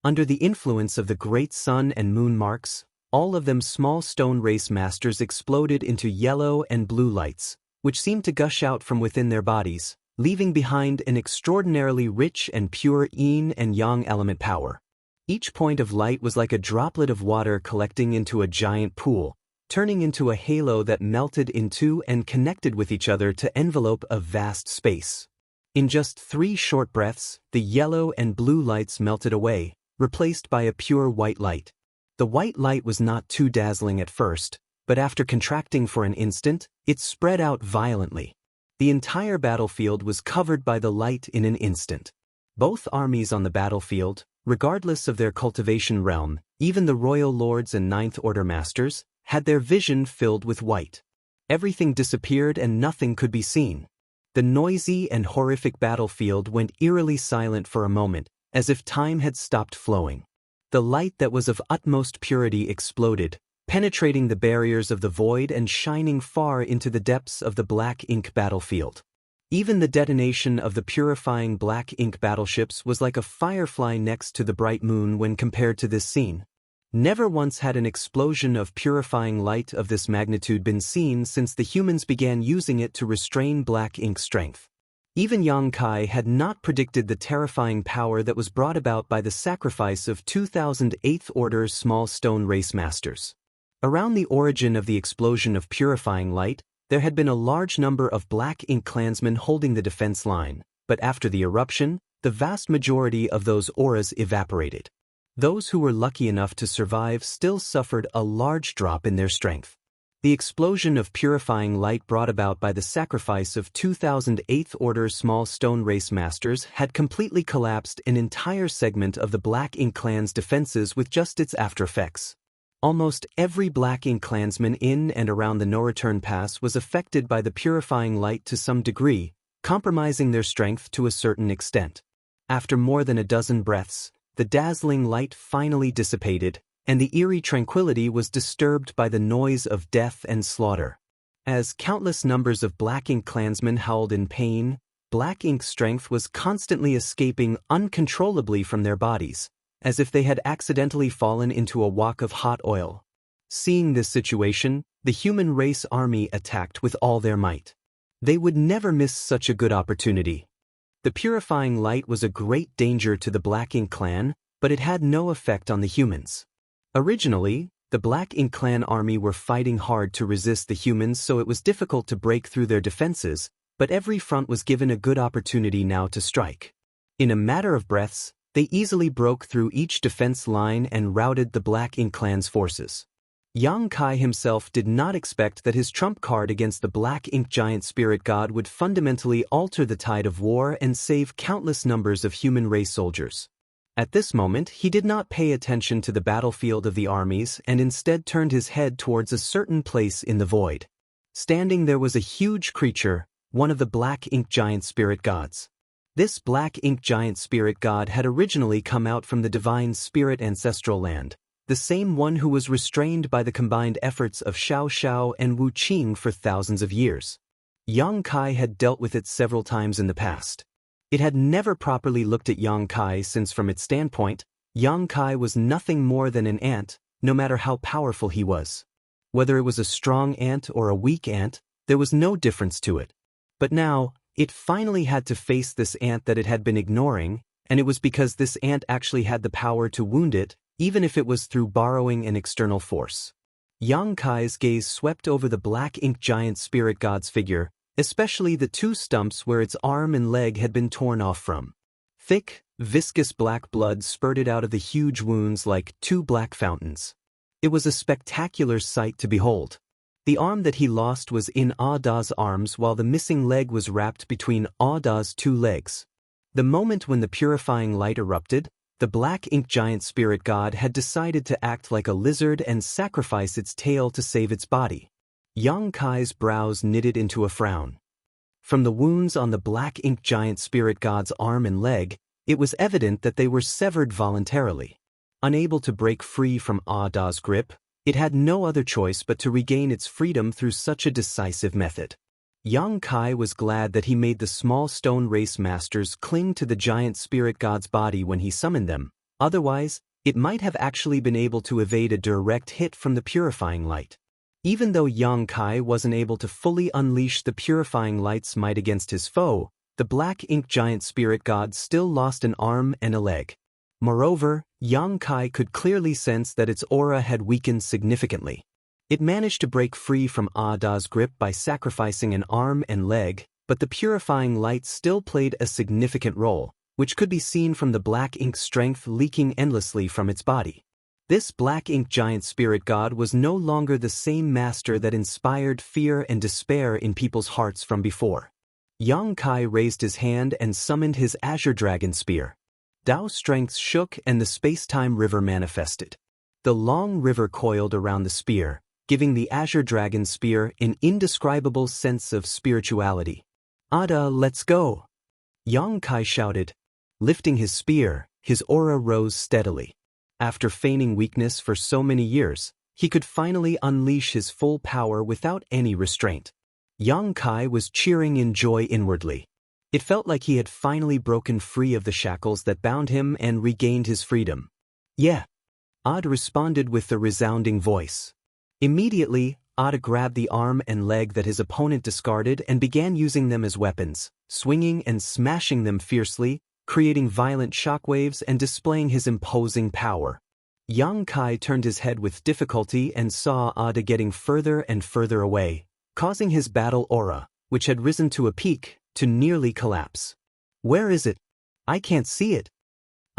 Under the influence of the great sun and moon marks, all of them small stone race masters exploded into yellow and blue lights, which seemed to gush out from within their bodies, leaving behind an extraordinarily rich and pure yin and yang element power. Each point of light was like a droplet of water collecting into a giant pool, turning into a halo that melted into and connected with each other to envelope a vast space. In just 3 short breaths, the yellow and blue lights melted away, replaced by a pure white light. The white light was not too dazzling at first, but after contracting for an instant, it spread out violently. The entire battlefield was covered by the light in an instant. Both armies on the battlefield, regardless of their cultivation realm, even the royal lords and Ninth Order masters, had their vision filled with white. Everything disappeared and nothing could be seen. The noisy and horrific battlefield went eerily silent for a moment, as if time had stopped flowing. The light that was of utmost purity exploded, penetrating the barriers of the void and shining far into the depths of the black ink battlefield. Even the detonation of the purifying black ink battleships was like a firefly next to the bright moon when compared to this scene. Never once had an explosion of purifying light of this magnitude been seen since the humans began using it to restrain black ink strength. Even Yang Kai had not predicted the terrifying power that was brought about by the sacrifice of 2,000 Eighth Order small stone race masters. Around the origin of the explosion of purifying light, there had been a large number of black ink clansmen holding the defense line, but after the eruption, the vast majority of those auras evaporated. Those who were lucky enough to survive still suffered a large drop in their strength. The explosion of purifying light brought about by the sacrifice of 2,000 Eighth Order small stone race masters had completely collapsed an entire segment of the Black Ink clan's defenses with just its aftereffects. Almost every Black Ink clansman in and around the no-return pass was affected by the purifying light to some degree, compromising their strength to a certain extent. After more than a dozen breaths, the dazzling light finally dissipated, and the eerie tranquility was disturbed by the noise of death and slaughter. As countless numbers of Black Ink clansmen howled in pain, Black Ink's strength was constantly escaping uncontrollably from their bodies, as if they had accidentally fallen into a wok of hot oil. Seeing this situation, the human race army attacked with all their might. They would never miss such a good opportunity. The purifying light was a great danger to the Black Ink clan, but it had no effect on the humans. Originally, the Black Ink clan army were fighting hard to resist the humans, so it was difficult to break through their defenses, but every front was given a good opportunity now to strike. In a matter of breaths, they easily broke through each defense line and routed the Black Ink clan's forces. Yang Kai himself did not expect that his trump card against the Black Ink giant spirit god would fundamentally alter the tide of war and save countless numbers of human race soldiers. At this moment, he did not pay attention to the battlefield of the armies and instead turned his head towards a certain place in the void. Standing there was a huge creature, one of the Black Ink giant spirit gods. This Black Ink giant spirit god had originally come out from the divine spirit ancestral land, the same one who was restrained by the combined efforts of Xiao Xiao and Wu Qing for thousands of years. Yang Kai had dealt with it several times in the past. It had never properly looked at Yang Kai since from its standpoint, Yang Kai was nothing more than an ant, no matter how powerful he was. Whether it was a strong ant or a weak ant, there was no difference to it. But now, it finally had to face this ant that it had been ignoring, and it was because this ant actually had the power to wound it, even if it was through borrowing an external force. Yang Kai's gaze swept over the Black Ink giant spirit god's figure, especially the 2 stumps where its arm and leg had been torn off from. Thick, viscous black blood spurted out of the huge wounds like 2 black fountains. It was a spectacular sight to behold. The arm that he lost was in Ah Da's arms while the missing leg was wrapped between Ah Da's 2 legs. The moment when the purifying light erupted, the Black Ink giant spirit god had decided to act like a lizard and sacrifice its tail to save its body. Yang Kai's brows knitted into a frown. From the wounds on the Black Ink giant spirit god's arm and leg, it was evident that they were severed voluntarily. Unable to break free from Ah Da's grip, it had no other choice but to regain its freedom through such a decisive method. Yang Kai was glad that he made the small stone race masters cling to the giant spirit god's body when he summoned them, otherwise, it might have actually been able to evade a direct hit from the purifying light. Even though Yang Kai wasn't able to fully unleash the purifying light's might against his foe, the Black Ink giant spirit god still lost an arm and a leg. Moreover, Yang Kai could clearly sense that its aura had weakened significantly. It managed to break free from Ada's grip by sacrificing an arm and leg, but the purifying light still played a significant role, which could be seen from the black ink strength leaking endlessly from its body. This black ink giant spirit god was no longer the same master that inspired fear and despair in people's hearts from before. Yang Kai raised his hand and summoned his azure dragon spear. Dao strength shook and the space-time river manifested. The long river coiled around the spear, giving the azure dragon spear an indescribable sense of spirituality. "Ada, let's go!" Yang Kai shouted. Lifting his spear, his aura rose steadily. After feigning weakness for so many years, he could finally unleash his full power without any restraint. Yang Kai was cheering in joy inwardly. It felt like he had finally broken free of the shackles that bound him and regained his freedom. "Yeah," Ada responded with a resounding voice. Immediately, Ada grabbed the arm and leg that his opponent discarded and began using them as weapons, swinging and smashing them fiercely, creating violent shockwaves and displaying his imposing power. Yang Kai turned his head with difficulty and saw Ada getting further and further away, causing his battle aura, which had risen to a peak, to nearly collapse. "Where is it? I can't see it."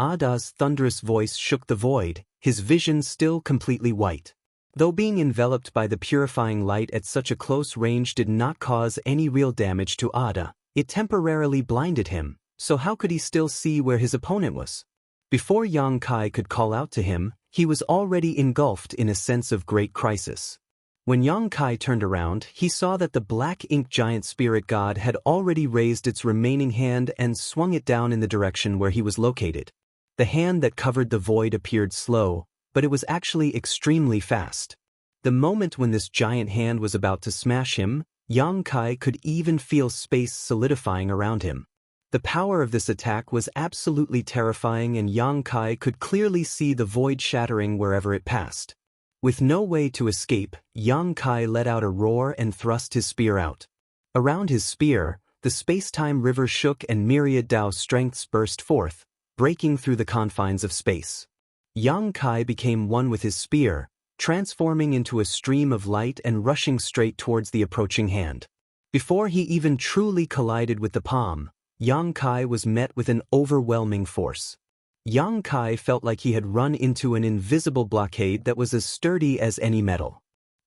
Ada's thunderous voice shook the void, his vision still completely white. Though being enveloped by the purifying light at such a close range did not cause any real damage to Ada, it temporarily blinded him, so how could he still see where his opponent was? Before Yang Kai could call out to him, he was already engulfed in a sense of great crisis. When Yang Kai turned around, he saw that the black ink giant spirit god had already raised its remaining hand and swung it down in the direction where he was located. The hand that covered the void appeared slow, but it was actually extremely fast. The moment when this giant hand was about to smash him, Yang Kai could even feel space solidifying around him. The power of this attack was absolutely terrifying, and Yang Kai could clearly see the void shattering wherever it passed. With no way to escape, Yang Kai let out a roar and thrust his spear out. Around his spear, the space-time river shook and myriad Dao strengths burst forth, breaking through the confines of space. Yang Kai became one with his spear, transforming into a stream of light and rushing straight towards the approaching hand. Before he even truly collided with the palm, Yang Kai was met with an overwhelming force. Yang Kai felt like he had run into an invisible blockade that was as sturdy as any metal.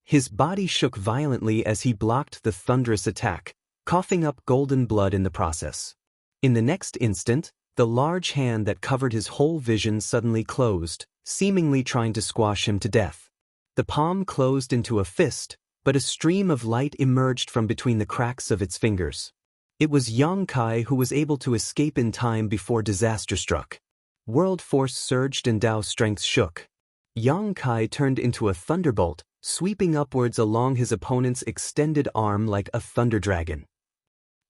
His body shook violently as he blocked the thunderous attack, coughing up golden blood in the process. In the next instant, the large hand that covered his whole vision suddenly closed, seemingly trying to squash him to death. The palm closed into a fist, but a stream of light emerged from between the cracks of its fingers. It was Yang Kai who was able to escape in time before disaster struck. World force surged and Dao strength shook. Yang Kai turned into a thunderbolt, sweeping upwards along his opponent's extended arm like a thunder dragon.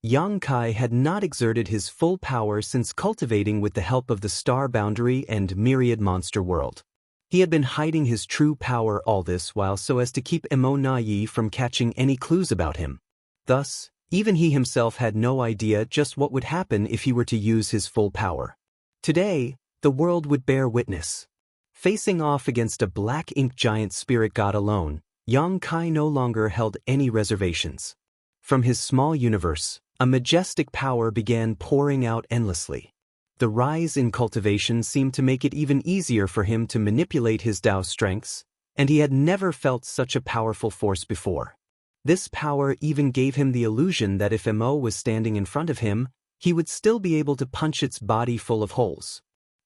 Yang Kai had not exerted his full power since cultivating with the help of the Star Boundary and Myriad Monster World. He had been hiding his true power all this while so as to keep Emo Nai from catching any clues about him. Thus, even he himself had no idea just what would happen if he were to use his full power. Today, the world would bear witness. Facing off against a black ink giant spirit god alone, Yang Kai no longer held any reservations. From his small universe, a majestic power began pouring out endlessly. The rise in cultivation seemed to make it even easier for him to manipulate his Dao strengths, and he had never felt such a powerful force before. This power even gave him the illusion that if Mo was standing in front of him, he would still be able to punch its body full of holes.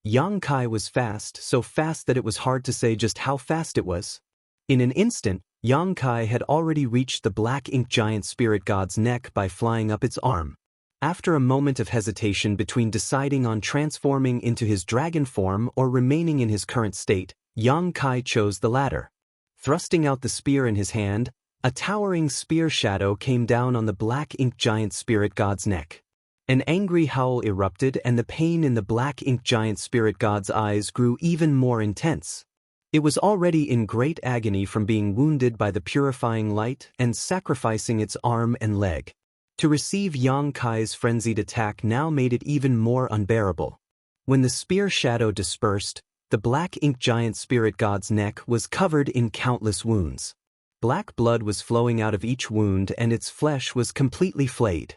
Yang Kai was fast, so fast that it was hard to say just how fast it was. In an instant, Yang Kai had already reached the black ink giant spirit god's neck by flying up its arm. After a moment of hesitation between deciding on transforming into his dragon form or remaining in his current state, Yang Kai chose the latter. Thrusting out the spear in his hand, a towering spear shadow came down on the black ink giant spirit god's neck. An angry howl erupted and the pain in the black ink giant spirit god's eyes grew even more intense. It was already in great agony from being wounded by the purifying light and sacrificing its arm and leg. To receive Yang Kai's frenzied attack now made it even more unbearable. When the spear shadow dispersed, the black ink giant spirit god's neck was covered in countless wounds. Black blood was flowing out of each wound and its flesh was completely flayed.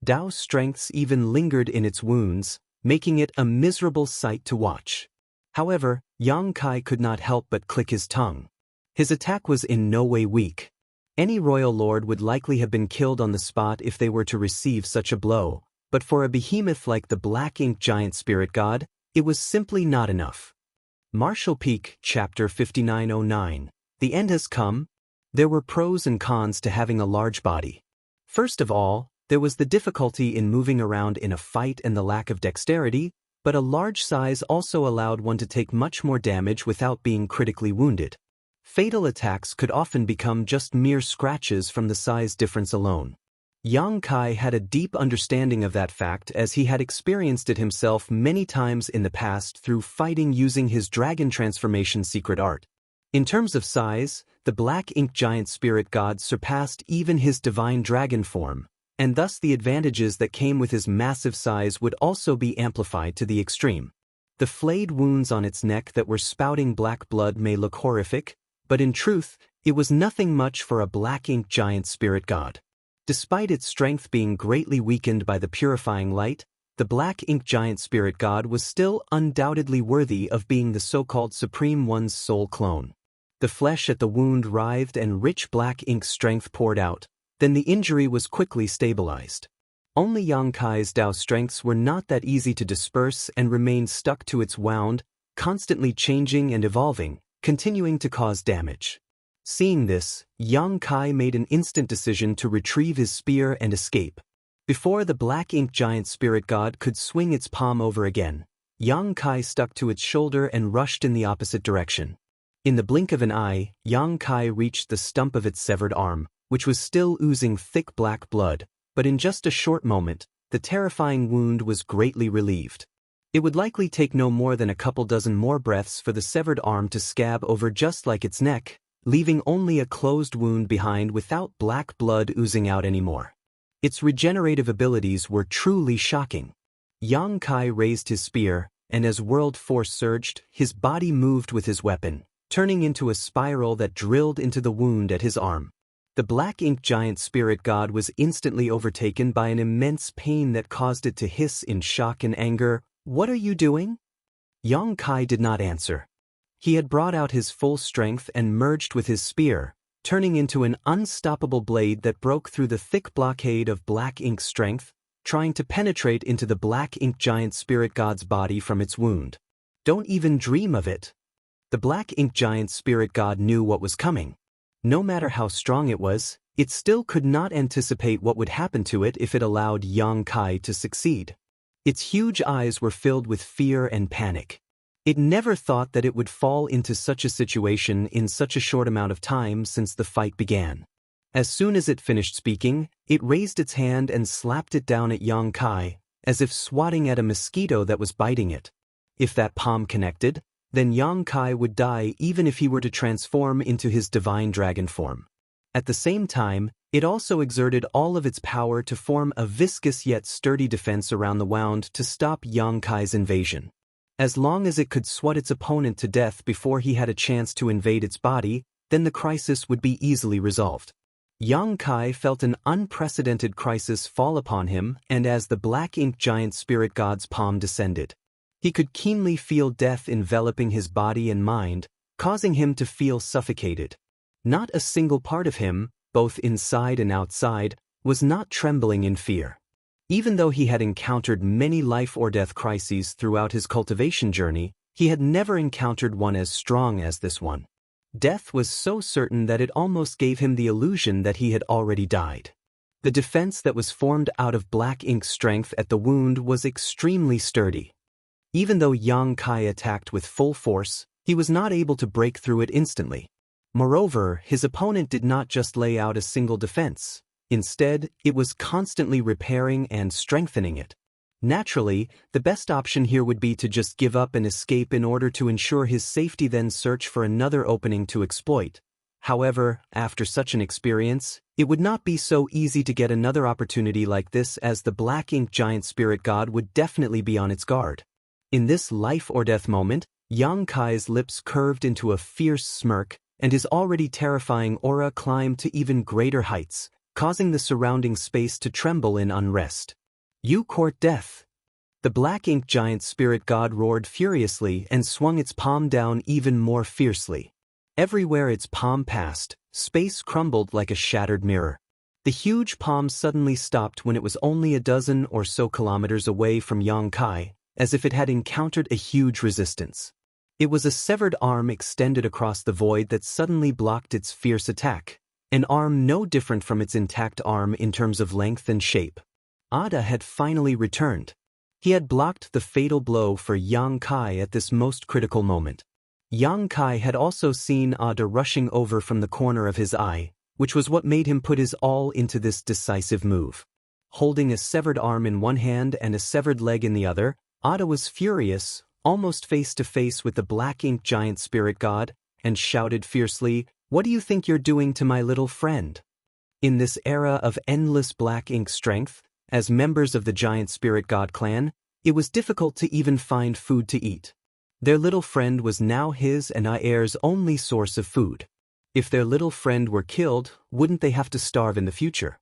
Dao's strengths even lingered in its wounds, making it a miserable sight to watch. However, Yang Kai could not help but click his tongue. His attack was in no way weak. Any royal lord would likely have been killed on the spot if they were to receive such a blow, but for a behemoth like the black ink giant spirit god, it was simply not enough. Martial Peak, Chapter 5909. The end has come. There were pros and cons to having a large body. First of all, there was the difficulty in moving around in a fight and the lack of dexterity, but a large size also allowed one to take much more damage without being critically wounded. Fatal attacks could often become just mere scratches from the size difference alone. Yang Kai had a deep understanding of that fact as he had experienced it himself many times in the past through fighting using his dragon transformation secret art. In terms of size, the black ink giant spirit god surpassed even his divine dragon form, and thus the advantages that came with his massive size would also be amplified to the extreme. The flayed wounds on its neck that were spouting black blood may look horrific, but in truth, it was nothing much for a black ink giant spirit god. Despite its strength being greatly weakened by the purifying light, the black ink giant spirit god was still undoubtedly worthy of being the so-called Supreme One's soul clone. The flesh at the wound writhed and rich black ink strength poured out, then the injury was quickly stabilized. Only Yang Kai's Dao strengths were not that easy to disperse and remained stuck to its wound, constantly changing and evolving, continuing to cause damage. Seeing this, Yang Kai made an instant decision to retrieve his spear and escape. Before the black ink giant spirit god could swing its palm over again, Yang Kai stuck to its shoulder and rushed in the opposite direction. In the blink of an eye, Yang Kai reached the stump of its severed arm, which was still oozing thick black blood, but in just a short moment, the terrifying wound was greatly relieved. It would likely take no more than a couple dozen more breaths for the severed arm to scab over just like its neck, leaving only a closed wound behind without black blood oozing out anymore. Its regenerative abilities were truly shocking. Yang Kai raised his spear, and as world force surged, his body moved with his weapon, turning into a spiral that drilled into the wound at his arm. The black ink giant spirit god was instantly overtaken by an immense pain that caused it to hiss in shock and anger. "What are you doing?" Yang Kai did not answer. He had brought out his full strength and merged with his spear, turning into an unstoppable blade that broke through the thick blockade of black ink strength, trying to penetrate into the black ink giant spirit god's body from its wound. Don't even dream of it. The black ink giant spirit god knew what was coming. No matter how strong it was, it still could not anticipate what would happen to it if it allowed Yang Kai to succeed. Its huge eyes were filled with fear and panic. It never thought that it would fall into such a situation in such a short amount of time since the fight began. As soon as it finished speaking, it raised its hand and slapped it down at Yang Kai, as if swatting at a mosquito that was biting it. If that palm connected, then Yang Kai would die even if he were to transform into his divine dragon form. At the same time, it also exerted all of its power to form a viscous yet sturdy defense around the wound to stop Yang Kai's invasion. As long as it could swat its opponent to death before he had a chance to invade its body, then the crisis would be easily resolved. Yang Kai felt an unprecedented crisis fall upon him, and as the black ink giant spirit god's palm descended, he could keenly feel death enveloping his body and mind, causing him to feel suffocated. Not a single part of him, both inside and outside, was not trembling in fear. Even though he had encountered many life-or-death crises throughout his cultivation journey, he had never encountered one as strong as this one. Death was so certain that it almost gave him the illusion that he had already died. The defense that was formed out of black ink strength at the wound was extremely sturdy. Even though Yang Kai attacked with full force, he was not able to break through it instantly. Moreover, his opponent did not just lay out a single defense. Instead, it was constantly repairing and strengthening it. Naturally, the best option here would be to just give up and escape in order to ensure his safety, then search for another opening to exploit. However, after such an experience, it would not be so easy to get another opportunity like this, as the black ink giant spirit god would definitely be on its guard. In this life-or-death moment, Yang Kai's lips curved into a fierce smirk, and his already terrifying aura climbed to even greater heights, causing the surrounding space to tremble in unrest. "You court death!" The black-ink giant spirit god roared furiously and swung its palm down even more fiercely. Everywhere its palm passed, space crumbled like a shattered mirror. The huge palm suddenly stopped when it was only a dozen or so kilometers away from Yang Kai, as if it had encountered a huge resistance. It was a severed arm extended across the void that suddenly blocked its fierce attack, an arm no different from its intact arm in terms of length and shape. Ada had finally returned. He had blocked the fatal blow for Yang Kai at this most critical moment. Yang Kai had also seen Ada rushing over from the corner of his eye, which was what made him put his all into this decisive move. Holding a severed arm in one hand and a severed leg in the other, Ada was furious, almost face to face with the black-ink giant spirit god, and shouted fiercely, "What do you think you're doing to my little friend?" In this era of endless black-ink strength, as members of the giant spirit god clan, it was difficult to even find food to eat. Their little friend was now his and Air's only source of food. If their little friend were killed, wouldn't they have to starve in the future?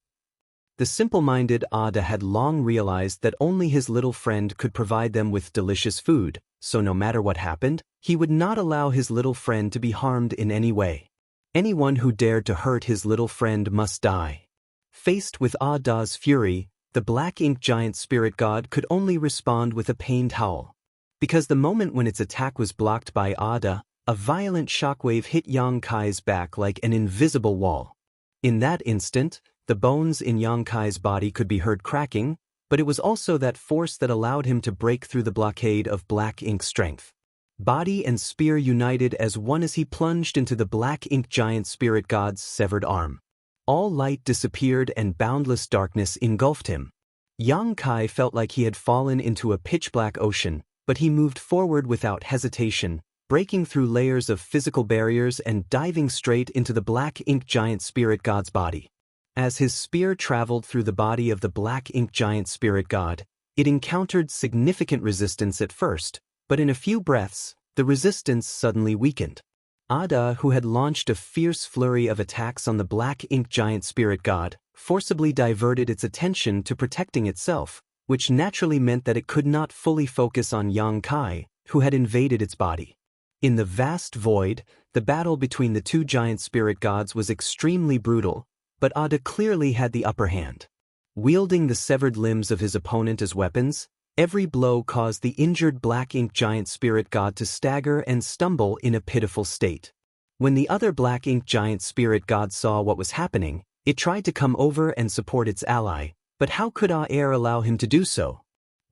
The simple-minded Ada had long realized that only his little friend could provide them with delicious food, so no matter what happened, he would not allow his little friend to be harmed in any way. Anyone who dared to hurt his little friend must die. Faced with Ada's fury, the black-ink giant spirit god could only respond with a pained howl. Because the moment when its attack was blocked by Ada, a violent shockwave hit Yang Kai's back like an invisible wall. In that instant, the bones in Yang Kai's body could be heard cracking, but it was also that force that allowed him to break through the blockade of black ink strength. Body and spear united as one as he plunged into the black ink giant spirit god's severed arm. All light disappeared and boundless darkness engulfed him. Yang Kai felt like he had fallen into a pitch-black ocean, but he moved forward without hesitation, breaking through layers of physical barriers and diving straight into the black ink giant spirit god's body. As his spear traveled through the body of the black ink giant spirit god, it encountered significant resistance at first, but in a few breaths, the resistance suddenly weakened. Ada, who had launched a fierce flurry of attacks on the black ink giant spirit god, forcibly diverted its attention to protecting itself, which naturally meant that it could not fully focus on Yang Kai, who had invaded its body. In the vast void, the battle between the two giant spirit gods was extremely brutal, but Ada clearly had the upper hand. Wielding the severed limbs of his opponent as weapons, every blow caused the injured black ink giant spirit god to stagger and stumble in a pitiful state. When the other black ink giant spirit god saw what was happening, it tried to come over and support its ally, but how could Air allow him to do so?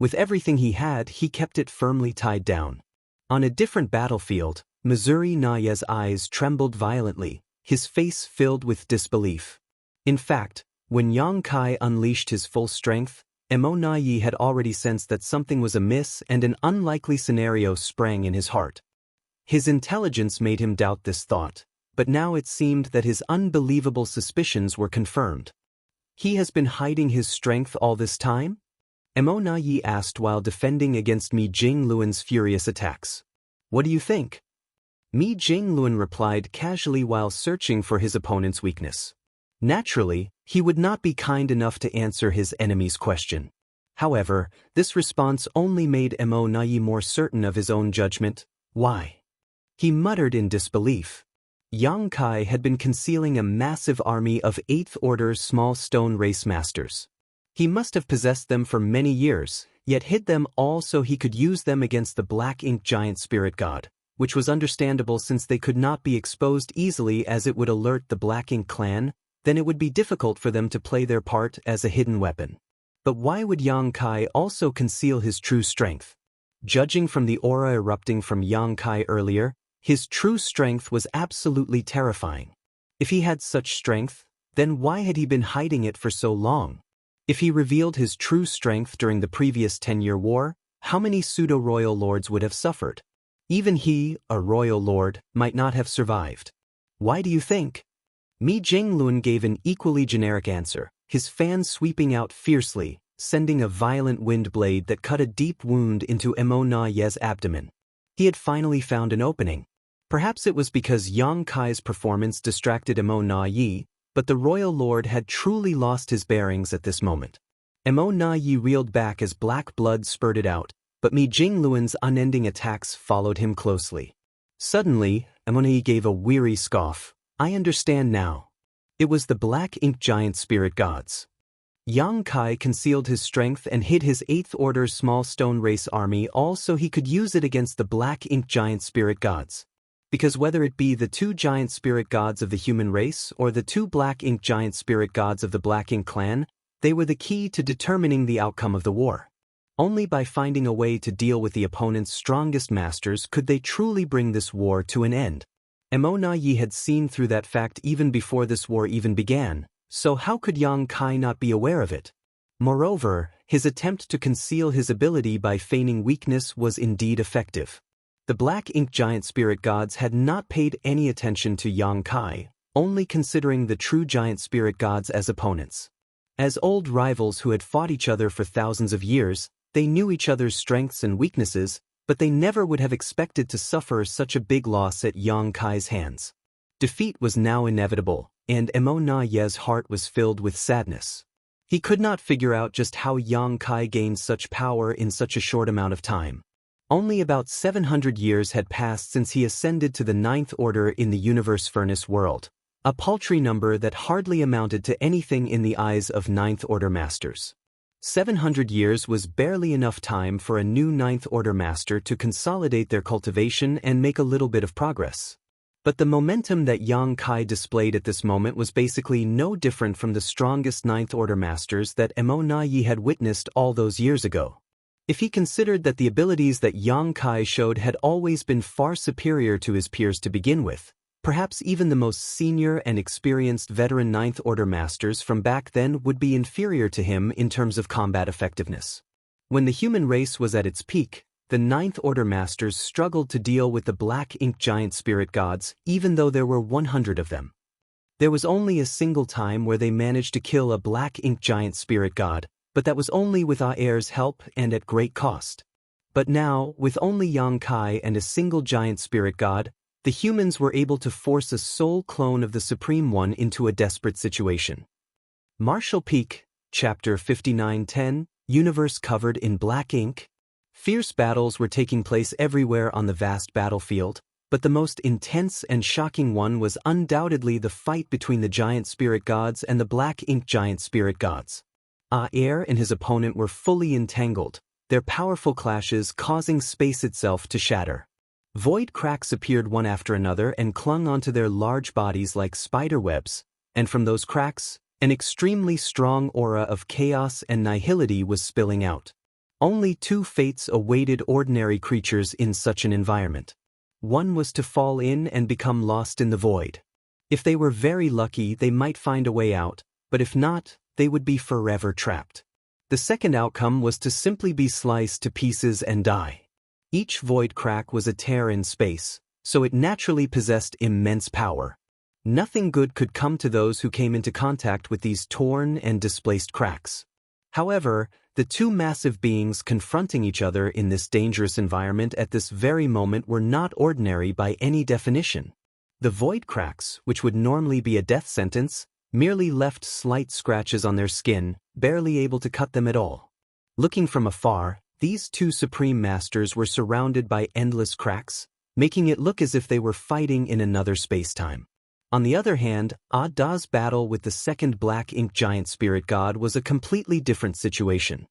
With everything he had, he kept it firmly tied down. On a different battlefield, Missouri Naya's eyes trembled violently, his face filled with disbelief. In fact, when Yang Kai unleashed his full strength, Nayi had already sensed that something was amiss and an unlikely scenario sprang in his heart. His intelligence made him doubt this thought, but now it seemed that his unbelievable suspicions were confirmed. "He has been hiding his strength all this time?" Nayi asked while defending against Mi Jingluan's furious attacks. "What do you think?" Mi Jingluan replied casually while searching for his opponent's weakness. Naturally, he would not be kind enough to answer his enemy's question. However, this response only made Nayi more certain of his own judgment. Why? He muttered in disbelief. Yang Kai had been concealing a massive army of 8th Order small stone race masters. He must have possessed them for many years, yet hid them all so he could use them against the black ink giant spirit god, which was understandable since they could not be exposed easily as it would alert the black ink clan. Then it would be difficult for them to play their part as a hidden weapon. But why would Yang Kai also conceal his true strength? Judging from the aura erupting from Yang Kai earlier, his true strength was absolutely terrifying. If he had such strength, then why had he been hiding it for so long? If he revealed his true strength during the previous 10-year war, how many pseudo-royal lords would have suffered? Even he, a royal lord, might not have survived. Why do you think? Mi Jingluan gave an equally generic answer, his fan sweeping out fiercely, sending a violent wind blade that cut a deep wound into Emo-Na-Ye's abdomen. He had finally found an opening. Perhaps it was because Yang Kai's performance distracted Emo-Na-Ye, but the royal lord had truly lost his bearings at this moment. Emo-Na-Ye reeled back as black blood spurted out, but Mi Jingluan's unending attacks followed him closely. Suddenly, Emo-Na-Ye gave a weary scoff. I understand now. It was the black ink giant spirit gods. Yang Kai concealed his strength and hid his 8th Order small stone race army all so he could use it against the black ink giant spirit gods. Because whether it be the 2 giant spirit gods of the human race or the 2 black ink giant spirit gods of the Black Ink clan, they were the key to determining the outcome of the war. Only by finding a way to deal with the opponent's strongest masters could they truly bring this war to an end. Emo-Na-Ye had seen through that fact even before this war even began, so how could Yang Kai not be aware of it? Moreover, his attempt to conceal his ability by feigning weakness was indeed effective. The black ink giant spirit gods had not paid any attention to Yang Kai, only considering the true giant spirit gods as opponents. As old rivals who had fought each other for thousands of years, they knew each other's strengths and weaknesses, but they never would have expected to suffer such a big loss at Yang Kai's hands. Defeat was now inevitable, and Emo-Na-Ye's heart was filled with sadness. He could not figure out just how Yang Kai gained such power in such a short amount of time. Only about 700 years had passed since he ascended to the 9th Order in the Universe Furnace world, a paltry number that hardly amounted to anything in the eyes of 9th Order masters. 700 years was barely enough time for a new 9th Order master to consolidate their cultivation and make a little bit of progress. But the momentum that Yang Kai displayed at this moment was basically no different from the strongest 9th Order masters that Emo-Na-Ye had witnessed all those years ago. If he considered that the abilities that Yang Kai showed had always been far superior to his peers to begin with, perhaps even the most senior and experienced veteran 9th Order masters from back then would be inferior to him in terms of combat effectiveness. When the human race was at its peak, the 9th Order masters struggled to deal with the black ink giant spirit gods, even though there were 100 of them. There was only a single time where they managed to kill a black ink giant spirit god, but that was only with Aer's help and at great cost. But now, with only Yang Kai and a single giant spirit god, the humans were able to force a soul clone of the Supreme One into a desperate situation. Martial Peak, Chapter 5910, Universe Covered in Black Ink. Fierce battles were taking place everywhere on the vast battlefield, but the most intense and shocking one was undoubtedly the fight between the giant spirit gods and the black ink giant spirit gods. Aer and his opponent were fully entangled, their powerful clashes causing space itself to shatter. Void cracks appeared one after another and clung onto their large bodies like spider webs, and from those cracks, an extremely strong aura of chaos and nihility was spilling out. Only 2 fates awaited ordinary creatures in such an environment. One was to fall in and become lost in the void. If they were very lucky, they might find a way out, but if not, they would be forever trapped. The second outcome was to simply be sliced to pieces and die. Each void crack was a tear in space, so it naturally possessed immense power. Nothing good could come to those who came into contact with these torn and displaced cracks. However, the 2 massive beings confronting each other in this dangerous environment at this very moment were not ordinary by any definition. The void cracks, which would normally be a death sentence, merely left slight scratches on their skin, barely able to cut them at all. Looking from afar, these 2 supreme masters were surrounded by endless cracks, making it look as if they were fighting in another space-time. On the other hand, Da's battle with the second black ink giant spirit god was a completely different situation.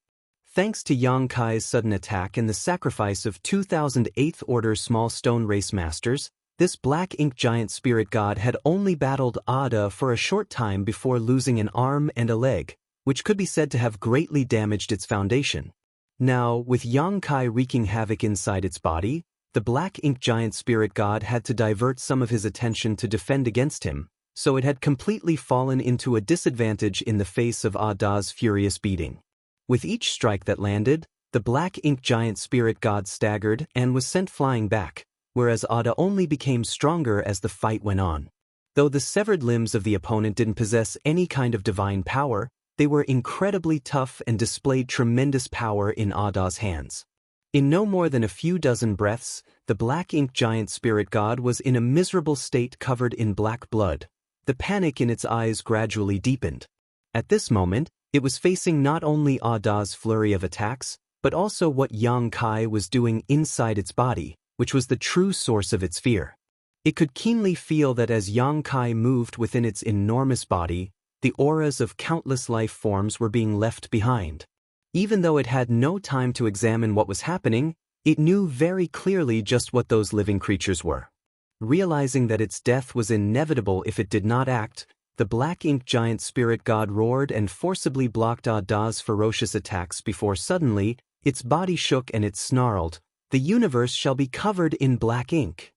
Thanks to Yang Kai's sudden attack and the sacrifice of 2,000 8th Order small stone race masters, this black ink giant spirit god had only battled Da for a short time before losing an arm and a leg, which could be said to have greatly damaged its foundation. Now, with Yang Kai wreaking havoc inside its body, the black ink giant spirit god had to divert some of his attention to defend against him, so it had completely fallen into a disadvantage in the face of Da's furious beating. With each strike that landed, the black ink giant spirit god staggered and was sent flying back, whereas Da only became stronger as the fight went on. Though the severed limbs of the opponent didn't possess any kind of divine power, They were incredibly tough and displayed tremendous power in Ada's hands. In no more than a few dozen breaths, the black ink giant spirit god was in a miserable state covered in black blood. The panic in its eyes gradually deepened. At this moment, it was facing not only Ada's flurry of attacks, but also what Yang Kai was doing inside its body, which was the true source of its fear. It could keenly feel that as Yang Kai moved within its enormous body, the auras of countless life forms were being left behind. Even though it had no time to examine what was happening, it knew very clearly just what those living creatures were. Realizing that its death was inevitable if it did not act, the black ink giant spirit god roared and forcibly blocked Ada's ferocious attacks before suddenly, its body shook and it snarled, "The universe shall be covered in black ink."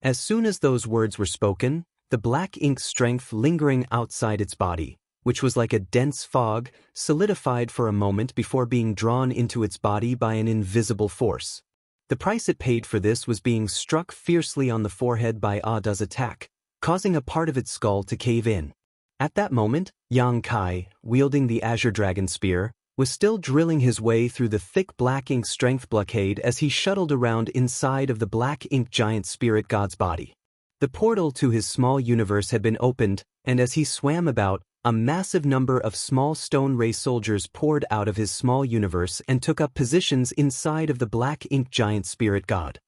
As soon as those words were spoken, the black ink strength lingering outside its body, which was like a dense fog, solidified for a moment before being drawn into its body by an invisible force. The price it paid for this was being struck fiercely on the forehead by Ada's attack, causing a part of its skull to cave in. At that moment, Yang Kai, wielding the Azure Dragon Spear, was still drilling his way through the thick black ink strength blockade as he shuttled around inside of the black ink giant spirit god's body. The portal to his small universe had been opened, and as he swam about, a massive number of small stone ray soldiers poured out of his small universe and took up positions inside of the black ink giant spirit god.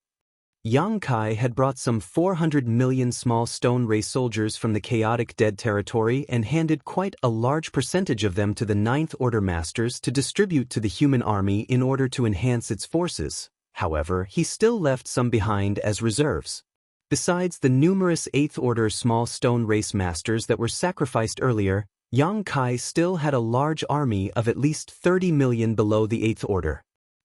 Yang Kai had brought some 400 million small stone ray soldiers from the chaotic dead territory and handed quite a large percentage of them to the Ninth Order Masters to distribute to the human army in order to enhance its forces. However, he still left some behind as reserves. Besides the numerous Eighth Order small stone race masters that were sacrificed earlier, Yang Kai still had a large army of at least 30 million below the Eighth Order.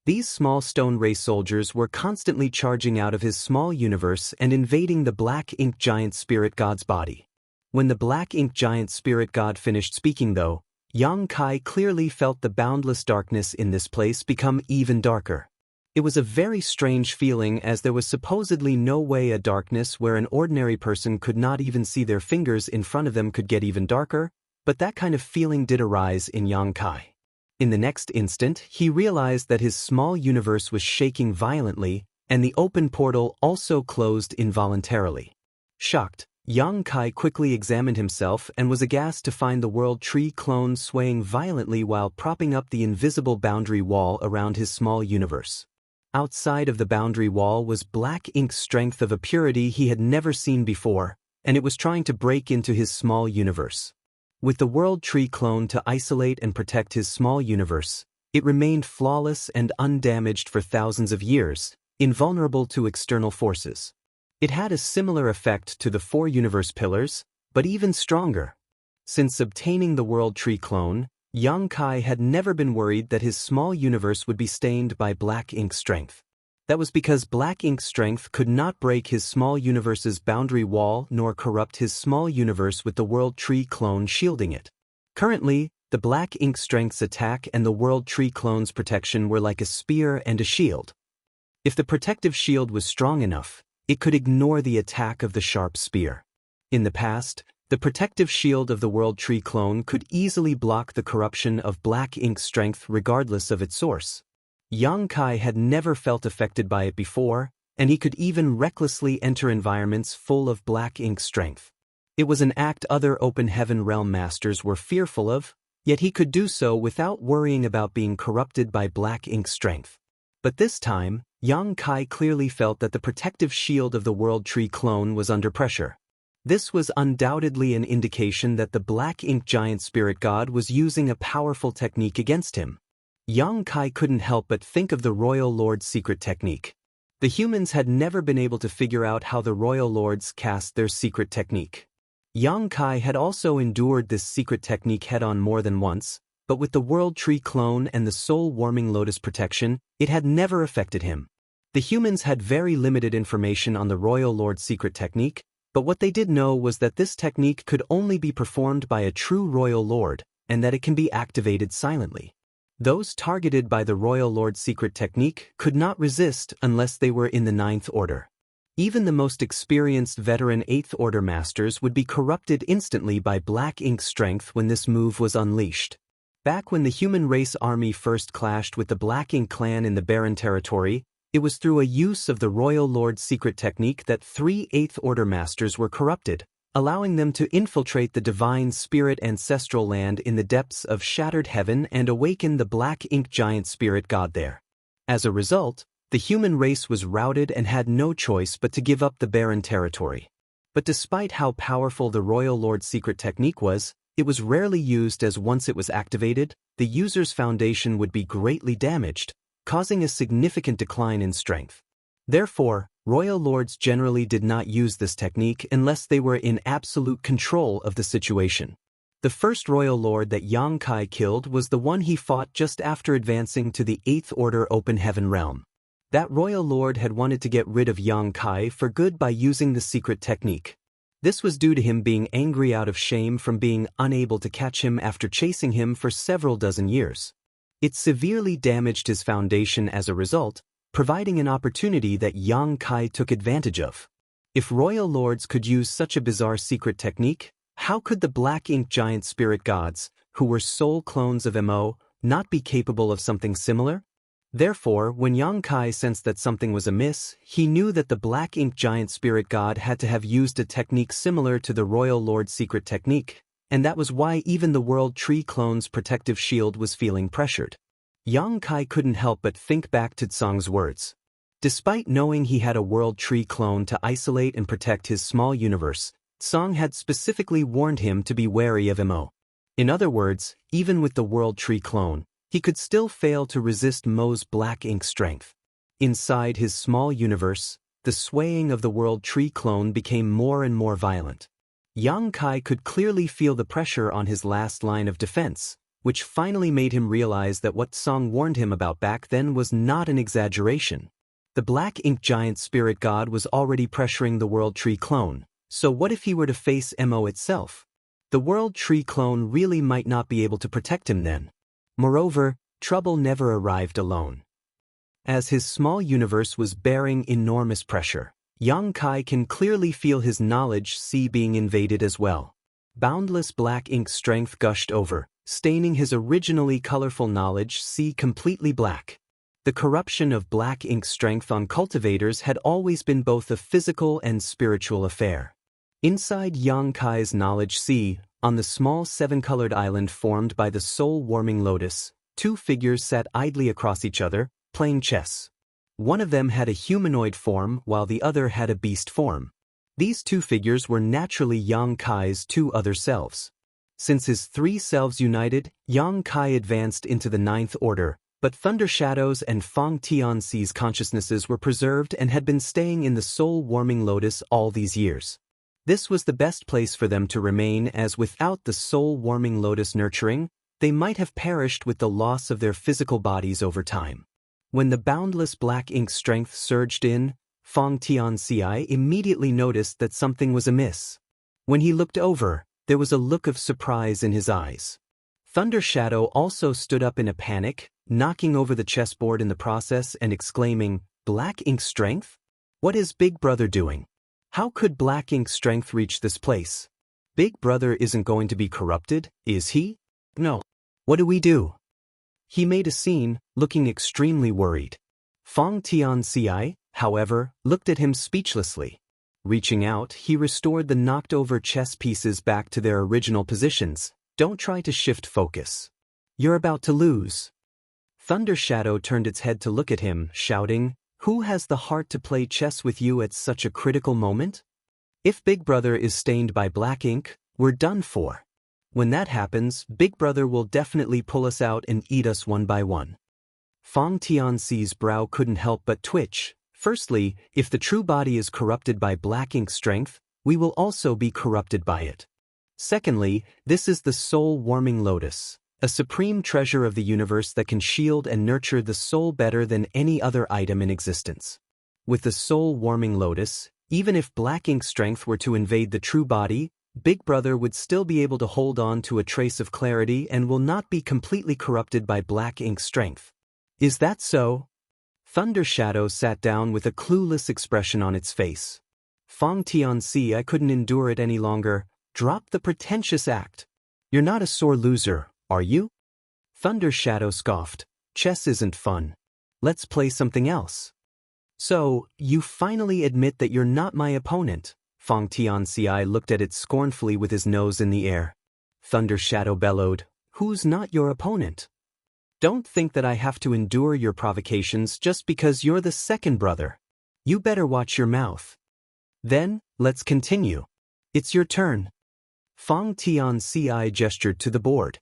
These small stone race soldiers were constantly charging out of his small universe and invading the black ink giant spirit god's body. When the black ink giant spirit god finished speaking though, Yang Kai clearly felt the boundless darkness in this place become even darker. It was a very strange feeling as there was supposedly no way a darkness where an ordinary person could not even see their fingers in front of them could get even darker, but that kind of feeling did arise in Yang Kai. In the next instant, he realized that his small universe was shaking violently, and the open portal also closed involuntarily. Shocked, Yang Kai quickly examined himself and was aghast to find the World Tree clone swaying violently while propping up the invisible boundary wall around his small universe. Outside of the boundary wall was black ink strength of a purity he had never seen before, and it was trying to break into his small universe. With the World Tree clone to isolate and protect his small universe, it remained flawless and undamaged for thousands of years, invulnerable to external forces. It had a similar effect to the 4 universe pillars, but even stronger. Since obtaining the World Tree clone, Yang Kai had never been worried that his small universe would be stained by black ink strength. That was because black ink strength could not break his small universe's boundary wall nor corrupt his small universe with the World Tree clone shielding it. Currently, the black ink strength's attack and the World Tree clone's protection were like a spear and a shield. If the protective shield was strong enough, it could ignore the attack of the sharp spear. In the past, the protective shield of the World Tree clone could easily block the corruption of black ink strength regardless of its source. Yang Kai had never felt affected by it before, and he could even recklessly enter environments full of black ink strength. It was an act other open heaven realm masters were fearful of, yet he could do so without worrying about being corrupted by black ink strength. But this time, Yang Kai clearly felt that the protective shield of the World Tree clone was under pressure. This was undoubtedly an indication that the black ink giant spirit god was using a powerful technique against him. Yang Kai couldn't help but think of the Royal Lord's secret technique. The humans had never been able to figure out how the Royal Lords cast their secret technique. Yang Kai had also endured this secret technique head-on more than once, but with the World Tree clone and the soul-warming lotus protection, it had never affected him. The humans had very limited information on the Royal Lord's secret technique, but what they did know was that this technique could only be performed by a true Royal Lord, and that it can be activated silently. Those targeted by the Royal Lord's secret technique could not resist unless they were in the Ninth Order. Even the most experienced veteran Eighth Order masters would be corrupted instantly by black ink strength when this move was unleashed. Back when the human race army first clashed with the Black Ink clan in the Barren territory, it was through a use of the Royal Lord's secret technique that 3 Eighth Order Masters were corrupted, allowing them to infiltrate the divine spirit ancestral land in the depths of Shattered Heaven and awaken the Black Ink giant spirit god there. As a result, the human race was routed and had no choice but to give up the Barren territory. But despite how powerful the Royal Lord's secret technique was, it was rarely used, as once it was activated, the user's foundation would be greatly damaged, causing a significant decline in strength. Therefore, Royal Lords generally did not use this technique unless they were in absolute control of the situation. The first Royal Lord that Yang Kai killed was the one he fought just after advancing to the 8th Order Open Heaven realm. That Royal Lord had wanted to get rid of Yang Kai for good by using the secret technique. This was due to him being angry out of shame from being unable to catch him after chasing him for several dozen years. It severely damaged his foundation as a result, providing an opportunity that Yang Kai took advantage of. If Royal Lords could use such a bizarre secret technique, how could the Black Ink giant spirit gods, who were soul clones of Mo, not be capable of something similar? Therefore, when Yang Kai sensed that something was amiss, he knew that the Black Ink giant spirit god had to have used a technique similar to the Royal Lord's secret technique, and that was why even the World Tree clone's protective shield was feeling pressured. Yang Kai couldn't help but think back to Tsang's words. Despite knowing he had a World Tree clone to isolate and protect his small universe, Tsang had specifically warned him to be wary of Mo. In other words, even with the World Tree clone, he could still fail to resist Mo's Black Ink strength. Inside his small universe, the swaying of the World Tree clone became more and more violent. Yang Kai could clearly feel the pressure on his last line of defense, which finally made him realize that what Tsang warned him about back then was not an exaggeration. The Black Ink giant spirit god was already pressuring the World Tree clone, so what if he were to face Mo itself? The World Tree clone really might not be able to protect him then. Moreover, trouble never arrived alone. As his small universe was bearing enormous pressure, Yang Kai can clearly feel his knowledge sea being invaded as well. Boundless Black Ink strength gushed over, staining his originally colorful knowledge sea completely black. The corruption of Black Ink strength on cultivators had always been both a physical and spiritual affair. Inside Yang Kai's knowledge sea, on the small 7-colored island formed by the soul-warming lotus, 2 figures sat idly across each other, playing chess. One of them had a humanoid form while the other had a beast form. These 2 figures were naturally Yang Kai's 2 other selves. Since his 3 selves united, Yang Kai advanced into the 9th Order, but Thunder Shadow's and Fang Tianxi's consciousnesses were preserved and had been staying in the soul-warming lotus all these years. This was the best place for them to remain, as without the soul-warming lotus nurturing, they might have perished with the loss of their physical bodies over time. When the boundless Black Ink strength surged in, Fang Tianxi immediately noticed that something was amiss. When he looked over, there was a look of surprise in his eyes. Thunder Shadow also stood up in a panic, knocking over the chessboard in the process and exclaiming, "Black Ink strength? What is Big Brother doing? How could Black Ink strength reach this place? Big Brother isn't going to be corrupted, is he? No. What do we do?" He made a scene, looking extremely worried. Fang Tianxi, however, looked at him speechlessly. Reaching out, he restored the knocked-over chess pieces back to their original positions. "Don't try to shift focus. You're about to lose." Thunder Shadow turned its head to look at him, shouting, "Who has the heart to play chess with you at such a critical moment? If Big Brother is stained by Black Ink, we're done for. When that happens, Big Brother will definitely pull us out and eat us one by one." Fang Tianxi's brow couldn't help but twitch. Firstly, if the true body is corrupted by Black Ink strength, we will also be corrupted by it. Secondly, this is the soul-warming lotus, a supreme treasure of the universe that can shield and nurture the soul better than any other item in existence. With the soul-warming lotus, even if Black Ink strength were to invade the true body, Big Brother would still be able to hold on to a trace of clarity and will not be completely corrupted by Black Ink strength. Is that so? Thunder Shadow sat down with a clueless expression on its face. Fang Tianxi, I couldn't endure it any longer. Drop the pretentious act. You're not a sore loser, are you? Thunder Shadow scoffed. Chess isn't fun. Let's play something else. So, you finally admit that you're not my opponent. Feng Tianxi looked at it scornfully with his nose in the air. Thunder Shadow bellowed, "Who's not your opponent? Don't think that I have to endure your provocations just because you're the second brother. You better watch your mouth. Then, let's continue. It's your turn." Feng Tianxi gestured to the board.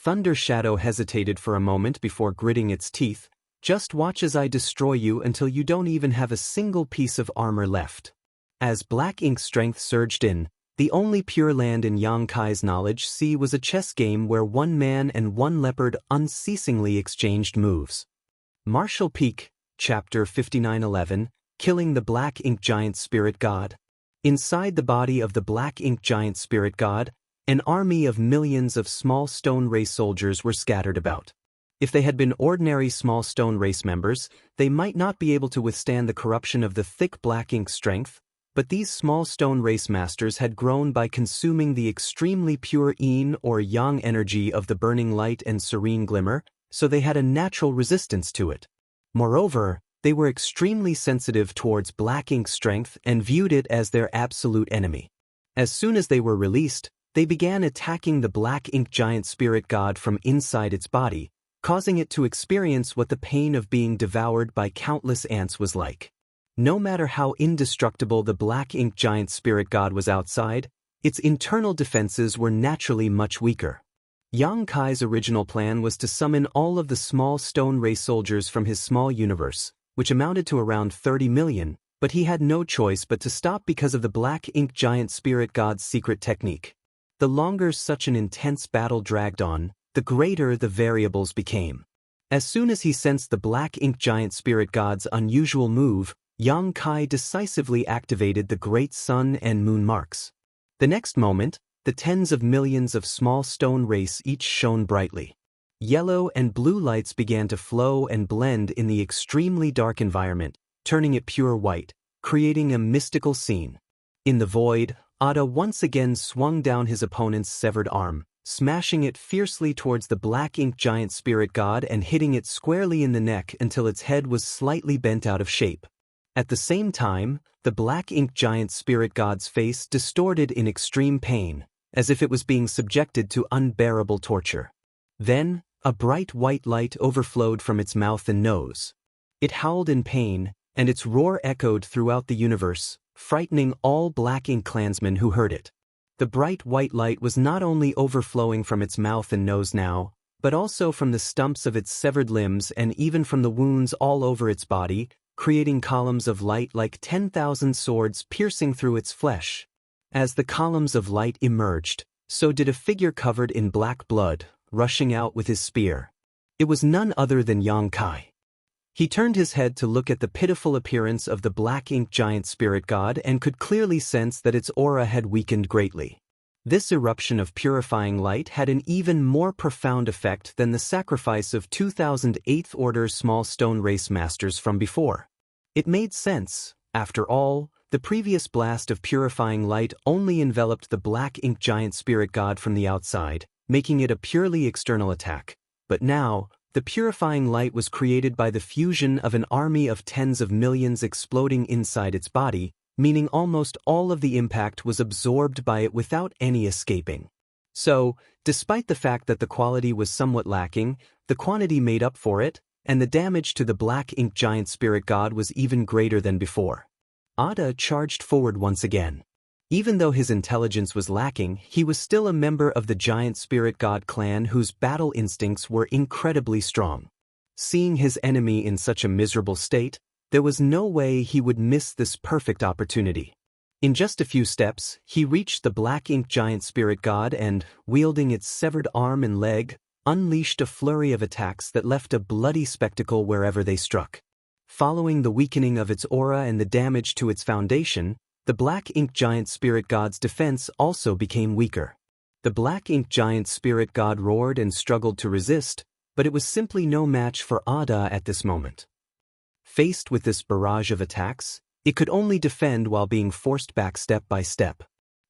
Thunder Shadow hesitated for a moment before gritting its teeth. "Just watch as I destroy you until you don't even have a single piece of armor left." As black ink strength surged in, the only pure land in Yang Kai's knowledge sea was a chess game where one man and one leopard unceasingly exchanged moves. Martial Peak, Chapter 5911, Killing the Black Ink Giant Spirit God. Inside the body of the Black Ink Giant Spirit God, an army of millions of small stone race soldiers were scattered about. If they had been ordinary small stone race members, they might not be able to withstand the corruption of the thick black ink strength, but these small stone race masters had grown by consuming the extremely pure yin or yang energy of the burning light and serene glimmer, so they had a natural resistance to it. Moreover, they were extremely sensitive towards black ink strength and viewed it as their absolute enemy. As soon as they were released, they began attacking the black ink giant spirit god from inside its body, causing it to experience what the pain of being devoured by countless ants was like. No matter how indestructible the black ink giant spirit god was outside, its internal defenses were naturally much weaker. Yang Kai's original plan was to summon all of the small stone race soldiers from his small universe, which amounted to around 30 million, but he had no choice but to stop because of the black ink giant spirit god's secret technique. The longer such an intense battle dragged on, the greater the variables became. As soon as he sensed the black ink giant spirit god's unusual move, Yang Kai decisively activated the great sun and moon marks. The next moment, the tens of millions of small stone race each shone brightly. Yellow and blue lights began to flow and blend in the extremely dark environment, turning it pure white, creating a mystical scene. In the void, Ada once again swung down his opponent's severed arm, smashing it fiercely towards the black ink giant spirit god and hitting it squarely in the neck until its head was slightly bent out of shape. At the same time, the black ink giant spirit god's face distorted in extreme pain, as if it was being subjected to unbearable torture. Then, a bright white light overflowed from its mouth and nose. It howled in pain, and its roar echoed throughout the universe, frightening all black ink clansmen who heard it. The bright white light was not only overflowing from its mouth and nose now, but also from the stumps of its severed limbs and even from the wounds all over its body, creating columns of light like 10,000 swords piercing through its flesh. As the columns of light emerged, so did a figure covered in black blood, rushing out with his spear. It was none other than Yang Kai. He turned his head to look at the pitiful appearance of the black ink giant spirit god and could clearly sense that its aura had weakened greatly. This eruption of purifying light had an even more profound effect than the sacrifice of 2,000 8th Order small stone race masters from before. It made sense. After all, the previous blast of purifying light only enveloped the black ink giant spirit god from the outside, making it a purely external attack. But now, the purifying light was created by the fusion of an army of tens of millions exploding inside its body, meaning almost all of the impact was absorbed by it without any escaping. So, despite the fact that the quality was somewhat lacking, the quantity made up for it, and the damage to the black ink giant spirit god was even greater than before. Ada charged forward once again. Even though his intelligence was lacking, he was still a member of the giant spirit god clan whose battle instincts were incredibly strong. Seeing his enemy in such a miserable state, there was no way he would miss this perfect opportunity. In just a few steps, he reached the black ink giant spirit god and, wielding its severed arm and leg, unleashed a flurry of attacks that left a bloody spectacle wherever they struck. Following the weakening of its aura and the damage to its foundation, the black ink giant spirit god's defense also became weaker. The black ink giant spirit god roared and struggled to resist, but it was simply no match for Ada at this moment. Faced with this barrage of attacks, it could only defend while being forced back step by step.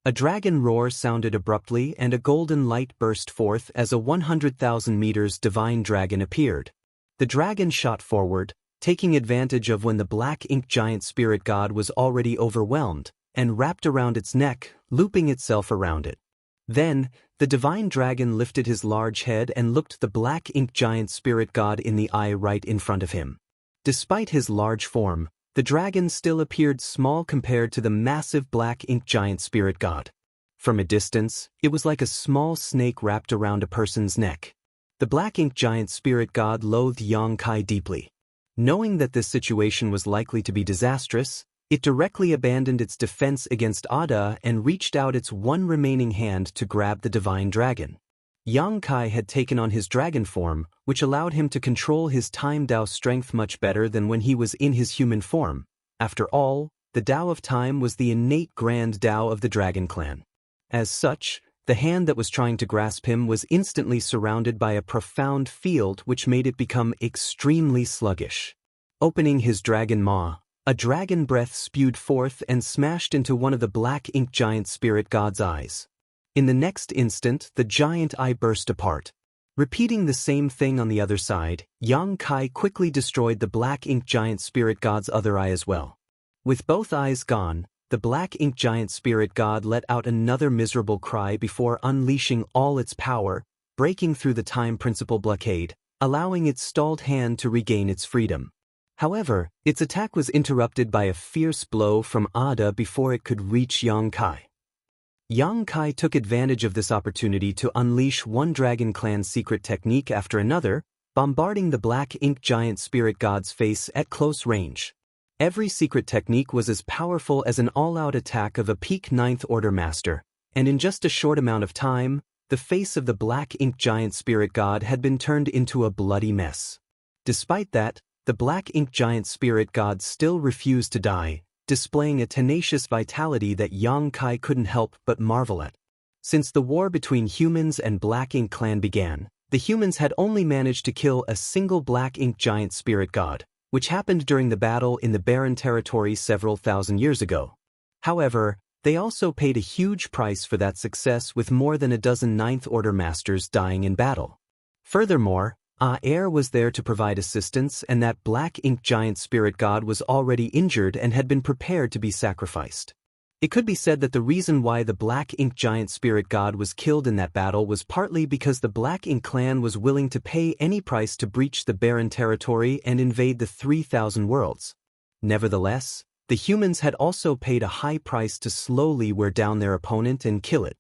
A dragon roar sounded abruptly and a golden light burst forth as a 100,000 meters divine dragon appeared. The dragon shot forward, taking advantage of when the black ink giant spirit god was already overwhelmed, and wrapped around its neck, looping itself around it. Then, the divine dragon lifted his large head and looked the black ink giant spirit god in the eye right in front of him. Despite his large form, the dragon still appeared small compared to the massive black ink giant spirit god. From a distance, it was like a small snake wrapped around a person's neck. The black ink giant spirit god loathed Yang Kai deeply. Knowing that this situation was likely to be disastrous, it directly abandoned its defense against Ada and reached out its one remaining hand to grab the divine dragon. Yang Kai had taken on his dragon form, which allowed him to control his time Dao strength much better than when he was in his human form. After all, the Dao of time was the innate grand Dao of the dragon clan. As such, the hand that was trying to grasp him was instantly surrounded by a profound field which made it become extremely sluggish. Opening his dragon maw, a dragon breath spewed forth and smashed into one of the black ink giant spirit god's eyes. In the next instant, the giant eye burst apart. Repeating the same thing on the other side, Yang Kai quickly destroyed the black ink giant spirit god's other eye as well. With both eyes gone, the black ink giant spirit god let out another miserable cry before unleashing all its power, breaking through the time principle blockade, allowing its stalled hand to regain its freedom. However, its attack was interrupted by a fierce blow from Ada before it could reach Yang Kai. Yang Kai took advantage of this opportunity to unleash one Dragon Clan secret technique after another, bombarding the black ink giant spirit god's face at close range. Every secret technique was as powerful as an all-out attack of a peak 9th Order master, and in just a short amount of time, the face of the black ink giant spirit god had been turned into a bloody mess. Despite that, the black ink giant spirit god still refused to die, displaying a tenacious vitality that Yang Kai couldn't help but marvel at. Since the war between humans and Black Ink Clan began, the humans had only managed to kill a single black ink giant spirit god, which happened during the battle in the barren territory several thousand years ago. However, they also paid a huge price for that success, with more than a dozen 9th Order masters dying in battle. Furthermore, Air was there to provide assistance, and that black ink giant spirit god was already injured and had been prepared to be sacrificed. It could be said that the reason why the black ink giant spirit god was killed in that battle was partly because the Black Ink Clan was willing to pay any price to breach the barren territory and invade the 3,000 worlds. Nevertheless, the humans had also paid a high price to slowly wear down their opponent and kill it.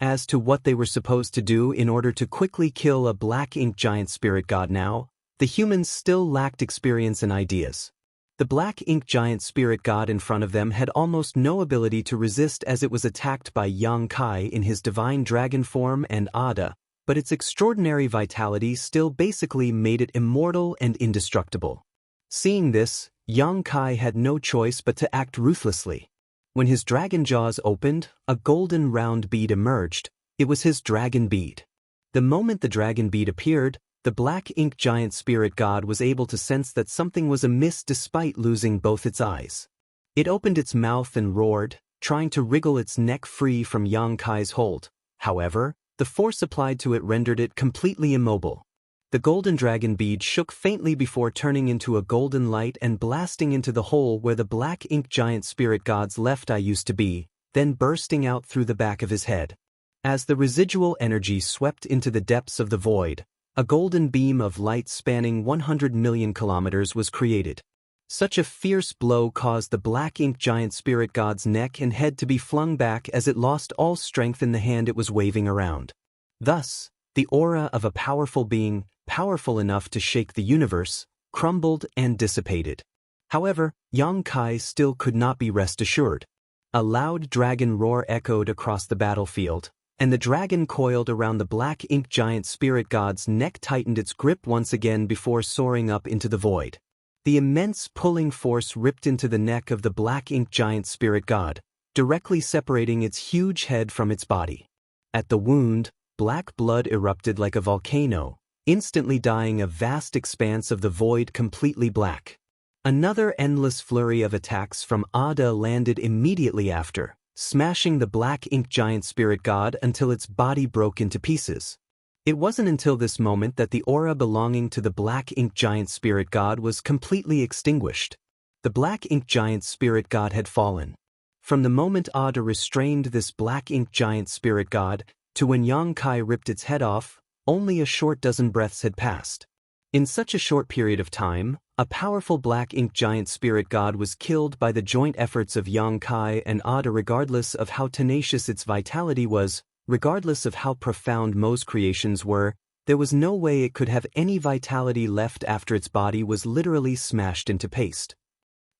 As to what they were supposed to do in order to quickly kill a black ink giant spirit god now, the humans still lacked experience and ideas. The black ink giant spirit god in front of them had almost no ability to resist as it was attacked by Yang Kai in his divine dragon form and Ada, but its extraordinary vitality still basically made it immortal and indestructible. Seeing this, Yang Kai had no choice but to act ruthlessly. When his dragon jaws opened, a golden round bead emerged. It was his dragon bead. The moment the dragon bead appeared, the black ink giant spirit god was able to sense that something was amiss despite losing both its eyes. It opened its mouth and roared, trying to wriggle its neck free from Yang Kai's hold. However, the force applied to it rendered it completely immobile. The golden dragon bead shook faintly before turning into a golden light and blasting into the hole where the black ink giant spirit god's left eye used to be, then bursting out through the back of his head. As the residual energy swept into the depths of the void, a golden beam of light spanning 100 million kilometers was created. Such a fierce blow caused the black ink giant spirit god's neck and head to be flung back as it lost all strength in the hand it was waving around. Thus, the aura of a powerful being, powerful enough to shake the universe, crumbled and dissipated. However, Yang Kai still could not be rest assured. A loud dragon roar echoed across the battlefield, and the dragon coiled around the black ink giant spirit god's neck tightened its grip once again before soaring up into the void. The immense pulling force ripped into the neck of the black ink giant spirit god, directly separating its huge head from its body. At the wound, black blood erupted like a volcano, instantly dyeing a vast expanse of the void completely black. Another endless flurry of attacks from Ada landed immediately after, smashing the black ink giant spirit god until its body broke into pieces. It wasn't until this moment that the aura belonging to the black ink giant spirit god was completely extinguished. The black ink giant spirit god had fallen. From the moment Ada restrained this black ink giant spirit god, to when Yang Kai ripped its head off, only a short dozen breaths had passed. In such a short period of time, a powerful black ink giant spirit god was killed by the joint efforts of Yang Kai and Ada. Regardless of how tenacious its vitality was, regardless of how profound Mo's creations were, there was no way it could have any vitality left after its body was literally smashed into paste.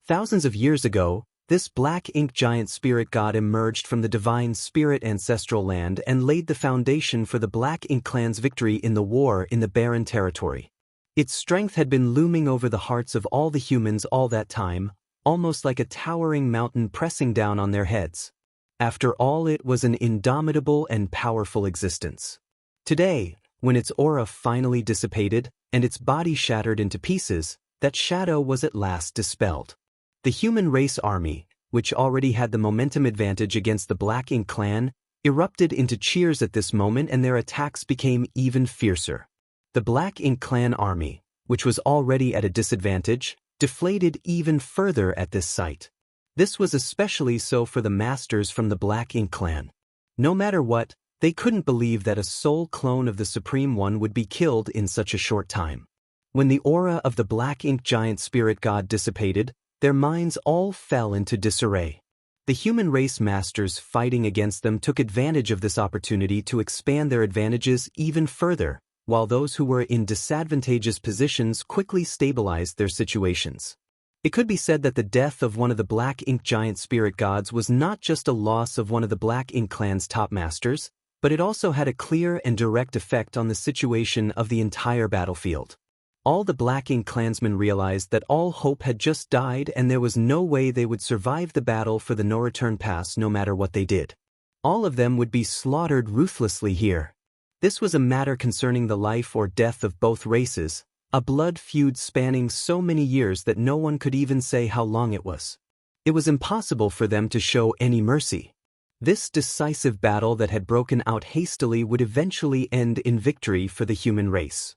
Thousands of years ago, this black ink giant spirit god emerged from the divine spirit ancestral land and laid the foundation for the Black Ink clan's victory in the war in the barren territory. Its strength had been looming over the hearts of all the humans all that time, almost like a towering mountain pressing down on their heads. After all, it was an indomitable and powerful existence. Today, when its aura finally dissipated and its body shattered into pieces, that shadow was at last dispelled. The human race army, which already had the momentum advantage against the Black Ink clan, erupted into cheers at this moment, and their attacks became even fiercer. The Black Ink clan army, which was already at a disadvantage, deflated even further at this sight. This was especially so for the masters from the Black Ink clan. No matter what, they couldn't believe that a soul clone of the Supreme One would be killed in such a short time. When the aura of the Black Ink giant spirit god dissipated, their minds all fell into disarray. The human race masters fighting against them took advantage of this opportunity to expand their advantages even further, while those who were in disadvantageous positions quickly stabilized their situations. It could be said that the death of one of the Black Ink giant spirit gods was not just a loss of one of the Black Ink clan's top masters, but it also had a clear and direct effect on the situation of the entire battlefield. All the Black Ink clansmen realized that all hope had just died and there was no way they would survive the battle for the no-return pass no matter what they did. All of them would be slaughtered ruthlessly here. This was a matter concerning the life or death of both races, a blood feud spanning so many years that no one could even say how long it was. It was impossible for them to show any mercy. This decisive battle that had broken out hastily would eventually end in victory for the human race.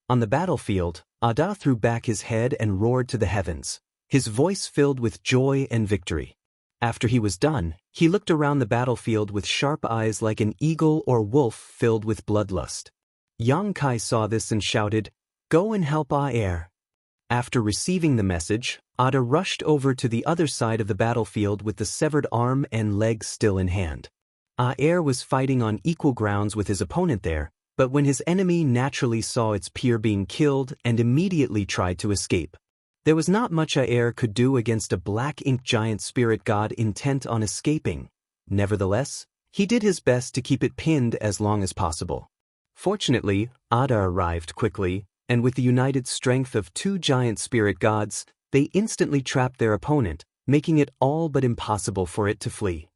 On the battlefield, Ada threw back his head and roared to the heavens, his voice filled with joy and victory. After he was done, he looked around the battlefield with sharp eyes like an eagle or wolf filled with bloodlust. Yang Kai saw this and shouted, "Go and help Aer." After receiving the message, Ada rushed over to the other side of the battlefield with the severed arm and leg still in hand. Aer was fighting on equal grounds with his opponent there, but when his enemy naturally saw its peer being killed and immediately tried to escape. There was not much Aer could do against a Black Ink giant spirit god intent on escaping. Nevertheless, he did his best to keep it pinned as long as possible. Fortunately, Ada arrived quickly, and with the united strength of two giant spirit gods, they instantly trapped their opponent, making it all but impossible for it to flee.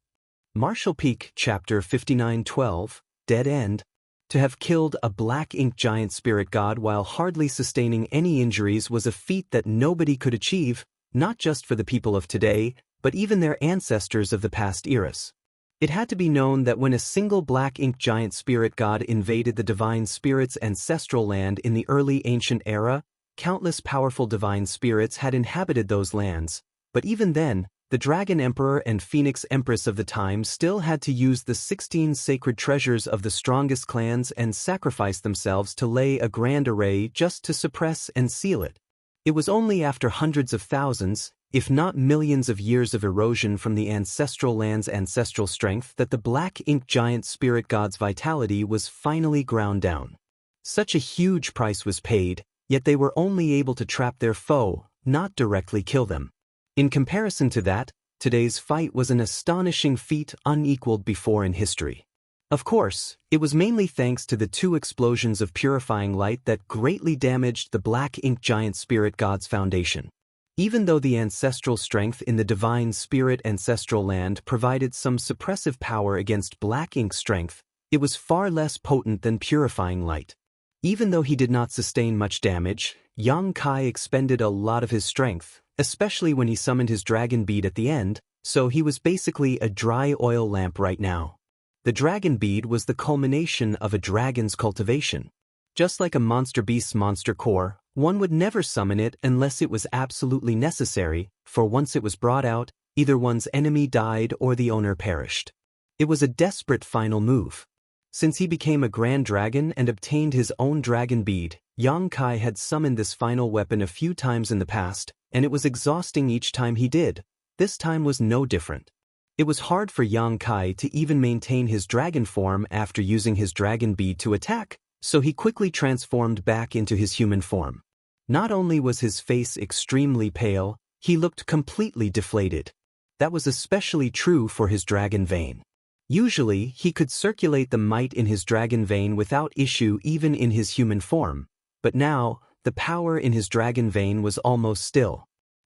Martial Peak, Chapter 59:12, Dead End. To have killed a Black Ink giant spirit god while hardly sustaining any injuries was a feat that nobody could achieve, not just for the people of today, but even their ancestors of the past eras. It had to be known that when a single Black Ink giant spirit god invaded the divine spirit's ancestral land in the early ancient era, countless powerful divine spirits had inhabited those lands, but even then, the Dragon Emperor and Phoenix Empress of the time still had to use the 16 sacred treasures of the strongest clans and sacrifice themselves to lay a grand array just to suppress and seal it. It was only after hundreds of thousands, if not millions of years of erosion from the ancestral land's ancestral strength that the Black Ink giant spirit god's vitality was finally ground down. Such a huge price was paid, yet they were only able to trap their foe, not directly kill them. In comparison to that, today's fight was an astonishing feat unequaled before in history. Of course, it was mainly thanks to the two explosions of purifying light that greatly damaged the Black Ink giant spirit god's foundation. Even though the ancestral strength in the divine spirit ancestral land provided some suppressive power against Black Ink strength, it was far less potent than purifying light. Even though he did not sustain much damage, Yang Kai expended a lot of his strength, especially when he summoned his dragon bead at the end, so he was basically a dry oil lamp right now. The dragon bead was the culmination of a dragon's cultivation. Just like a monster beast's monster core, one would never summon it unless it was absolutely necessary, for once it was brought out, either one's enemy died or the owner perished. It was a desperate final move. Since he became a grand dragon and obtained his own dragon bead, Yang Kai had summoned this final weapon a few times in the past, and it was exhausting each time he did. This time was no different. It was hard for Yang Kai to even maintain his dragon form after using his dragon bead to attack, so he quickly transformed back into his human form. Not only was his face extremely pale, he looked completely deflated. That was especially true for his dragon vein. Usually, he could circulate the might in his dragon vein without issue even in his human form, but now, the power in his dragon vein was almost still.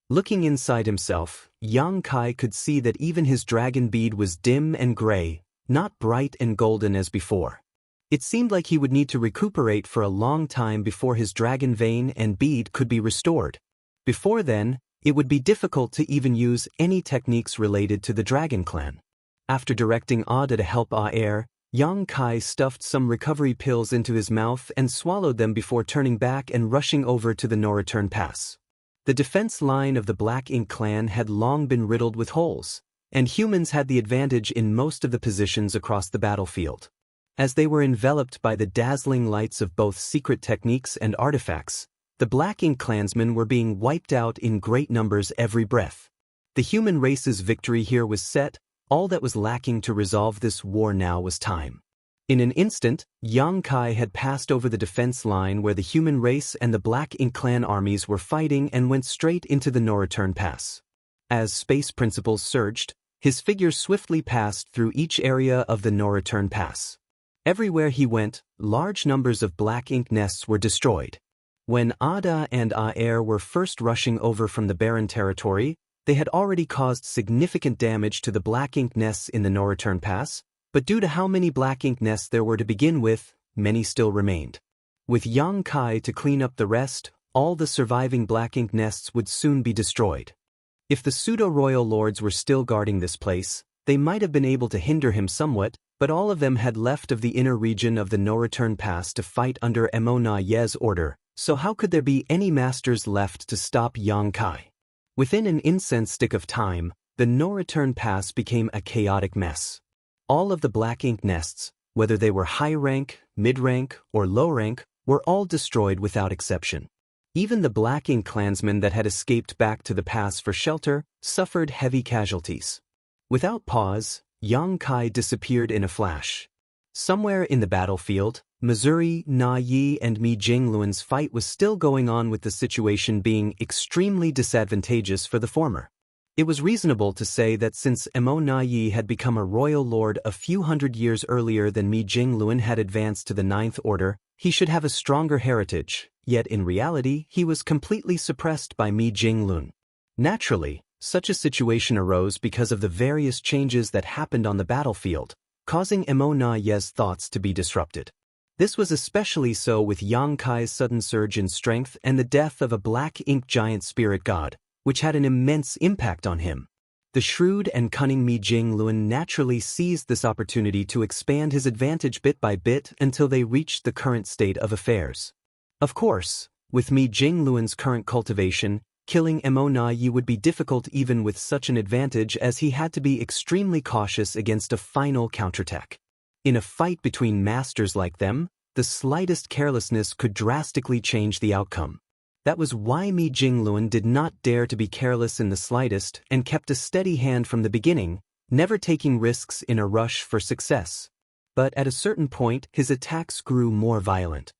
Looking inside himself, Yang Kai could see that even his dragon bead was dim and gray, not bright and golden as before. It seemed like he would need to recuperate for a long time before his dragon vein and bead could be restored. Before then, it would be difficult to even use any techniques related to the Dragon Clan. After directing Ada to help Aer, Yang Kai stuffed some recovery pills into his mouth and swallowed them before turning back and rushing over to the no-return pass. The defense line of the Black Ink clan had long been riddled with holes, and humans had the advantage in most of the positions across the battlefield. As they were enveloped by the dazzling lights of both secret techniques and artifacts, the Black Ink clansmen were being wiped out in great numbers every breath. The human race's victory here was set. All that was lacking to resolve this war now was time. In an instant, Yang Kai had passed over the defense line where the human race and the Black Ink clan armies were fighting and went straight into the no-return pass. As space principles surged, his figure swiftly passed through each area of the no-return pass. Everywhere he went, large numbers of Black Ink nests were destroyed. When Ada and Aer were first rushing over from the barren territory, they had already caused significant damage to the Black Ink nests in the no-return pass, but due to how many Black Ink nests there were to begin with, many still remained. With Yang Kai to clean up the rest, all the surviving Black Ink nests would soon be destroyed. If the pseudo-royal lords were still guarding this place, they might have been able to hinder him somewhat, but all of them had left of the inner region of the no-return pass to fight under Emona Ye's order, so how could there be any masters left to stop Yang Kai? Within an incense stick of time, the no-return pass became a chaotic mess. All of the Black Ink nests, whether they were high rank, mid-rank, or low rank, were all destroyed without exception. Even the Black Ink clansmen that had escaped back to the pass for shelter suffered heavy casualties. Without pause, Yang Kai disappeared in a flash. Somewhere in the battlefield, Missouri, Na Yi and Mi Jingluan's fight was still going on, with the situation being extremely disadvantageous for the former. It was reasonable to say that since Emo Na Yi had become a royal lord a few hundred years earlier than Mi Jingluan had advanced to the Ninth Order, he should have a stronger heritage, yet in reality he was completely suppressed by Mi Jingluan. Naturally, such a situation arose because of the various changes that happened on the battlefield, causing Emo Na Ye's thoughts to be disrupted. This was especially so with Yang Kai's sudden surge in strength and the death of a Black Ink giant spirit god, which had an immense impact on him. The shrewd and cunning Mi Jingluan naturally seized this opportunity to expand his advantage bit by bit until they reached the current state of affairs. Of course, with Mi Jingluan's current cultivation, killing Emo Na Yi would be difficult even with such an advantage, as he had to be extremely cautious against a final counterattack. In a fight between masters like them, the slightest carelessness could drastically change the outcome. That was why Mi Jingluan did not dare to be careless in the slightest and kept a steady hand from the beginning, never taking risks in a rush for success. But at a certain point, his attacks grew more violent.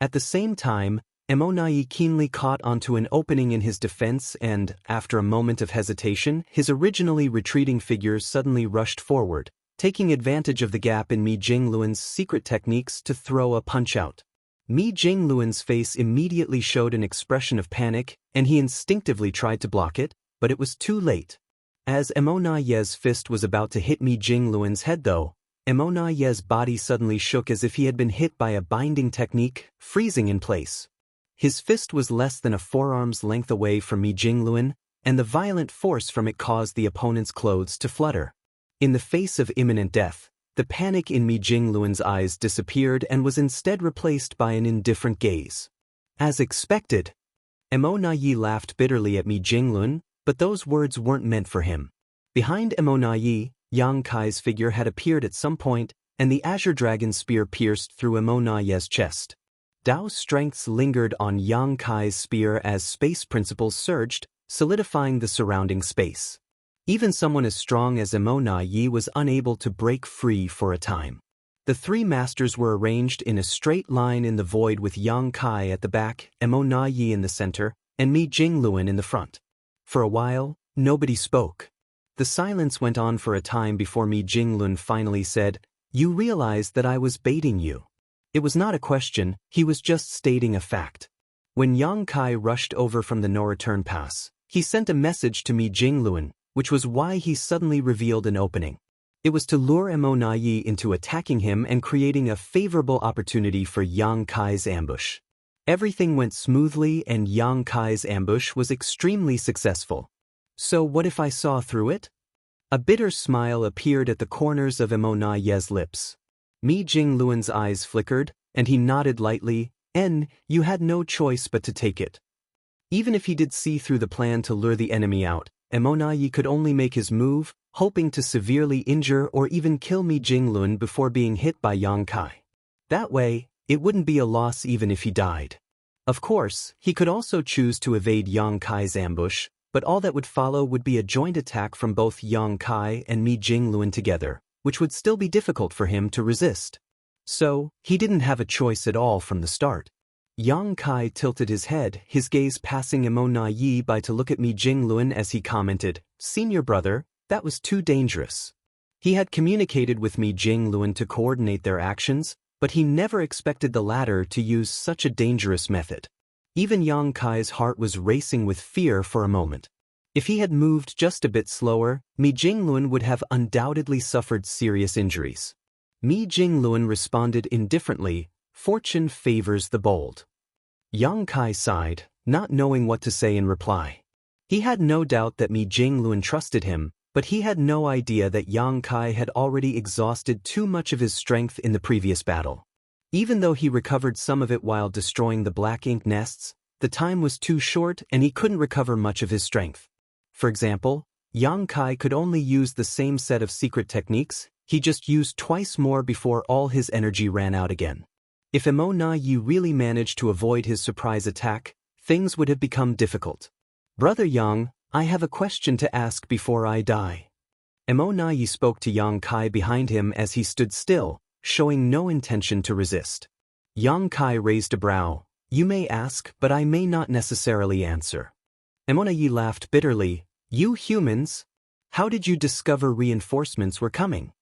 At the same time, Emo Na Yi keenly caught onto an opening in his defense and, after a moment of hesitation, his originally retreating figure suddenly rushed forward, taking advantage of the gap in Mi Jingluan's secret techniques to throw a punch-out. Mi Jingluan's face immediately showed an expression of panic, and he instinctively tried to block it, but it was too late. As Emo Na Ye's fist was about to hit Mi Jingluan's head though, Emo Na Ye's body suddenly shook as if he had been hit by a binding technique, freezing in place. His fist was less than a forearm's length away from Mi Jingluan, and the violent force from it caused the opponent's clothes to flutter. In the face of imminent death, the panic in Mi Jingluan's eyes disappeared and was instead replaced by an indifferent gaze. As expected, Mo Na Yi laughed bitterly at Mi Jingluan, but those words weren't meant for him. Behind Mo Na Yi, Yang Kai's figure had appeared at some point, and the Azure Dragon's spear pierced through Mo Na Yi's chest. Dao's strengths lingered on Yang Kai's spear as space principles surged, solidifying the surrounding space. Even someone as strong as Mo Na Yi was unable to break free for a time. The three masters were arranged in a straight line in the void with Yang Kai at the back, Mo Na Yi in the center, and Mi Jingluan in the front. For a while, nobody spoke. The silence went on for a time before Mi Jingluan finally said, "You realize that I was baiting you." It was not a question, he was just stating a fact. When Yang Kai rushed over from the no-return pass, he sent a message to Mi Jingluan, which was why he suddenly revealed an opening. It was to lure Mo Na Yi into attacking him and creating a favorable opportunity for Yang Kai's ambush. Everything went smoothly and Yang Kai's ambush was extremely successful. So what if I saw through it? A bitter smile appeared at the corners of Mo Na Yi's lips. Mi Jingluan's eyes flickered, and he nodded lightly, "You had no choice but to take it." Even if he did see through the plan to lure the enemy out, Mo Na Yi could only make his move, hoping to severely injure or even kill Mi Jingluan before being hit by Yang Kai. That way, it wouldn't be a loss even if he died. Of course, he could also choose to evade Yang Kai's ambush, but all that would follow would be a joint attack from both Yang Kai and Mi Jingluan together, which would still be difficult for him to resist. So, he didn't have a choice at all from the start. Yang Kai tilted his head, his gaze passing Mo Na Yi by to look at Mi Jingluan as he commented, "Senior brother, that was too dangerous." He had communicated with Mi Jingluan to coordinate their actions, but he never expected the latter to use such a dangerous method. Even Yang Kai's heart was racing with fear for a moment. If he had moved just a bit slower, Mi Jingluan would have undoubtedly suffered serious injuries. Mi Jingluan responded indifferently, "Fortune favors the bold." Yang Kai sighed, not knowing what to say in reply. He had no doubt that Mi Jingluan trusted him, but he had no idea that Yang Kai had already exhausted too much of his strength in the previous battle. Even though he recovered some of it while destroying the black ink nests, the time was too short and he couldn't recover much of his strength. For example, Yang Kai could only use the same set of secret techniques, he just used twice more before all his energy ran out again. If Mo Na Yi really managed to avoid his surprise attack, things would have become difficult. "Brother Yang, I have a question to ask before I die." Mo Na Yi spoke to Yang Kai behind him as he stood still, showing no intention to resist. Yang Kai raised a brow. "You may ask, but I may not necessarily answer." Mo Na Yi laughed bitterly. "You humans? How did you discover reinforcements were coming?"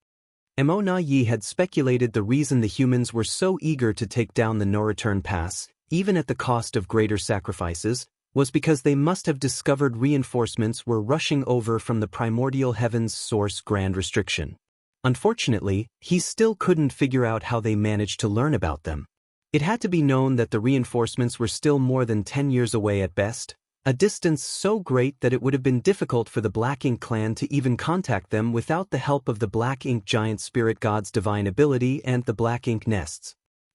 Mo Na Yi had speculated the reason the humans were so eager to take down the no-return pass, even at the cost of greater sacrifices, was because they must have discovered reinforcements were rushing over from the primordial heaven's source Grand Restriction. Unfortunately, he still couldn't figure out how they managed to learn about them. It had to be known that the reinforcements were still more than 10 years away at best, a distance so great that it would have been difficult for the Black Ink clan to even contact them without the help of the Black Ink giant spirit god's divine ability and the Black Ink nests.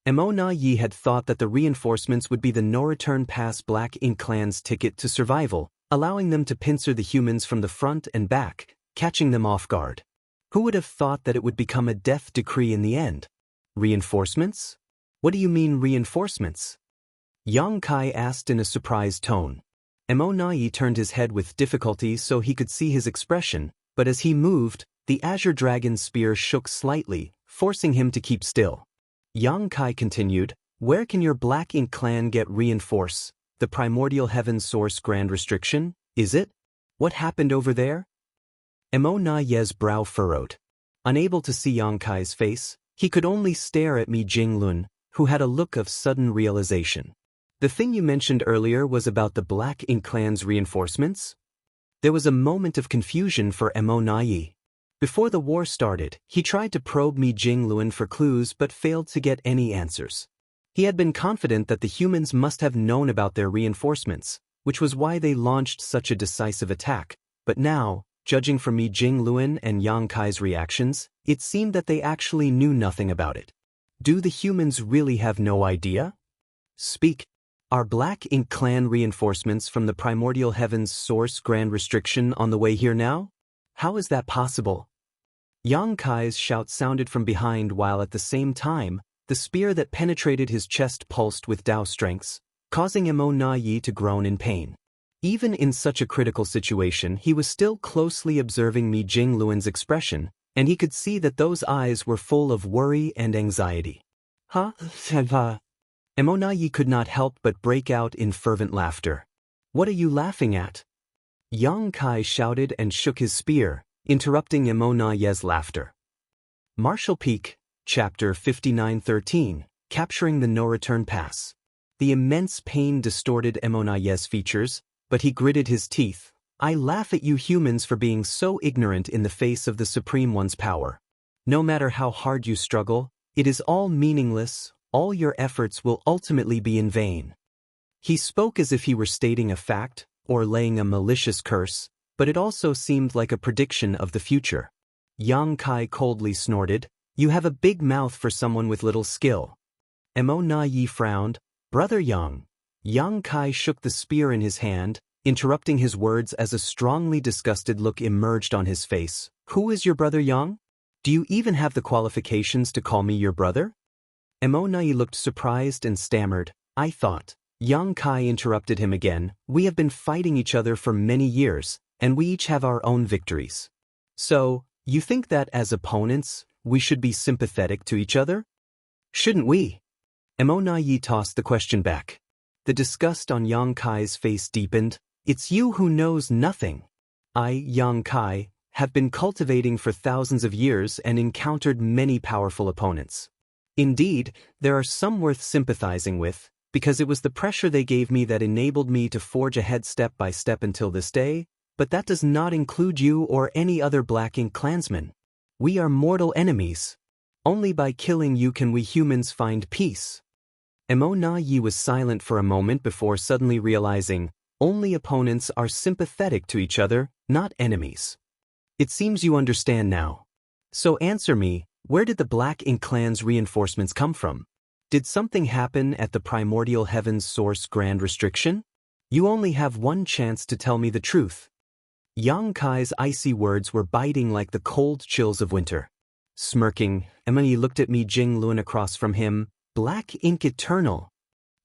Mo Na Yi had thought that the reinforcements would be the no-return pass Black Ink clan's ticket to survival, allowing them to pincer the humans from the front and back, catching them off guard. Who would have thought that it would become a death decree in the end? Reinforcements? What do you mean reinforcements? Yang Kai asked in a surprised tone. Mo Na Yi turned his head with difficulty so he could see his expression, but as he moved, the Azure Dragon's spear shook slightly, forcing him to keep still. Yang Kai continued, "Where can your Black Ink clan get reinforce? The primordial heaven source Grand Restriction, is it? What happened over there?" Mo Na Yi's brow furrowed. Unable to see Yang Kai's face, he could only stare at Mi Jingluan, who had a look of sudden realization. "The thing you mentioned earlier was about the Black Ink clan's reinforcements?" There was a moment of confusion for Mo Na Yi. Before the war started, he tried to probe Mi Jingluan for clues but failed to get any answers. He had been confident that the humans must have known about their reinforcements, which was why they launched such a decisive attack, but now, judging from Mi Jingluan and Yang Kai's reactions, it seemed that they actually knew nothing about it. Do the humans really have no idea? Speak. Are Black Ink Clan reinforcements from the primordial heavens source grand restriction on the way here now? How is that possible? Yang Kai's shout sounded from behind while at the same time, the spear that penetrated his chest pulsed with Dao strengths, causing Mo Na Yi to groan in pain. Even in such a critical situation, he was still closely observing Mi Jingluan's expression, and he could see that those eyes were full of worry and anxiety. Huh? Mo Na Yi could not help but break out in fervent laughter. What are you laughing at? Yang Kai shouted and shook his spear, interrupting Mo Na Yi's laughter. Martial Peak, Chapter 59:13, Capturing the No-Return Pass. The immense pain distorted Mo Na Yi's features, but he gritted his teeth. I laugh at you humans for being so ignorant in the face of the Supreme One's power. No matter how hard you struggle, it is all meaningless, all your efforts will ultimately be in vain. He spoke as if he were stating a fact, or laying a malicious curse, but it also seemed like a prediction of the future. Yang Kai coldly snorted, You have a big mouth for someone with little skill. Mo Na Yi frowned, Brother Yang. Yang Kai shook the spear in his hand, interrupting his words as a strongly disgusted look emerged on his face. Who is your brother Yang? Do you even have the qualifications to call me your brother? Mo Na Yi looked surprised and stammered, I thought. Yang Kai interrupted him again, We have been fighting each other for many years, and we each have our own victories. So, you think that as opponents, we should be sympathetic to each other? Shouldn't we? Mo Na Yi tossed the question back. The disgust on Yang Kai's face deepened. It's you who knows nothing. I, Yang Kai, have been cultivating for thousands of years and encountered many powerful opponents. Indeed, there are some worth sympathizing with, because it was the pressure they gave me that enabled me to forge ahead step by step until this day, but that does not include you or any other Black Ink clansman. We are mortal enemies. Only by killing you can we humans find peace. Mo Na Yi was silent for a moment before suddenly realizing, only opponents are sympathetic to each other, not enemies. It seems you understand now. So answer me, where did the Black Ink clan's reinforcements come from? Did something happen at the primordial heavens source grand restriction? You only have one chance to tell me the truth. Yang Kai's icy words were biting like the cold chills of winter. Smirking, Emily looked at Mi Jingluan across from him, Black Ink Eternal.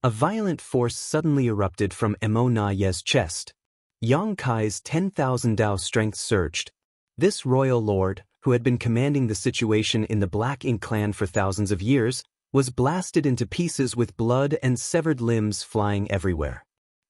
A violent force suddenly erupted from Mo Na Yi's chest. Yang Kai's 10,000 Dao strength surged. This royal lord, who had been commanding the situation in the Black Ink clan for thousands of years, was blasted into pieces with blood and severed limbs flying everywhere.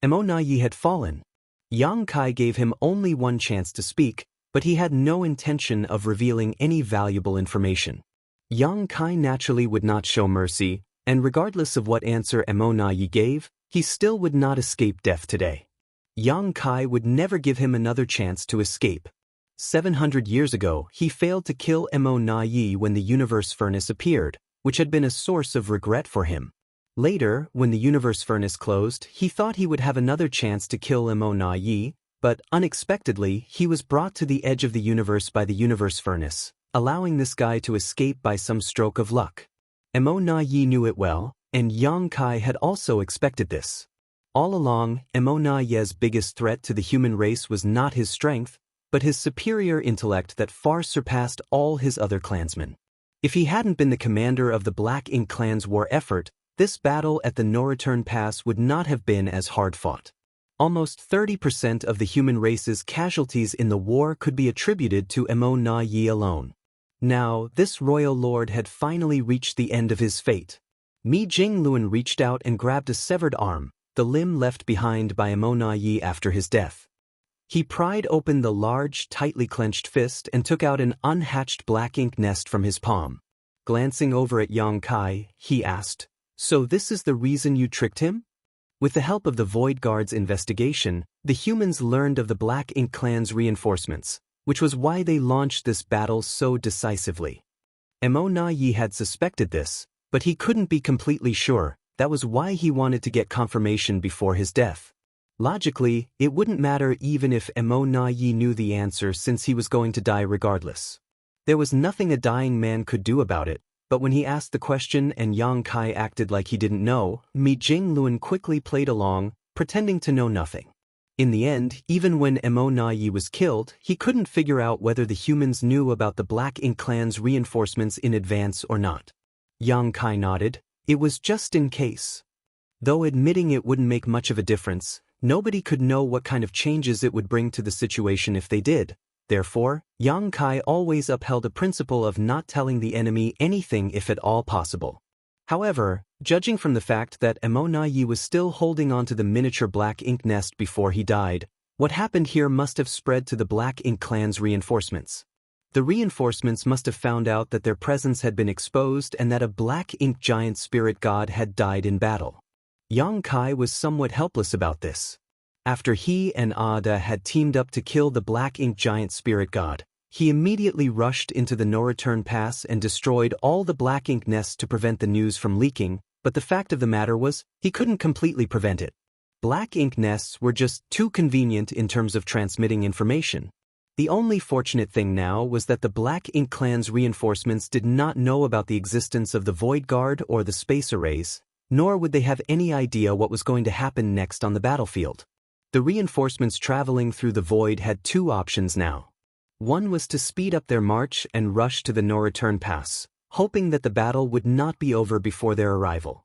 Mo Na Yi had fallen. Yang Kai gave him only one chance to speak, but he had no intention of revealing any valuable information. Yang Kai naturally would not show mercy, and regardless of what answer Mo Na Yi gave, he still would not escape death today. Yang Kai would never give him another chance to escape. 700 years ago, he failed to kill Mo Na Yi when the universe furnace appeared, which had been a source of regret for him. Later, when the universe furnace closed, he thought he would have another chance to kill Mo Na Yi, but unexpectedly, he was brought to the edge of the universe by the universe furnace, allowing this guy to escape by some stroke of luck. Mo Na Yi knew it well, and Yang Kai had also expected this. All along, Mo Na Yi's biggest threat to the human race was not his strength, but his superior intellect that far surpassed all his other clansmen. If he hadn't been the commander of the Black Ink clan's war effort, this battle at the No-Return Pass would not have been as hard-fought. Almost 30% of the human race's casualties in the war could be attributed to Mo Na Yi alone. Now, this royal lord had finally reached the end of his fate. Mi Jingluan reached out and grabbed a severed arm, the limb left behind by Mo Na Yi after his death. He pried open the large, tightly clenched fist and took out an unhatched black ink nest from his palm. Glancing over at Yang Kai, he asked, So this is the reason you tricked him? With the help of the Void Guard's investigation, the humans learned of the Black Ink clan's reinforcements, which was why they launched this battle so decisively. Mo Na Yi had suspected this, but he couldn't be completely sure. That was why he wanted to get confirmation before his death. Logically, it wouldn't matter even if Mo Na Yi knew the answer since he was going to die regardless. There was nothing a dying man could do about it, but when he asked the question and Yang Kai acted like he didn't know, Mi Jinglun quickly played along, pretending to know nothing. In the end, even when Mo Na Yi was killed, he couldn't figure out whether the humans knew about the Black Ink Clan's reinforcements in advance or not. Yang Kai nodded. It was just in case. Though admitting it wouldn't make much of a difference, nobody could know what kind of changes it would bring to the situation if they did. Therefore, Yang Kai always upheld a principle of not telling the enemy anything if at all possible. However, judging from the fact that Mo Na Yi was still holding onto the miniature black ink nest before he died, what happened here must have spread to the Black Ink Clan's reinforcements. The reinforcements must have found out that their presence had been exposed and that a black ink giant spirit god had died in battle. Yang Kai was somewhat helpless about this. After he and Ada had teamed up to kill the black ink giant spirit god, he immediately rushed into the no-return pass and destroyed all the black ink nests to prevent the news from leaking, but the fact of the matter was, he couldn't completely prevent it. Black ink nests were just too convenient in terms of transmitting information. The only fortunate thing now was that the Black Ink Clan's reinforcements did not know about the existence of the Void Guard or the space arrays, nor would they have any idea what was going to happen next on the battlefield. The reinforcements traveling through the void had two options now. One was to speed up their march and rush to the no-return pass, hoping that the battle would not be over before their arrival.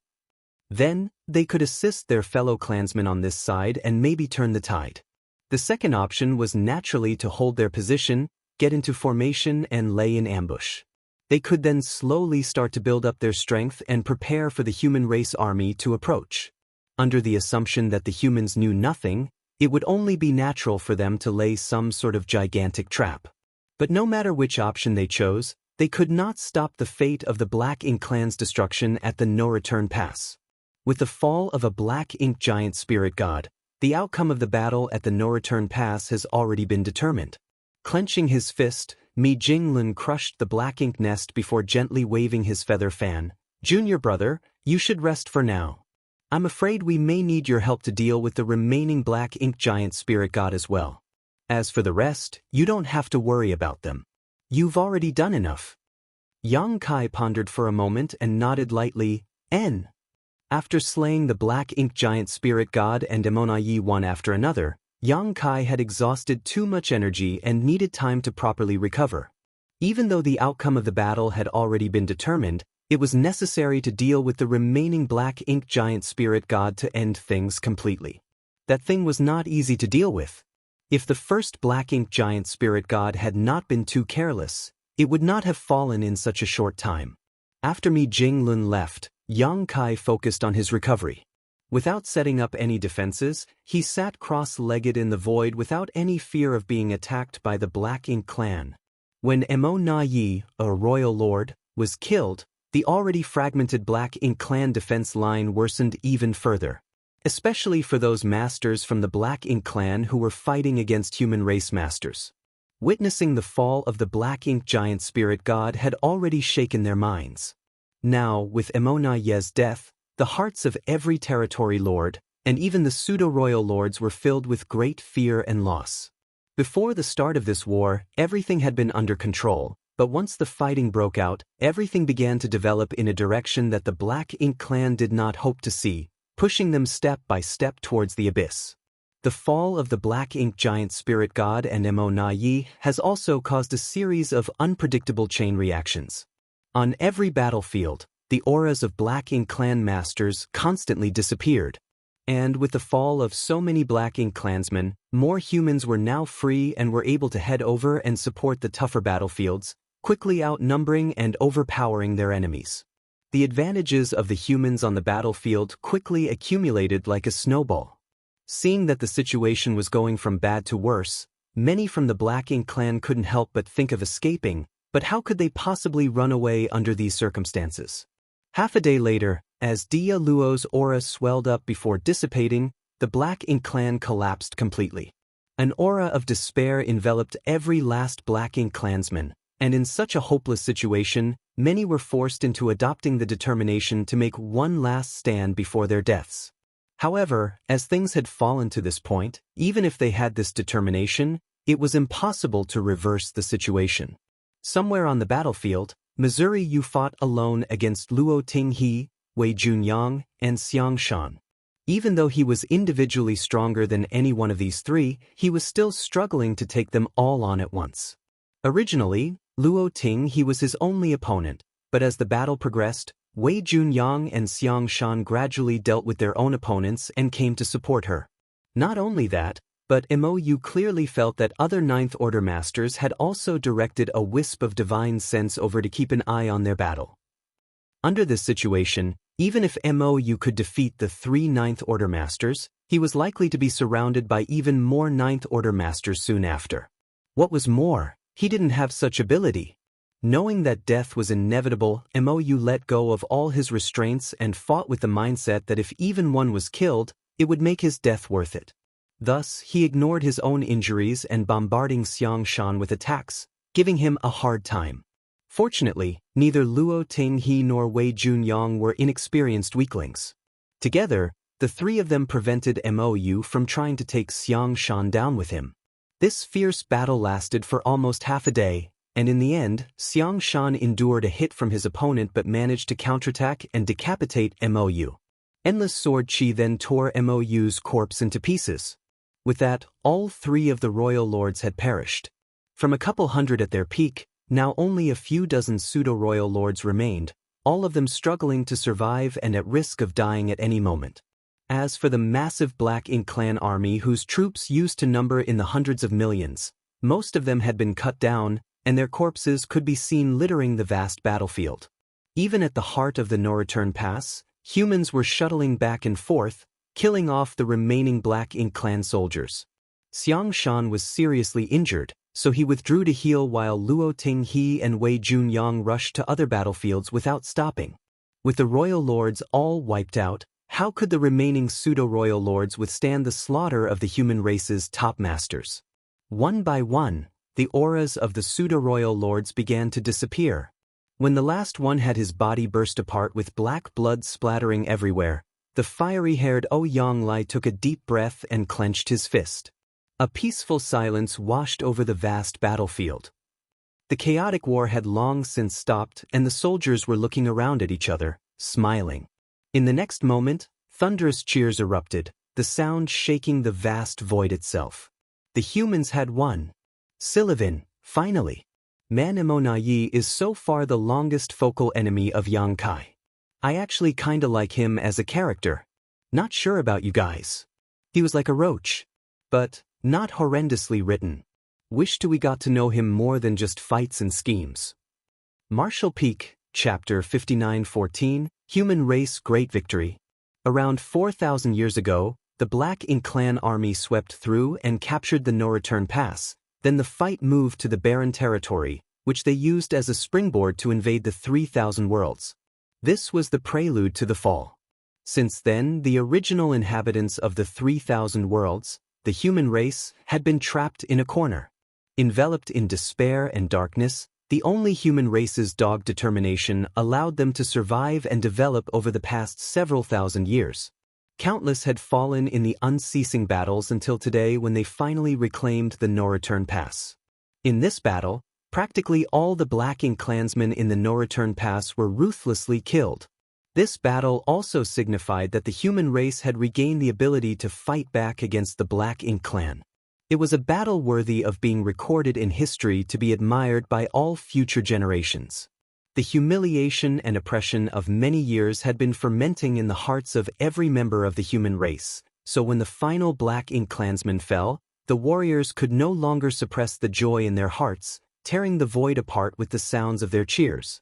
Then, they could assist their fellow clansmen on this side and maybe turn the tide. The second option was naturally to hold their position, get into formation and lay in ambush. They could then slowly start to build up their strength and prepare for the human race army to approach. Under the assumption that the humans knew nothing, it would only be natural for them to lay some sort of gigantic trap. But no matter which option they chose, they could not stop the fate of the Black Ink Clan's destruction at the no-return pass. With the fall of a Black Ink giant spirit god, the outcome of the battle at the no-return pass has already been determined. Clenching his fist, Mi Jinglun crushed the black ink nest before gently waving his feather fan. "Junior brother, you should rest for now. I'm afraid we may need your help to deal with the remaining black ink giant spirit god as well. As for the rest, you don't have to worry about them. You've already done enough." Yang Kai pondered for a moment and nodded lightly. N. After slaying the black ink giant spirit god and Mo Na Yi one after another, Yang Kai had exhausted too much energy and needed time to properly recover. Even though the outcome of the battle had already been determined, it was necessary to deal with the remaining black ink giant spirit god to end things completely. That thing was not easy to deal with. If the first black ink giant spirit god had not been too careless, it would not have fallen in such a short time. After Mi Jinglun left, Yang Kai focused on his recovery. Without setting up any defenses, he sat cross-legged in the void without any fear of being attacked by the Black Ink Clan. When Mo Na Yi, a royal lord, was killed, the already fragmented Black Ink Clan defense line worsened even further, especially for those masters from the Black Ink Clan who were fighting against human race masters. Witnessing the fall of the Black Ink giant spirit god had already shaken their minds. Now, with Mo Na Yi's death, the hearts of every territory lord, and even the pseudo-royal lords were filled with great fear and loss. Before the start of this war, everything had been under control, but once the fighting broke out, everything began to develop in a direction that the Black Ink Clan did not hope to see, pushing them step by step towards the abyss. The fall of the Black Ink giant spirit god and Mo Na Yi has also caused a series of unpredictable chain reactions. On every battlefield, the auras of Black Ink Clan masters constantly disappeared. And with the fall of so many Black Ink clansmen, more humans were now free and were able to head over and support the tougher battlefields, quickly outnumbering and overpowering their enemies. The advantages of the humans on the battlefield quickly accumulated like a snowball. Seeing that the situation was going from bad to worse, many from the Black Ink Clan couldn't help but think of escaping, but how could they possibly run away under these circumstances? Half a day later, as Dia Luo's aura swelled up before dissipating, the Black Ink Clan collapsed completely. An aura of despair enveloped every last Black Ink clansman, and in such a hopeless situation, many were forced into adopting the determination to make one last stand before their deaths. However, as things had fallen to this point, even if they had this determination, it was impossible to reverse the situation. Somewhere on the battlefield, Missouri Yu fought alone against Luo Tinghe, Wei Junyang, and Xiang Shan. Even though he was individually stronger than any one of these three, he was still struggling to take them all on at once. Originally, Luo Tinghe was his only opponent, but as the battle progressed, Wei Junyang and Xiang Shan gradually dealt with their own opponents and came to support her. Not only that, but Mou clearly felt that other Ninth Order masters had also directed a wisp of divine sense over to keep an eye on their battle. Under this situation, even if Mou could defeat the three Ninth Order masters, he was likely to be surrounded by even more Ninth Order masters soon after. What was more, he didn't have such ability. Knowing that death was inevitable, Mou let go of all his restraints and fought with the mindset that if even one was killed, it would make his death worth it. Thus, he ignored his own injuries and bombarding Xiang Shan with attacks, giving him a hard time. Fortunately, neither Luo Tinghe nor Wei Junyang were inexperienced weaklings. Together, the three of them prevented Mou from trying to take Xiang Shan down with him. This fierce battle lasted for almost half a day, and in the end, Xiang Shan endured a hit from his opponent but managed to counterattack and decapitate Mou. Endless sword chi then tore Mou's corpse into pieces. With that, all three of the royal lords had perished. From a couple hundred at their peak, now only a few dozen pseudo-royal lords remained, all of them struggling to survive and at risk of dying at any moment. As for the massive Black Ink clan army whose troops used to number in the hundreds of millions, most of them had been cut down, and their corpses could be seen littering the vast battlefield. Even at the heart of the no-return pass, humans were shuttling back and forth, killing off the remaining Black Ink clan soldiers. Xiang Shan was seriously injured, so he withdrew to heal while Luo Tinghe and Wei Junyang rushed to other battlefields without stopping. With the royal lords all wiped out, how could the remaining pseudo-royal lords withstand the slaughter of the human race's top masters? One by one, the auras of the pseudo-royal lords began to disappear. When the last one had his body burst apart with black blood splattering everywhere, the fiery-haired Ouyang Lai took a deep breath and clenched his fist. A peaceful silence washed over the vast battlefield. The chaotic war had long since stopped and the soldiers were looking around at each other, smiling. In the next moment, thunderous cheers erupted, the sound shaking the vast void itself. The humans had won. Sylvan, finally. Man Imonayi is so far the longest focal enemy of Yang Kai. I actually kinda like him as a character. Not sure about you guys. He was like a roach. But, not horrendously written. Wished we got to know him more than just fights and schemes. Marshall Peak, Chapter 5914, Human Race Great Victory. Around 4,000 years ago, the Black Ink clan army swept through and captured the no-return pass. Then the fight moved to the barren territory, which they used as a springboard to invade the 3,000 worlds. This was the prelude to the fall. Since then, the original inhabitants of the 3,000 worlds, the human race, had been trapped in a corner. Enveloped in despair and darkness, the only human race's dogged determination allowed them to survive and develop over the past several thousand years. Countless had fallen in the unceasing battles until today when they finally reclaimed the no-return pass. In this battle, practically all the Black Ink clansmen in the no-return pass were ruthlessly killed. This battle also signified that the human race had regained the ability to fight back against the Black Ink clan. It was a battle worthy of being recorded in history to be admired by all future generations. The humiliation and oppression of many years had been fermenting in the hearts of every member of the human race, so when the final Black Ink clansman fell, the warriors could no longer suppress the joy in their hearts, tearing the void apart with the sounds of their cheers.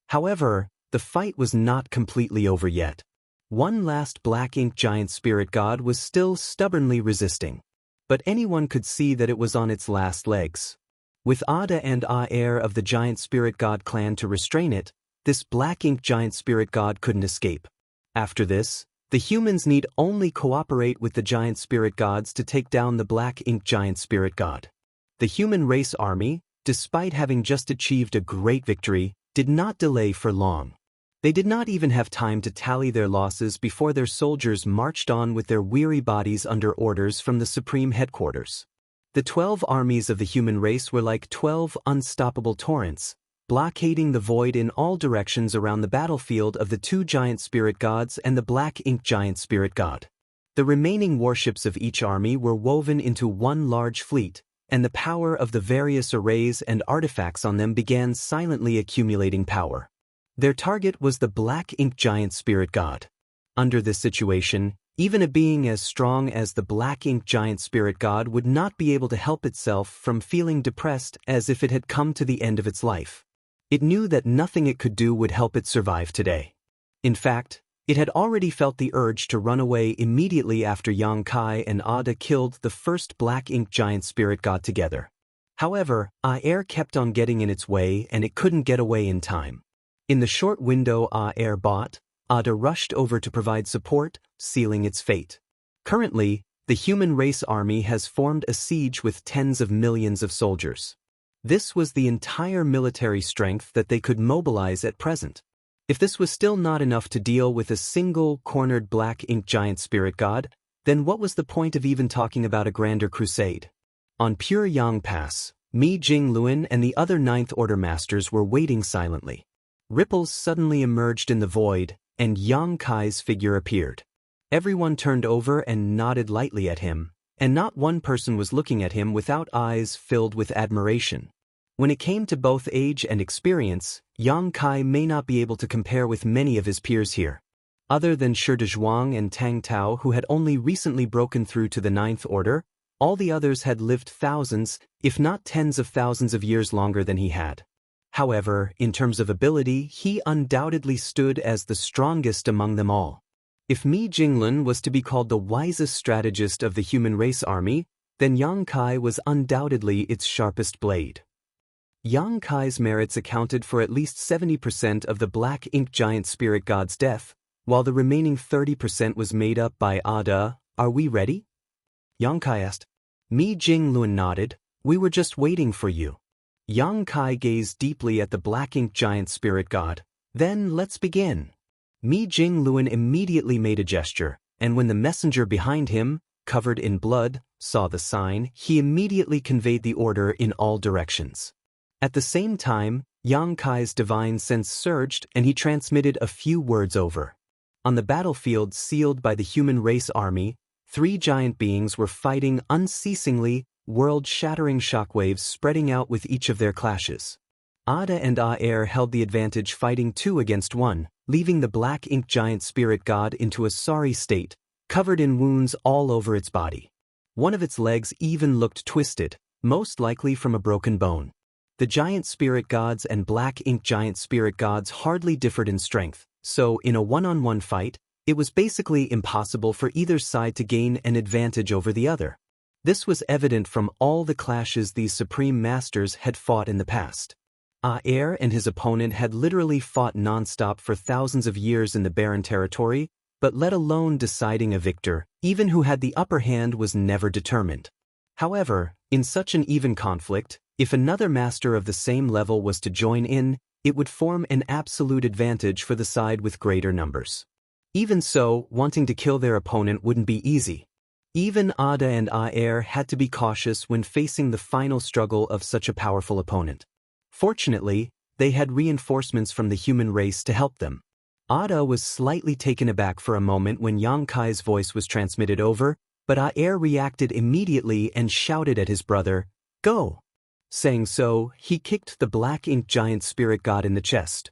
However, the fight was not completely over yet. One last Black Ink giant spirit god was still stubbornly resisting. But anyone could see that it was on its last legs. With Ada and heir of the giant spirit god clan to restrain it, this Black Ink giant spirit god couldn't escape. After this, the humans need only cooperate with the giant spirit gods to take down the Black Ink giant spirit god. The human race army, despite having just achieved a great victory, did not delay for long. They did not even have time to tally their losses before their soldiers marched on with their weary bodies under orders from the Supreme Headquarters. The 12 armies of the human race were like 12 unstoppable torrents, blockading the void in all directions around the battlefield of the 2 giant spirit gods and the black ink giant spirit god. The remaining warships of each army were woven into one large fleet, and the power of the various arrays and artifacts on them began silently accumulating power. Their target was the black ink giant spirit god. Under this situation, even a being as strong as the black ink giant spirit god would not be able to help itself from feeling depressed as if it had come to the end of its life. It knew that nothing it could do would help it survive today. In fact, it had already felt the urge to run away immediately after Yang Kai and Ada killed the first black ink giant spirit god together. However, Air kept on getting in its way and it couldn't get away in time. In the short window Air bought, Ada rushed over to provide support, sealing its fate. Currently, the human race army has formed a siege with tens of millions of soldiers. This was the entire military strength that they could mobilize at present. If this was still not enough to deal with a single cornered black ink giant spirit god, then what was the point of even talking about a grander crusade? On Pure Yang Pass, Mi Jingluan and the other Ninth Order masters were waiting silently. Ripples suddenly emerged in the void, and Yang Kai's figure appeared. Everyone turned over and nodded lightly at him, and not one person was looking at him without eyes filled with admiration. When it came to both age and experience, Yang Kai may not be able to compare with many of his peers here. Other than Shi Dezhuang and Tang Tao, who had only recently broken through to the Ninth Order, all the others had lived thousands, if not tens of thousands of years longer than he had. However, in terms of ability, he undoubtedly stood as the strongest among them all. If Mi Jingluan was to be called the wisest strategist of the human race army, then Yang Kai was undoubtedly its sharpest blade. Yang Kai's merits accounted for at least 70% of the black ink giant spirit god's death, while the remaining 30% was made up by Ada. Are we ready? Yang Kai asked. Mi Jingluan nodded. We were just waiting for you. Yang Kai gazed deeply at the black ink giant spirit god. Then let's begin. Mi Jingluan immediately made a gesture, and when the messenger behind him, covered in blood, saw the sign, he immediately conveyed the order in all directions. At the same time, Yang Kai's divine sense surged and he transmitted a few words over. On the battlefield sealed by the human race army, 3 giant beings were fighting unceasingly, world-shattering shockwaves spreading out with each of their clashes. Ada and Air held the advantage fighting 2 against 1, leaving the black ink giant spirit god into a sorry state, covered in wounds all over its body. One of its legs even looked twisted, most likely from a broken bone. The giant spirit gods and black ink giant spirit gods hardly differed in strength, so in a one-on-one fight, it was basically impossible for either side to gain an advantage over the other. This was evident from all the clashes these supreme masters had fought in the past. Air and his opponent had literally fought non-stop for thousands of years in the barren territory, but let alone deciding a victor, even who had the upper hand was never determined. However, in such an even conflict, if another master of the same level was to join in, it would form an absolute advantage for the side with greater numbers. Even so, wanting to kill their opponent wouldn't be easy. Even Ada and Air had to be cautious when facing the final struggle of such a powerful opponent. Fortunately, they had reinforcements from the human race to help them. Ada was slightly taken aback for a moment when Yang Kai's voice was transmitted over, but Air reacted immediately and shouted at his brother, "Go!" Saying so, he kicked the black ink giant spirit god in the chest.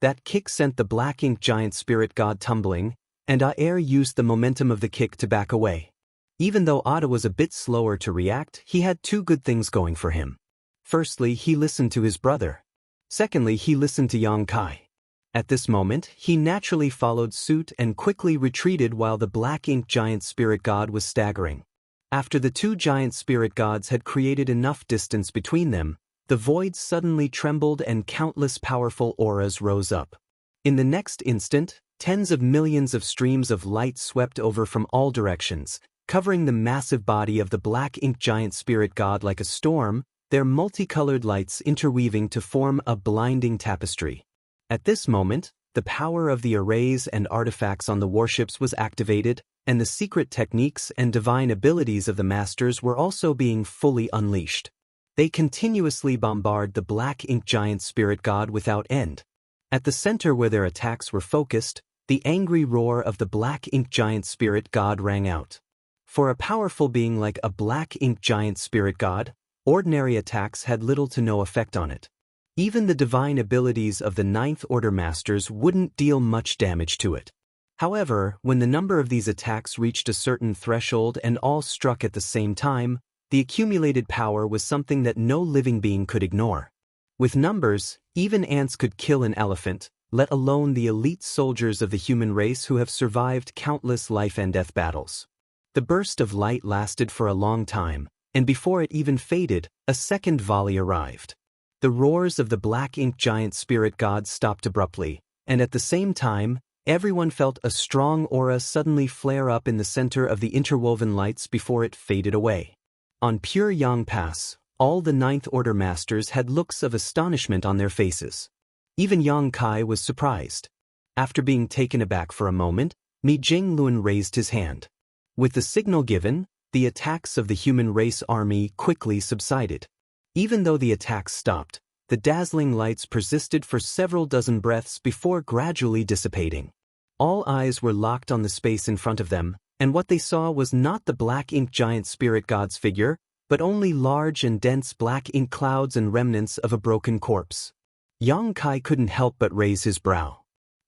That kick sent the black ink giant spirit god tumbling, and Air used the momentum of the kick to back away. Even though Ada was a bit slower to react, he had 2 good things going for him. Firstly, he listened to his brother. Secondly, he listened to Yang Kai. At this moment, he naturally followed suit and quickly retreated while the black ink giant spirit god was staggering. After the 2 giant spirit gods had created enough distance between them, the void suddenly trembled and countless powerful auras rose up. In the next instant, tens of millions of streams of light swept over from all directions, covering the massive body of the black ink giant spirit god like a storm, their multicolored lights interweaving to form a blinding tapestry. At this moment, The power of the arrays and artifacts on the warships was activated, and the secret techniques and divine abilities of the masters were also being fully unleashed. They continuously bombard the black ink giant spirit god without end. At the center where their attacks were focused, the angry roar of the black ink giant spirit god rang out. For a powerful being like a black ink giant spirit god, ordinary attacks had little to no effect on it. Even the divine abilities of the Ninth Order Masters wouldn't deal much damage to it. However, when the number of these attacks reached a certain threshold and all struck at the same time, the accumulated power was something that no living being could ignore. With numbers, even ants could kill an elephant, let alone the elite soldiers of the human race who have survived countless life-and-death battles. The burst of light lasted for a long time, and before it even faded, a second volley arrived. The roars of the black ink giant spirit god stopped abruptly, and at the same time, everyone felt a strong aura suddenly flare up in the center of the interwoven lights before it faded away. On Pure Yang Pass, all the Ninth Order Masters had looks of astonishment on their faces. Even Yang Kai was surprised. After being taken aback for a moment, Mi Jingluan raised his hand. With the signal given, the attacks of the human race army quickly subsided. Even though the attacks stopped, the dazzling lights persisted for several dozen breaths before gradually dissipating. All eyes were locked on the space in front of them, and what they saw was not the black ink giant spirit god's figure, but only large and dense black ink clouds and remnants of a broken corpse. Yang Kai couldn't help but raise his brow.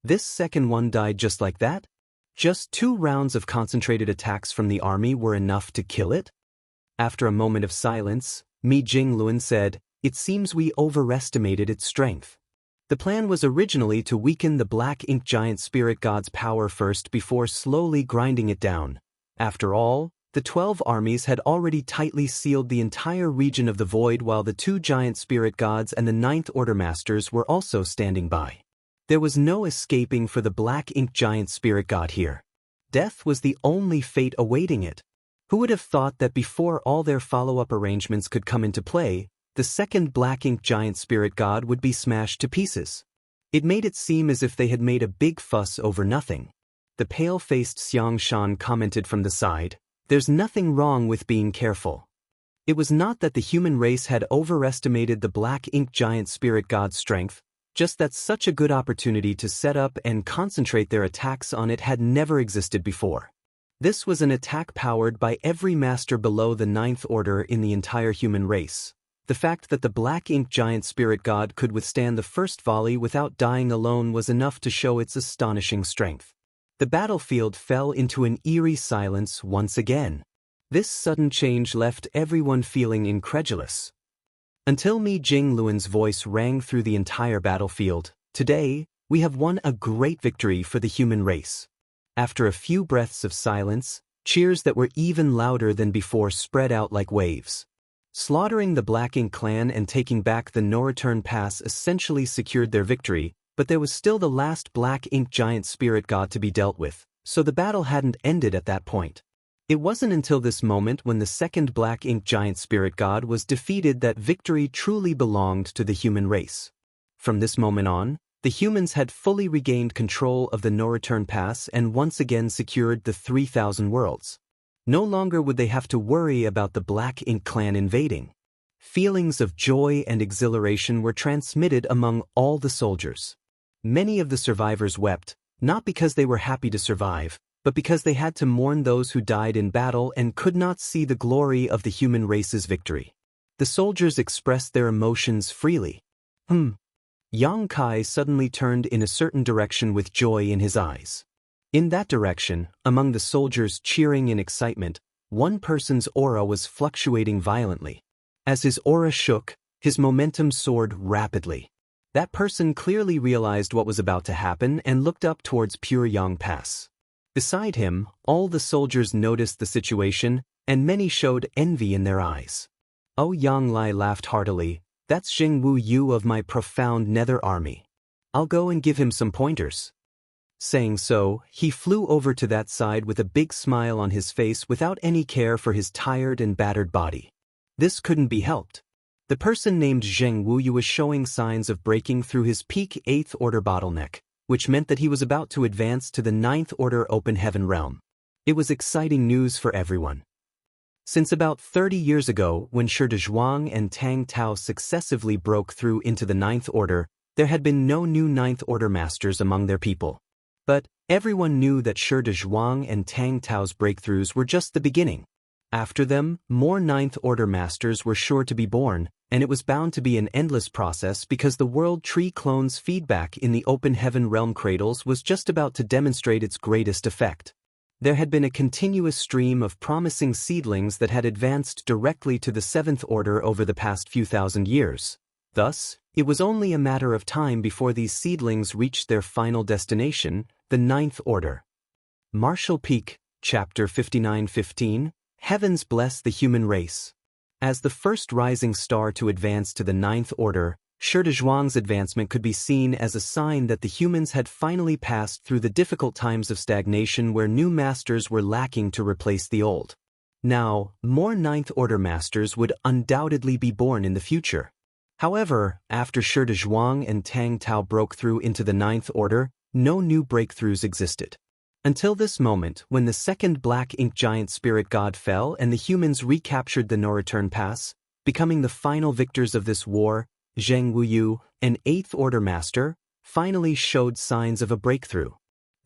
This second one died just like that? Just 2 rounds of concentrated attacks from the army were enough to kill it? After a moment of silence, Mi Jingluan said, "It seems we overestimated its strength. The plan was originally to weaken the black ink giant spirit god's power first before slowly grinding it down. After all, the 12 armies had already tightly sealed the entire region of the void while the 2 giant spirit gods and the Ninth Order Masters were also standing by. There was no escaping for the black ink giant spirit god here. Death was the only fate awaiting it. Who would have thought that before all their follow-up arrangements could come into play, the second black ink giant spirit god would be smashed to pieces? It made it seem as if they had made a big fuss over nothing. The pale-faced Xiang Shan commented from the side, "There's nothing wrong with being careful." It was not that the human race had overestimated the black ink giant spirit god's strength, just that such a good opportunity to set up and concentrate their attacks on it had never existed before. This was an attack powered by every master below the Ninth Order in the entire human race. The fact that the black ink giant spirit god could withstand the first volley without dying alone was enough to show its astonishing strength. The battlefield fell into an eerie silence once again. This sudden change left everyone feeling incredulous. Until Mi Jingluan's voice rang through the entire battlefield, "Today, we have won a great victory for the human race." After a few breaths of silence, cheers that were even louder than before spread out like waves. Slaughtering the Black Ink clan and taking back the no-return pass essentially secured their victory, but there was still the last Black Ink giant spirit god to be dealt with, so the battle hadn't ended at that point. It wasn't until this moment when the second Black Ink giant spirit god was defeated that victory truly belonged to the human race. From this moment on, the humans had fully regained control of the no-return pass and once again secured the 3,000 worlds. No longer would they have to worry about the Black Ink clan invading. Feelings of joy and exhilaration were transmitted among all the soldiers. Many of the survivors wept, not because they were happy to survive, but because they had to mourn those who died in battle and could not see the glory of the human race's victory. The soldiers expressed their emotions freely. Yang Kai suddenly turned in a certain direction with joy in his eyes. In that direction, among the soldiers cheering in excitement, one person's aura was fluctuating violently. As his aura shook, his momentum soared rapidly. That person clearly realized what was about to happen and looked up towards Pure Yang Pass. Beside him, all the soldiers noticed the situation, and many showed envy in their eyes. Oh, Yang Lai laughed heartily. "That's Xing Wu Yu of my profound Nether army. I'll go and give him some pointers." Saying so, he flew over to that side with a big smile on his face without any care for his tired and battered body. This couldn't be helped. The person named Zheng Wuyu was showing signs of breaking through his peak 8th order bottleneck, which meant that he was about to advance to the Ninth Order Open Heaven realm. It was exciting news for everyone. Since about 30 years ago, when Shi Zhuang and Tang Tao successively broke through into the Ninth Order, there had been no new Ninth Order masters among their people. But everyone knew that Shi Zhuang and Tang Tao's breakthroughs were just the beginning. After them, more Ninth Order masters were sure to be born, and it was bound to be an endless process because the World Tree clone's feedback in the Open Heaven realm cradles was just about to demonstrate its greatest effect. There had been a continuous stream of promising seedlings that had advanced directly to the Seventh Order over the past few thousand years. Thus, it was only a matter of time before these seedlings reached their final destination, the Ninth Order. Martial Peak, Chapter 59-15, Heavens Bless the Human Race. As the first rising star to advance to the Ninth Order, Shi Zhuang's advancement could be seen as a sign that the humans had finally passed through the difficult times of stagnation where new masters were lacking to replace the old. Now, more Ninth Order masters would undoubtedly be born in the future. However, after Shi Zhuang and Tang Tao broke through into the Ninth Order, no new breakthroughs existed. Until this moment, when the second Black Ink Giant Spirit God fell and the humans recaptured the no-return pass, becoming the final victors of this war, Zheng Wuyu, an Eighth Order Master, finally showed signs of a breakthrough.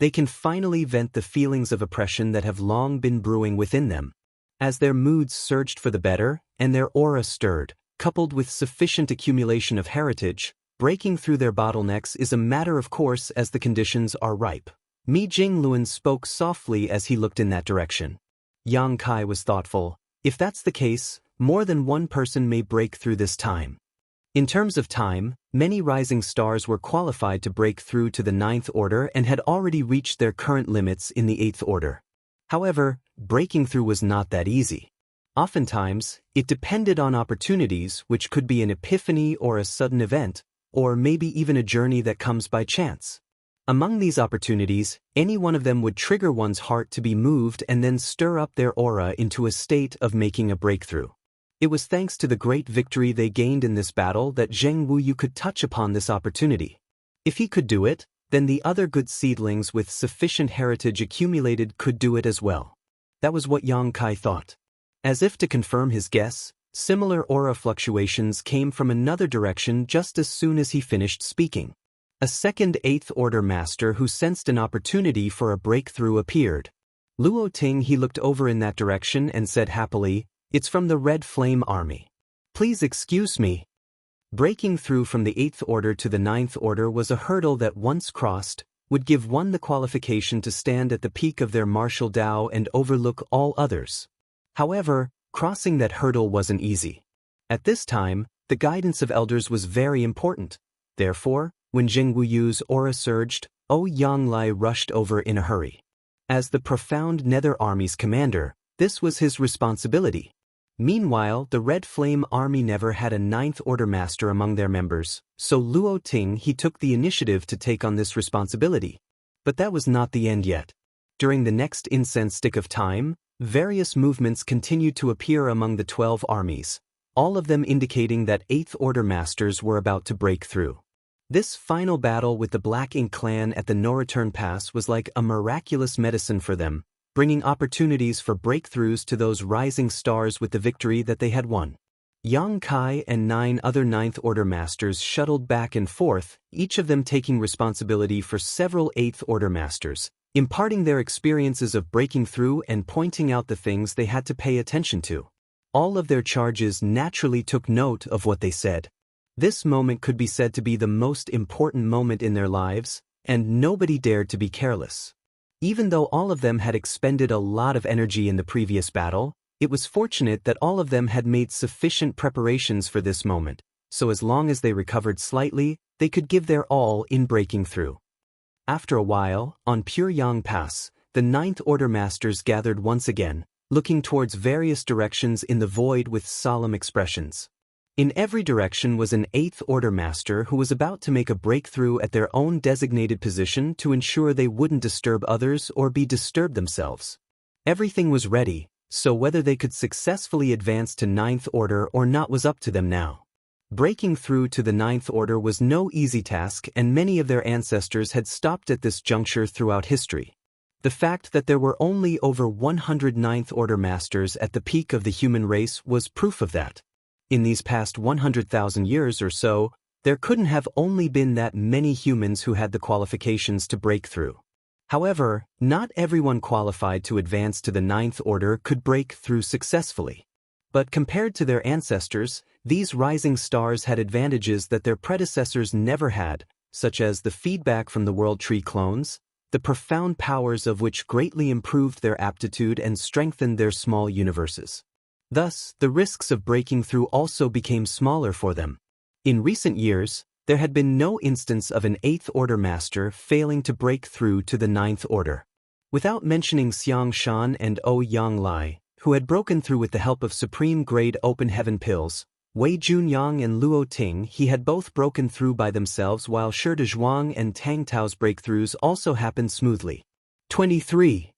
They can finally vent the feelings of oppression that have long been brewing within them. As their moods surged for the better, and their aura stirred, coupled with sufficient accumulation of heritage, breaking through their bottlenecks is a matter of course as the conditions are ripe. Mi Jingluan spoke softly as he looked in that direction. Yang Kai was thoughtful. If that's the case, more than one person may break through this time. In terms of time, many rising stars were qualified to break through to the Ninth Order and had already reached their current limits in the Eighth Order. However, breaking through was not that easy. Oftentimes, it depended on opportunities, which could be an epiphany or a sudden event, or maybe even a journey that comes by chance. Among these opportunities, any one of them would trigger one's heart to be moved and then stir up their aura into a state of making a breakthrough. It was thanks to the great victory they gained in this battle that Zheng Wuyu could touch upon this opportunity. If he could do it, then the other good seedlings with sufficient heritage accumulated could do it as well. That was what Yang Kai thought. As if to confirm his guess, similar aura fluctuations came from another direction just as soon as he finished speaking. A second Eighth Order Master who sensed an opportunity for a breakthrough appeared. Luo Ting he looked over in that direction and said happily, "It's from the Red Flame Army. Please excuse me." Breaking through from the Eighth Order to the Ninth Order was a hurdle that once crossed, would give one the qualification to stand at the peak of their martial Tao and overlook all others. However, crossing that hurdle wasn't easy. At this time, the guidance of elders was very important. Therefore, when Zheng Wuyu's aura surged, Yang Lai rushed over in a hurry. As the profound Nether Army's commander, this was his responsibility. Meanwhile, the Red Flame Army never had a Ninth Order Master among their members, so Luo Ting he took the initiative to take on this responsibility. But that was not the end yet. During the next incense stick of time, various movements continued to appear among the 12 armies, all of them indicating that Eighth Order Masters were about to break through. This final battle with the Black Ink clan at the No-Return Pass was like a miraculous medicine for them, bringing opportunities for breakthroughs to those rising stars with the victory that they had won. Yang Kai and 9 other Ninth Order Masters shuttled back and forth, each of them taking responsibility for several Eighth Order Masters, imparting their experiences of breaking through and pointing out the things they had to pay attention to. All of their charges naturally took note of what they said. This moment could be said to be the most important moment in their lives, and nobody dared to be careless. Even though all of them had expended a lot of energy in the previous battle, it was fortunate that all of them had made sufficient preparations for this moment, so as long as they recovered slightly, they could give their all in breaking through. After a while, on Pure Yang Pass, the Ninth Order Masters gathered once again, looking towards various directions in the void with solemn expressions. In every direction was an Eighth Order Master who was about to make a breakthrough at their own designated position to ensure they wouldn't disturb others or be disturbed themselves. Everything was ready, so whether they could successfully advance to Ninth Order or not was up to them now. Breaking through to the Ninth Order was no easy task, and many of their ancestors had stopped at this juncture throughout history. The fact that there were only over 100 Ninth Order Masters at the peak of the human race was proof of that. In these past 100,000 years or so, there couldn't have only been that many humans who had the qualifications to break through. However, not everyone qualified to advance to the Ninth Order could break through successfully. But compared to their ancestors, these rising stars had advantages that their predecessors never had, such as the feedback from the World Tree clones, the profound powers of which greatly improved their aptitude and strengthened their small universes. Thus, the risks of breaking through also became smaller for them. In recent years, there had been no instance of an Eighth Order Master failing to break through to the Ninth Order. Without mentioning Xiang Shan and Yang Lai, who had broken through with the help of supreme-grade open heaven pills, Wei Junyang and Luo Ting, he had both broken through by themselves, while Shi Zhuang and Tang Tao's breakthroughs also happened smoothly. 23.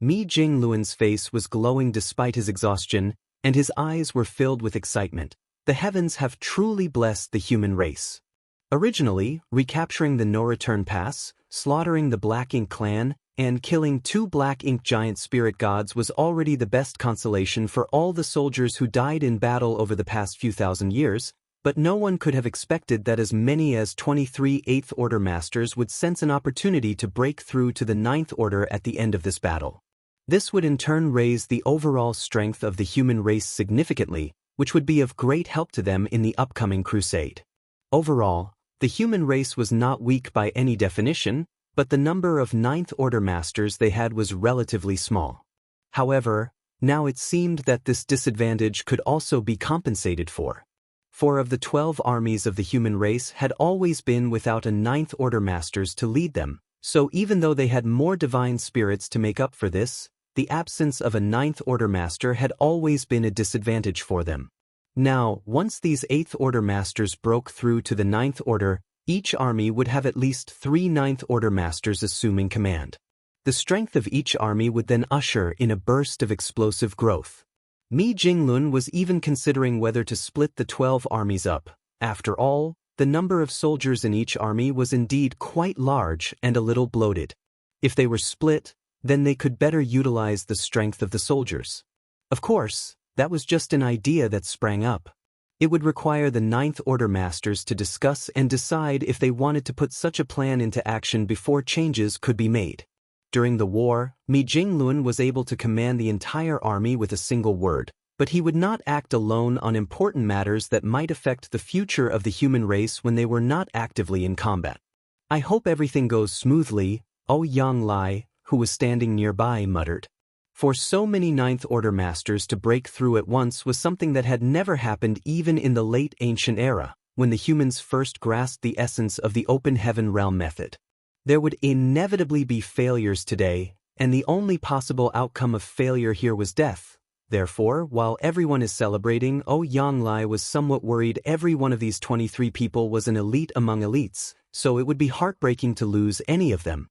Mi Jingluan's face was glowing despite his exhaustion, and his eyes were filled with excitement. The heavens have truly blessed the human race. Originally, recapturing the No-Return Pass, slaughtering the Black Ink clan, and killing 2 Black Ink giant spirit gods was already the best consolation for all the soldiers who died in battle over the past few thousand years, but no one could have expected that as many as 23 Eighth Order Masters would sense an opportunity to break through to the Ninth Order at the end of this battle. This would in turn raise the overall strength of the human race significantly, which would be of great help to them in the upcoming crusade. Overall, the human race was not weak by any definition, but the number of Ninth Order Masters they had was relatively small. However, now it seemed that this disadvantage could also be compensated for. 4 of the 12 armies of the human race had always been without a Ninth Order Masters to lead them, so even though they had more divine spirits to make up for this, the absence of a Ninth Order Master had always been a disadvantage for them. Now, once these Eighth Order Masters broke through to the Ninth Order, each army would have at least 3 Ninth Order Masters assuming command. The strength of each army would then usher in a burst of explosive growth. Mi Jinglun was even considering whether to split the 12 armies up. After all, the number of soldiers in each army was indeed quite large and a little bloated. If they were split, then they could better utilize the strength of the soldiers. Of course, that was just an idea that sprang up. It would require the Ninth Order Masters to discuss and decide if they wanted to put such a plan into action before changes could be made. During the war, Mi Jinglun was able to command the entire army with a single word, but he would not act alone on important matters that might affect the future of the human race when they were not actively in combat. "I hope everything goes smoothly," Yang Lai, who was standing nearby, muttered. For so many Ninth Order Masters to break through at once was something that had never happened even in the late ancient era, when the humans first grasped the essence of the open heaven realm method. There would inevitably be failures today, and the only possible outcome of failure here was death. Therefore, while everyone is celebrating, Yang Lai was somewhat worried. Every one of these 23 people was an elite among elites, so it would be heartbreaking to lose any of them.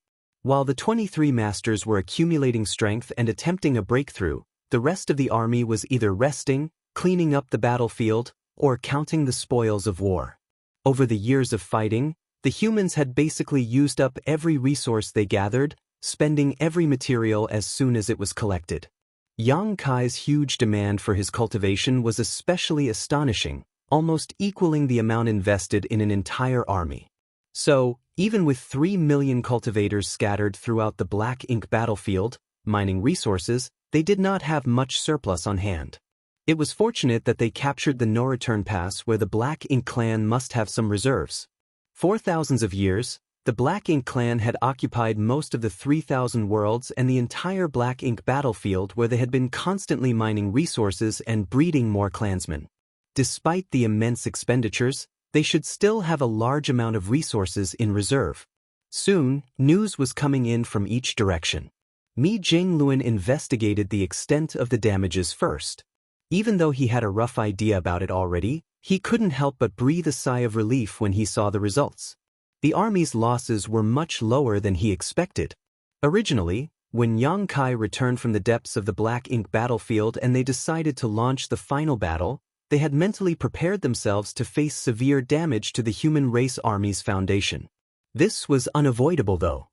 While the 23 masters were accumulating strength and attempting a breakthrough, the rest of the army was either resting, cleaning up the battlefield, or counting the spoils of war. Over the years of fighting, the humans had basically used up every resource they gathered, spending every material as soon as it was collected. Yang Kai's huge demand for his cultivation was especially astonishing, almost equaling the amount invested in an entire army. So, even with 3 million cultivators scattered throughout the Black Ink battlefield, mining resources, they did not have much surplus on hand. It was fortunate that they captured the No-Return Pass, where the Black Ink clan must have some reserves. For thousands of years, the Black Ink clan had occupied most of the 3,000 worlds and the entire Black Ink battlefield, where they had been constantly mining resources and breeding more clansmen. Despite the immense expenditures, they should still have a large amount of resources in reserve. Soon, news was coming in from each direction. Mi Jingluan investigated the extent of the damages first. Even though he had a rough idea about it already, he couldn't help but breathe a sigh of relief when he saw the results. The army's losses were much lower than he expected. Originally, when Yang Kai returned from the depths of the Black Ink battlefield and they decided to launch the final battle, they had mentally prepared themselves to face severe damage to the human race army's foundation. This was unavoidable though.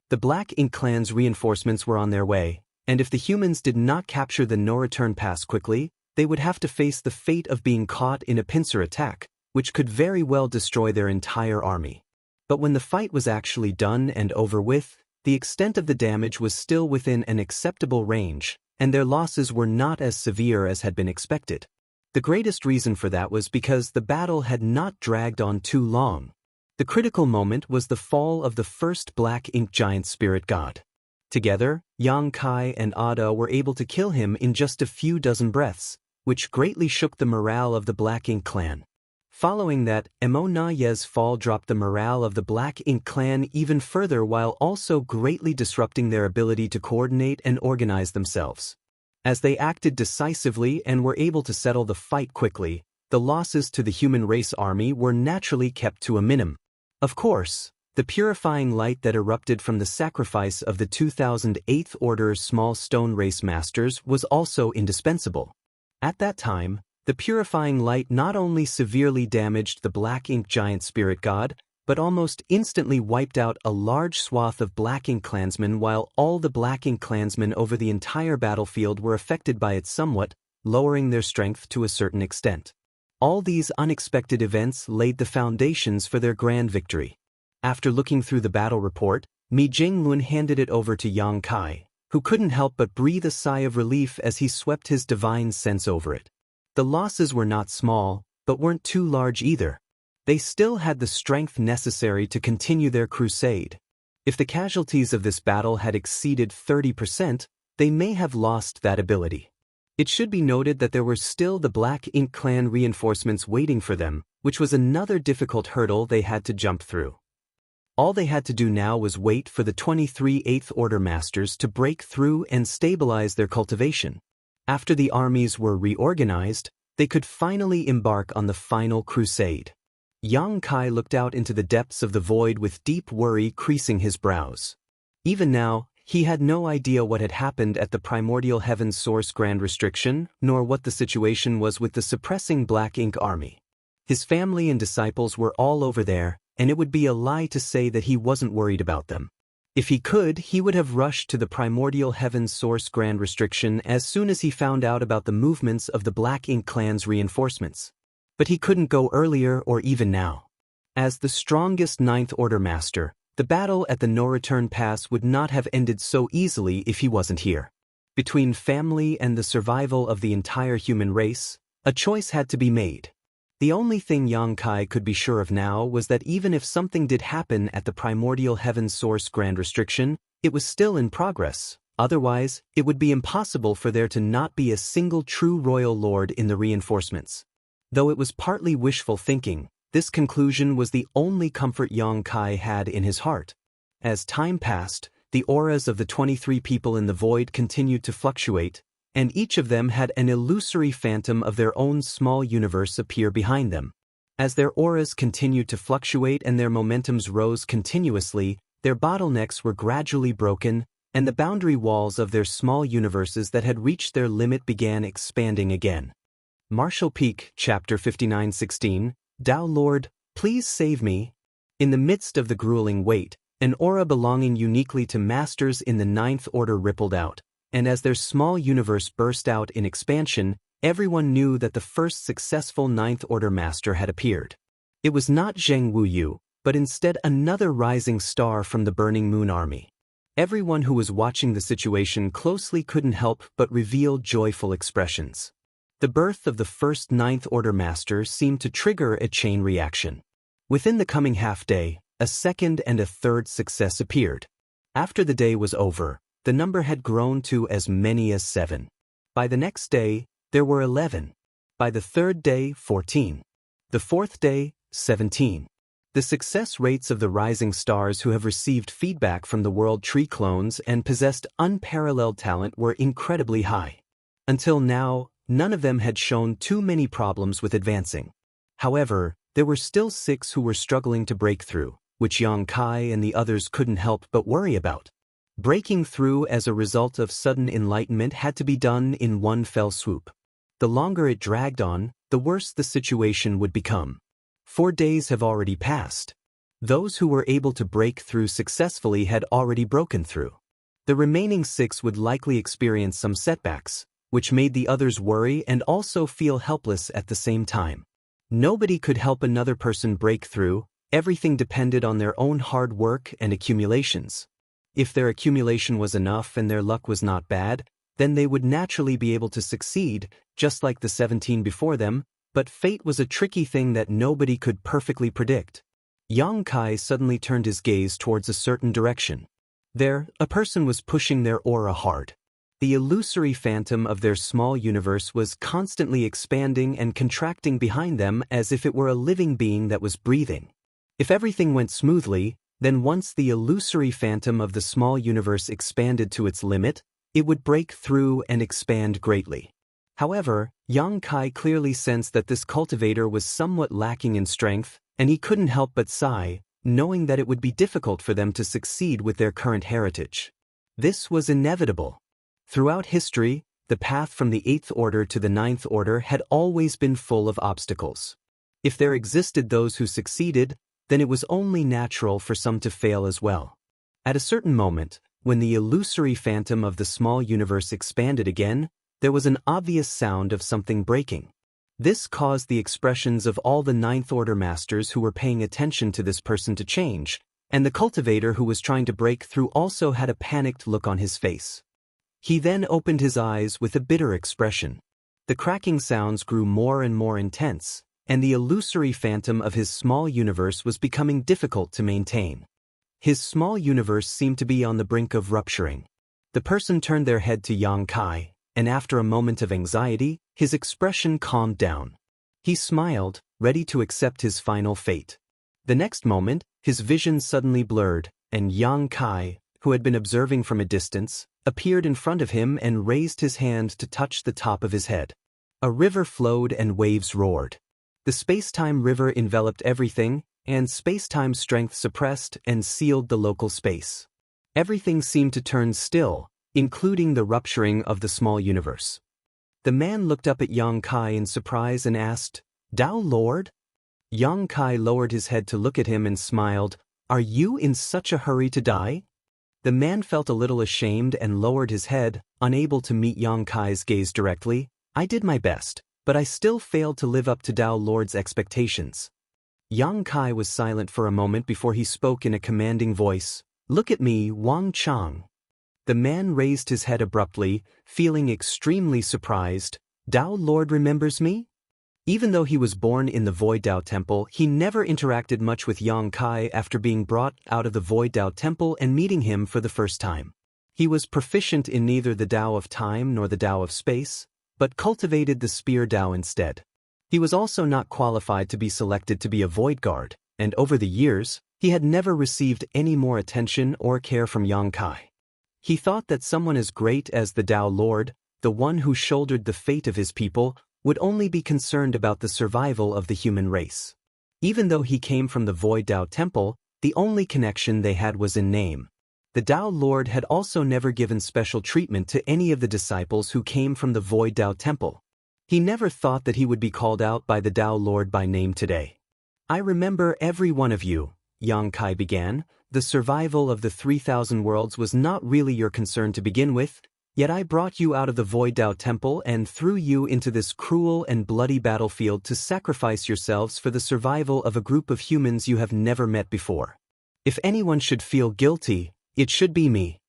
The Black Ink clan's reinforcements were on their way, and if the humans did not capture the no-return pass quickly, they would have to face the fate of being caught in a pincer attack, which could very well destroy their entire army. But when the fight was actually done and over with, the extent of the damage was still within an acceptable range, and their losses were not as severe as had been expected. The greatest reason for that was because the battle had not dragged on too long. The critical moment was the fall of the first Black Ink giant spirit god. Together, Yang Kai and Ada were able to kill him in just a few dozen breaths, which greatly shook the morale of the Black Ink clan. Following that, Emo Na Ye's fall dropped the morale of the Black Ink clan even further while also greatly disrupting their ability to coordinate and organize themselves. As they acted decisively and were able to settle the fight quickly, the losses to the human race army were naturally kept to a minimum. Of course, the purifying light that erupted from the sacrifice of the 2008th Order small stone race masters was also indispensable. At that time, the purifying light not only severely damaged the Black Ink giant spirit god, but almost instantly wiped out a large swath of Black Ink clansmen while all the Black Ink clansmen over the entire battlefield were affected by it somewhat, lowering their strength to a certain extent. All these unexpected events laid the foundations for their grand victory. After looking through the battle report, Mi Jinglun handed it over to Yang Kai, who couldn't help but breathe a sigh of relief as he swept his divine sense over it. The losses were not small, but weren't too large either. They still had the strength necessary to continue their crusade. If the casualties of this battle had exceeded 30%, they may have lost that ability. It should be noted that there were still the Black Ink clan reinforcements waiting for them, which was another difficult hurdle they had to jump through. All they had to do now was wait for the 23 8th Order Masters to break through and stabilize their cultivation. After the armies were reorganized, they could finally embark on the final crusade. Yang Kai looked out into the depths of the void with deep worry creasing his brows. Even now, he had no idea what had happened at the Primordial Heaven's Source Grand Restriction, nor what the situation was with the suppressing Black Ink army. His family and disciples were all over there, and it would be a lie to say that he wasn't worried about them. If he could, he would have rushed to the Primordial Heaven's Source Grand Restriction as soon as he found out about the movements of the Black Ink clan's reinforcements. But he couldn't go earlier or even now. As the strongest 9th Order Master, the battle at the no-return pass would not have ended so easily if he wasn't here. Between family and the survival of the entire human race, a choice had to be made. The only thing Yang Kai could be sure of now was that even if something did happen at the Primordial Heaven's Source Grand Restriction, it was still in progress. Otherwise, it would be impossible for there to not be a single true royal lord in the reinforcements. Though it was partly wishful thinking, this conclusion was the only comfort Yang Kai had in his heart. As time passed, the auras of the 23 people in the void continued to fluctuate, and each of them had an illusory phantom of their own small universe appear behind them. As their auras continued to fluctuate and their momentums rose continuously, their bottlenecks were gradually broken, and the boundary walls of their small universes that had reached their limit began expanding again. Martial Peak, Chapter 59:16, Tao Lord, please save me. In the midst of the grueling wait, an aura belonging uniquely to masters in the 9th Order rippled out, and as their small universe burst out in expansion, everyone knew that the first successful 9th Order Master had appeared. It was not Zheng Wuyu, but instead another rising star from the Burning Moon Army. Everyone who was watching the situation closely couldn't help but reveal joyful expressions. The birth of the first 9th Order Master seemed to trigger a chain reaction. Within the coming half-day, a second and a third success appeared. After the day was over, the number had grown to as many as 7. By the next day, there were 11. By the third day, 14. The fourth day, 17. The success rates of the rising stars who have received feedback from the World Tree clones and possessed unparalleled talent were incredibly high. Until now, none of them had shown too many problems with advancing. However, there were still 6 who were struggling to break through, which Yang Kai and the others couldn't help but worry about. Breaking through as a result of sudden enlightenment had to be done in one fell swoop. The longer it dragged on, the worse the situation would become. 4 days have already passed. Those who were able to break through successfully had already broken through. The remaining 6 would likely experience some setbacks, which made the others worry and also feel helpless at the same time. Nobody could help another person break through, everything depended on their own hard work and accumulations. If their accumulation was enough and their luck was not bad, then they would naturally be able to succeed, just like the 17 before them, but fate was a tricky thing that nobody could perfectly predict. Yang Kai suddenly turned his gaze towards a certain direction. There, a person was pushing their aura hard. The illusory phantom of their small universe was constantly expanding and contracting behind them as if it were a living being that was breathing. If everything went smoothly, then once the illusory phantom of the small universe expanded to its limit, it would break through and expand greatly. However, Yang Kai clearly sensed that this cultivator was somewhat lacking in strength, and he couldn't help but sigh, knowing that it would be difficult for them to succeed with their current heritage. This was inevitable. Throughout history, the path from the 8th order to the 9th order had always been full of obstacles. If there existed those who succeeded, then it was only natural for some to fail as well. At a certain moment, when the illusory phantom of the small universe expanded again, there was an obvious sound of something breaking. This caused the expressions of all the 9th order masters who were paying attention to this person to change, and the cultivator who was trying to break through also had a panicked look on his face. He then opened his eyes with a bitter expression. The cracking sounds grew more and more intense, and the illusory phantom of his small universe was becoming difficult to maintain. His small universe seemed to be on the brink of rupturing. The person turned their head to Yang Kai, and after a moment of anxiety, his expression calmed down. He smiled, ready to accept his final fate. The next moment, his vision suddenly blurred, and Yang Kai, who had been observing from a distance, appeared in front of him and raised his hand to touch the top of his head. A river flowed and waves roared. The space-time river enveloped everything, and space-time's strength suppressed and sealed the local space. Everything seemed to turn still, including the rupturing of the small universe. The man looked up at Yang Kai in surprise and asked, "Tao Lord?" Yang Kai lowered his head to look at him and smiled, "Are you in such a hurry to die?" The man felt a little ashamed and lowered his head, unable to meet Yang Kai's gaze directly. "I did my best, but I still failed to live up to Tao Lord's expectations." Yang Kai was silent for a moment before he spoke in a commanding voice, "Look at me, Wang Chang." The man raised his head abruptly, feeling extremely surprised. "Tao Lord remembers me?" Even though he was born in the Void Tao Temple, he never interacted much with Yang Kai after being brought out of the Void Tao Temple and meeting him for the first time. He was proficient in neither the Tao of time nor the Tao of space, but cultivated the Spear Tao instead. He was also not qualified to be selected to be a Void Guard, and over the years, he had never received any more attention or care from Yang Kai. He thought that someone as great as the Tao Lord, the one who shouldered the fate of his people, would only be concerned about the survival of the human race. Even though he came from the Void Tao Temple, the only connection they had was in name. The Tao Lord had also never given special treatment to any of the disciples who came from the Void Tao Temple. He never thought that he would be called out by the Tao Lord by name today. "I remember every one of you," Yang Kai began. "The survival of the 3,000 worlds was not really your concern to begin with, yet I brought you out of the Void Tao Temple and threw you into this cruel and bloody battlefield to sacrifice yourselves for the survival of a group of humans you have never met before. If anyone should feel guilty, it should be me."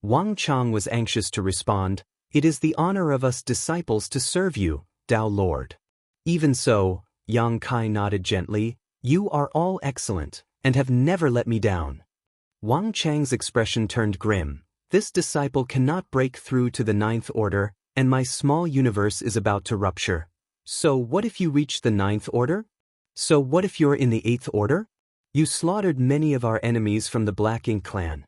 Wang Chang was anxious to respond, "It is the honor of us disciples to serve you, Tao Lord." "Even so," Yang Kai nodded gently, "you are all excellent, and have never let me down." Wang Chang's expression turned grim. "This disciple cannot break through to the 9th order, and my small universe is about to rupture. So what if you reach the 9th order? So what if you're in the 8th order? You slaughtered many of our enemies from the Black Ink clan.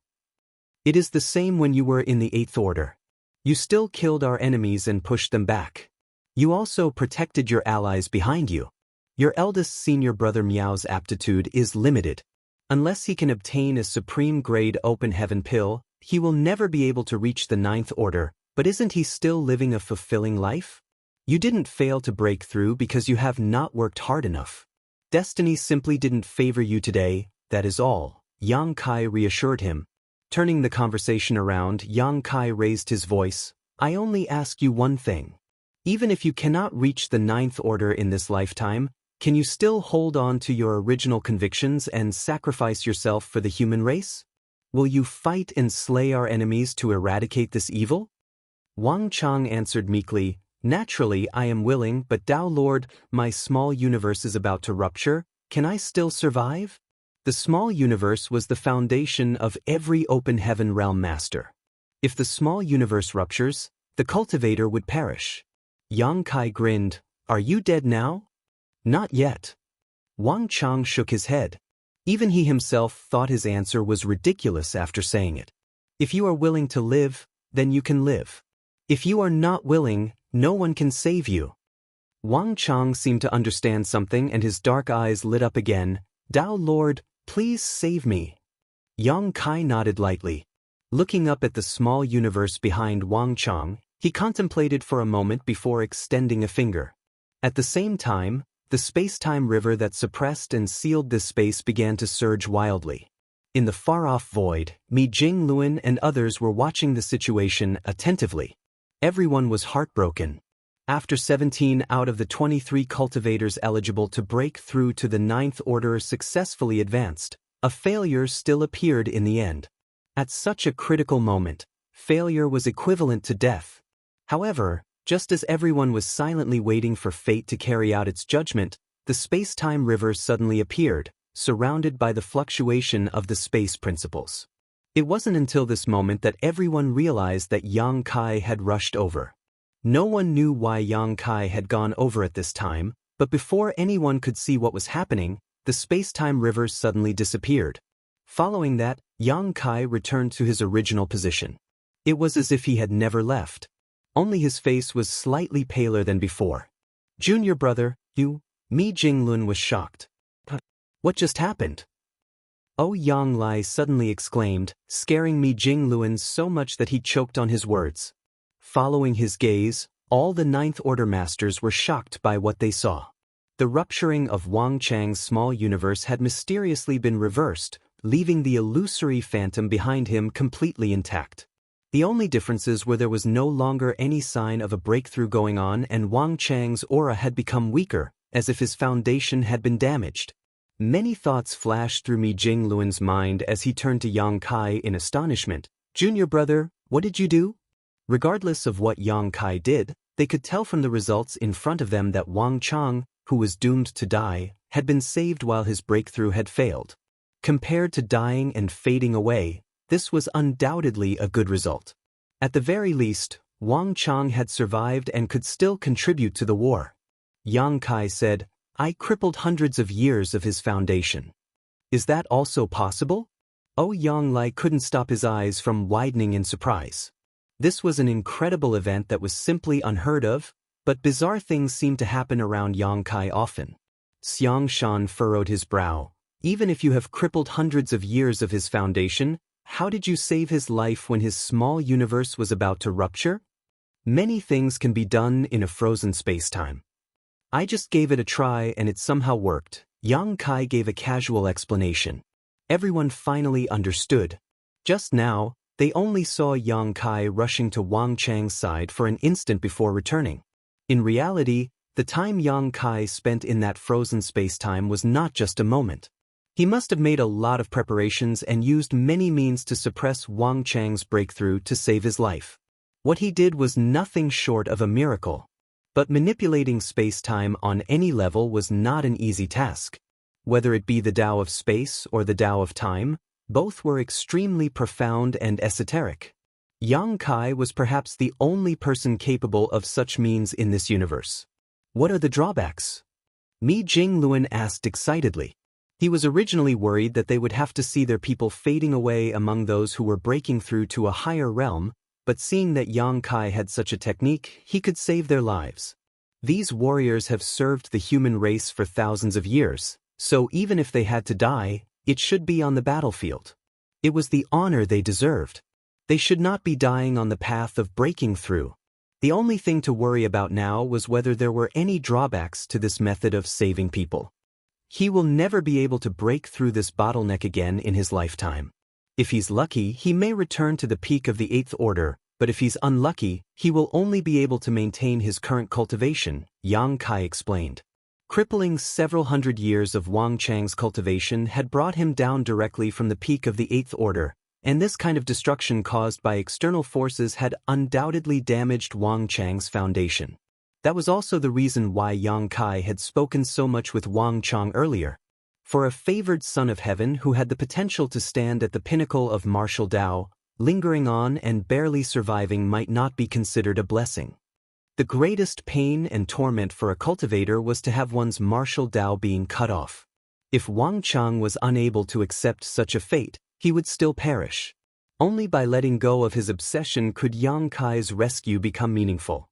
It is the same when you were in the 8th order. You still killed our enemies and pushed them back. You also protected your allies behind you. Your eldest senior brother Miao's aptitude is limited. Unless he can obtain a supreme-grade open heaven pill, he will never be able to reach the 9th order, but isn't he still living a fulfilling life? You didn't fail to break through because you have not worked hard enough. Destiny simply didn't favor you today, that is all, Yang Kai reassured him. Turning the conversation around, Yang Kai raised his voice. I only ask you one thing. Even if you cannot reach the 9th order in this lifetime, can you still hold on to your original convictions and sacrifice yourself for the human race? Will you fight and slay our enemies to eradicate this evil? Wang Chang answered meekly, Naturally I am willing, but Tao Lord, my small universe is about to rupture, can I still survive? The small universe was the foundation of every open heaven realm master. If the small universe ruptures, the cultivator would perish. Yang Kai grinned, Are you dead now? Not yet. Wang Chang shook his head. Even he himself thought his answer was ridiculous after saying it. If you are willing to live, then you can live. If you are not willing, no one can save you. Wang Chang seemed to understand something and his dark eyes lit up again. Tao Lord, please save me. Yang Kai nodded lightly. Looking up at the small universe behind Wang Chang, he contemplated for a moment before extending a finger. At the same time, the space-time river that suppressed and sealed this space began to surge wildly. In the far-off void, Mi Jingluan and others were watching the situation attentively. Everyone was heartbroken. After 17 out of the 23 cultivators eligible to break through to the 9th order successfully advanced, a failure still appeared in the end. At such a critical moment, failure was equivalent to death. However, just as everyone was silently waiting for fate to carry out its judgment, the space-time river suddenly appeared, surrounded by the fluctuation of the space principles. It wasn't until this moment that everyone realized that Yang Kai had rushed over. No one knew why Yang Kai had gone over at this time, but before anyone could see what was happening, the space-time river suddenly disappeared. Following that, Yang Kai returned to his original position. It was as if he had never left. Only his face was slightly paler than before. Junior brother, you? Mi Jinglun was shocked. What just happened? Oh, Yang Lai suddenly exclaimed, scaring Mi Jingluan so much that he choked on his words. Following his gaze, all the 9th order masters were shocked by what they saw. The rupturing of Wang Chang's small universe had mysteriously been reversed, leaving the illusory phantom behind him completely intact. The only differences were there was no longer any sign of a breakthrough going on and Wang Chang's aura had become weaker, as if his foundation had been damaged. Many thoughts flashed through Mi Jingluan's mind as he turned to Yang Kai in astonishment. Junior brother, what did you do? Regardless of what Yang Kai did, they could tell from the results in front of them that Wang Chang, who was doomed to die, had been saved while his breakthrough had failed. Compared to dying and fading away, this was undoubtedly a good result. At the very least, Wang Chang had survived and could still contribute to the war. Yang Kai said, I crippled hundreds of years of his foundation. Is that also possible? Oh, Yang Lai couldn't stop his eyes from widening in surprise. This was an incredible event that was simply unheard of, but bizarre things seemed to happen around Yang Kai often. Xiang Shan furrowed his brow. Even if you have crippled hundreds of years of his foundation, how did you save his life when his small universe was about to rupture? Many things can be done in a frozen space-time. I just gave it a try and it somehow worked. Yang Kai gave a casual explanation. Everyone finally understood. Just now, they only saw Yang Kai rushing to Wang Chang's side for an instant before returning. In reality, the time Yang Kai spent in that frozen space-time was not just a moment. He must have made a lot of preparations and used many means to suppress Wang Chang's breakthrough to save his life. What he did was nothing short of a miracle. But manipulating space-time on any level was not an easy task. Whether it be the Tao of space or the Tao of time, both were extremely profound and esoteric. Yang Kai was perhaps the only person capable of such means in this universe. What are the drawbacks? Mi Jingluan asked excitedly. He was originally worried that they would have to see their people fading away among those who were breaking through to a higher realm, but seeing that Yang Kai had such a technique, he could save their lives. These warriors have served the human race for thousands of years, so even if they had to die, it should be on the battlefield. It was the honor they deserved. They should not be dying on the path of breaking through. The only thing to worry about now was whether there were any drawbacks to this method of saving people. He will never be able to break through this bottleneck again in his lifetime. If he's lucky, he may return to the peak of the 8th order, but if he's unlucky, he will only be able to maintain his current cultivation, Yang Kai explained. Crippling several hundred years of Wang Chang's cultivation had brought him down directly from the peak of the 8th order, and this kind of destruction caused by external forces had undoubtedly damaged Wang Chang's foundation. That was also the reason why Yang Kai had spoken so much with Wang Chang earlier. For a favored son of heaven who had the potential to stand at the pinnacle of martial Tao, lingering on and barely surviving might not be considered a blessing. The greatest pain and torment for a cultivator was to have one's martial Tao being cut off. If Wang Chang was unable to accept such a fate, he would still perish. Only by letting go of his obsession could Yang Kai's rescue become meaningful.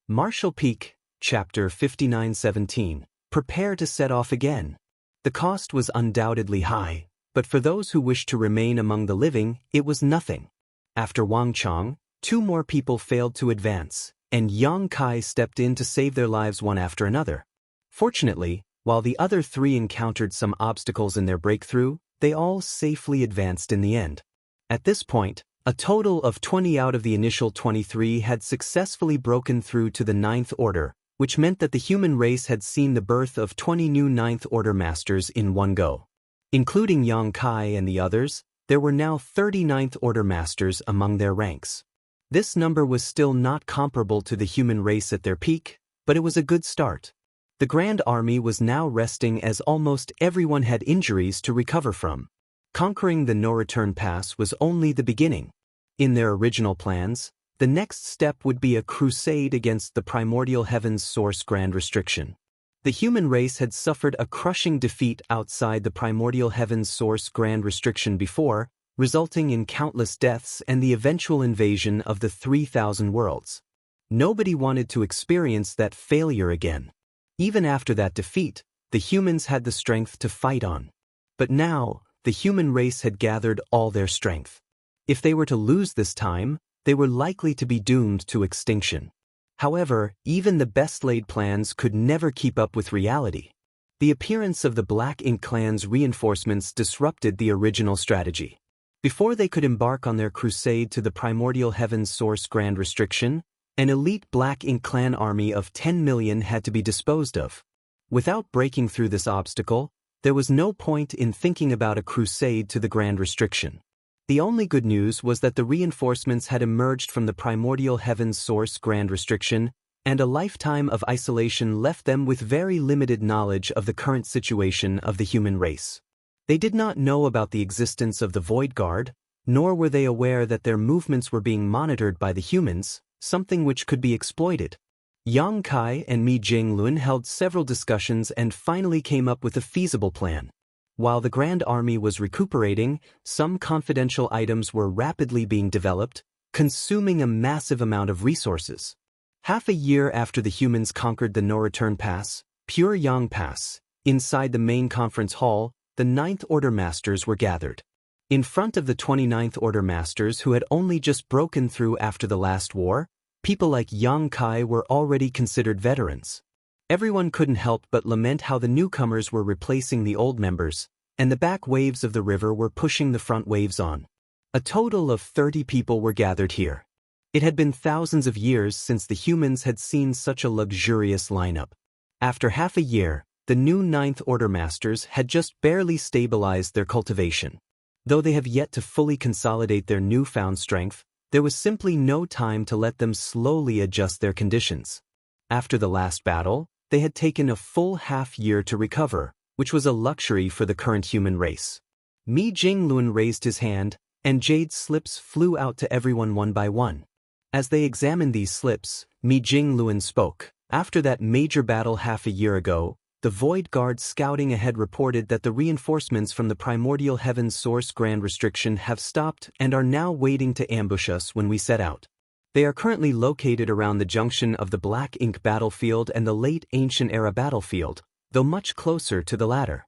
Martial Peak, Chapter 59:17. Prepare to set off again. The cost was undoubtedly high, but for those who wished to remain among the living, it was nothing. After Wang Chang, 2 more people failed to advance, and Yang Kai stepped in to save their lives one after another. Fortunately, while the other 3 encountered some obstacles in their breakthrough, they all safely advanced in the end. At this point, a total of 20 out of the initial 23 had successfully broken through to the 9th order, which meant that the human race had seen the birth of 20 new 9th order masters in one go. Including Yang Kai and the others, there were now 30 9th order masters among their ranks. This number was still not comparable to the human race at their peak, but it was a good start. The Grand Army was now resting as almost everyone had injuries to recover from. Conquering the no-return pass was only the beginning. In their original plans, the next step would be a crusade against the primordial heaven's source Grand Restriction. The human race had suffered a crushing defeat outside the primordial heaven's source Grand Restriction before, resulting in countless deaths and the eventual invasion of the 3,000 worlds. Nobody wanted to experience that failure again. Even after that defeat, the humans had the strength to fight on. But now, the human race had gathered all their strength. If they were to lose this time, they were likely to be doomed to extinction. However, even the best-laid plans could never keep up with reality. The appearance of the Black Ink clan's reinforcements disrupted the original strategy. Before they could embark on their crusade to the primordial heaven's source Grand Restriction, an elite Black Ink clan army of 10 million had to be disposed of. Without breaking through this obstacle, there was no point in thinking about a crusade to the Grand Restriction. The only good news was that the reinforcements had emerged from the primordial heaven's source Grand Restriction, and a lifetime of isolation left them with very limited knowledge of the current situation of the human race. They did not know about the existence of the Void Guard, nor were they aware that their movements were being monitored by the humans, something which could be exploited. Yang Kai and Mi Jinglun held several discussions and finally came up with a feasible plan. While the Grand Army was recuperating, some confidential items were rapidly being developed, consuming a massive amount of resources. Half a year after the humans conquered the no-return pass, Pure Yang Pass, inside the main conference hall, the 9th Order Masters were gathered. In front of the 29th Order Masters who had only just broken through after the last war, people like Yang Kai were already considered veterans. Everyone couldn't help but lament how the newcomers were replacing the old members, and the back waves of the river were pushing the front waves on. A total of 30 people were gathered here. It had been thousands of years since the humans had seen such a luxurious lineup. After half a year, the new 9th Order Masters had just barely stabilized their cultivation. Though they have yet to fully consolidate their newfound strength, there was simply no time to let them slowly adjust their conditions. After the last battle, they had taken a full half-year to recover, which was a luxury for the current human race. Mi Jinglun raised his hand, and jade slips flew out to everyone one by one. As they examined these slips, Mi Jinglun spoke. After that major battle half a year ago, the Void Guard scouting ahead reported that the reinforcements from the primordial heaven's source Grand Restriction have stopped and are now waiting to ambush us when we set out. They are currently located around the junction of the Black Ink battlefield and the late Ancient Era battlefield, though much closer to the latter.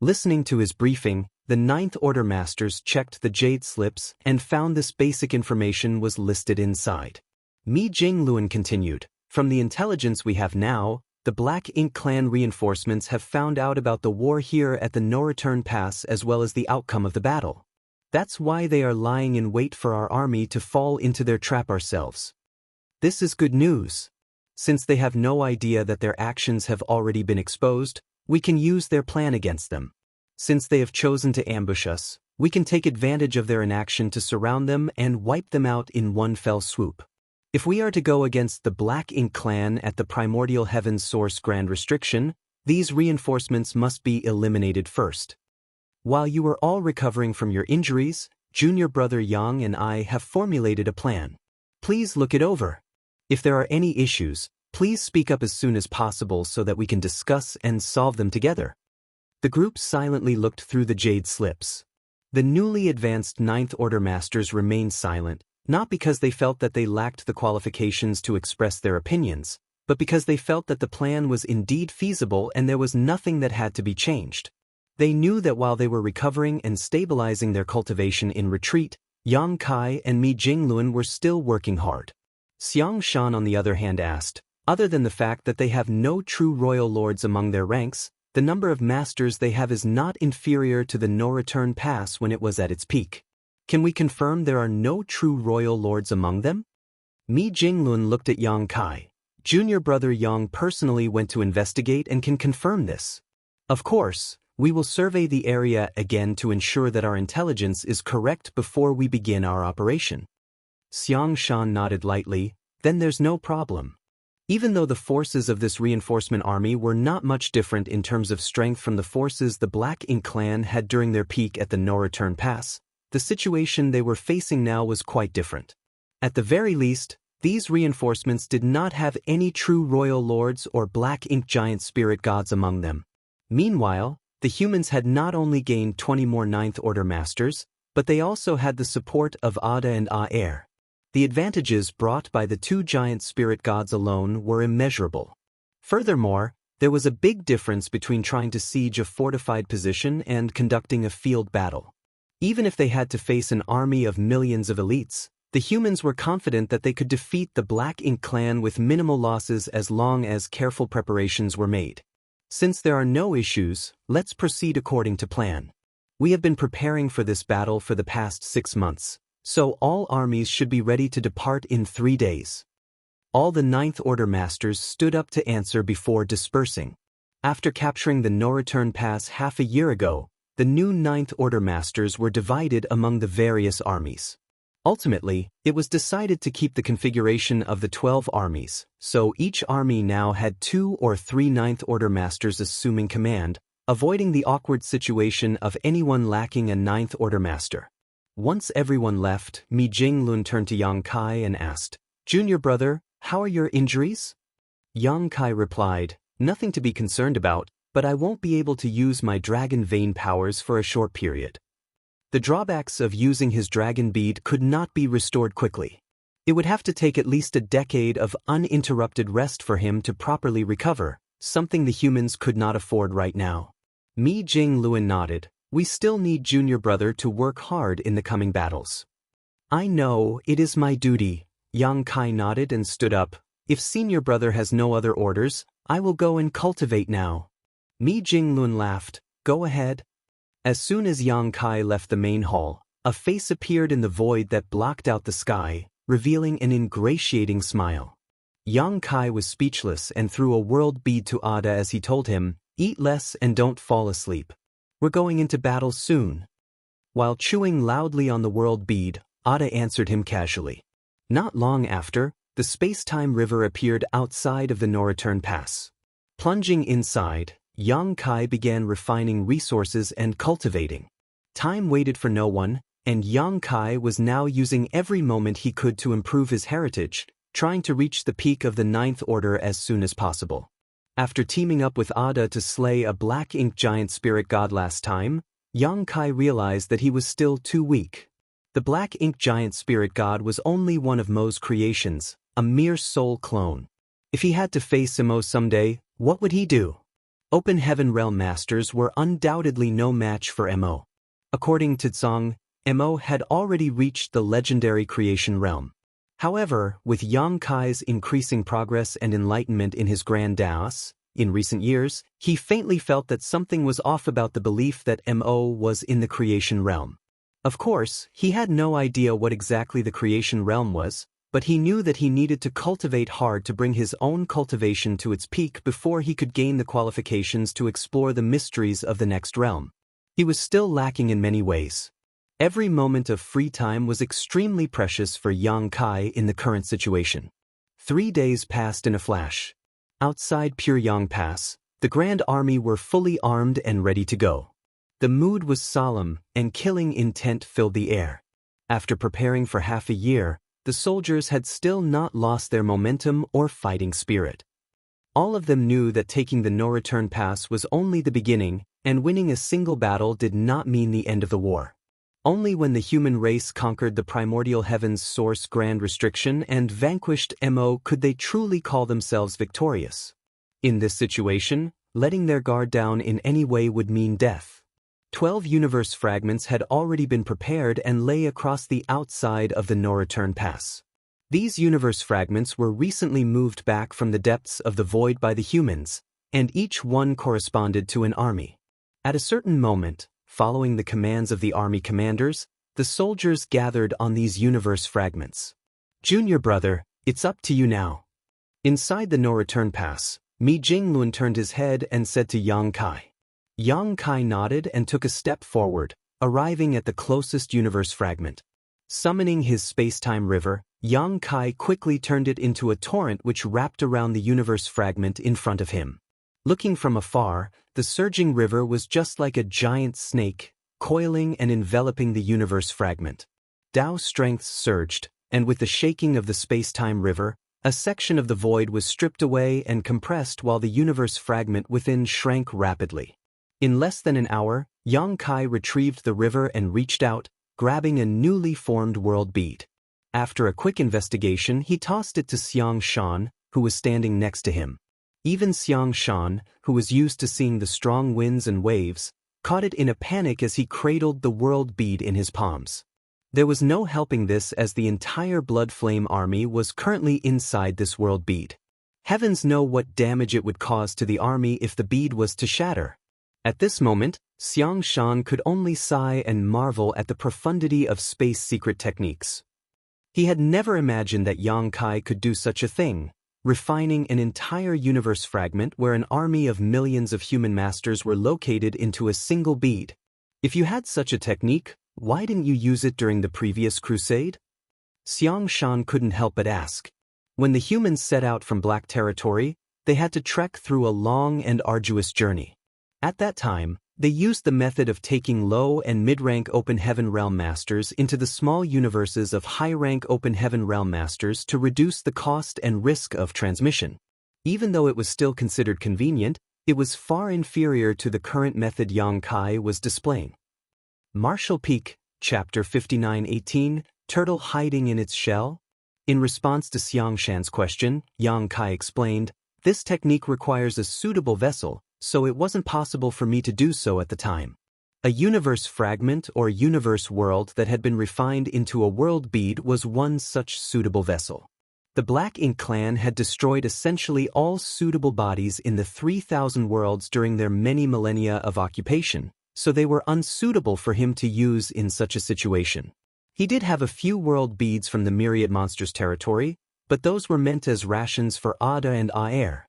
Listening to his briefing, the 9th Order Masters checked the jade slips and found this basic information was listed inside. Mi Jingluan continued, from the intelligence we have now, the Black Ink Clan reinforcements have found out about the war here at the No-Return Pass as well as the outcome of the battle. That's why they are lying in wait for our army to fall into their trap ourselves. This is good news. Since they have no idea that their actions have already been exposed, we can use their plan against them. Since they have chosen to ambush us, we can take advantage of their inaction to surround them and wipe them out in one fell swoop. If we are to go against the Black Ink Clan at the Primordial Heaven's Source Grand Restriction, these reinforcements must be eliminated first. While you are all recovering from your injuries, Junior Brother Yang and I have formulated a plan. Please look it over. If there are any issues, please speak up as soon as possible so that we can discuss and solve them together. The group silently looked through the jade slips. The newly advanced Ninth Order Masters remained silent, not because they felt that they lacked the qualifications to express their opinions, but because they felt that the plan was indeed feasible and there was nothing that had to be changed. They knew that while they were recovering and stabilizing their cultivation in retreat, Yang Kai and Mi Jingluan were still working hard. Xiang Shan on the other hand asked, other than the fact that they have no true royal lords among their ranks, the number of masters they have is not inferior to the No-Return Pass when it was at its peak. Can we confirm there are no true royal lords among them? Mi Jingluan looked at Yang Kai. Junior Brother Yang personally went to investigate and can confirm this. Of course, we will survey the area again to ensure that our intelligence is correct before we begin our operation. Xiang Shan nodded lightly, then there's no problem. Even though the forces of this reinforcement army were not much different in terms of strength from the forces the Black Ink Clan had during their peak at the No-Return Pass, the situation they were facing now was quite different. At the very least, these reinforcements did not have any true royal lords or Black Ink giant spirit gods among them. Meanwhile, the humans had not only gained 20 more Ninth Order Masters, but they also had the support of Ada and Aer. The advantages brought by the two giant spirit gods alone were immeasurable. Furthermore, there was a big difference between trying to siege a fortified position and conducting a field battle. Even if they had to face an army of millions of elites, the humans were confident that they could defeat the Black Ink Clan with minimal losses as long as careful preparations were made. Since there are no issues, let's proceed according to plan. We have been preparing for this battle for the past 6 months, so all armies should be ready to depart in 3 days. All the Ninth Order Masters stood up to answer before dispersing. After capturing the No-Return Pass half a year ago, the new Ninth Order Masters were divided among the various armies. Ultimately, it was decided to keep the configuration of the 12 armies, so each army now had 2 or 3 Ninth Order Masters assuming command, avoiding the awkward situation of anyone lacking a Ninth Order Master. Once everyone left, Mi Jingluan turned to Yang Kai and asked, "Junior brother, how are your injuries?" Yang Kai replied, "Nothing to be concerned about, but I won't be able to use my dragon vein powers for a short period." The drawbacks of using his dragon bead could not be restored quickly. It would have to take at least a decade of uninterrupted rest for him to properly recover, something the humans could not afford right now. Mi Jingluan nodded. "We still need Junior Brother to work hard in the coming battles." "I know, it is my duty." Yang Kai nodded and stood up. "If Senior Brother has no other orders, I will go and cultivate now." Mi Jingluan laughed. "Go ahead." As soon as Yang Kai left the main hall, a face appeared in the void that blocked out the sky, revealing an ingratiating smile. Yang Kai was speechless and threw a world bead to Ada as he told him, "Eat less and don't fall asleep. We're going into battle soon." While chewing loudly on the world bead, Ada answered him casually. Not long after, the space-time river appeared outside of the No-Return Pass. Plunging inside, Yang Kai began refining resources and cultivating. Time waited for no one, and Yang Kai was now using every moment he could to improve his heritage, trying to reach the peak of the Ninth Order as soon as possible. After teaming up with Ada to slay a Black Ink giant spirit god last time, Yang Kai realized that he was still too weak. The Black Ink giant spirit god was only one of Mo's creations, a mere soul clone. If he had to face Mo someday, what would he do? Open Heaven Realm Masters were undoubtedly no match for Mo. According to Tsong, Mo had already reached the legendary creation realm. However, with Yang Kai's increasing progress and enlightenment in his Grand Daos, in recent years, he faintly felt that something was off about the belief that Mo was in the creation realm. Of course, he had no idea what exactly the creation realm was, but he knew that he needed to cultivate hard to bring his own cultivation to its peak before he could gain the qualifications to explore the mysteries of the next realm. He was still lacking in many ways. Every moment of free time was extremely precious for Yang Kai in the current situation. 3 days passed in a flash. Outside Pyongyang Pass, the Grand Army were fully armed and ready to go. The mood was solemn, and killing intent filled the air. After preparing for half a year, the soldiers had still not lost their momentum or fighting spirit. All of them knew that taking the no-return pass was only the beginning, and winning a single battle did not mean the end of the war. Only when the human race conquered the primordial heaven's source grand restriction and vanquished Mo could they truly call themselves victorious. In this situation, letting their guard down in any way would mean death. 12 universe fragments had already been prepared and lay across the outside of the no-return pass. These universe fragments were recently moved back from the depths of the void by the humans, and each one corresponded to an army. At a certain moment, following the commands of the army commanders, the soldiers gathered on these universe fragments. "Junior brother, it's up to you now." Inside the no-return pass, Mi Jinglun turned his head and said to Yang Kai. Yang Kai nodded and took a step forward, arriving at the closest universe fragment. Summoning his space-time river, Yang Kai quickly turned it into a torrent which wrapped around the universe fragment in front of him. Looking from afar, the surging river was just like a giant snake, coiling and enveloping the universe fragment. Dao strength surged, and with the shaking of the space-time river, a section of the void was stripped away and compressed while the universe fragment within shrank rapidly. In less than an hour, Yang Kai retrieved the river and reached out, grabbing a newly formed world bead. After a quick investigation, he tossed it to Xiang Shan, who was standing next to him. Even Xiang Shan, who was used to seeing the strong winds and waves, caught it in a panic as he cradled the world bead in his palms. There was no helping this as the entire Blood Flame army was currently inside this world bead. Heavens know what damage it would cause to the army if the bead was to shatter. At this moment, Xiang Shan could only sigh and marvel at the profundity of space secret techniques. He had never imagined that Yang Kai could do such a thing, refining an entire universe fragment where an army of millions of human masters were located into a single bead. If you had such a technique, why didn't you use it during the previous crusade? Xiang Shan couldn't help but ask. When the humans set out from Black Territory, they had to trek through a long and arduous journey. At that time, they used the method of taking low and mid-rank Open Heaven Realm Masters into the small universes of high-rank Open Heaven Realm Masters to reduce the cost and risk of transmission. Even though it was still considered convenient, it was far inferior to the current method Yang Kai was displaying. Marshall Peak, Chapter 59-18, Turtle Hiding in Its Shell? In response to Xiang Shan's question, Yang Kai explained, "This technique requires a suitable vessel, so it wasn't possible for me to do so at the time. A universe fragment or universe world that had been refined into a world bead was one such suitable vessel. The Black Ink clan had destroyed essentially all suitable bodies in the 3,000 worlds during their many millennia of occupation, so they were unsuitable for him to use in such a situation. He did have a few world beads from the Myriad Monsters territory, but those were meant as rations for Ada and Aer."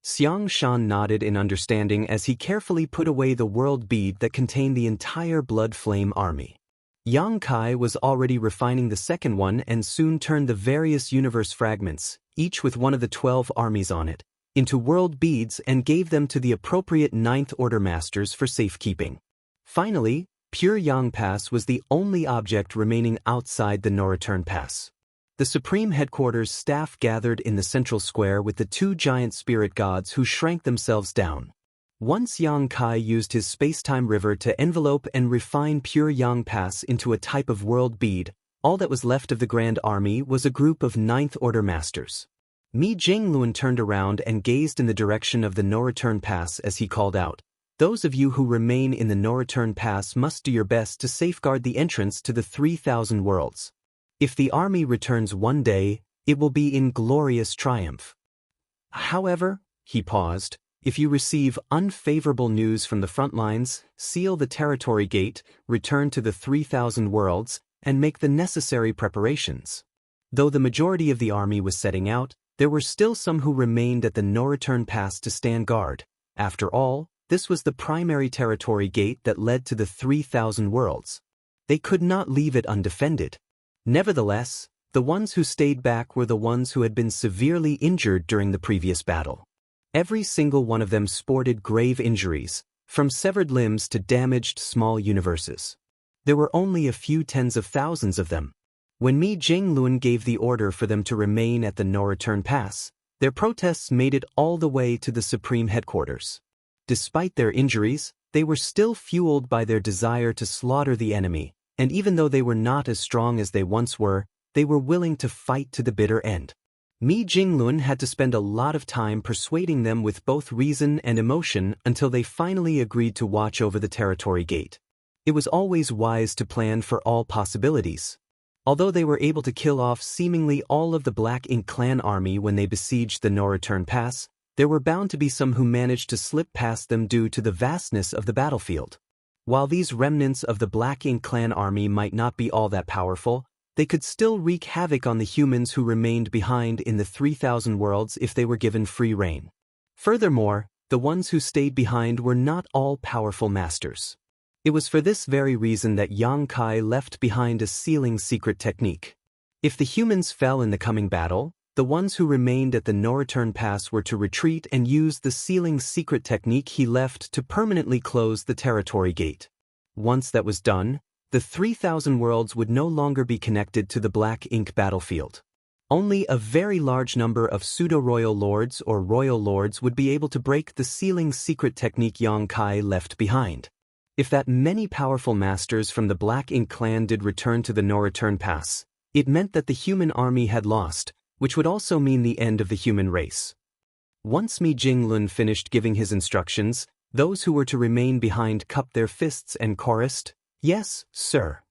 Xiang Shan nodded in understanding as he carefully put away the world bead that contained the entire Blood Flame army. Yang Kai was already refining the second one and soon turned the various universe fragments, each with one of the 12 armies on it, into world beads and gave them to the appropriate Ninth Order Masters for safekeeping. Finally, Pyongyang Pass was the only object remaining outside the no-return pass. The Supreme Headquarters staff gathered in the central square with the 2 giant spirit gods who shrank themselves down. Once Yang Kai used his space-time river to envelope and refine Pyongyang Pass into a type of world bead, all that was left of the Grand Army was a group of Ninth Order Masters. Mi Jinglun turned around and gazed in the direction of the no-return pass as he called out, "Those of you who remain in the no-return pass must do your best to safeguard the entrance to the 3,000 worlds." If the army returns one day, it will be in glorious triumph. However, he paused, if you receive unfavorable news from the front lines, seal the territory gate, return to the 3,000 worlds, and make the necessary preparations. Though the majority of the army was setting out, there were still some who remained at the no-return pass to stand guard. After all, this was the primary territory gate that led to the 3,000 worlds. They could not leave it undefended. Nevertheless, the ones who stayed back were the ones who had been severely injured during the previous battle. Every single one of them sported grave injuries, from severed limbs to damaged small universes. There were only a few tens of thousands of them. When Mi Jinglun gave the order for them to remain at the no-return pass, their protests made it all the way to the Supreme Headquarters. Despite their injuries, they were still fueled by their desire to slaughter the enemy, and even though they were not as strong as they once were, they were willing to fight to the bitter end. Mi Jinglun had to spend a lot of time persuading them with both reason and emotion until they finally agreed to watch over the territory gate. It was always wise to plan for all possibilities. Although they were able to kill off seemingly all of the Black Ink clan army when they besieged the no-return pass, there were bound to be some who managed to slip past them due to the vastness of the battlefield. While these remnants of the Black Ink clan army might not be all that powerful, they could still wreak havoc on the humans who remained behind in the 3,000 worlds if they were given free rein. Furthermore, the ones who stayed behind were not all powerful masters. It was for this very reason that Yang Kai left behind a sealing secret technique. If the humans fell in the coming battle, the ones who remained at the no-return pass were to retreat and use the sealing secret technique he left to permanently close the territory gate. Once that was done, the 3,000 worlds would no longer be connected to the Black Ink battlefield. Only a very large number of pseudo-royal lords or royal lords would be able to break the sealing secret technique Yang Kai left behind. If that many powerful masters from the Black Ink clan did return to the no-return pass, it meant that the human army had lost, which would also mean the end of the human race. Once Mi Jinglun finished giving his instructions, those who were to remain behind cupped their fists and chorused, "Yes, sir."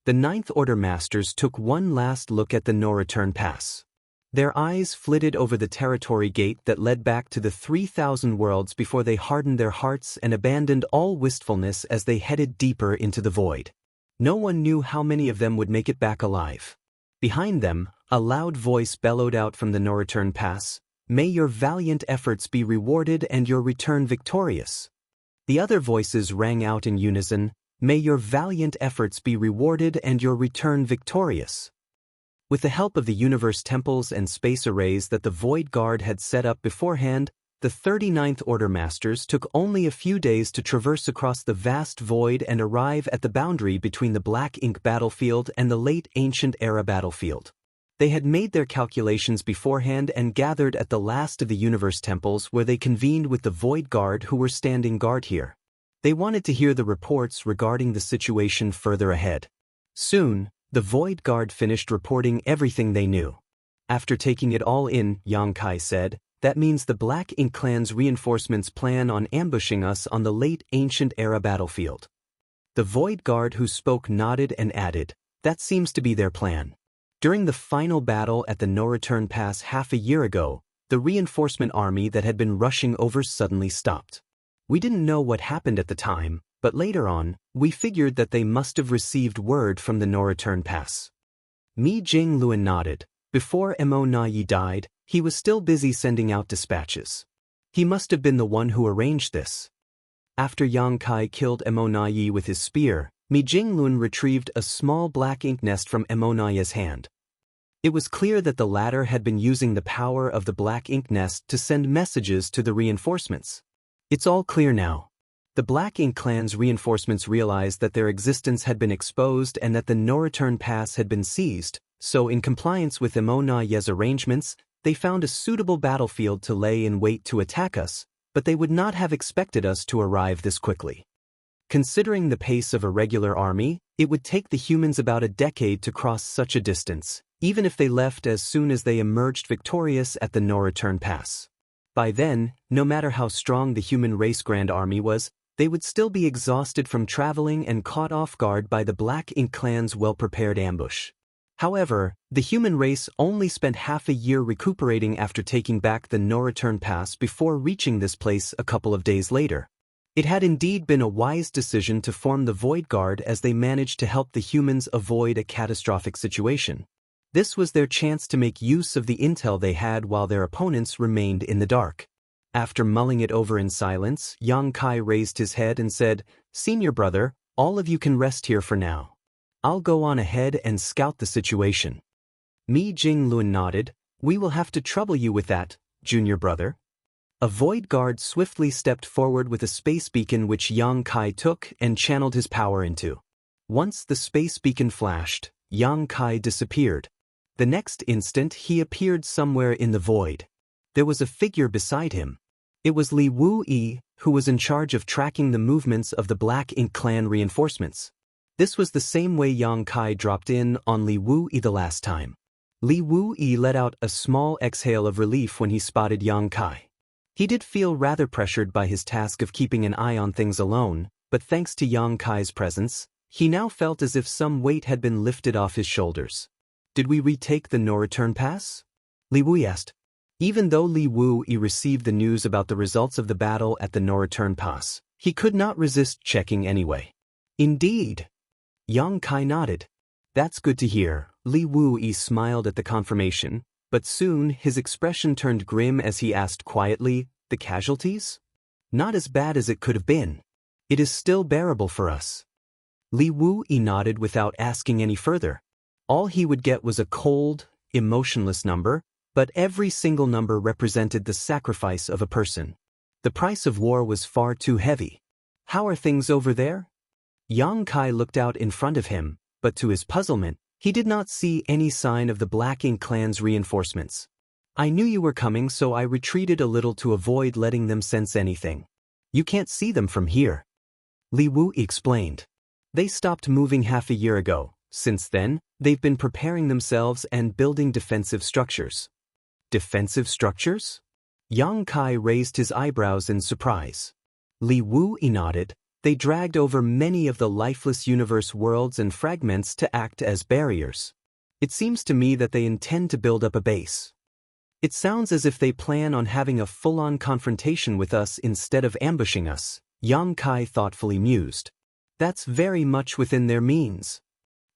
The Ninth Order masters took one last look at the no-return pass. Their eyes flitted over the territory gate that led back to the 3,000 worlds before they hardened their hearts and abandoned all wistfulness as they headed deeper into the void. No one knew how many of them would make it back alive. Behind them, a loud voice bellowed out from the no-return pass, "May your valiant efforts be rewarded and your return victorious." The other voices rang out in unison, "May your valiant efforts be rewarded and your return victorious." With the help of the universe temples and space arrays that the Void Guard had set up beforehand, the 39th Order Masters took only a few days to traverse across the vast void and arrive at the boundary between the Black Ink battlefield and the late Ancient Era battlefield. They had made their calculations beforehand and gathered at the last of the universe temples where they convened with the Void Guard who were standing guard here. They wanted to hear the reports regarding the situation further ahead. Soon, the Void Guard finished reporting everything they knew. After taking it all in, Yang Kai said, "That means the Black Ink clan's reinforcements plan on ambushing us on the late Ancient Era battlefield." The Void Guard who spoke nodded and added, "That seems to be their plan." During the final battle at the no-return pass half a year ago, the reinforcement army that had been rushing over suddenly stopped. We didn't know what happened at the time, but later on, we figured that they must have received word from the no-return pass. Mi Jinglun nodded. Before Mo Na Yi died, he was still busy sending out dispatches. He must have been the one who arranged this. After Yang Kai killed Mo Na Yi with his spear, Mi Jinglun retrieved a small black ink nest from Mo Na Yi's hand. It was clear that the latter had been using the power of the black ink nest to send messages to the reinforcements. It's all clear now. The Black Ink clan's reinforcements realized that their existence had been exposed and that the no-return pass had been seized, so in compliance with Mo Na Yi's arrangements, they found a suitable battlefield to lay in wait to attack us, but they would not have expected us to arrive this quickly. Considering the pace of a regular army, it would take the humans about a decade to cross such a distance, even if they left as soon as they emerged victorious at the no-return pass. By then, no matter how strong the human race Grand Army was, they would still be exhausted from traveling and caught off guard by the Black Ink clan's well-prepared ambush. However, the human race only spent half a year recuperating after taking back the no-return pass before reaching this place a couple of days later. It had indeed been a wise decision to form the Void Guard as they managed to help the humans avoid a catastrophic situation. This was their chance to make use of the intel they had while their opponents remained in the dark. After mulling it over in silence, Yang Kai raised his head and said, "Senior brother, all of you can rest here for now. I'll go on ahead and scout the situation." Mi Jinglun nodded. "We will have to trouble you with that, junior brother." A Void Guard swiftly stepped forward with a space beacon which Yang Kai took and channeled his power into. Once the space beacon flashed, Yang Kai disappeared. The next instant he appeared somewhere in the void. There was a figure beside him. It was Li Wu-yi, who was in charge of tracking the movements of the Black Ink Clan reinforcements. This was the same way Yang Kai dropped in on Li Wu-yi the last time. Li Wu-yi let out a small exhale of relief when he spotted Yang Kai. He did feel rather pressured by his task of keeping an eye on things alone, but thanks to Yang Kai's presence, he now felt as if some weight had been lifted off his shoulders. "Did we retake the no-return pass?" Li Wu asked. Even though Li Wu-yi received the news about the results of the battle at the no-return pass, he could not resist checking anyway. "Indeed." Yang Kai nodded. "That's good to hear." Li Wu-yi smiled at the confirmation, but soon his expression turned grim as he asked quietly, "The casualties? Not as bad as it could have been. It is still bearable for us." Li Wu-yi nodded without asking any further. All he would get was a cold, emotionless number, but every single number represented the sacrifice of a person. The price of war was far too heavy. "How are things over there?" Yang Kai looked out in front of him, but to his puzzlement, he did not see any sign of the Black Ink Clan's reinforcements. "I knew you were coming, so I retreated a little to avoid letting them sense anything. You can't see them from here." Li Wu explained. "They stopped moving half a year ago. Since then, they've been preparing themselves and building defensive structures." "Defensive structures?" Yang Kai raised his eyebrows in surprise. Li Wu nodded. "They dragged over many of the lifeless universe worlds and fragments to act as barriers. It seems to me that they intend to build up a base. It sounds as if they plan on having a full-on confrontation with us instead of ambushing us," Yang Kai thoughtfully mused. "That's very much within their means."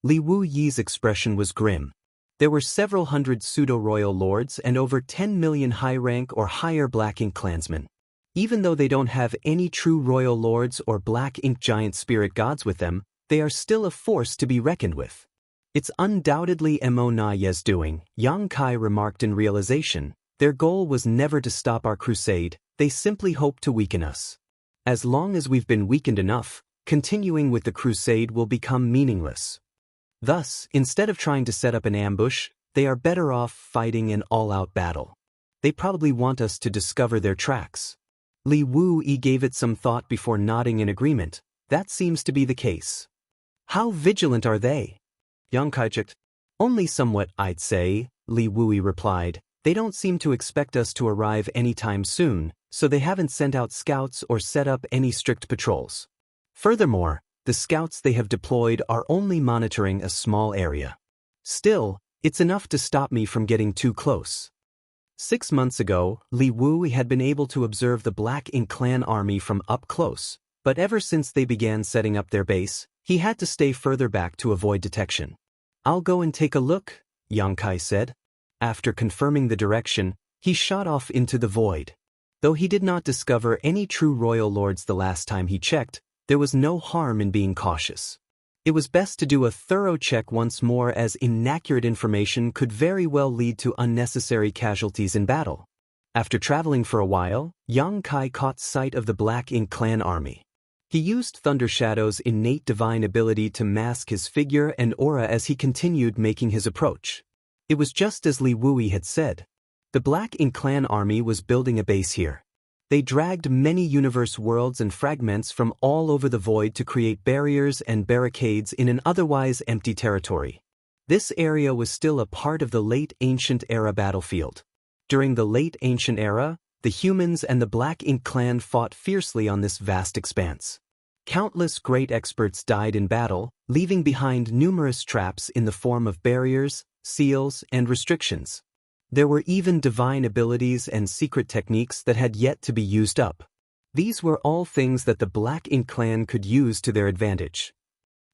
Li Wu-yi's expression was grim. There were several hundred pseudo-royal lords and over 10 million high-rank or higher Black Ink clansmen. Even though they don't have any true royal lords or Black Ink giant spirit gods with them, they are still a force to be reckoned with. "It's undoubtedly Mo Naye's doing," Yang Kai remarked in realization. "Their goal was never to stop our crusade, they simply hoped to weaken us. As long as we've been weakened enough, continuing with the crusade will become meaningless. Thus, instead of trying to set up an ambush, they are better off fighting an all-out battle. They probably want us to discover their tracks." Li Wu-yi gave it some thought before nodding in agreement. "That seems to be the case." "How vigilant are they?" Yang Kai checked. "Only somewhat, I'd say," Li Wu-yi replied. "They don't seem to expect us to arrive anytime soon, so they haven't sent out scouts or set up any strict patrols. Furthermore, the scouts they have deployed are only monitoring a small area. Still, it's enough to stop me from getting too close." 6 months ago, Li Wu had been able to observe the Black Ink Clan army from up close, but ever since they began setting up their base, he had to stay further back to avoid detection. "I'll go and take a look," Yang Kai said. After confirming the direction, he shot off into the void. Though he did not discover any true royal lords the last time he checked, there was no harm in being cautious. It was best to do a thorough check once more, as inaccurate information could very well lead to unnecessary casualties in battle. After traveling for a while, Yang Kai caught sight of the Black Ink Clan army. He used Thunder Shadow's innate divine ability to mask his figure and aura as he continued making his approach. It was just as Li Wu had said. The Black Ink Clan army was building a base here. They dragged many universe worlds and fragments from all over the void to create barriers and barricades in an otherwise empty territory. This area was still a part of the Late Ancient Era battlefield. During the Late Ancient Era, the humans and the Black Ink Clan fought fiercely on this vast expanse. Countless great experts died in battle, leaving behind numerous traps in the form of barriers, seals, and restrictions. There were even divine abilities and secret techniques that had yet to be used up. These were all things that the Black Ink clan could use to their advantage.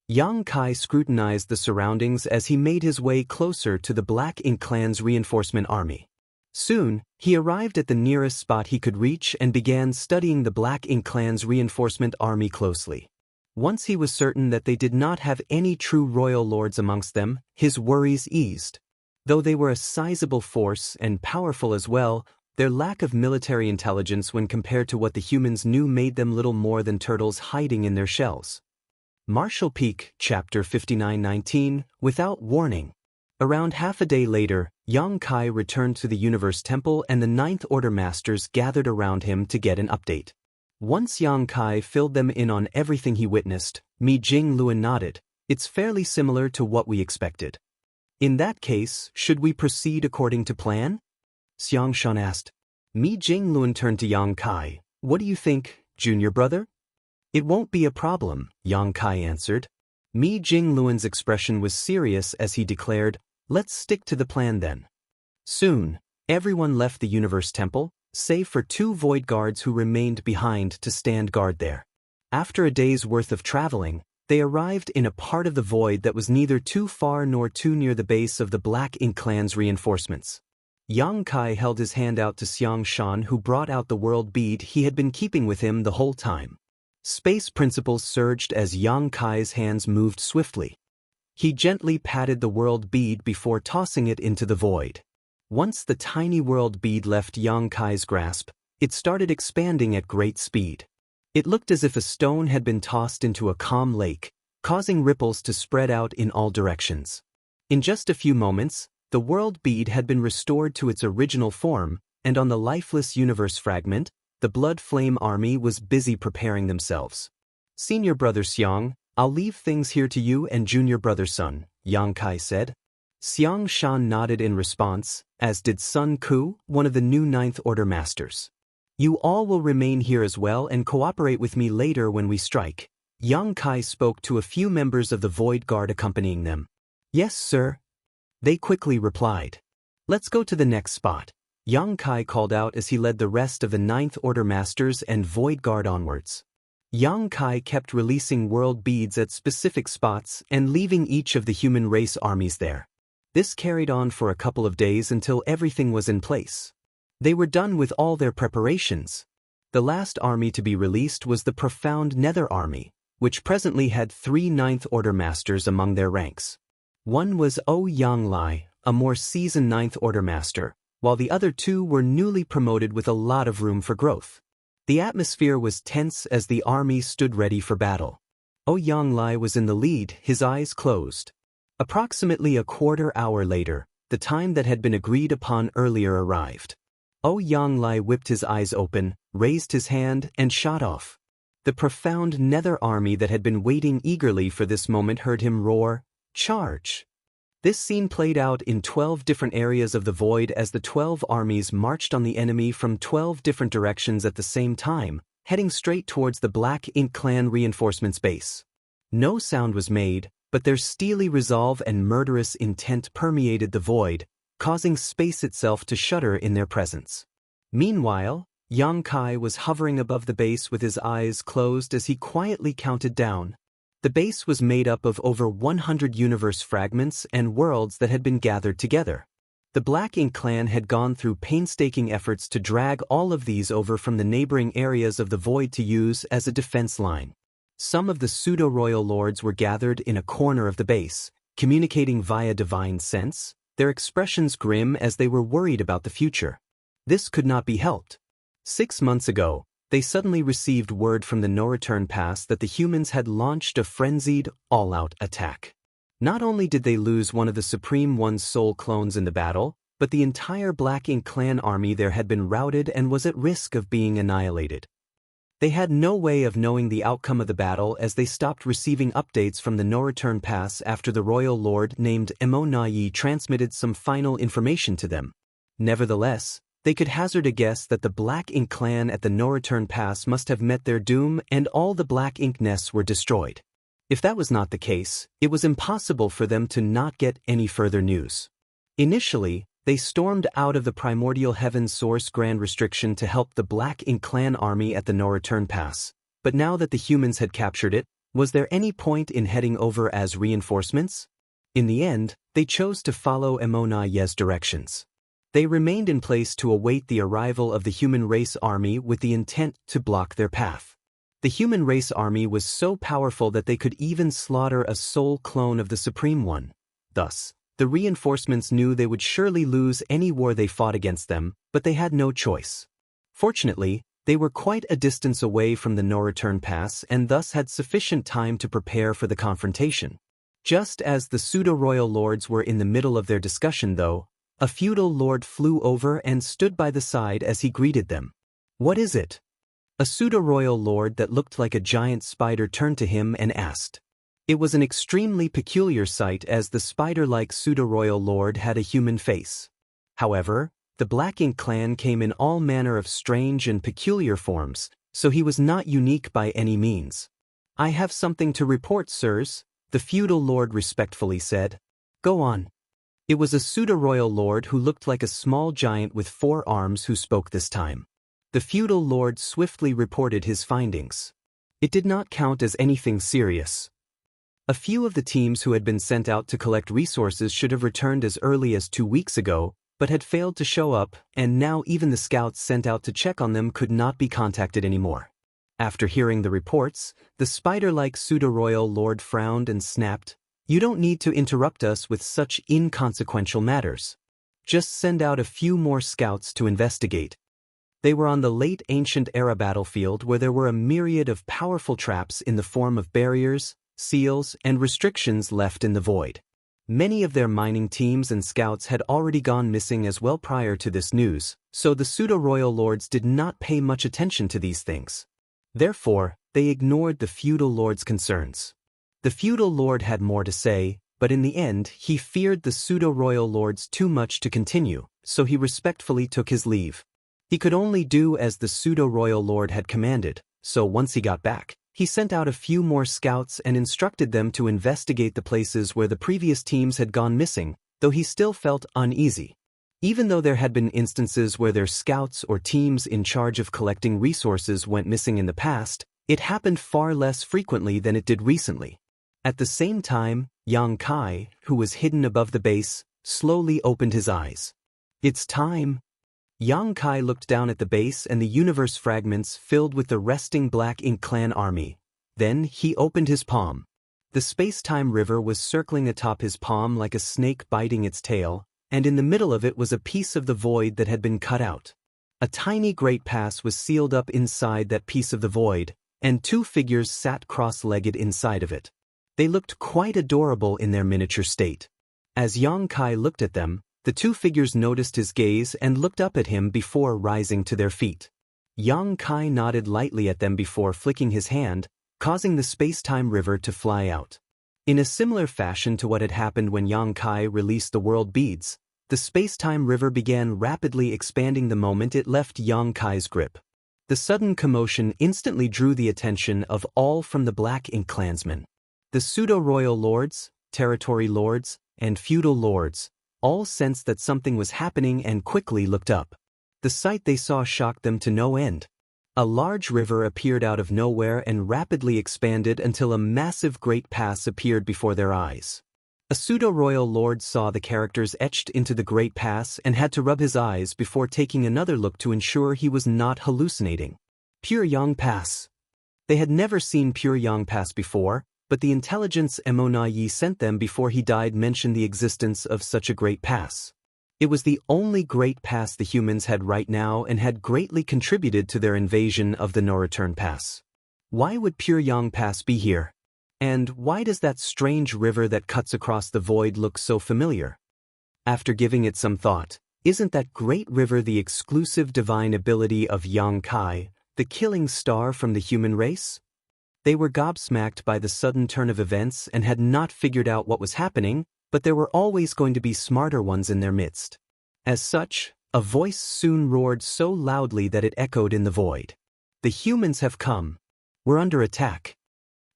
Yang Kai scrutinized the surroundings as he made his way closer to the Black Ink clan's reinforcement army. Soon, he arrived at the nearest spot he could reach and began studying the Black Ink clan's reinforcement army closely. Once he was certain that they did not have any true royal lords amongst them, his worries eased. Though they were a sizable force and powerful as well, their lack of military intelligence when compared to what the humans knew made them little more than turtles hiding in their shells. Marshall Peak, Chapter 59-19, Without Warning. Around half a day later, Yang Kai returned to the Universe Temple and the Ninth Order Masters gathered around him to get an update. Once Yang Kai filled them in on everything he witnessed, Mi Jingluan nodded. It's fairly similar to what we expected. In that case, should we proceed according to plan? Xiang Shan asked. Mi Jingluan turned to Yang Kai. What do you think, junior brother? It won't be a problem, Yang Kai answered. Mi Jingluan's expression was serious as he declared, let's stick to the plan then. Soon, everyone left the Universe Temple, save for 2 void guards who remained behind to stand guard there. After a day's worth of traveling, they arrived in a part of the void that was neither too far nor too near the base of the Black Ink clan's reinforcements. Yang Kai held his hand out to Xiang Shan, who brought out the world bead he had been keeping with him the whole time. Space principles surged as Yang Kai's hands moved swiftly. He gently patted the world bead before tossing it into the void. Once the tiny world bead left Yang Kai's grasp, it started expanding at great speed. It looked as if a stone had been tossed into a calm lake, causing ripples to spread out in all directions. In just a few moments, the world bead had been restored to its original form, and on the lifeless universe fragment, the Blood Flame army was busy preparing themselves. Senior brother Xiang, I'll leave things here to you and junior brother Sun, Yang Kai said. Xiang Shan nodded in response, as did Sun Ku, one of the new Ninth Order Masters. You all will remain here as well and cooperate with me later when we strike. Yang Kai spoke to a few members of the Void Guard accompanying them. Yes, sir. They quickly replied. Let's go to the next spot. Yang Kai called out as he led the rest of the Ninth Order Masters and Void Guard onwards. Yang Kai kept releasing world beads at specific spots and leaving each of the human race armies there. This carried on for a couple of days until everything was in place. They were done with all their preparations. The last army to be released was the Profound Nether Army, which presently had 3 Ninth Order Masters among their ranks. One was Yang Lai, a more seasoned Ninth Order Master, while the other 2 were newly promoted with a lot of room for growth. The atmosphere was tense as the army stood ready for battle. Yang Lai was in the lead, his eyes closed. Approximately a quarter hour later, the time that had been agreed upon earlier arrived. Yang Lai whipped his eyes open, raised his hand, and shot off. The Profound Nether Army that had been waiting eagerly for this moment heard him roar, "Charge!" This scene played out in 12 different areas of the void as the 12 armies marched on the enemy from 12 different directions at the same time, heading straight towards the Black Ink clan reinforcements base. No sound was made, but their steely resolve and murderous intent permeated the void, causing space itself to shudder in their presence. Meanwhile, Yang Kai was hovering above the base with his eyes closed as he quietly counted down. The base was made up of over 100 universe fragments and worlds that had been gathered together. The Black Ink clan had gone through painstaking efforts to drag all of these over from the neighboring areas of the void to use as a defense line. Some of the pseudo-royal lords were gathered in a corner of the base, communicating via divine sense, their expressions grim as they were worried about the future. This could not be helped. 6 months ago, they suddenly received word from the no-return pass that the humans had launched a frenzied, all-out attack. Not only did they lose one of the Supreme One's soul clones in the battle, but the entire Black Ink clan army there had been routed and was at risk of being annihilated. They had no way of knowing the outcome of the battle as they stopped receiving updates from the no-return pass after the royal lord named Emo Nayi transmitted some final information to them. Nevertheless, They could hazard a guess that the Black Ink clan at the No-Return Pass must have met their doom and all the Black Ink nests were destroyed. If that was not the case, it was impossible for them to not get any further news. Initially, they stormed out of the Primordial Heaven Source Grand Restriction to help the Black Ink clan army at the No-Return Pass, but now that the humans had captured it, was there any point in heading over as reinforcements? In the end, they chose to follow Emonaye's directions. They remained in place to await the arrival of the human race army with the intent to block their path. The human race army was so powerful that they could even slaughter a soul clone of the Supreme One. Thus, the reinforcements knew they would surely lose any war they fought against them, but they had no choice. Fortunately, they were quite a distance away from the No-Return Pass and thus had sufficient time to prepare for the confrontation. Just as the pseudo-royal lords were in the middle of their discussion though, a feudal lord flew over and stood by the side as he greeted them. "What is it?" A pseudo-royal lord that looked like a giant spider turned to him and asked. It was an extremely peculiar sight as the spider-like pseudo-royal lord had a human face. However, the Black Ink clan came in all manner of strange and peculiar forms, so he was not unique by any means. "I have something to report, sirs," the feudal lord respectfully said. "Go on." It was a pseudo-royal lord who looked like a small giant with 4 arms who spoke this time. The feudal lord swiftly reported his findings. It did not count as anything serious. A few of the teams who had been sent out to collect resources should have returned as early as 2 weeks ago, but had failed to show up, and now even the scouts sent out to check on them could not be contacted anymore. After hearing the reports, the spider-like pseudo-royal lord frowned and snapped, "You don't need to interrupt us with such inconsequential matters. Just send out a few more scouts to investigate." They were on the late ancient era battlefield where there were a myriad of powerful traps in the form of barriers, seals, and restrictions left in the void. Many of their mining teams and scouts had already gone missing as well prior to this news, so the pseudo-royal lords did not pay much attention to these things. Therefore, they ignored the feudal lord's concerns. The feudal lord had more to say, but in the end he feared the pseudo-royal lords too much to continue, so he respectfully took his leave. He could only do as the pseudo-royal lord had commanded, so once he got back, he sent out a few more scouts and instructed them to investigate the places where the previous teams had gone missing, though he still felt uneasy. Even though there had been instances where their scouts or teams in charge of collecting resources went missing in the past, it happened far less frequently than it did recently. At the same time, Yang Kai, who was hidden above the base, slowly opened his eyes. "It's time." Yang Kai looked down at the base and the universe fragments filled with the resting Black Ink clan army. Then he opened his palm. The space-time river was circling atop his palm like a snake biting its tail, and in the middle of it was a piece of the void that had been cut out. A tiny great pass was sealed up inside that piece of the void, and 2 figures sat cross-legged inside of it. They looked quite adorable in their miniature state. As Yang Kai looked at them, the 2 figures noticed his gaze and looked up at him before rising to their feet. Yang Kai nodded lightly at them before flicking his hand, causing the space-time river to fly out. In a similar fashion to what had happened when Yang Kai released the world beads, the space-time river began rapidly expanding the moment it left Yang Kai's grip. The sudden commotion instantly drew the attention of all from the Black Ink clansmen. The pseudo-royal lords, territory lords, and feudal lords all sensed that something was happening and quickly looked up. The sight they saw shocked them to no end. A large river appeared out of nowhere and rapidly expanded until a massive great pass appeared before their eyes. A pseudo-royal lord saw the characters etched into the great pass and had to rub his eyes before taking another look to ensure he was not hallucinating. Pure Yang Pass. They had never seen Pure Yang Pass before, but the intelligence Emonaye sent them before he died mentioned the existence of such a great pass. It was the only great pass the humans had right now and had greatly contributed to their invasion of the No-Return Pass. Why would Pure Yang Pass be here? And why does that strange river that cuts across the void look so familiar? After giving it some thought, isn't that great river the exclusive divine ability of Yang Kai, the killing star from the human race? They were gobsmacked by the sudden turn of events and had not figured out what was happening, but there were always going to be smarter ones in their midst. As such, A voice soon roared so loudly that it echoed in the void. "The humans have come. We're under attack."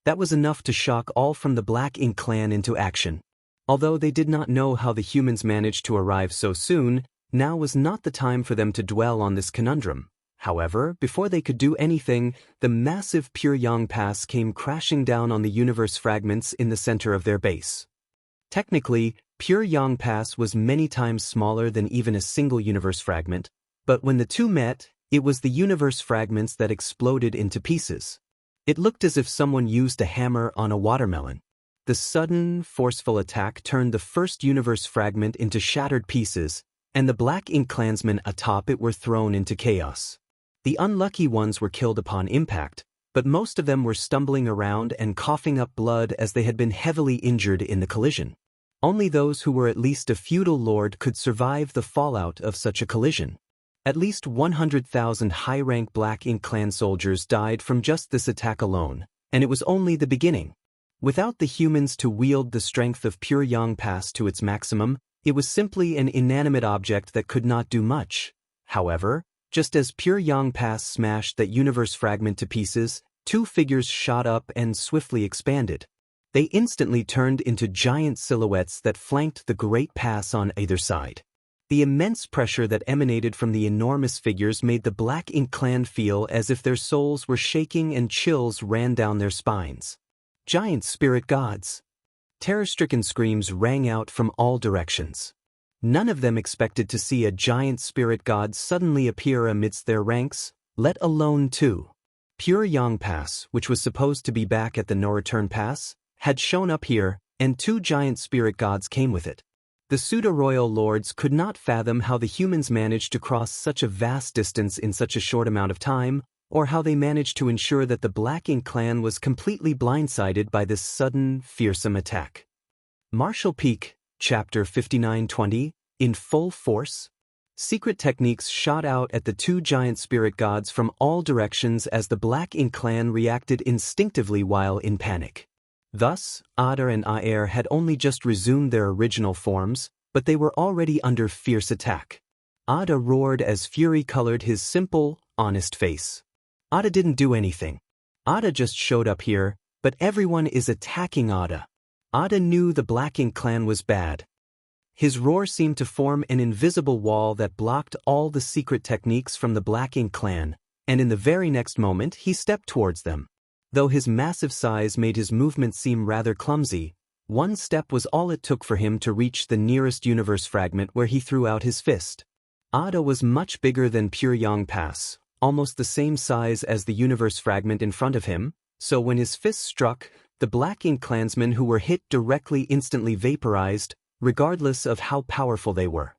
That was enough to shock all from the Black Ink clan into action. Although they did not know how the humans managed to arrive so soon, now was not the time for them to dwell on this conundrum. However, before they could do anything, the massive Pyongyang Pass came crashing down on the universe fragments in the center of their base. Technically, Pyongyang Pass was many times smaller than even a single universe fragment, but when the two met, it was the universe fragments that exploded into pieces. It looked as if someone used a hammer on a watermelon. The sudden, forceful attack turned the first universe fragment into shattered pieces, and the Black Ink clansmen atop it were thrown into chaos. The unlucky ones were killed upon impact, but most of them were stumbling around and coughing up blood as they had been heavily injured in the collision. Only those who were at least a feudal lord could survive the fallout of such a collision. At least 100,000 high-rank Black Ink clan soldiers died from just this attack alone, and it was only the beginning. Without the humans to wield the strength of Pyongyang Pass to its maximum, it was simply an inanimate object that could not do much. However, just as Pyongyang Pass smashed that universe fragment to pieces, two figures shot up and swiftly expanded. They instantly turned into giant silhouettes that flanked the great pass on either side. The immense pressure that emanated from the enormous figures made the Black Ink clan feel as if their souls were shaking and chills ran down their spines. Giant spirit gods! Terror-stricken screams rang out from all directions. None of them expected to see a giant spirit god suddenly appear amidst their ranks, let alone two. Pyongyang Pass, which was supposed to be back at the no-return pass, had shown up here, and two giant spirit gods came with it. The pseudo-royal lords could not fathom how the humans managed to cross such a vast distance in such a short amount of time, or how they managed to ensure that the Black Ink clan was completely blindsided by this sudden, fearsome attack. Martial Peak, Chapter 5920, in full force? Secret techniques shot out at the two giant spirit gods from all directions as the Black Ink clan reacted instinctively while in panic. Thus, Ada and Aer had only just resumed their original forms, but they were already under fierce attack. Ada roared as fury colored his simple, honest face. Ada didn't do anything. Ada just showed up here, but everyone is attacking Ada. Ada knew the Black Ink clan was bad. His roar seemed to form an invisible wall that blocked all the secret techniques from the Black Ink clan, and in the very next moment he stepped towards them. Though his massive size made his movement seem rather clumsy, one step was all it took for him to reach the nearest universe fragment where he threw out his fist. Ada was much bigger than Pyongyang Pass, almost the same size as the universe fragment in front of him, so when his fist struck, the Black Ink clansmen who were hit directly instantly vaporized, regardless of how powerful they were.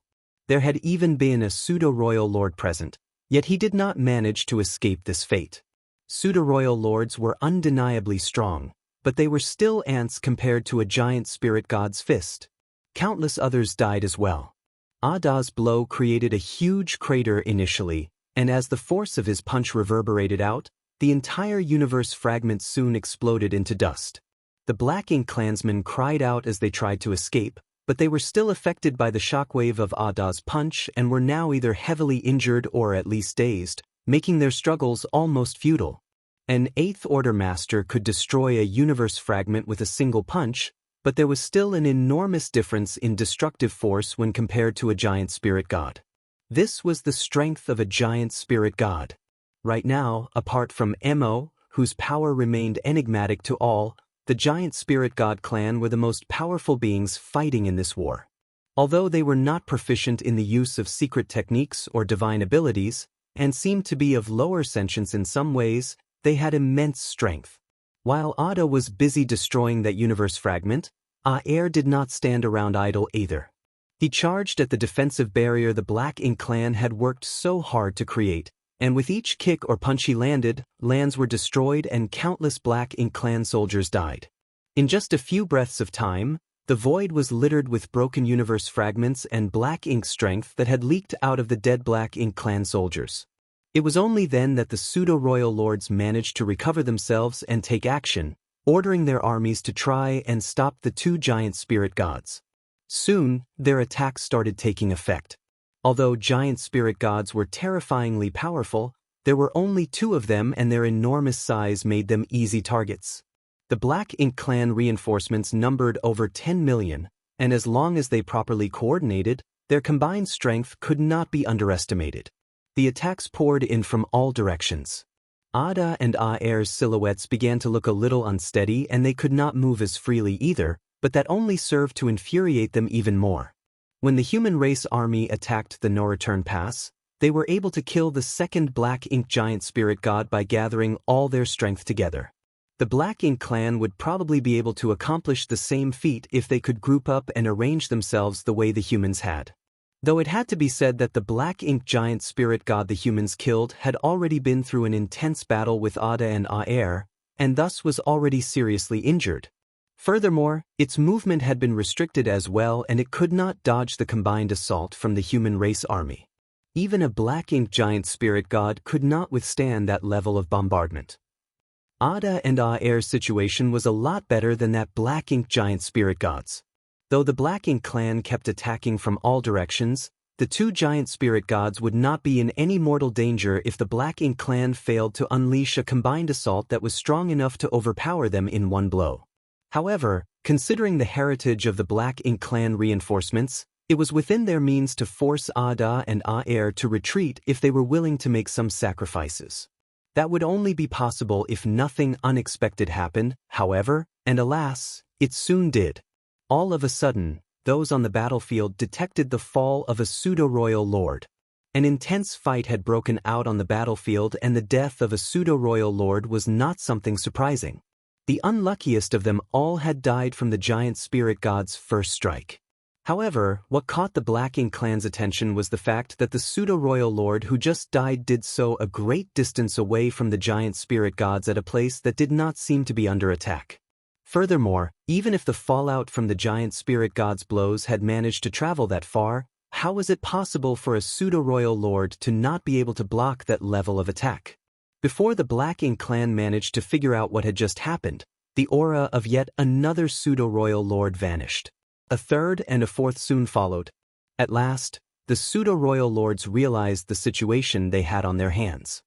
There had even been a pseudo-royal lord present, yet he did not manage to escape this fate. Pseudo-royal lords were undeniably strong, but they were still ants compared to a giant spirit god's fist. Countless others died as well. Ada's blow created a huge crater initially, and as the force of his punch reverberated out, the entire universe fragment soon exploded into dust. The Black Ink clansmen cried out as they tried to escape, but they were still affected by the shockwave of Ada's punch and were now either heavily injured or at least dazed, making their struggles almost futile. An Eighth Order Master could destroy a universe fragment with a single punch, but there was still an enormous difference in destructive force when compared to a giant spirit god. This was the strength of a giant spirit god. Right now, apart from Mo, whose power remained enigmatic to all, the giant spirit god clan were the most powerful beings fighting in this war. Although they were not proficient in the use of secret techniques or divine abilities, and seemed to be of lower sentience in some ways, they had immense strength. While Ada was busy destroying that universe fragment, Aer did not stand around idle either. He charged at the defensive barrier the Black Ink clan had worked so hard to create, and with each kick or punch he landed, lands were destroyed and countless Black Ink clan soldiers died. In just a few breaths of time, the void was littered with broken universe fragments and Black Ink strength that had leaked out of the dead Black Ink clan soldiers. It was only then that the pseudo-royal lords managed to recover themselves and take action, ordering their armies to try and stop the two giant spirit gods. Soon, their attacks started taking effect. Although giant spirit gods were terrifyingly powerful, there were only 2 of them and their enormous size made them easy targets. The Black Ink clan reinforcements numbered over 10 million, and as long as they properly coordinated, their combined strength could not be underestimated. The attacks poured in from all directions. Ada and Aer's silhouettes began to look a little unsteady and they could not move as freely either, but that only served to infuriate them even more. When the human race army attacked the no-return pass, they were able to kill the second Black Ink giant spirit god by gathering all their strength together. The Black Ink clan would probably be able to accomplish the same feat if they could group up and arrange themselves the way the humans had. Though it had to be said that the Black Ink giant spirit god the humans killed had already been through an intense battle with Ada and Aer, and thus was already seriously injured. Furthermore, its movement had been restricted as well and it could not dodge the combined assault from the human race army. Even a Black Ink giant spirit god could not withstand that level of bombardment. Ada and Aer's situation was a lot better than that Black Ink giant spirit god's. Though the Black Ink clan kept attacking from all directions, the 2 giant spirit gods would not be in any mortal danger if the Black Ink clan failed to unleash a combined assault that was strong enough to overpower them in one blow. However, considering the heritage of the Black Ink clan reinforcements, it was within their means to force Ada and Aer to retreat if they were willing to make some sacrifices. That would only be possible if nothing unexpected happened, however, and alas, it soon did. All of a sudden, those on the battlefield detected the fall of a pseudo-royal lord. An intense fight had broken out on the battlefield and the death of a pseudo-royal lord was not something surprising. The unluckiest of them all had died from the giant spirit god's first strike. However, what caught the Black Ink clan's attention was the fact that the pseudo-royal lord who just died did so a great distance away from the giant spirit gods at a place that did not seem to be under attack. Furthermore, even if the fallout from the giant spirit god's blows had managed to travel that far, how was it possible for a pseudo-royal lord to not be able to block that level of attack? Before the Black Ink clan managed to figure out what had just happened, the aura of yet another pseudo-royal lord vanished. A third and a fourth soon followed. At last, the pseudo-royal lords realized the situation they had on their hands.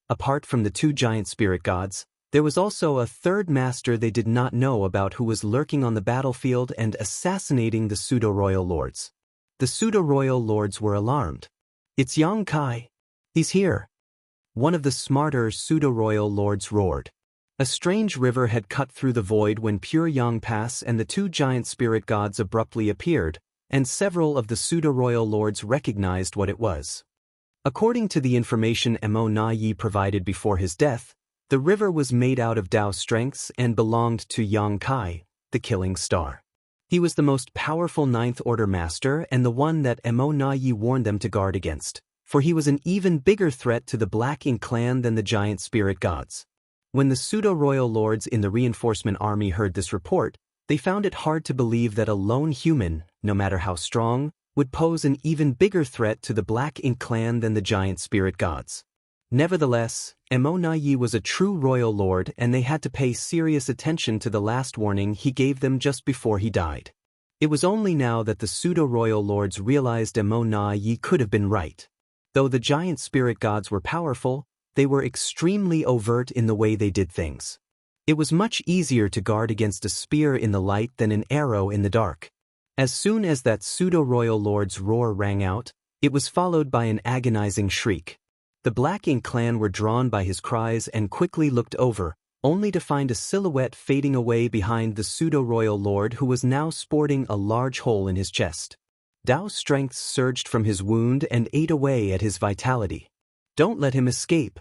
Apart from the 2 giant spirit gods, there was also a third master they did not know about who was lurking on the battlefield and assassinating the pseudo-royal lords. The pseudo-royal lords were alarmed. "It's Yang Kai. He's here." One of the smarter pseudo-royal lords roared. A strange river had cut through the void when Pure Yang Pass and the 2 giant spirit gods abruptly appeared, and several of the pseudo-royal lords recognized what it was. According to the information Mo Na Yi provided before his death, the river was made out of Dao strengths and belonged to Yang Kai, the Killing Star. He was the most powerful Ninth Order Master and the one that Mo Na Yi warned them to guard against, for he was an even bigger threat to the Black Ink clan than the giant spirit gods. When the pseudo-royal lords in the reinforcement army heard this report, they found it hard to believe that a lone human, no matter how strong, would pose an even bigger threat to the Black Ink clan than the giant spirit gods. Nevertheless, Mo Na Yi was a true royal lord and they had to pay serious attention to the last warning he gave them just before he died. It was only now that the pseudo-royal lords realized Mo Na Yi could have been right. Though the giant spirit gods were powerful, they were extremely overt in the way they did things. It was much easier to guard against a spear in the light than an arrow in the dark. As soon as that pseudo-royal lord's roar rang out, it was followed by an agonizing shriek. The Black Ink clan were drawn by his cries and quickly looked over, only to find a silhouette fading away behind the pseudo-royal lord who was now sporting a large hole in his chest. Dao's strength surged from his wound and ate away at his vitality. "Don't let him escape!"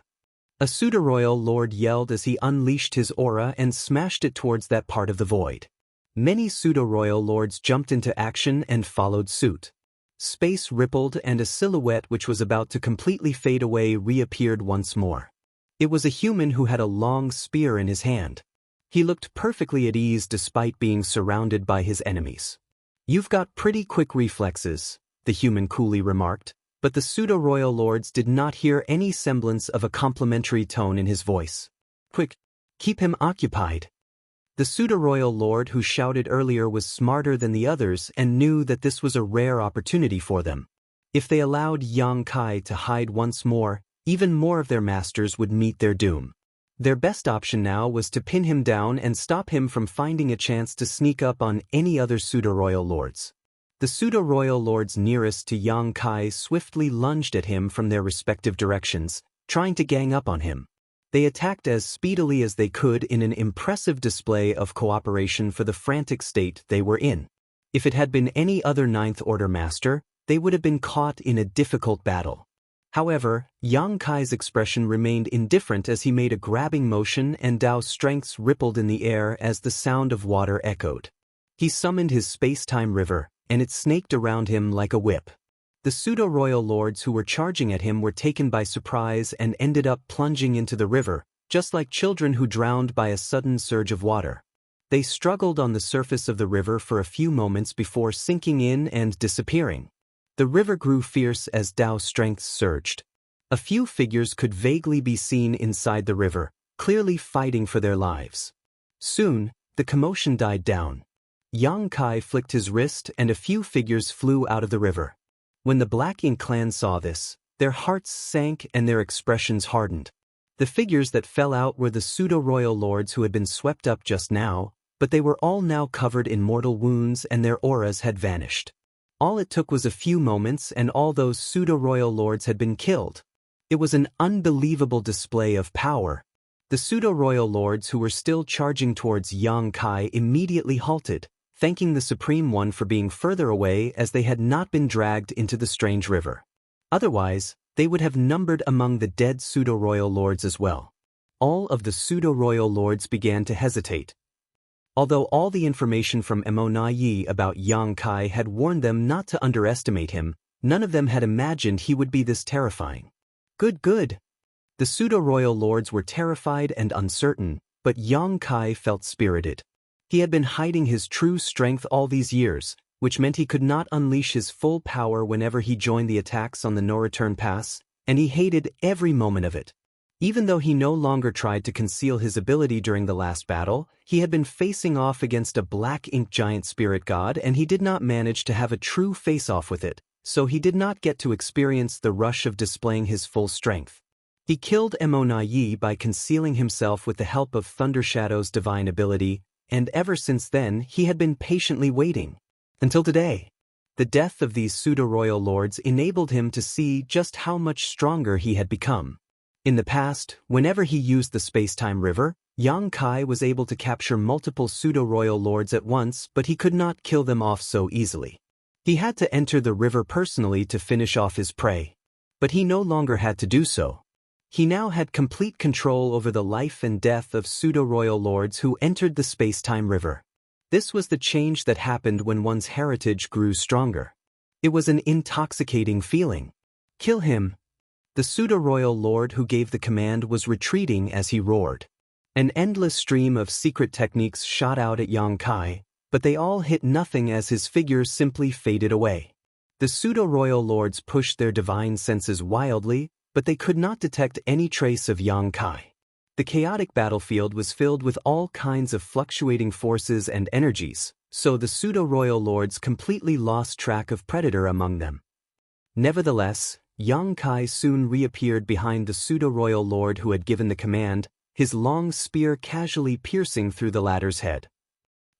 A pseudo-royal lord yelled as he unleashed his aura and smashed it towards that part of the void. Many pseudo-royal lords jumped into action and followed suit. Space rippled and a silhouette which was about to completely fade away reappeared once more. It was a human who had a long spear in his hand. He looked perfectly at ease despite being surrounded by his enemies. "You've got pretty quick reflexes," the human coolly remarked, but the pseudo-royal lords did not hear any semblance of a complimentary tone in his voice. "Quick, keep him occupied." The pseudo-royal lord who shouted earlier was smarter than the others and knew that this was a rare opportunity for them. If they allowed Yang Kai to hide once more, even more of their masters would meet their doom. Their best option now was to pin him down and stop him from finding a chance to sneak up on any other pseudo-royal lords. The pseudo-royal lords nearest to Yang Kai swiftly lunged at him from their respective directions, trying to gang up on him. They attacked as speedily as they could in an impressive display of cooperation for the frantic state they were in. If it had been any other Ninth Order master, they would have been caught in a difficult battle. However, Yang Kai's expression remained indifferent as he made a grabbing motion and Dao's strengths rippled in the air as the sound of water echoed. He summoned his space-time river, and it snaked around him like a whip. The pseudo-royal lords who were charging at him were taken by surprise and ended up plunging into the river, just like children who drowned by a sudden surge of water. They struggled on the surface of the river for a few moments before sinking in and disappearing. The river grew fierce as Dao's strength surged. A few figures could vaguely be seen inside the river, clearly fighting for their lives. Soon, the commotion died down. Yang Kai flicked his wrist and a few figures flew out of the river. When the Black Ink clan saw this, their hearts sank and their expressions hardened. The figures that fell out were the pseudo-royal lords who had been swept up just now, but they were all now covered in mortal wounds and their auras had vanished. All it took was a few moments and all those pseudo-royal lords had been killed. It was an unbelievable display of power. The pseudo-royal lords who were still charging towards Yang Kai immediately halted, thanking the Supreme One for being further away as they had not been dragged into the strange river. Otherwise, they would have numbered among the dead pseudo-royal lords as well. All of the pseudo-royal lords began to hesitate. Although all the information from Mo about Yang Kai had warned them not to underestimate him, none of them had imagined he would be this terrifying. Good. The pseudo-royal lords were terrified and uncertain, but Yang Kai felt spirited. He had been hiding his true strength all these years, which meant he could not unleash his full power whenever he joined the attacks on the no-return pass, and he hated every moment of it. Even though he no longer tried to conceal his ability during the last battle, he had been facing off against a Black Ink giant spirit god and he did not manage to have a true face-off with it, so he did not get to experience the rush of displaying his full strength. He killed Mo by concealing himself with the help of Thundershadow's divine ability, and ever since then he had been patiently waiting. Until today. The death of these pseudo-royal lords enabled him to see just how much stronger he had become. In the past, whenever he used the space-time river, Yang Kai was able to capture multiple pseudo-royal lords at once, but he could not kill them off so easily. He had to enter the river personally to finish off his prey. But he no longer had to do so. He now had complete control over the life and death of pseudo-royal lords who entered the space-time river. This was the change that happened when one's heritage grew stronger. It was an intoxicating feeling. Kill him. The pseudo-royal lord who gave the command was retreating as he roared. An endless stream of secret techniques shot out at Yang Kai, but they all hit nothing as his figure simply faded away. The pseudo-royal lords pushed their divine senses wildly, but they could not detect any trace of Yang Kai. The chaotic battlefield was filled with all kinds of fluctuating forces and energies, so the pseudo-royal lords completely lost track of Predator among them. Nevertheless, Yang Kai soon reappeared behind the pseudo-royal lord who had given the command, his long spear casually piercing through the latter's head.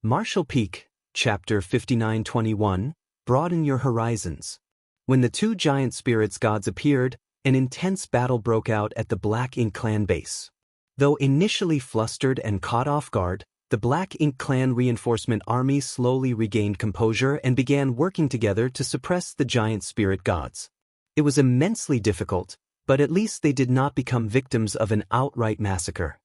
Martial Peak, Chapter 59-21, Broaden Your Horizons. When the two giant spirits gods appeared, an intense battle broke out at the Black Ink clan base. Though initially flustered and caught off guard, the Black Ink clan reinforcement army slowly regained composure and began working together to suppress the giant spirit gods. It was immensely difficult, but at least they did not become victims of an outright massacre.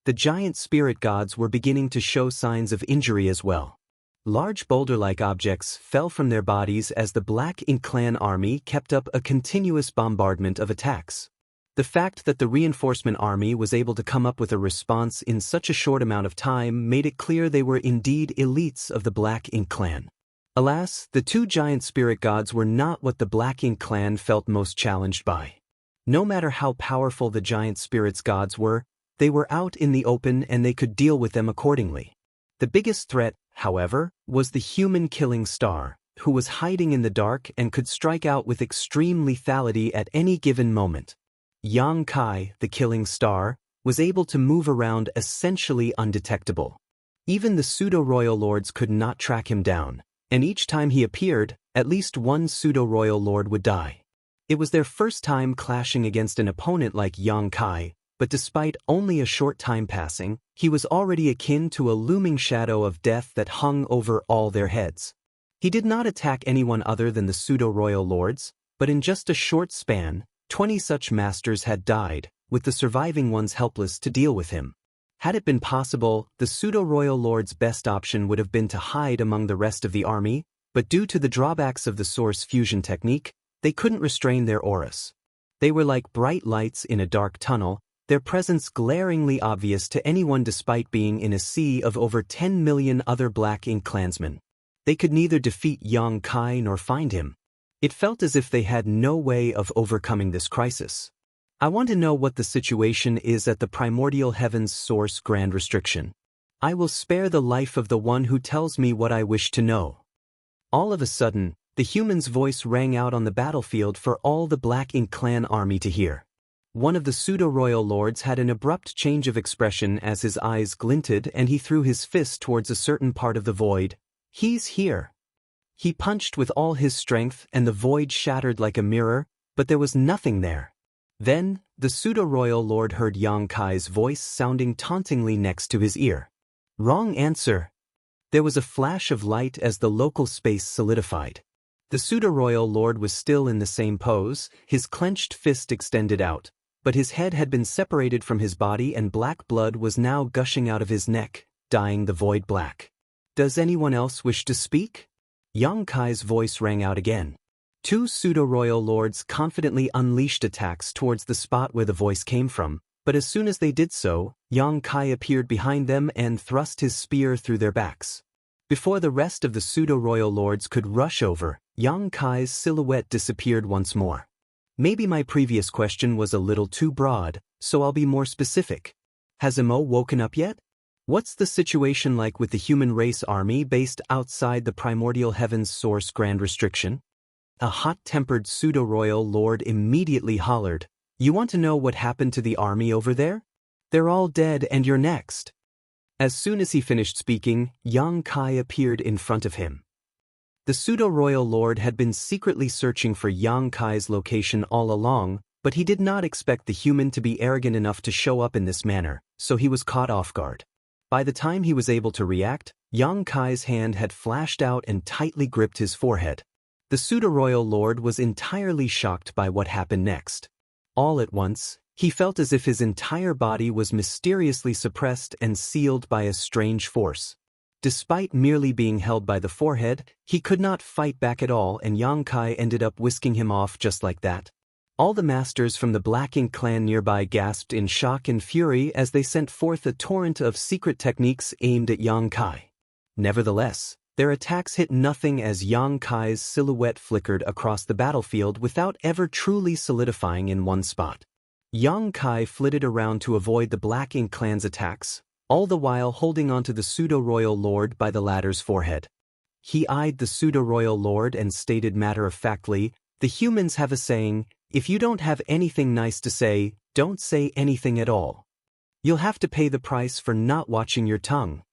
The giant spirit gods were beginning to show signs of injury as well. Large boulder-like objects fell from their bodies as the Black Ink clan army kept up a continuous bombardment of attacks. The fact that the reinforcement army was able to come up with a response in such a short amount of time made it clear they were indeed elites of the Black Ink clan. Alas, the two giant spirit gods were not what the Black Ink clan felt most challenged by. No matter how powerful the giant spirits gods were, they were out in the open and they could deal with them accordingly. The biggest threat, however, was the human-killing star, who was hiding in the dark and could strike out with extreme lethality at any given moment. Yang Kai, the killing star, was able to move around essentially undetectable. Even the pseudo-royal lords could not track him down, and each time he appeared, at least one pseudo-royal lord would die. It was their first time clashing against an opponent like Yang Kai, but despite only a short time passing, he was already akin to a looming shadow of death that hung over all their heads. He did not attack anyone other than the pseudo-royal lords, but in just a short span, 20 such masters had died, with the surviving ones helpless to deal with him. Had it been possible, the pseudo-royal lord's best option would have been to hide among the rest of the army, but due to the drawbacks of the source fusion technique, they couldn't restrain their auras. They were like bright lights in a dark tunnel, their presence glaringly obvious to anyone despite being in a sea of over 10 million other Black Ink clansmen. They could neither defeat Yang Kai nor find him. It felt as if they had no way of overcoming this crisis. I want to know what the situation is at the primordial heavens source grand restriction. I will spare the life of the one who tells me what I wish to know. All of a sudden, the human's voice rang out on the battlefield for all the Black Ink clan army to hear. One of the pseudo-royal lords had an abrupt change of expression as his eyes glinted and he threw his fist towards a certain part of the void. He's here. He punched with all his strength and the void shattered like a mirror, but there was nothing there. Then, the pseudo-royal lord heard Yang Kai's voice sounding tauntingly next to his ear. Wrong answer. There was a flash of light as the local space solidified. The pseudo-royal lord was still in the same pose, his clenched fist extended out, but his head had been separated from his body and black blood was now gushing out of his neck, dyeing the void black. Does anyone else wish to speak? Yang Kai's voice rang out again. Two pseudo-royal lords confidently unleashed attacks towards the spot where the voice came from, but as soon as they did so, Yang Kai appeared behind them and thrust his spear through their backs. Before the rest of the pseudo-royal lords could rush over, Yang Kai's silhouette disappeared once more. Maybe my previous question was a little too broad, so I'll be more specific. Has Mo woken up yet? What's the situation like with the human race army based outside the primordial heavens source grand restriction? A hot-tempered pseudo-royal lord immediately hollered, You want to know what happened to the army over there? They're all dead and you're next. As soon as he finished speaking, Yang Kai appeared in front of him. The pseudo-royal lord had been secretly searching for Yang Kai's location all along, but he did not expect the human to be arrogant enough to show up in this manner, so he was caught off guard. By the time he was able to react, Yang Kai's hand had flashed out and tightly gripped his forehead. The pseudo-royal lord was entirely shocked by what happened next. All at once, he felt as if his entire body was mysteriously suppressed and sealed by a strange force. Despite merely being held by the forehead, he could not fight back at all and Yang Kai ended up whisking him off just like that. All the masters from the Black Ink clan nearby gasped in shock and fury as they sent forth a torrent of secret techniques aimed at Yang Kai. Nevertheless, their attacks hit nothing as Yang Kai's silhouette flickered across the battlefield without ever truly solidifying in one spot. Yang Kai flitted around to avoid the Black Ink clan's attacks, all the while holding onto the pseudo-royal lord by the latter's forehead. He eyed the pseudo-royal lord and stated matter-of-factly, The humans have a saying, if you don't have anything nice to say, don't say anything at all. You'll have to pay the price for not watching your tongue.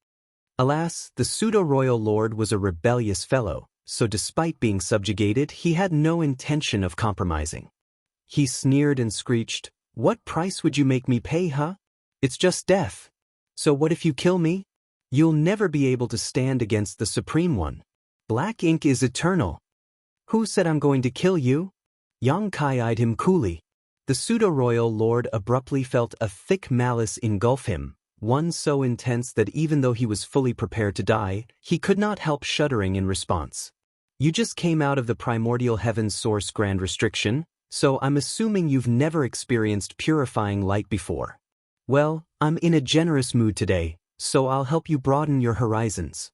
Alas, the pseudo-royal lord was a rebellious fellow, so despite being subjugated, he had no intention of compromising. He sneered and screeched, What price would you make me pay, huh? It's just death. So what if you kill me? You'll never be able to stand against the Supreme One. Black Ink is eternal. Who said I'm going to kill you? Yang Kai eyed him coolly. The pseudo-royal lord abruptly felt a thick malice engulf him, one so intense that even though he was fully prepared to die, he could not help shuddering in response. You just came out of the primordial heavens source grand restriction, so I'm assuming you've never experienced purifying light before. Well, I'm in a generous mood today, so I'll help you broaden your horizons.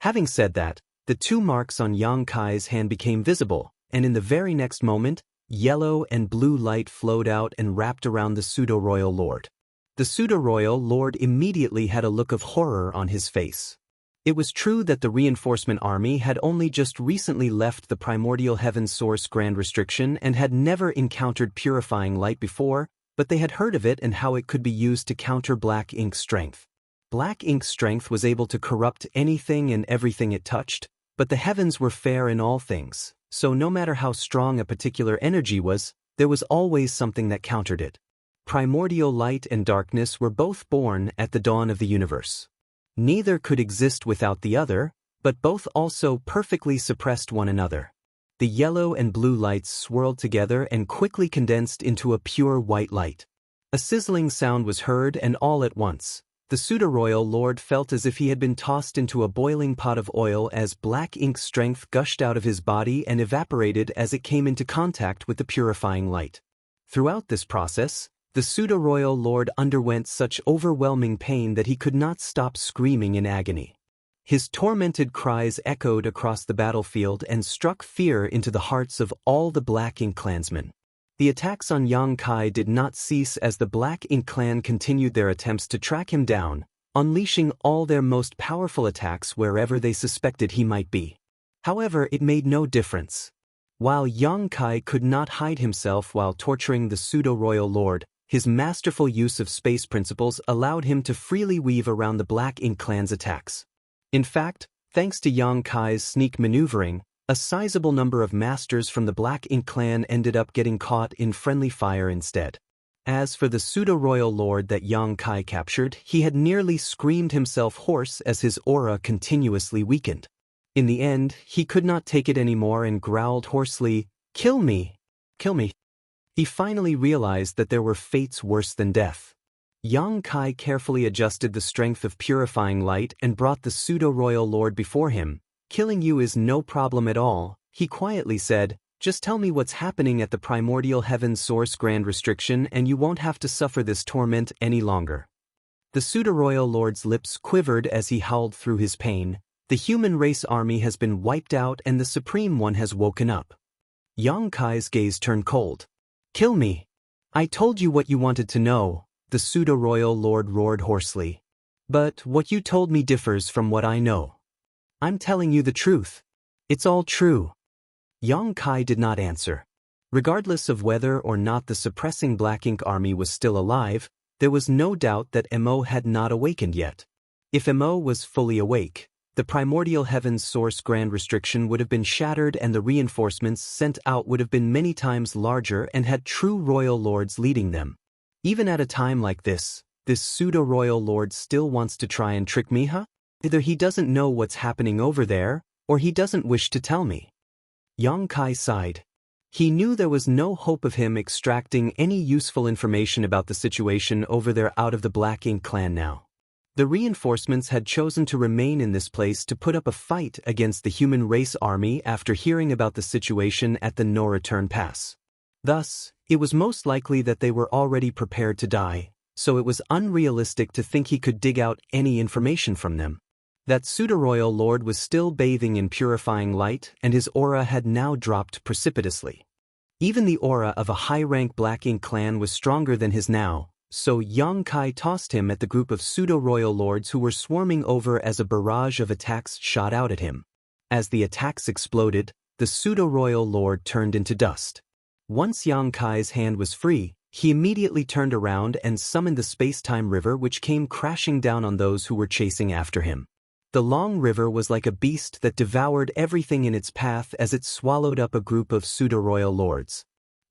Having said that, the two marks on Yang Kai's hand became visible, and in the very next moment, yellow and blue light flowed out and wrapped around the pseudo-royal lord. The pseudo-royal lord immediately had a look of horror on his face. It was true that the reinforcement army had only just recently left the primordial heaven source grand restriction and had never encountered purifying light before, but they had heard of it and how it could be used to counter black ink's strength. Black ink's strength was able to corrupt anything and everything it touched, but the heavens were fair in all things, so no matter how strong a particular energy was, there was always something that countered it. Primordial light and darkness were both born at the dawn of the universe. Neither could exist without the other, but both also perfectly suppressed one another. The yellow and blue lights swirled together and quickly condensed into a pure white light. A sizzling sound was heard, and all at once, the pseudo-royal lord felt as if he had been tossed into a boiling pot of oil as black ink strength gushed out of his body and evaporated as it came into contact with the purifying light. Throughout this process, the pseudo-royal lord underwent such overwhelming pain that he could not stop screaming in agony. His tormented cries echoed across the battlefield and struck fear into the hearts of all the Black Ink clansmen. The attacks on Yang Kai did not cease as the Black Ink clan continued their attempts to track him down, unleashing all their most powerful attacks wherever they suspected he might be. However, it made no difference. While Yang Kai could not hide himself while torturing the pseudo-royal lord, his masterful use of space principles allowed him to freely weave around the Black Ink clan's attacks. In fact, thanks to Yang Kai's sneak maneuvering, a sizable number of masters from the Black Ink clan ended up getting caught in friendly fire instead. As for the pseudo-royal lord that Yang Kai captured, he had nearly screamed himself hoarse as his aura continuously weakened. In the end, he could not take it anymore and growled hoarsely, "Kill me! Kill me!" He finally realized that there were fates worse than death. Yang Kai carefully adjusted the strength of purifying light and brought the pseudo-royal lord before him. "Killing you is no problem at all," he quietly said. "Just tell me what's happening at the primordial heaven source grand restriction and you won't have to suffer this torment any longer." The pseudo-royal lord's lips quivered as he howled through his pain. "The human race army has been wiped out and the Supreme One has woken up." Yang Kai's gaze turned cold. "Kill me! I told you what you wanted to know," the pseudo-royal lord roared hoarsely. "But what you told me differs from what I know. I'm telling you the truth. It's all true." Yang Kai did not answer. Regardless of whether or not the suppressing Black Ink army was still alive, there was no doubt that Mo had not awakened yet. If Mo was fully awake, the primordial heaven's source grand restriction would have been shattered and the reinforcements sent out would have been many times larger and had true royal lords leading them. Even at a time like this pseudo-royal lord still wants to try and trick me, huh? Either he doesn't know what's happening over there, or he doesn't wish to tell me. Yang Kai sighed. He knew there was no hope of him extracting any useful information about the situation over there out of the Black Ink clan now. The reinforcements had chosen to remain in this place to put up a fight against the human race army after hearing about the situation at the no-return pass. Thus, it was most likely that they were already prepared to die, so it was unrealistic to think he could dig out any information from them. That pseudo-royal lord was still bathing in purifying light, and his aura had now dropped precipitously. Even the aura of a high-rank Black Ink clan was stronger than his now, so Yang Kai tossed him at the group of pseudo-royal lords who were swarming over as a barrage of attacks shot out at him. As the attacks exploded, the pseudo-royal lord turned into dust. Once Yang Kai's hand was free, he immediately turned around and summoned the space-time river which came crashing down on those who were chasing after him. The long river was like a beast that devoured everything in its path as it swallowed up a group of pseudo-royal lords.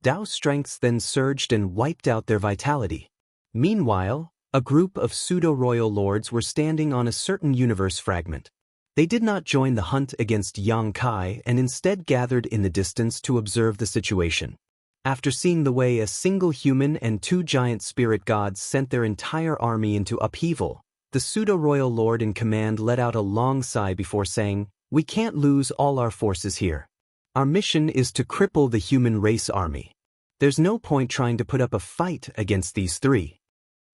Dao strengths then surged and wiped out their vitality. Meanwhile, a group of pseudo-royal lords were standing on a certain universe fragment. They did not join the hunt against Yang Kai and instead gathered in the distance to observe the situation. After seeing the way a single human and two giant spirit gods sent their entire army into upheaval, the pseudo-royal lord in command let out a long sigh before saying, "We can't lose all our forces here. Our mission is to cripple the human race army. There's no point trying to put up a fight against these three."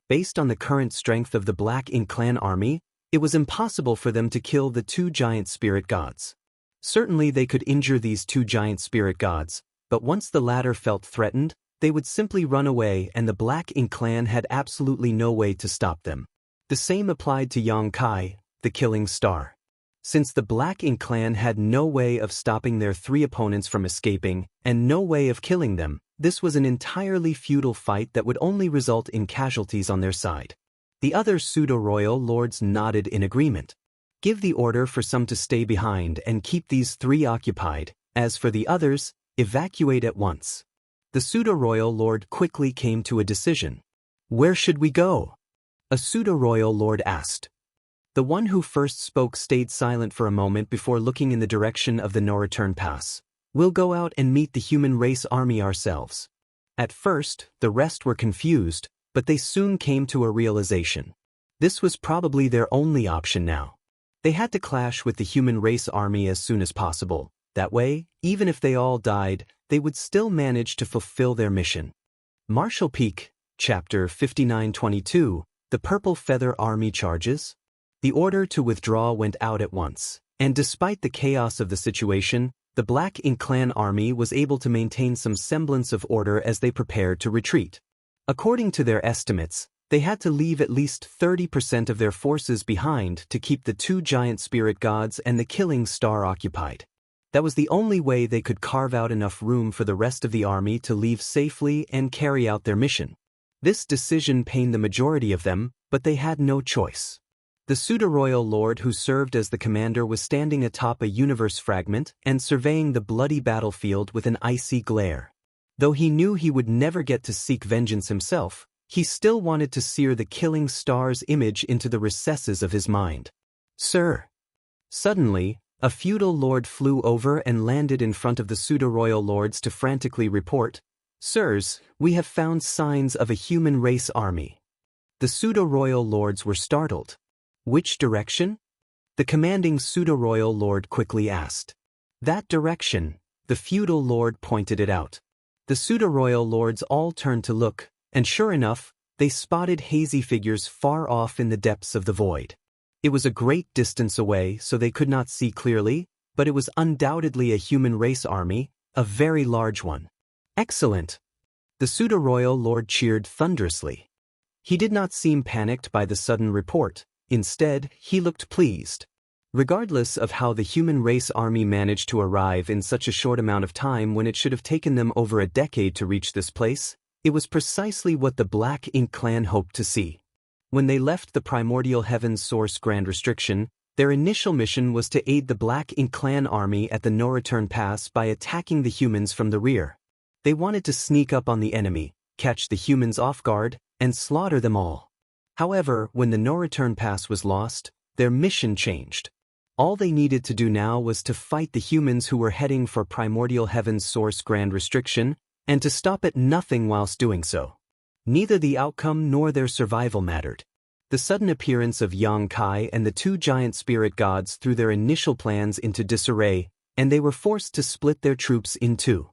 Based on the current strength of the Black Ink clan army, it was impossible for them to kill the two giant spirit gods. Certainly they could injure these two giant spirit gods, but once the latter felt threatened, they would simply run away and the Black Ink clan had absolutely no way to stop them. The same applied to Yang Kai, the killing star. Since the Black Ink clan had no way of stopping their three opponents from escaping, and no way of killing them, this was an entirely futile fight that would only result in casualties on their side. The other pseudo-royal lords nodded in agreement. Give the order for some to stay behind and keep these three occupied. As for the others, evacuate at once. The pseudo-royal lord quickly came to a decision. Where should we go? A pseudo-royal lord asked. The one who first spoke stayed silent for a moment before looking in the direction of the no-return pass. We'll go out and meet the human race army ourselves. At first, the rest were confused, but they soon came to a realization. This was probably their only option now. They had to clash with the human race army as soon as possible. That way, even if they all died, they would still manage to fulfill their mission. Marshall Peak, Chapter 5922, The Purple Feather Army Charges. The order to withdraw went out at once, and despite the chaos of the situation, the Black Ink clan army was able to maintain some semblance of order as they prepared to retreat. According to their estimates, they had to leave at least 30% of their forces behind to keep the two giant spirit gods and the killing star occupied. That was the only way they could carve out enough room for the rest of the army to leave safely and carry out their mission. This decision pained the majority of them, but they had no choice. The pseudo-royal lord who served as the commander was standing atop a universe fragment and surveying the bloody battlefield with an icy glare. Though he knew he would never get to seek vengeance himself, he still wanted to sear the killing star's image into the recesses of his mind. Sir! Suddenly, a feudal lord flew over and landed in front of the pseudo-royal lords to frantically report, "Sirs, we have found signs of a human race army." The pseudo-royal lords were startled. Which direction? The commanding pseudo-royal lord quickly asked. That direction, the feudal lord pointed it out. The pseudo-royal lords all turned to look, and sure enough, they spotted hazy figures far off in the depths of the void. It was a great distance away, so they could not see clearly, but it was undoubtedly a human race army, a very large one. Excellent! The pseudo-royal lord cheered thunderously. He did not seem panicked by the sudden report. Instead, he looked pleased. Regardless of how the human race army managed to arrive in such a short amount of time when it should have taken them over a decade to reach this place, it was precisely what the Black Ink clan hoped to see. When they left the primordial heaven's source Grand Restriction, their initial mission was to aid the Black Ink clan army at the no-return pass by attacking the humans from the rear. They wanted to sneak up on the enemy, catch the humans off guard, and slaughter them all. However, when the no-return pass was lost, their mission changed. All they needed to do now was to fight the humans who were heading for primordial heaven's source Grand Restriction, and to stop at nothing whilst doing so. Neither the outcome nor their survival mattered. The sudden appearance of Yang Kai and the two giant spirit gods threw their initial plans into disarray, and they were forced to split their troops in two.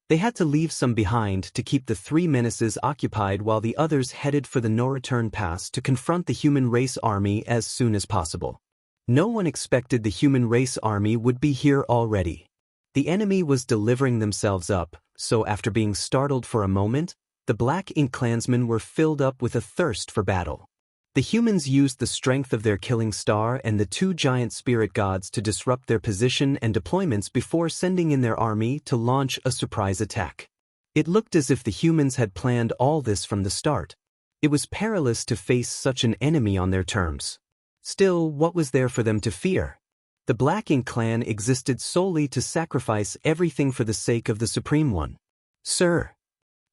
They had to leave some behind to keep the three menaces occupied while the others headed for the no-return pass to confront the human race army as soon as possible. No one expected the human race army would be here already. The enemy was delivering themselves up, so after being startled for a moment, the Black Ink clansmen were filled up with a thirst for battle. The humans used the strength of their killing star and the two giant spirit gods to disrupt their position and deployments before sending in their army to launch a surprise attack. It looked as if the humans had planned all this from the start. It was perilous to face such an enemy on their terms. Still, what was there for them to fear? The Black Ink clan existed solely to sacrifice everything for the sake of the Supreme One. Sir!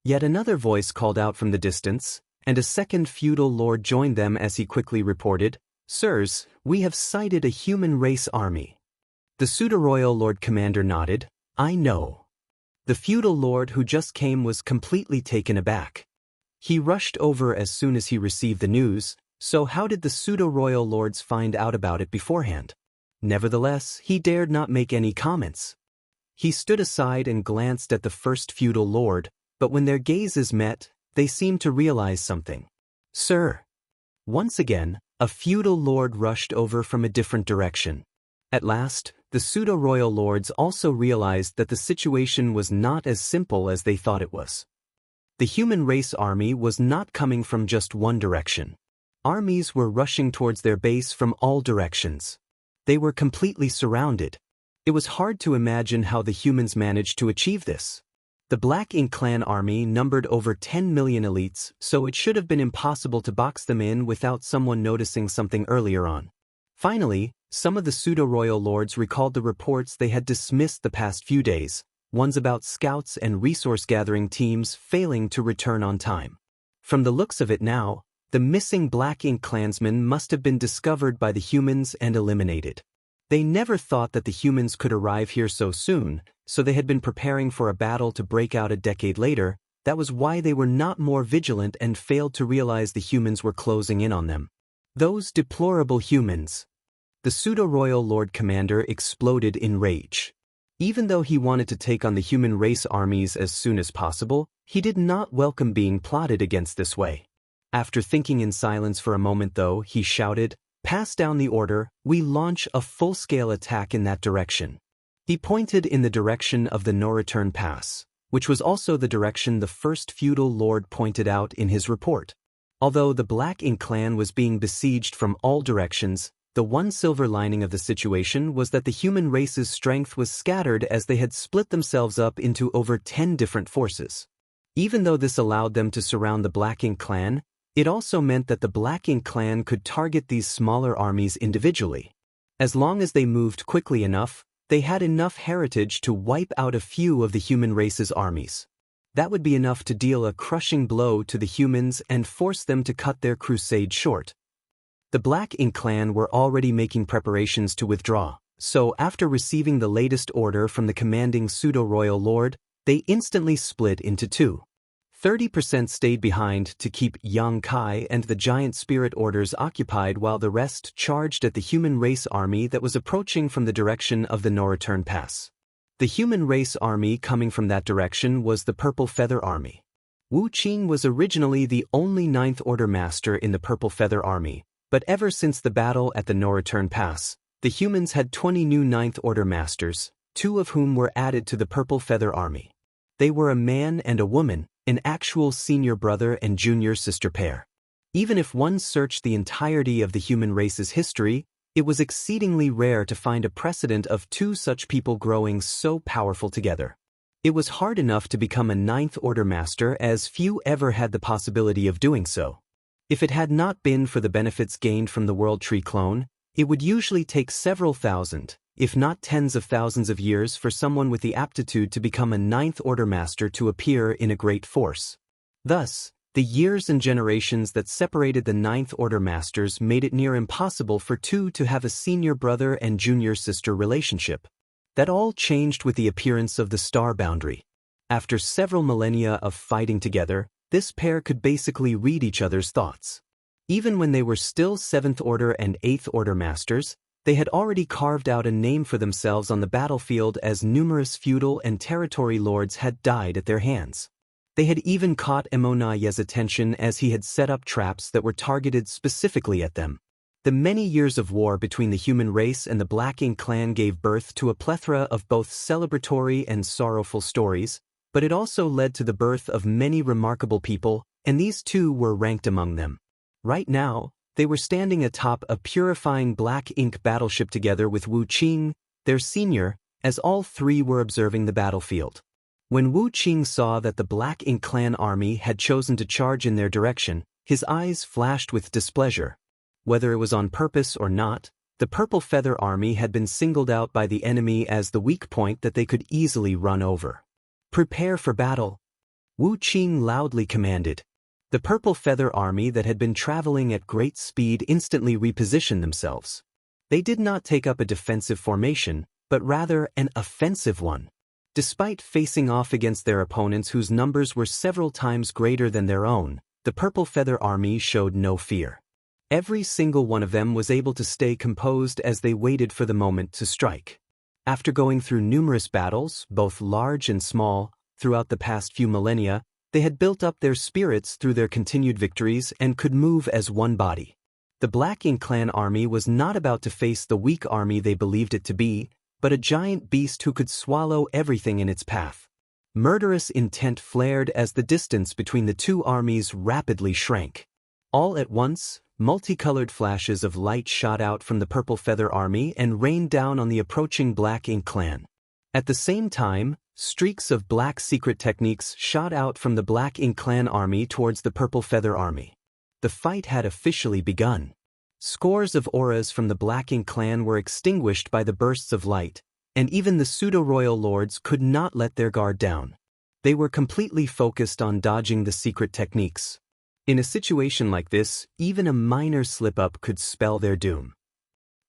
Yet another voice called out from the distance, and a second feudal lord joined them as he quickly reported, "Sirs, we have sighted a human race army." The pseudo-royal lord commander nodded, "I know." The feudal lord who just came was completely taken aback. He rushed over as soon as he received the news, so how did the pseudo-royal lords find out about it beforehand? Nevertheless, he dared not make any comments. He stood aside and glanced at the first feudal lord, but when their gazes met, they seemed to realize something. "Sir!" Once again, a feudal lord rushed over from a different direction. At last, the pseudo-royal lords also realized that the situation was not as simple as they thought it was. The human race army was not coming from just one direction. Armies were rushing towards their base from all directions. They were completely surrounded. It was hard to imagine how the humans managed to achieve this. The Black Ink Clan army numbered over 10 million elites, so it should have been impossible to box them in without someone noticing something earlier on. Finally, some of the pseudo-royal lords recalled the reports they had dismissed the past few days, ones about scouts and resource-gathering teams failing to return on time. From the looks of it now, the missing Black Ink clansmen must have been discovered by the humans and eliminated. They never thought that the humans could arrive here so soon, so they had been preparing for a battle to break out a decade later. That was why they were not more vigilant and failed to realize the humans were closing in on them. Those deplorable humans. The pseudo-royal lord commander exploded in rage. Even though he wanted to take on the human race armies as soon as possible, he did not welcome being plotted against this way. After thinking in silence for a moment though, he shouted, "Pass down the order, we launch a full-scale attack in that direction." He pointed in the direction of the no-return pass, which was also the direction the first feudal lord pointed out in his report. Although the Black Ink clan was being besieged from all directions, the one silver lining of the situation was that the human race's strength was scattered as they had split themselves up into over 10 different forces. Even though this allowed them to surround the Black Ink clan, it also meant that the Black Ink clan could target these smaller armies individually. As long as they moved quickly enough, they had enough heritage to wipe out a few of the human race's armies. That would be enough to deal a crushing blow to the humans and force them to cut their crusade short. The Black Ink clan were already making preparations to withdraw, so after receiving the latest order from the commanding pseudo-royal lord, they instantly split into two. 30% stayed behind to keep Yang Kai and the giant spirit orders occupied while the rest charged at the human race army that was approaching from the direction of the no-return pass. The human race army coming from that direction was the Purple Feather Army. Wu Qing was originally the only Ninth Order Master in the Purple Feather Army, but ever since the battle at the no-return pass, the humans had 20 new Ninth Order Masters, 2 of whom were added to the Purple Feather Army. They were a man and a woman, an actual senior brother and junior sister pair. Even if one searched the entirety of the human race's history, it was exceedingly rare to find a precedent of 2 such people growing so powerful together. It was hard enough to become a Ninth Order Master as few ever had the possibility of doing so. If it had not been for the benefits gained from the World Tree clone, it would usually take several thousand, if not tens of thousands of years for someone with the aptitude to become a Ninth Order Master to appear in a great force. Thus, the years and generations that separated the Ninth Order Masters made it near impossible for 2 to have a senior brother and junior sister relationship. That all changed with the appearance of the Star Boundary. After several millennia of fighting together, this pair could basically read each other's thoughts. Even when they were still 7th Order and 8th Order Masters, they had already carved out a name for themselves on the battlefield as numerous feudal and territory lords had died at their hands. They had even caught Emonaye's attention as he had set up traps that were targeted specifically at them. The many years of war between the human race and the Black Ink clan gave birth to a plethora of both celebratory and sorrowful stories, but it also led to the birth of many remarkable people, and these 2 were ranked among them. Right now, they were standing atop a purifying Black Ink battleship together with Wu Qing, their senior, as all 3 were observing the battlefield. When Wu Qing saw that the Black Ink clan army had chosen to charge in their direction, his eyes flashed with displeasure. Whether it was on purpose or not, the Purple Feather Army had been singled out by the enemy as the weak point that they could easily run over. "Prepare for battle," Wu Qing loudly commanded. The Purple Feather Army that had been traveling at great speed instantly repositioned themselves. They did not take up a defensive formation, but rather an offensive one. Despite facing off against their opponents whose numbers were several times greater than their own, the Purple Feather Army showed no fear. Every single one of them was able to stay composed as they waited for the moment to strike. After going through numerous battles, both large and small, throughout the past few millennia, they had built up their spirits through their continued victories and could move as one body. The Black Ink clan army was not about to face the weak army they believed it to be, but a giant beast who could swallow everything in its path. Murderous intent flared as the distance between the 2 armies rapidly shrank. All at once, Multicolored flashes of light shot out from the Purple Feather Army and rained down on the approaching Black Ink clan. At the same time, streaks of black secret techniques shot out from the Black Ink clan army towards the Purple Feather Army. The fight had officially begun. Scores of auras from the Black Ink clan were extinguished by the bursts of light, and even the pseudo-royal lords could not let their guard down. They were completely focused on dodging the secret techniques. In a situation like this, even a minor slip-up could spell their doom.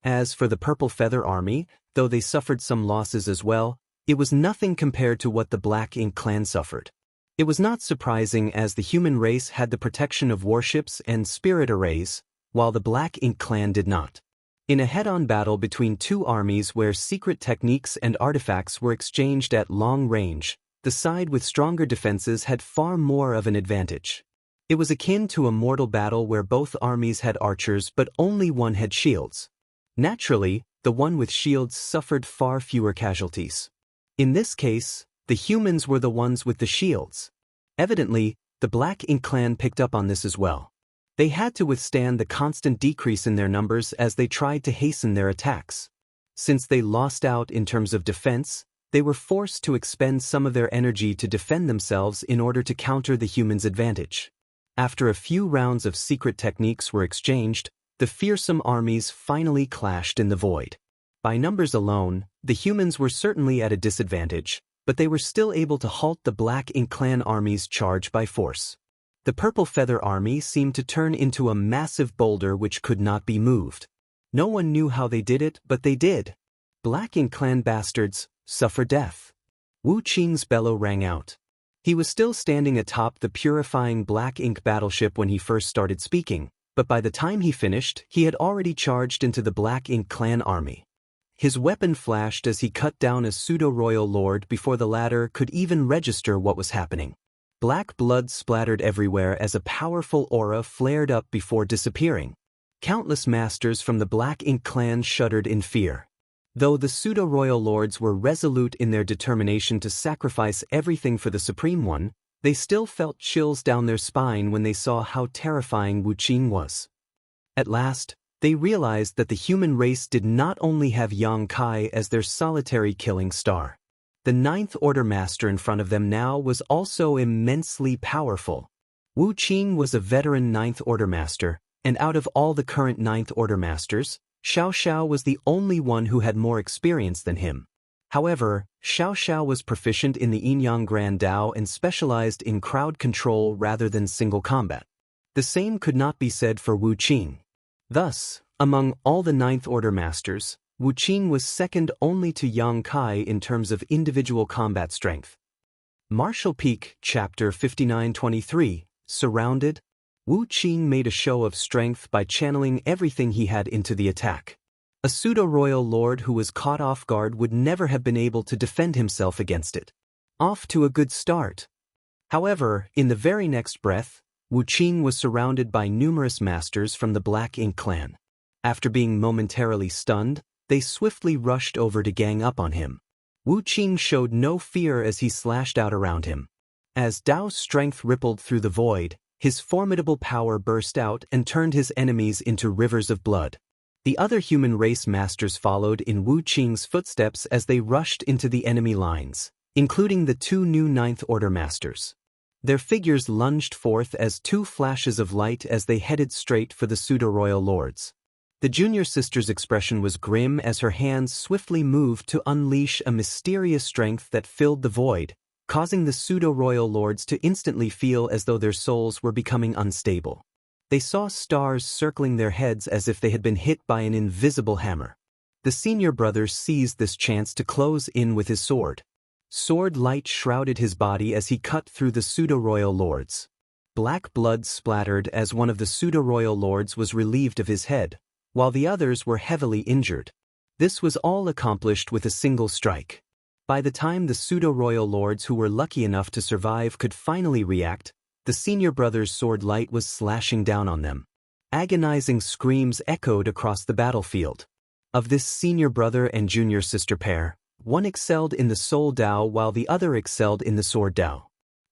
As for the Purple Feather Army, though they suffered some losses as well, it was nothing compared to what the Black Ink clan suffered. It was not surprising, as the human race had the protection of warships and spirit arrays, while the Black Ink clan did not. In a head-on battle between two armies where secret techniques and artifacts were exchanged at long range, the side with stronger defenses had far more of an advantage. It was akin to a mortal battle where both armies had archers but only one had shields. Naturally, the one with shields suffered far fewer casualties. In this case, the humans were the ones with the shields. Evidently, the Black Ink clan picked up on this as well. They had to withstand the constant decrease in their numbers as they tried to hasten their attacks. Since they lost out in terms of defense, they were forced to expend some of their energy to defend themselves in order to counter the humans' advantage. After a few rounds of secret techniques were exchanged, the fearsome armies finally clashed in the void. By numbers alone, the humans were certainly at a disadvantage, but they were still able to halt the Black Ink clan army's charge by force. The Purple Feather Army seemed to turn into a massive boulder which could not be moved. No one knew how they did it, but they did. Black Ink clan bastards, suffer death. Wu Qing's bellow rang out. He was still standing atop the purifying Black Ink battleship when he first started speaking, but by the time he finished, he had already charged into the Black Ink clan army. His weapon flashed as he cut down a pseudo-royal lord before the latter could even register what was happening. Black blood splattered everywhere as a powerful aura flared up before disappearing. Countless masters from the Black Ink clan shuddered in fear. Though the pseudo-royal lords were resolute in their determination to sacrifice everything for the Supreme One, they still felt chills down their spine when they saw how terrifying Wu Qing was. At last, they realized that the human race did not only have Yang Kai as their solitary killing star. The Ninth Order Master in front of them now was also immensely powerful. Wu Qing was a veteran Ninth Order Master, and out of all the current Ninth Order Masters, Xiao Xiao was the only one who had more experience than him. However, Xiao Xiao was proficient in the Yin-Yang Grand Dao and specialized in crowd control rather than single combat. The same could not be said for Wu Qing. Thus, among all the Ninth Order Masters, Wu Qing was second only to Yang Kai in terms of individual combat strength. Martial Peak, Chapter 59-23, Surrounded. Wu Qing made a show of strength by channeling everything he had into the attack. A pseudo-royal lord who was caught off guard would never have been able to defend himself against it. Off to a good start. However, in the very next breath, Wu Qing was surrounded by numerous masters from the Black Ink clan. After being momentarily stunned, they swiftly rushed over to gang up on him. Wu Qing showed no fear as he slashed out around him. As Dao's strength rippled through the void, his formidable power burst out and turned his enemies into rivers of blood. The other human race masters followed in Wu Qing's footsteps as they rushed into the enemy lines, including the two new Ninth Order Masters. Their figures lunged forth as two flashes of light as they headed straight for the pseudo-royal lords. The junior sister's expression was grim as her hands swiftly moved to unleash a mysterious strength that filled the void, causing the pseudo-royal lords to instantly feel as though their souls were becoming unstable. They saw stars circling their heads as if they had been hit by an invisible hammer. The senior brother seized this chance to close in with his sword. Sword light shrouded his body as he cut through the pseudo-royal lords. Black blood splattered as one of the pseudo-royal lords was relieved of his head, while the others were heavily injured. This was all accomplished with a single strike. By the time the pseudo-royal lords who were lucky enough to survive could finally react, the senior brother's sword light was slashing down on them. Agonizing screams echoed across the battlefield. Of this senior brother and junior sister pair, one excelled in the soul Dao while the other excelled in the sword Dao.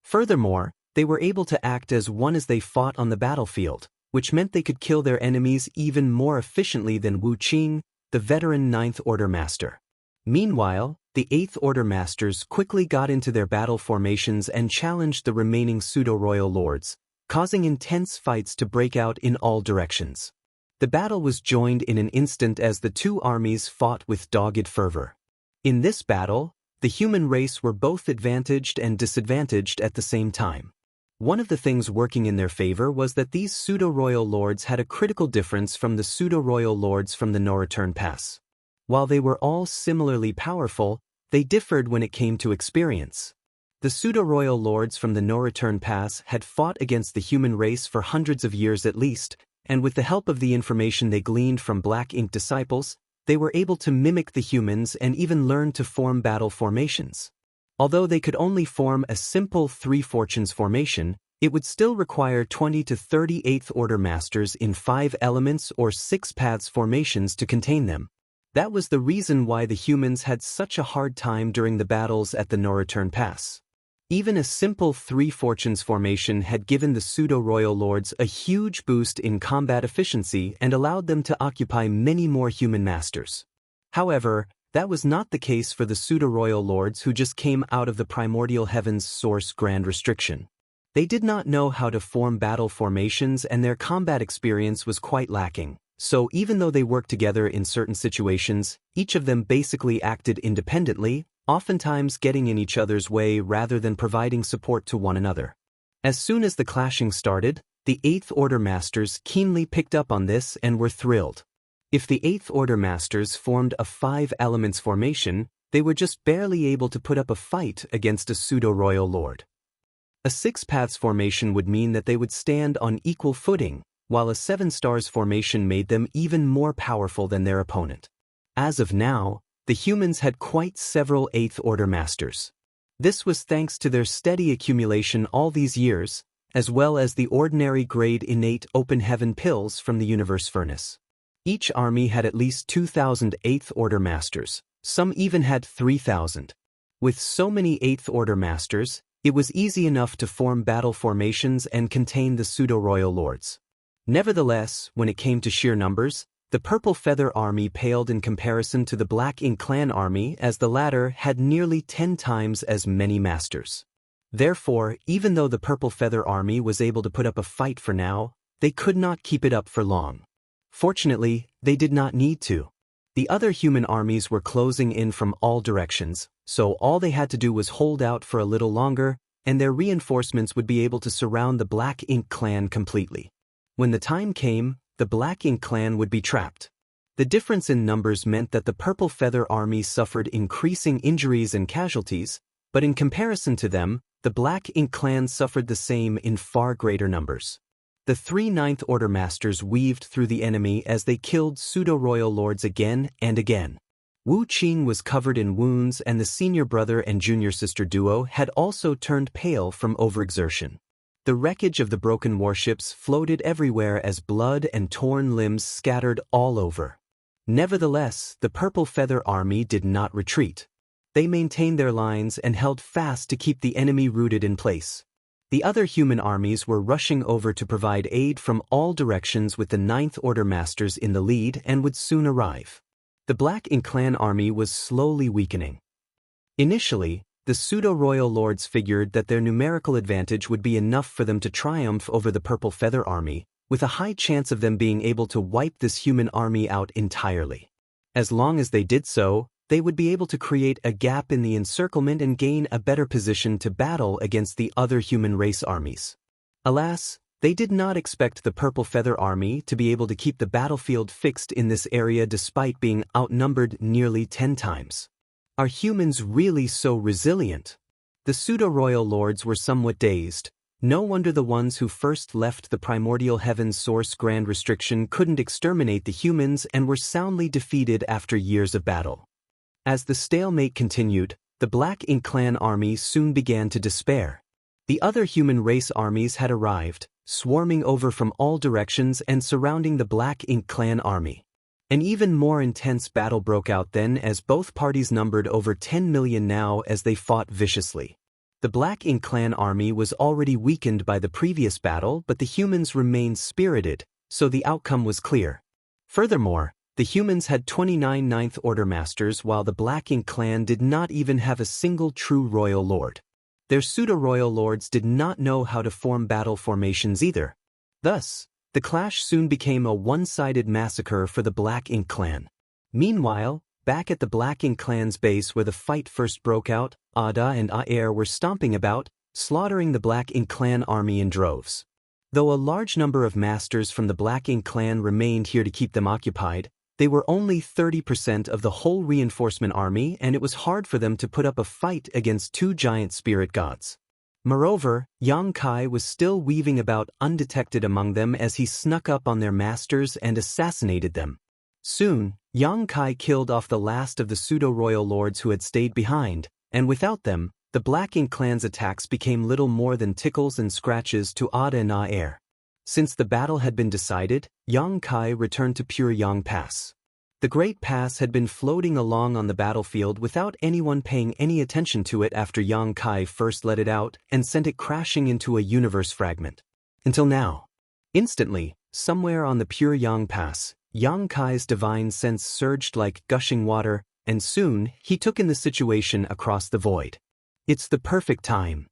Furthermore, they were able to act as one as they fought on the battlefield, which meant they could kill their enemies even more efficiently than Wu Qing, the veteran Ninth Order Master. Meanwhile, the Eighth Order Masters quickly got into their battle formations and challenged the remaining pseudo-royal lords, causing intense fights to break out in all directions. The battle was joined in an instant as the two armies fought with dogged fervor. In this battle, the human race were both advantaged and disadvantaged at the same time. One of the things working in their favor was that these pseudo-royal lords had a critical difference from the pseudo-royal lords from the No Return Pass. While they were all similarly powerful, they differed when it came to experience. The pseudo-royal lords from the No Return Pass had fought against the human race for hundreds of years at least, and with the help of the information they gleaned from Black Ink disciples, they were able to mimic the humans and even learn to form battle formations. Although they could only form a simple Three Fortunes formation, it would still require 20 to 30 Eighth Order Masters in 5 elements or 6 paths formations to contain them. That was the reason why the humans had such a hard time during the battles at the No Return Pass. Even a simple Three Fortunes formation had given the pseudo-royal lords a huge boost in combat efficiency and allowed them to occupy many more human masters. However, that was not the case for the pseudo-royal lords who just came out of the primordial heavens source grand restriction. They did not know how to form battle formations and their combat experience was quite lacking. So even though they worked together in certain situations, each of them basically acted independently, oftentimes getting in each other's way rather than providing support to one another. As soon as the clashing started, the Eighth Order Masters keenly picked up on this and were thrilled. If the Eighth Order Masters formed a 5 elements formation, they were just barely able to put up a fight against a pseudo-royal lord. A 6 paths formation would mean that they would stand on equal footing, while a 7 stars formation made them even more powerful than their opponent. As of now, the humans had quite several Eighth Order Masters. This was thanks to their steady accumulation all these years, as well as the ordinary grade innate open heaven pills from the universe furnace. Each army had at least 2,000 Eighth Order Masters, some even had 3,000. With so many Eighth Order Masters, it was easy enough to form battle formations and contain the pseudo-royal lords. Nevertheless, when it came to sheer numbers, the Purple Feather Army paled in comparison to the Black Ink Clan Army as the latter had nearly 10 times as many masters. Therefore, even though the Purple Feather Army was able to put up a fight for now, they could not keep it up for long. Fortunately, they did not need to. The other human armies were closing in from all directions, so all they had to do was hold out for a little longer, and their reinforcements would be able to surround the Black Ink Clan completely. When the time came, the Black Ink Clan would be trapped. The difference in numbers meant that the Purple Feather Army suffered increasing injuries and casualties, but in comparison to them, the Black Ink Clan suffered the same in far greater numbers. The 3 Ninth Order Masters weaved through the enemy as they killed pseudo-royal lords again and again. Wu Qing was covered in wounds and the senior brother and junior sister duo had also turned pale from overexertion. The wreckage of the broken warships floated everywhere as blood and torn limbs scattered all over. Nevertheless, the Purple Feather Army did not retreat. They maintained their lines and held fast to keep the enemy rooted in place. The other human armies were rushing over to provide aid from all directions with the Ninth Order Masters in the lead and would soon arrive. The Black Ink Clan army was slowly weakening. Initially, the pseudo-royal lords figured that their numerical advantage would be enough for them to triumph over the Purple Feather Army, with a high chance of them being able to wipe this human army out entirely. As long as they did so, they would be able to create a gap in the encirclement and gain a better position to battle against the other human race armies. Alas, they did not expect the Purple Feather Army to be able to keep the battlefield fixed in this area despite being outnumbered nearly 10 times. Are humans really so resilient? The pseudo-royal lords were somewhat dazed. No wonder the ones who first left the primordial heavens source grand restriction couldn't exterminate the humans and were soundly defeated after years of battle. As the stalemate continued, the Black Ink Clan army soon began to despair. The other human race armies had arrived, swarming over from all directions and surrounding the Black Ink Clan army. An even more intense battle broke out then as both parties numbered over 10 million now as they fought viciously. The Black Ink Clan army was already weakened by the previous battle, but the humans remained spirited, so the outcome was clear. Furthermore, the humans had 29 Ninth Order Masters while the Black Ink Clan did not even have a single true Royal Lord. Their pseudo-Royal Lords did not know how to form battle formations either. Thus, the clash soon became a one-sided massacre for the Black Ink Clan. Meanwhile, back at the Black Ink Clan's base where the fight first broke out, Ada and Aer were stomping about, slaughtering the Black Ink Clan army in droves. Though a large number of masters from the Black Ink Clan remained here to keep them occupied, they were only 30% of the whole reinforcement army, and it was hard for them to put up a fight against two giant spirit gods. Moreover, Yang Kai was still weaving about undetected among them as he snuck up on their masters and assassinated them. Soon, Yang Kai killed off the last of the pseudo-royal lords who had stayed behind, and without them, the Black Ink Clan's attacks became little more than tickles and scratches to Ada and Aer. Since the battle had been decided, Yang Kai returned to Pure Yang Pass. The Great Pass had been floating along on the battlefield without anyone paying any attention to it after Yang Kai first let it out and sent it crashing into a universe fragment. Until now. Instantly, somewhere on the Pure Yang Pass, Yang Kai's divine sense surged like gushing water, and soon, he took in the situation across the void. It's the perfect time.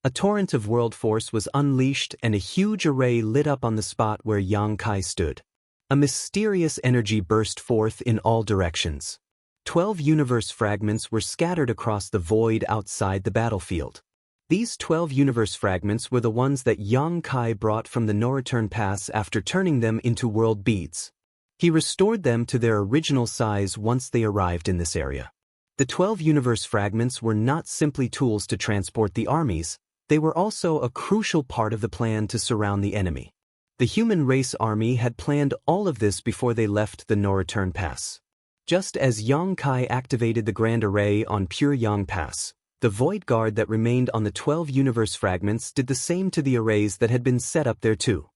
A torrent of world force was unleashed and a huge array lit up on the spot where Yang Kai stood. A mysterious energy burst forth in all directions. 12 universe fragments were scattered across the void outside the battlefield. These 12 universe fragments were the ones that Yang Kai brought from the no-return pass after turning them into world beads. He restored them to their original size once they arrived in this area. The 12 universe fragments were not simply tools to transport the armies, they were also a crucial part of the plan to surround the enemy. The human race army had planned all of this before they left the no-return pass. Just as Yang Kai activated the Grand Array on Pure Yang Pass, the Void Guard that remained on the 12 universe fragments did the same to the arrays that had been set up there too.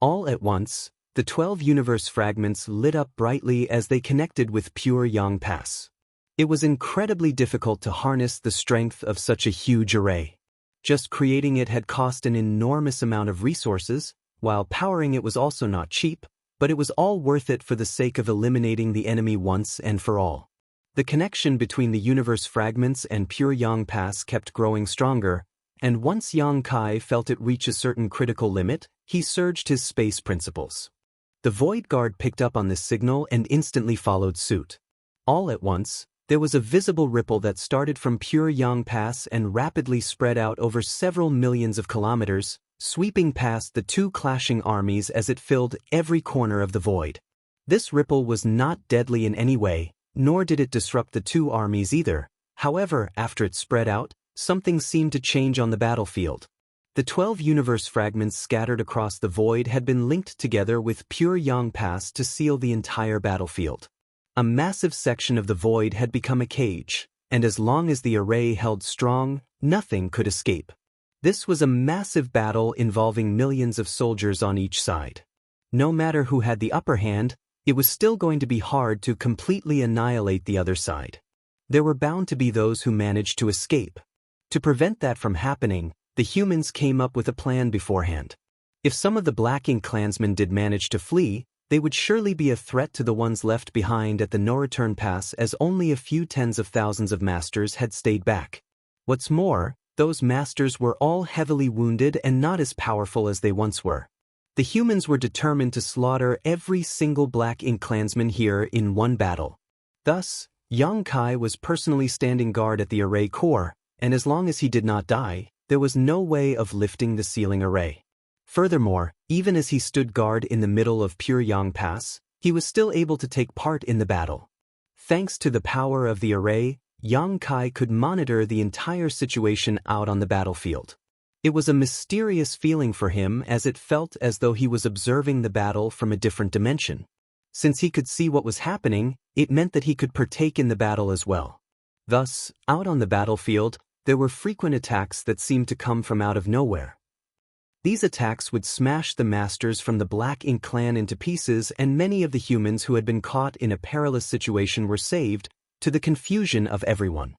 All at once, the 12 universe fragments lit up brightly as they connected with Pure Yang Pass. It was incredibly difficult to harness the strength of such a huge array. Just creating it had cost an enormous amount of resources, while powering it was also not cheap, but it was all worth it for the sake of eliminating the enemy once and for all. The connection between the universe fragments and Pure Yang Pass kept growing stronger, and once Yang Kai felt it reach a certain critical limit, he surged his space principles. The Void Guard picked up on this signal and instantly followed suit. All at once, there was a visible ripple that started from Pure Yang Pass and rapidly spread out over several millions of kilometers, sweeping past the two clashing armies as it filled every corner of the void. This ripple was not deadly in any way, nor did it disrupt the two armies either. However, after it spread out, something seemed to change on the battlefield. The 12 universe fragments scattered across the void had been linked together with Pure Yang Pass to seal the entire battlefield. A massive section of the void had become a cage, and as long as the array held strong, nothing could escape. This was a massive battle involving millions of soldiers on each side. No matter who had the upper hand, it was still going to be hard to completely annihilate the other side. There were bound to be those who managed to escape. To prevent that from happening, the humans came up with a plan beforehand. If some of the Black Ink clansmen did manage to flee, they would surely be a threat to the ones left behind at the no-return pass, as only a few tens of thousands of masters had stayed back. What's more, those masters were all heavily wounded and not as powerful as they once were. The humans were determined to slaughter every single Black Ink clansman here in one battle. Thus, Yang Kai was personally standing guard at the array core, and as long as he did not die, there was no way of lifting the sealing array. Furthermore, even as he stood guard in the middle of Pure Yang Pass, he was still able to take part in the battle. Thanks to the power of the array, Yang Kai could monitor the entire situation out on the battlefield. It was a mysterious feeling for him, as it felt as though he was observing the battle from a different dimension. Since he could see what was happening, it meant that he could partake in the battle as well. Thus, out on the battlefield, there were frequent attacks that seemed to come from out of nowhere. These attacks would smash the masters from the Black Ink clan into pieces, and many of the humans who had been caught in a perilous situation were saved, to the confusion of everyone.